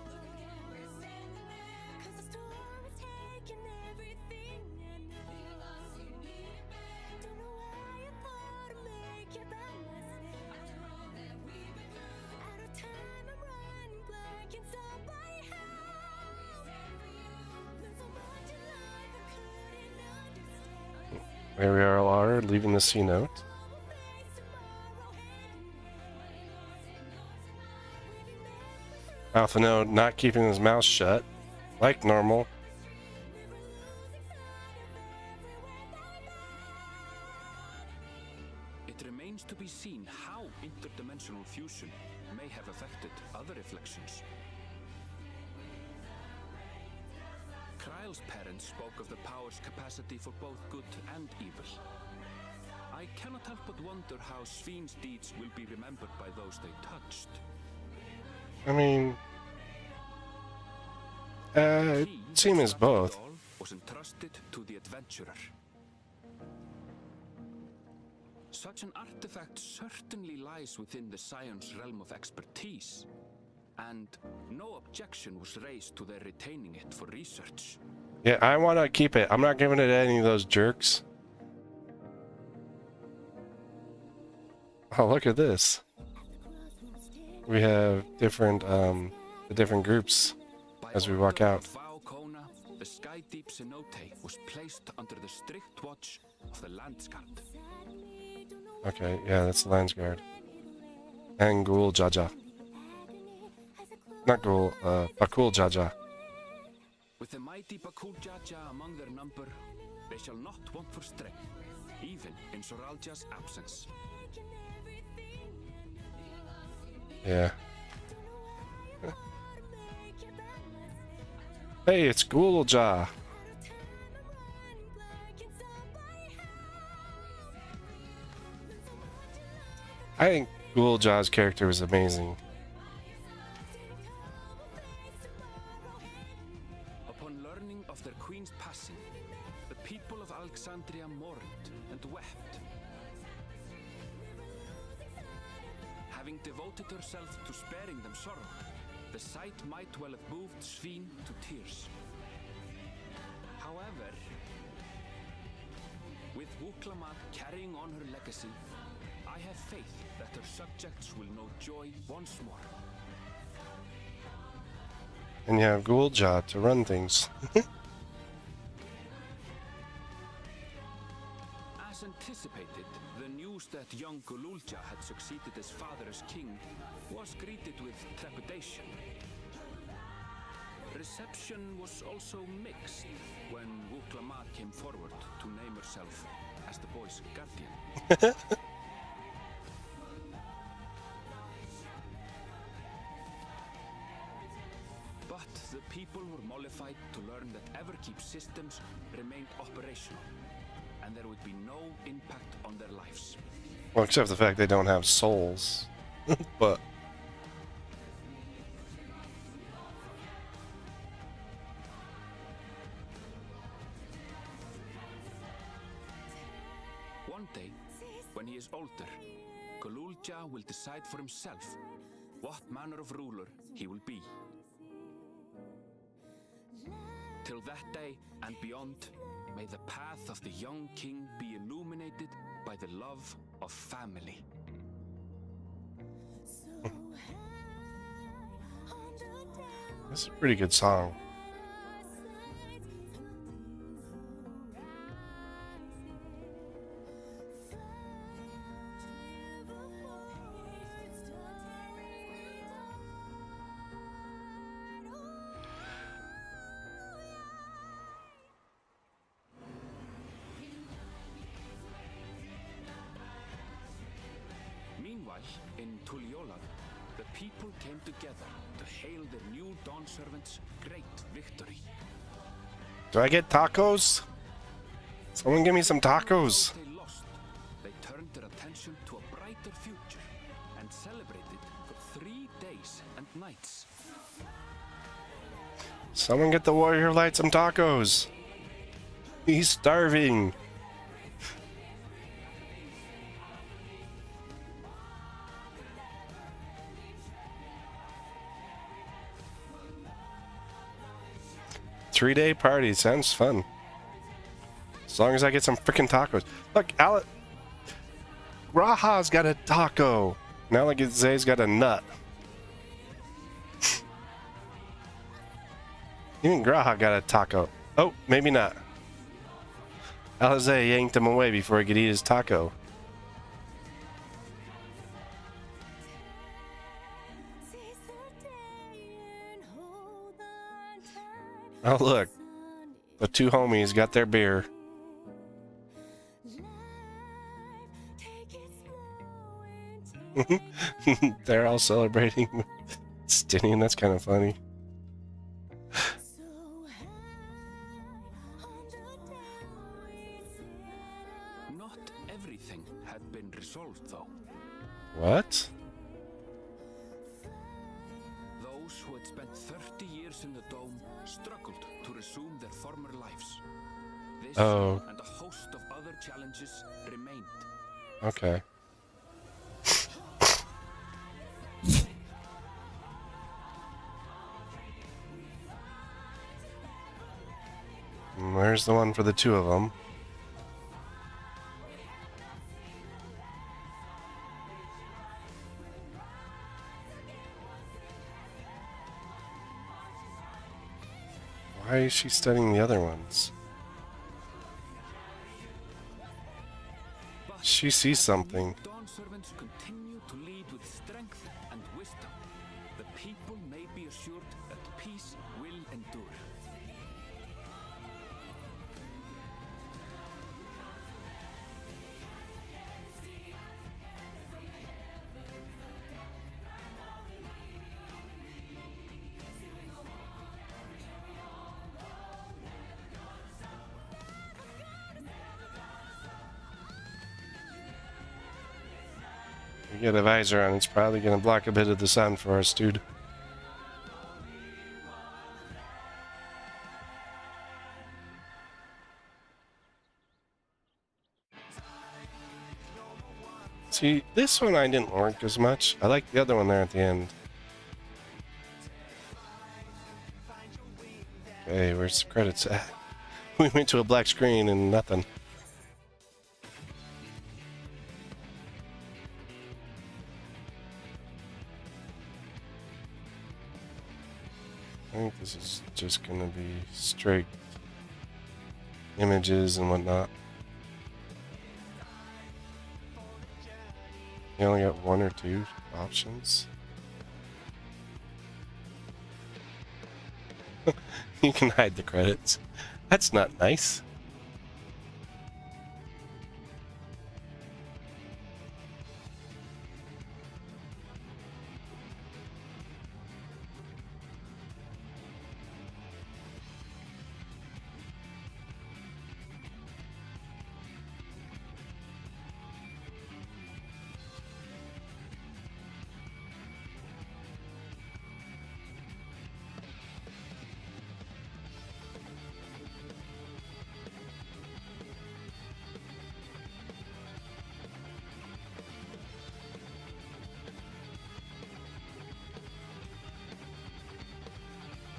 Look again, we're standing there. 'Cause the storm is taking everything I know. You lost, you need it back. Don't know why I thought I'd make it by myself. After all that we've been through, out of time I'm running blank and somebody help. Stand for you. There's so much in life I couldn't understand. Here we all are, leaving the C note. We'll face tomorrow hand in hand. Alpha Node not keeping his mouth shut, like normal. It remains to be seen how interdimensional fusion may have affected other reflections. Kryle's parents spoke of the power's capacity for both good and evil. I cannot help but wonder how Sven's deeds will be remembered by those they touched. I mean, it He seems that as started both. it all was entrusted to the adventurer. Such an artifact certainly lies within the Scion's realm of expertise, and no objection was raised to their retaining it for research. Yeah, I want to keep it. I'm not giving it to any of those jerks. Oh, look at this. We have different, the different groups as we walk out. Kona, the Sky Deep Cenote was placed under the strict watch of the Landsguard. Okay, yeah, that's the Landsguard. And Ghoul Jaja. Not Ghoul, Bakul Jaja. With the mighty Bakul Jaja among their number, they shall not want for strength, even in Soralja's absence. Yeah. Hey, it's Ghoul Ja. I think Ghoul Ja's character was amazing. Upon learning of their queen's passing, the people of Alexandria mourned and wept. Having devoted herself to sparing them sorrow, the sight might well have moved Sven to tears. However, with Wuklamat carrying on her legacy, I have faith that her subjects will know joy once more. And you have Ghoul Ja to run things. As anticipated, the news that young Gululja had succeeded his father as king was greeted with trepidation. Reception was also mixed when Wuklamat came forward to name herself as the boy's guardian. But the people were mollified to learn that Everkeep systems remained operational, and there would be no impact on their lives. Well, except the fact they don't have souls. But one day, when he is older, Gululja will decide for himself what manner of ruler he will be. Till that day and beyond, may the path of the young king be illuminated by the love of family. this is a pretty good song. Meanwhile, in Tuliola, the people came together to hail their new Dawn servant's great victory. Do I get tacos? Someone give me some tacos. Although they lost, they turned their attention to a brighter future and celebrated for 3 days and nights. Someone get the warrior light some tacos. He's starving. Three-day party sounds fun. As long as I get some freaking tacos. Look, Raha's got a taco. Now like Zay's got a nut. Even Graha got a taco. Oh, maybe not. Alizé yanked him away before he could eat his taco. Oh, look. The two homies got their beer. They're all celebrating Stinian. That's kind of funny. Not everything had been resolved, though. What? Those who had spent 30 years in the dome struggled to resume their former lives. This and a host of other challenges remained. Okay. There's the one for the two of them. Why is she studying the other ones? She sees something. Dawn servants continue to lead with strength and wisdom. The people may be assured that peace will endure. We get a visor on, it's probably going to block a bit of the sun for us, dude. See, this one I didn't like as much. I like the other one there at the end. Okay, where's the credits at? We went to a black screen and nothing. I think this is just gonna be straight images and whatnot. You only got 1 or 2 options. You can hide the credits. That's not nice.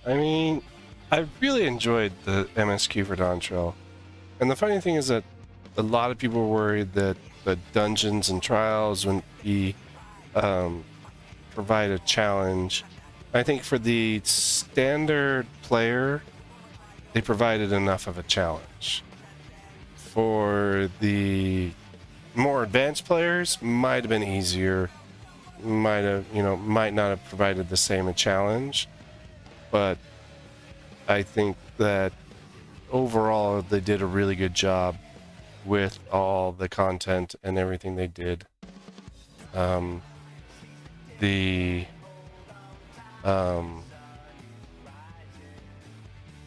I mean, I really enjoyed the MSQ for DawnTrail. And the funny thing is that a lot of people were worried that the dungeons and trials wouldn't be provide a challenge. I think for the standard player, they provided enough of a challenge. For the more advanced players, might have been easier. Might not have provided the same a challenge. But I think that overall they did a really good job with all the content and everything they did. The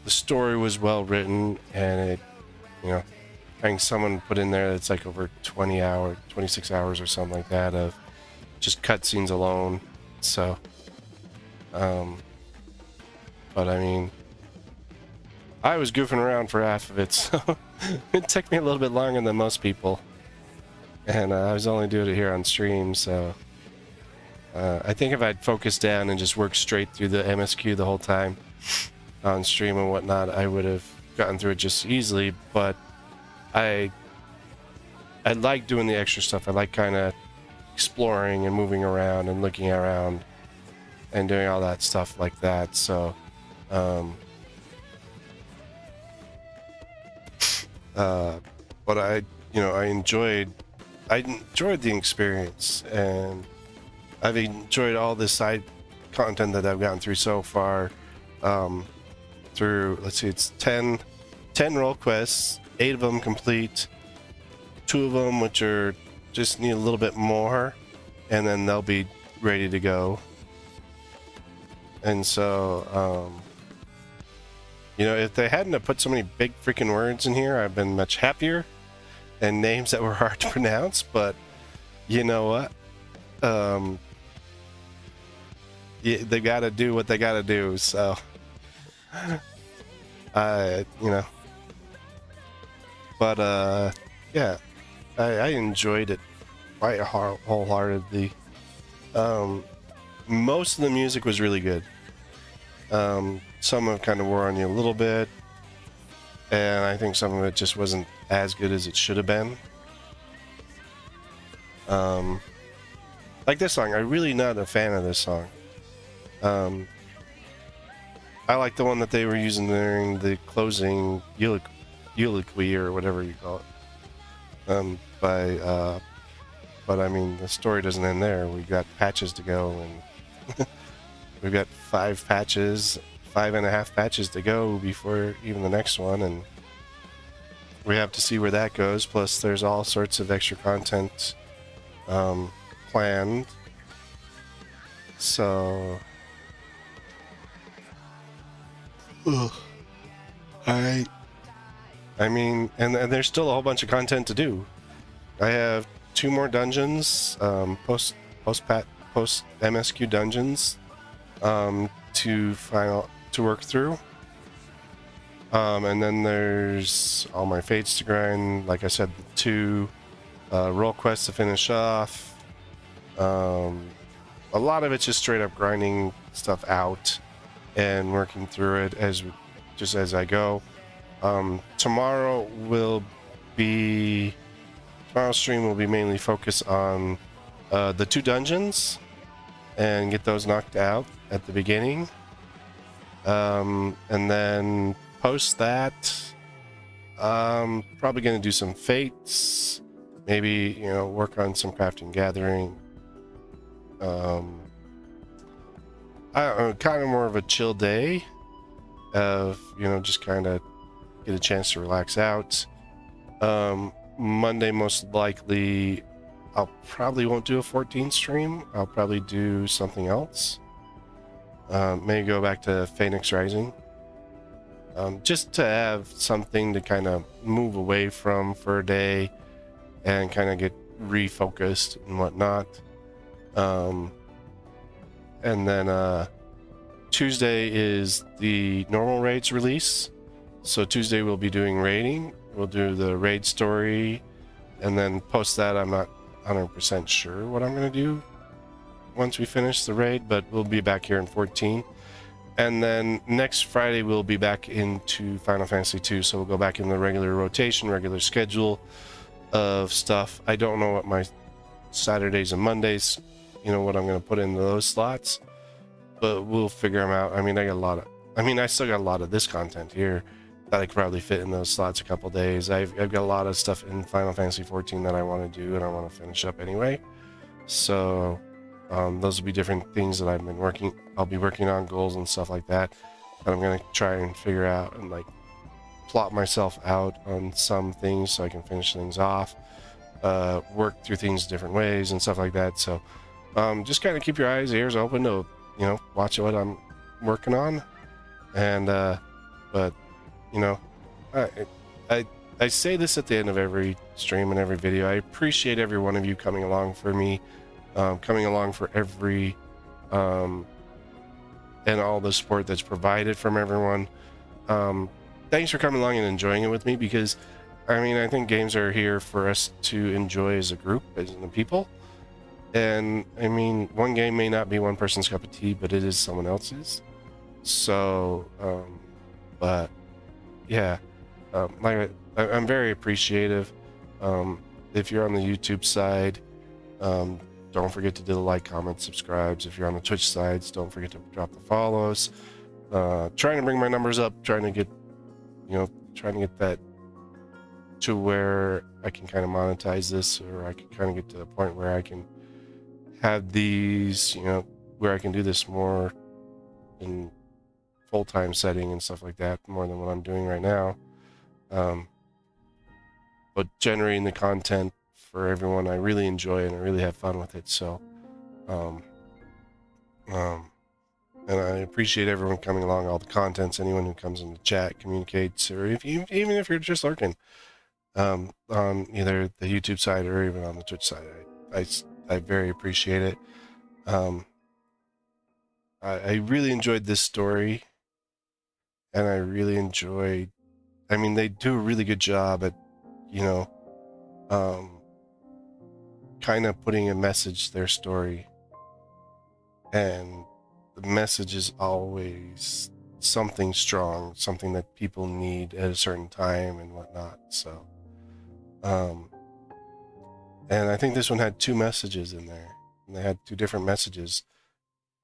story was well written, and it, I think someone put in there that's like over 26 hours or something like that of just cutscenes alone. So, but I mean, I was goofing around for half of it, so it took me a little bit longer than most people. And I was only doing it here on stream, so I think if I'd focused down and just worked straight through the MSQ the whole time on stream and whatnot, I would have gotten through it just easily. But I like doing the extra stuff. I like kind of exploring and moving around and looking around and doing all that stuff like that. So, but I enjoyed the experience, and I've enjoyed all this side content that I've gotten through so far. Through, let's see, it's 10 role quests, 8 of them complete, 2 of them which are just need a little bit more, and then they'll be ready to go. And so, if they hadn't have put so many big freaking words in here, I've been much happier, and names that were hard to pronounce. But you know what? They got to do what they got to do. So, But yeah, I enjoyed it quite wholeheartedly. Most of the music was really good. Some of it kind of wore on you a little bit, and I think some of it just wasn't as good as it should have been. Like this song, I'm really not a fan of this song. I like the one that they were using during the closing euloquy or whatever you call it. But I mean, the story doesn't end there. We got patches to go, and we've got 5.5 patches to go before even the next one, and we have to see where that goes. Plus, there's all sorts of extra content planned. So, I mean, and there's still a whole bunch of content to do. I have 2 more dungeons, post MSQ dungeons, to work through. And then there's all my fates to grind. Like I said, 2 role quests to finish off. A lot of it's just straight up grinding stuff out and working through it as I go. Tomorrow's stream will be mainly focused on the 2 dungeons and get those knocked out at the beginning. And then post that, probably going to do some fates, maybe, work on some crafting gathering. Kind of more of a chill day of, just kind of get a chance to relax out. Monday, most likely, I'll probably won't do a 14 stream. I'll probably do something else. Maybe go back to Phoenix Rising. Just to have something to kind of move away from for a day and kind of get refocused and whatnot. And then Tuesday is the normal raids release. So Tuesday we'll be doing raiding. We'll do the raid story, and then post that. I'm not 100% sure what I'm going to do once we finish the raid, but we'll be back here in 14. And then next Friday we'll be back into Final Fantasy 2, so we'll go back in the regular rotation, regular schedule of stuff. I don't know what my Saturdays and Mondays, what I'm going to put into those slots, but we'll figure them out. I mean, I still got a lot of this content here that I could probably fit in those slots a couple days. I've got a lot of stuff in Final Fantasy 14 that I want to do and I want to finish up anyway. So those will be different things that I'll be working on, goals and stuff like that I'm going to try and figure out and plot myself out on some things so I can finish things off, work through things different ways and stuff like that. So just kind of keep your eyes, ears open to, watch what I'm working on. And, but, I say this at the end of every stream and every video. I appreciate every one of you coming along for me, coming along for every, and all the support that's provided from everyone. Thanks for coming along and enjoying it with me, because I mean, I think games are here for us to enjoy as a group, as the people. And I mean, one game may not be one person's cup of tea, but it is someone else's. So, but yeah, like I'm very appreciative. If you're on the YouTube side, don't forget to do the like, comment, subscribes. If you're on the Twitch sides, don't forget to drop the follows. Trying to bring my numbers up, trying to get that to where I can kind of monetize this, or I can kind of get to the point where I can have these, where I can do this more in full-time setting and stuff like that, more than what I'm doing right now. But generating the content for everyone, I really enjoy and I really have fun with it. So, and I appreciate everyone coming along, all the contents, anyone who comes in the chat, communicates, or even if you're just lurking on either the YouTube side or even on the Twitch side. I very appreciate it. I really enjoyed this story, and I really enjoyed, I mean, they do a really good job at, kind of putting a message to their story, and the message is always something strong, something that people need at a certain time and whatnot. So, and I think this one had 2 messages in there, and they had 2 different messages,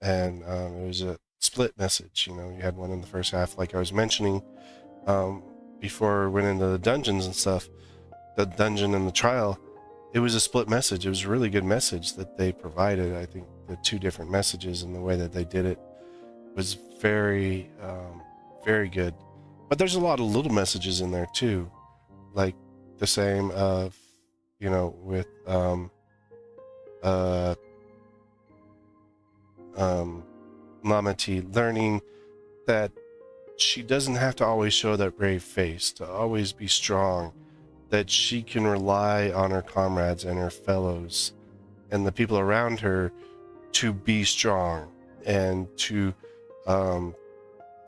and it was a split message. You had one in the first half, like I was mentioning before we went into the dungeons and stuff, the dungeon and the trial. It was a split message. It was a really good message that they provided. I think the 2 different messages and the way that they did it was very, very good. But there's a lot of little messages in there too, like the same of, with Mama T learning that she doesn't have to always show that brave face, to always be strong, that she can rely on her comrades and her fellows and the people around her to be strong and to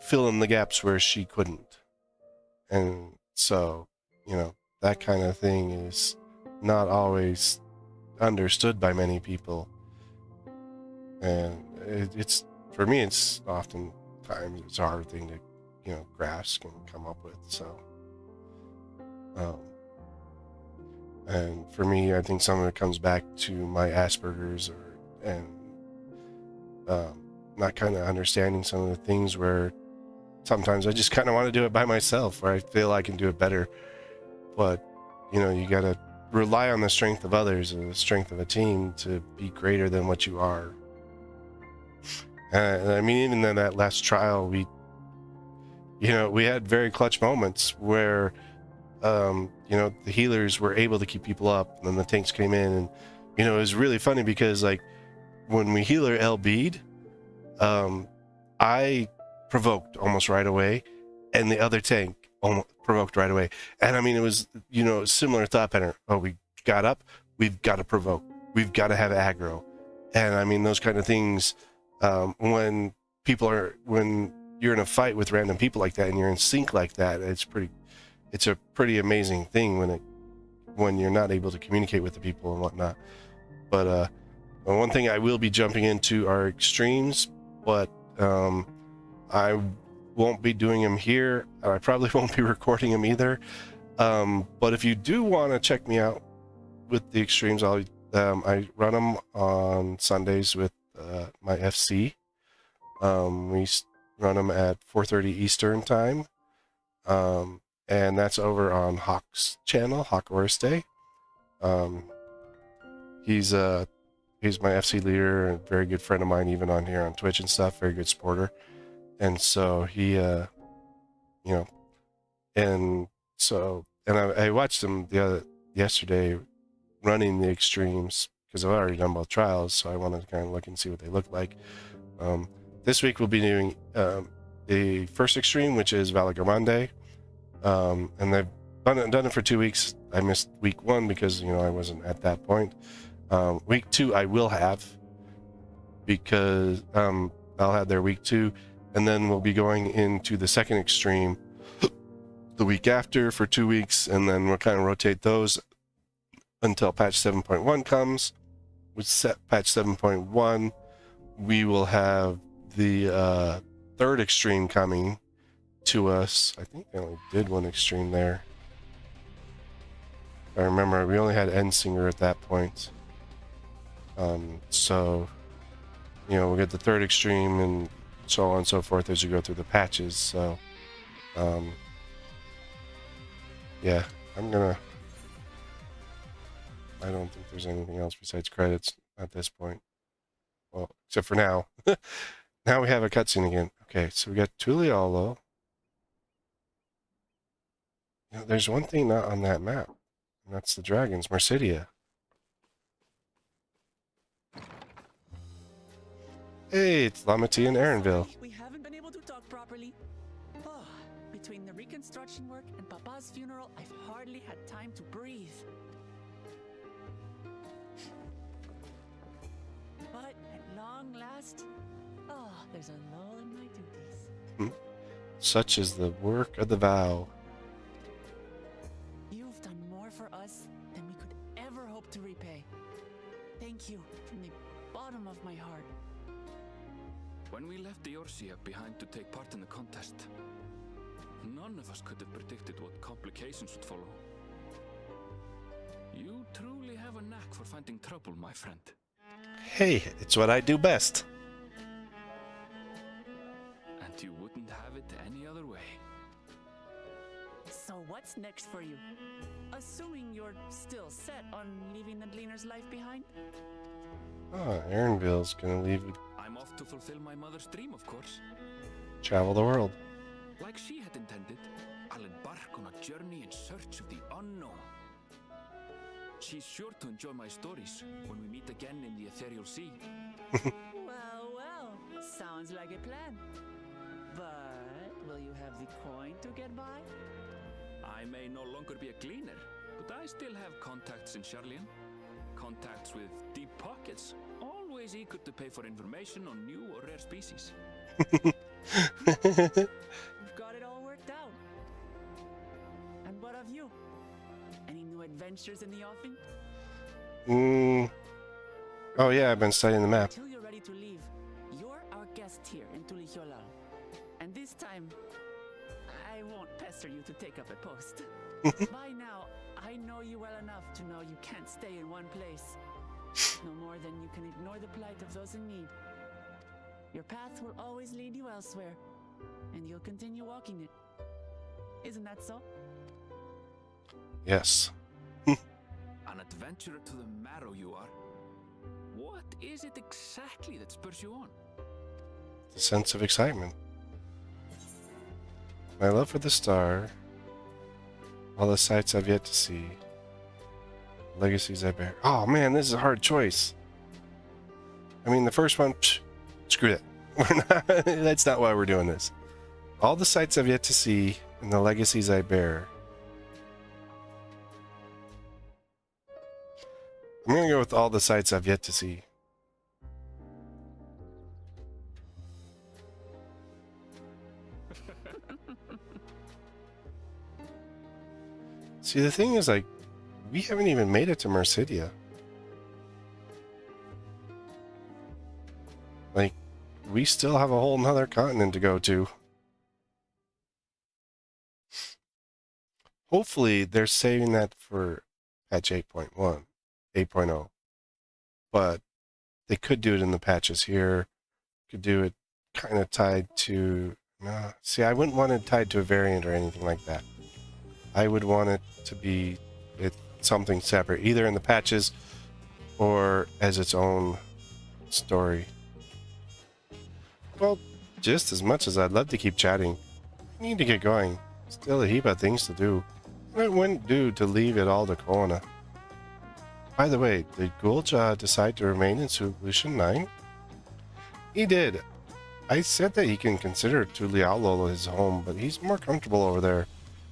fill in the gaps where she couldn't. And so, that kind of thing is not always understood by many people. And it's, for me, it's oftentimes it's a hard thing to, grasp and come up with. So, and for me, I think some of it comes back to my Asperger's, and not kind of understanding some of the things where sometimes I just kind of want to do it by myself, where I feel I can do it better. But, you got to rely on the strength of others and the strength of a team to be greater than what you are. And I mean, even in that last trial, we had very clutch moments where, the healers were able to keep people up, and then the tanks came in, and, it was really funny because, like, when we healer LB'd, I provoked almost right away, and the other tank almost provoked right away. And I mean, it was, similar thought pattern. Oh, we got up, we've got to provoke, we've got to have aggro. And I mean, those kind of things, when you're in a fight with random people like that and you're in sync like that, it's a pretty amazing thing when you're not able to communicate with the people and whatnot. But one thing I will be jumping into are extremes, but I won't be doing them here. I probably won't be recording them either. But if you do want to check me out with the extremes, I run them on Sundays with my FC. We run them at 4:30 Eastern time. And that's over on Hawk's channel, Hawk Oreste. He's my FC leader and a very good friend of mine, even on here on Twitch and stuff. Very good supporter. And so he, and I watched him yesterday running the extremes, because I've already done both trials, so I wanted to kind of look and see what they look like. This week we'll be doing the first extreme, which is Valagramande. And done it for 2 weeks. I missed week 1 because, you know, I wasn't at that point. Week 2 I will have, because I'll have their week 2, and then we'll be going into the second extreme the week after for 2 weeks, and then we'll kind of rotate those until patch 7.1 comes. With patch 7.1, we will have the third extreme coming to us. I think they only did 1 extreme there. I remember we only had Endsinger at that point. So, you know, we'll get the third extreme and so on and so forth as you go through the patches. So, yeah, I don't think there's anything else besides credits at this point. Well, except for now. Now we have a cutscene again. Okay, so we got Tulialo. You know, there's one thing not on that map, and that's the dragons, Mercidia. Hey, it's Lamati and Aaronville. We haven't been able to talk properly. Oh, between the reconstruction work and Papa's funeral, I've hardly had time to breathe. But at long last, there's a lull in my duties. Such is the work of the vow. You've done more for us than we could ever hope to repay. Thank you from the bottom of my heart. When we left the Eorzea behind to take part in the contest, none of us could have predicted what complications would follow. You truly have a knack for finding trouble, my friend. Hey, it's what I do best. And you wouldn't have it any other way. So what's next for you? Assuming you're still set on leaving the Gleaner's life behind? Oh, Aaronville's gonna leave, I'm off to fulfill my mother's dream, of course. travel the world. Like she had intended, I'll embark on a journey in search of the unknown. She's sure to enjoy my stories when we meet again in the ethereal sea. Well, sounds like a plan. But will you have the coin to get by? I may no longer be a gleaner, but I still have contacts in Charlian. Contacts with deep pockets, always eager to pay for information on new or rare species. You've got it all worked out. And what of you? Any new adventures in the offing? Oh yeah, I've been studying the map. Until you're ready to leave, you're our guest here in Tulihyolal. And this time, I won't pester you to take up a post. By now, I know you well enough to know you can't stay in one place. No more than you can ignore the plight of those in need. Your path will always lead you elsewhere, and you'll continue walking it. Isn't that so? Yes. An adventurer to the marrow you are. What is it exactly that spurs you on? The sense of excitement. My love for the star. All the sights I've yet to see. Legacies I bear. Oh man, this is a hard choice. I mean, the first one, screw that. That's not why we're doing this. All the sights I've yet to see and the legacies I bear. I'm going to go with all the sights I've yet to see. See, the thing is, like, we haven't even made it to Mercidia. Like, we still have a whole nother continent to go to. Hopefully, they're saving that for patch 8.1, 8.0. But they could do it in the patches here. Could do it kind of tied to... No, see, I wouldn't want it tied to a variant or anything like that. I would want it to be something separate, either in the patches or as its own story. Well, just as much as I'd love to keep chatting, I need to get going. Still a heap of things to do. And it wouldn't do to leave it all to Kona. By the way, did Gulja decide to remain in Solution 9? He did. I said that he can consider Tulialo his home, but he's more comfortable over there.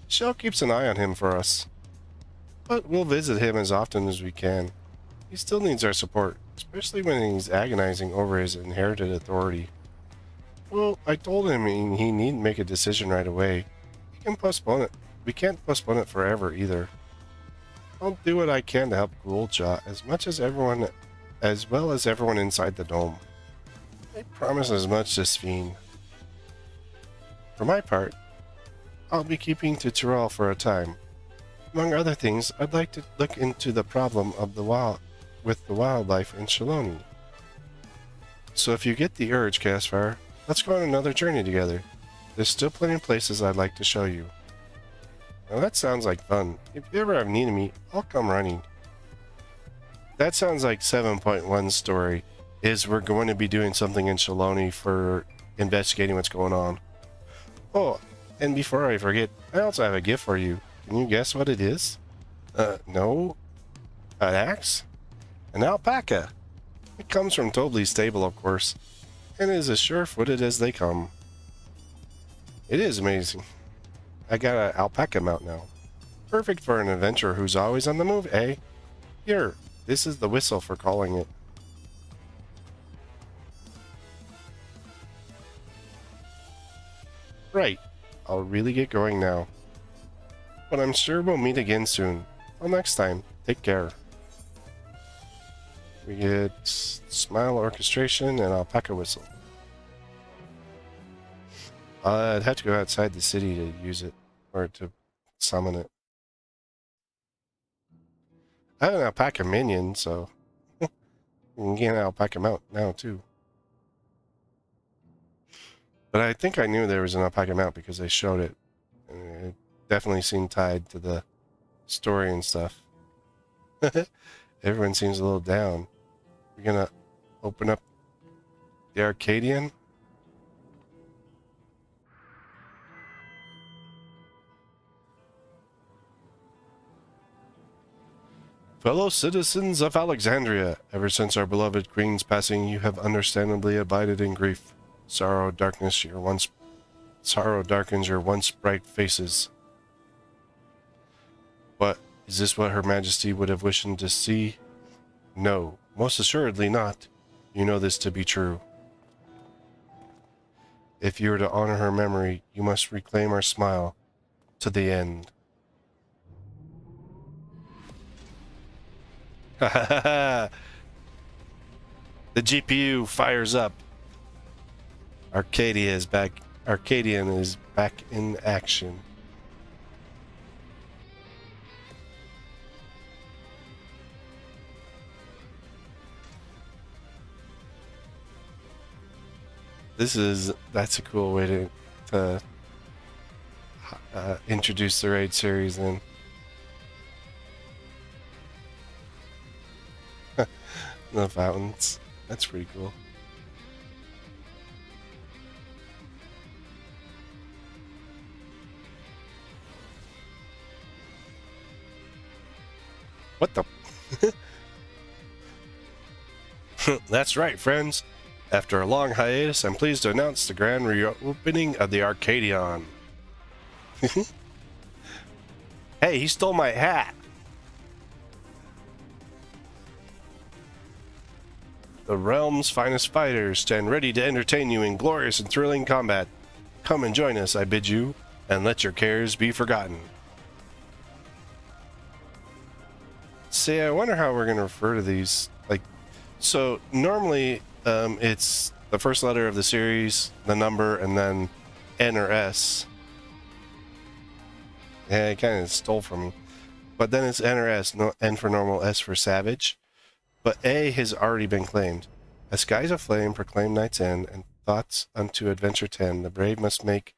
Shell keeps an eye on him for us, but we'll visit him as often as we can. He still needs our support, especially when he's agonizing over his inherited authority. Well, I told him he needn't make a decision right away. He can postpone it. We can't postpone it forever either. I'll do what I can to help Gulja as well as everyone inside the dome. I promise as much to Sphene. For my part, I'll be keeping to Tyrell for a time. Among other things, I'd like to look into the problem of the wildlife in Shaloni. So if you get the urge, Caspar, let's go on another journey together. There's still plenty of places I'd like to show you. Now that sounds like fun. If you ever have need of me, I'll come running. That sounds like 7.1's story, is we're going to be doing something in Shaloni for investigating what's going on. Oh, and before I forget, I also have a gift for you. Can you guess what it is? No. An axe? An alpaca. It comes from Tobley's stable, of course, and is as sure-footed as they come. It is amazing. I got an alpaca mount now. Perfect for an adventurer who's always on the move, eh? Here, this is the whistle for calling it. Right, I'll really get going now. But I'm sure we'll meet again soon. Till next time, take care. We get Smile Orchestration and Alpaca Whistle. I'd have to go outside the city to use it, or to summon it. I have an alpaca minion, so you can get an alpaca mount now too. But I think I knew there was an alpaca mount because they showed it. And it definitely seemed tied to the story and stuff. Everyone seems a little down. We're gonna open up the Arcadian. Fellow citizens of Alexandria, ever since our beloved queen's passing, you have understandably abided in grief. Sorrow darkens your once bright faces. But is this what Her Majesty would have wished to see? No, most assuredly not. You know this to be true. If you are to honor her memory, you must reclaim our smile to the end. The GPU fires up. Arcadian is back in action. That's a cool way to introduce the raid series in. The fountains. That's pretty cool. What the? That's right, friends. After a long hiatus, I'm pleased to announce the grand reopening of the Arcadion. Hey, he stole my hat. The realm's finest fighters stand ready to entertain you in glorious and thrilling combat. Come and join us, I bid you, and let your cares be forgotten. See, I wonder how we're going to refer to these. So normally it's the first letter of the series, the number, and then N or S. Yeah, it kind of stole from me. But then it's N or S, N for normal, S for savage. But A has already been claimed. As skies aflame proclaim night's end, and thoughts unto adventure tend, the brave must make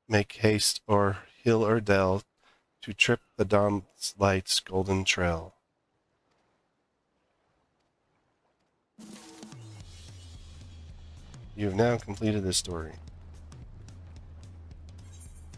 haste o'er hill or dell to trip the dawn's light's golden trail. You have now completed this story.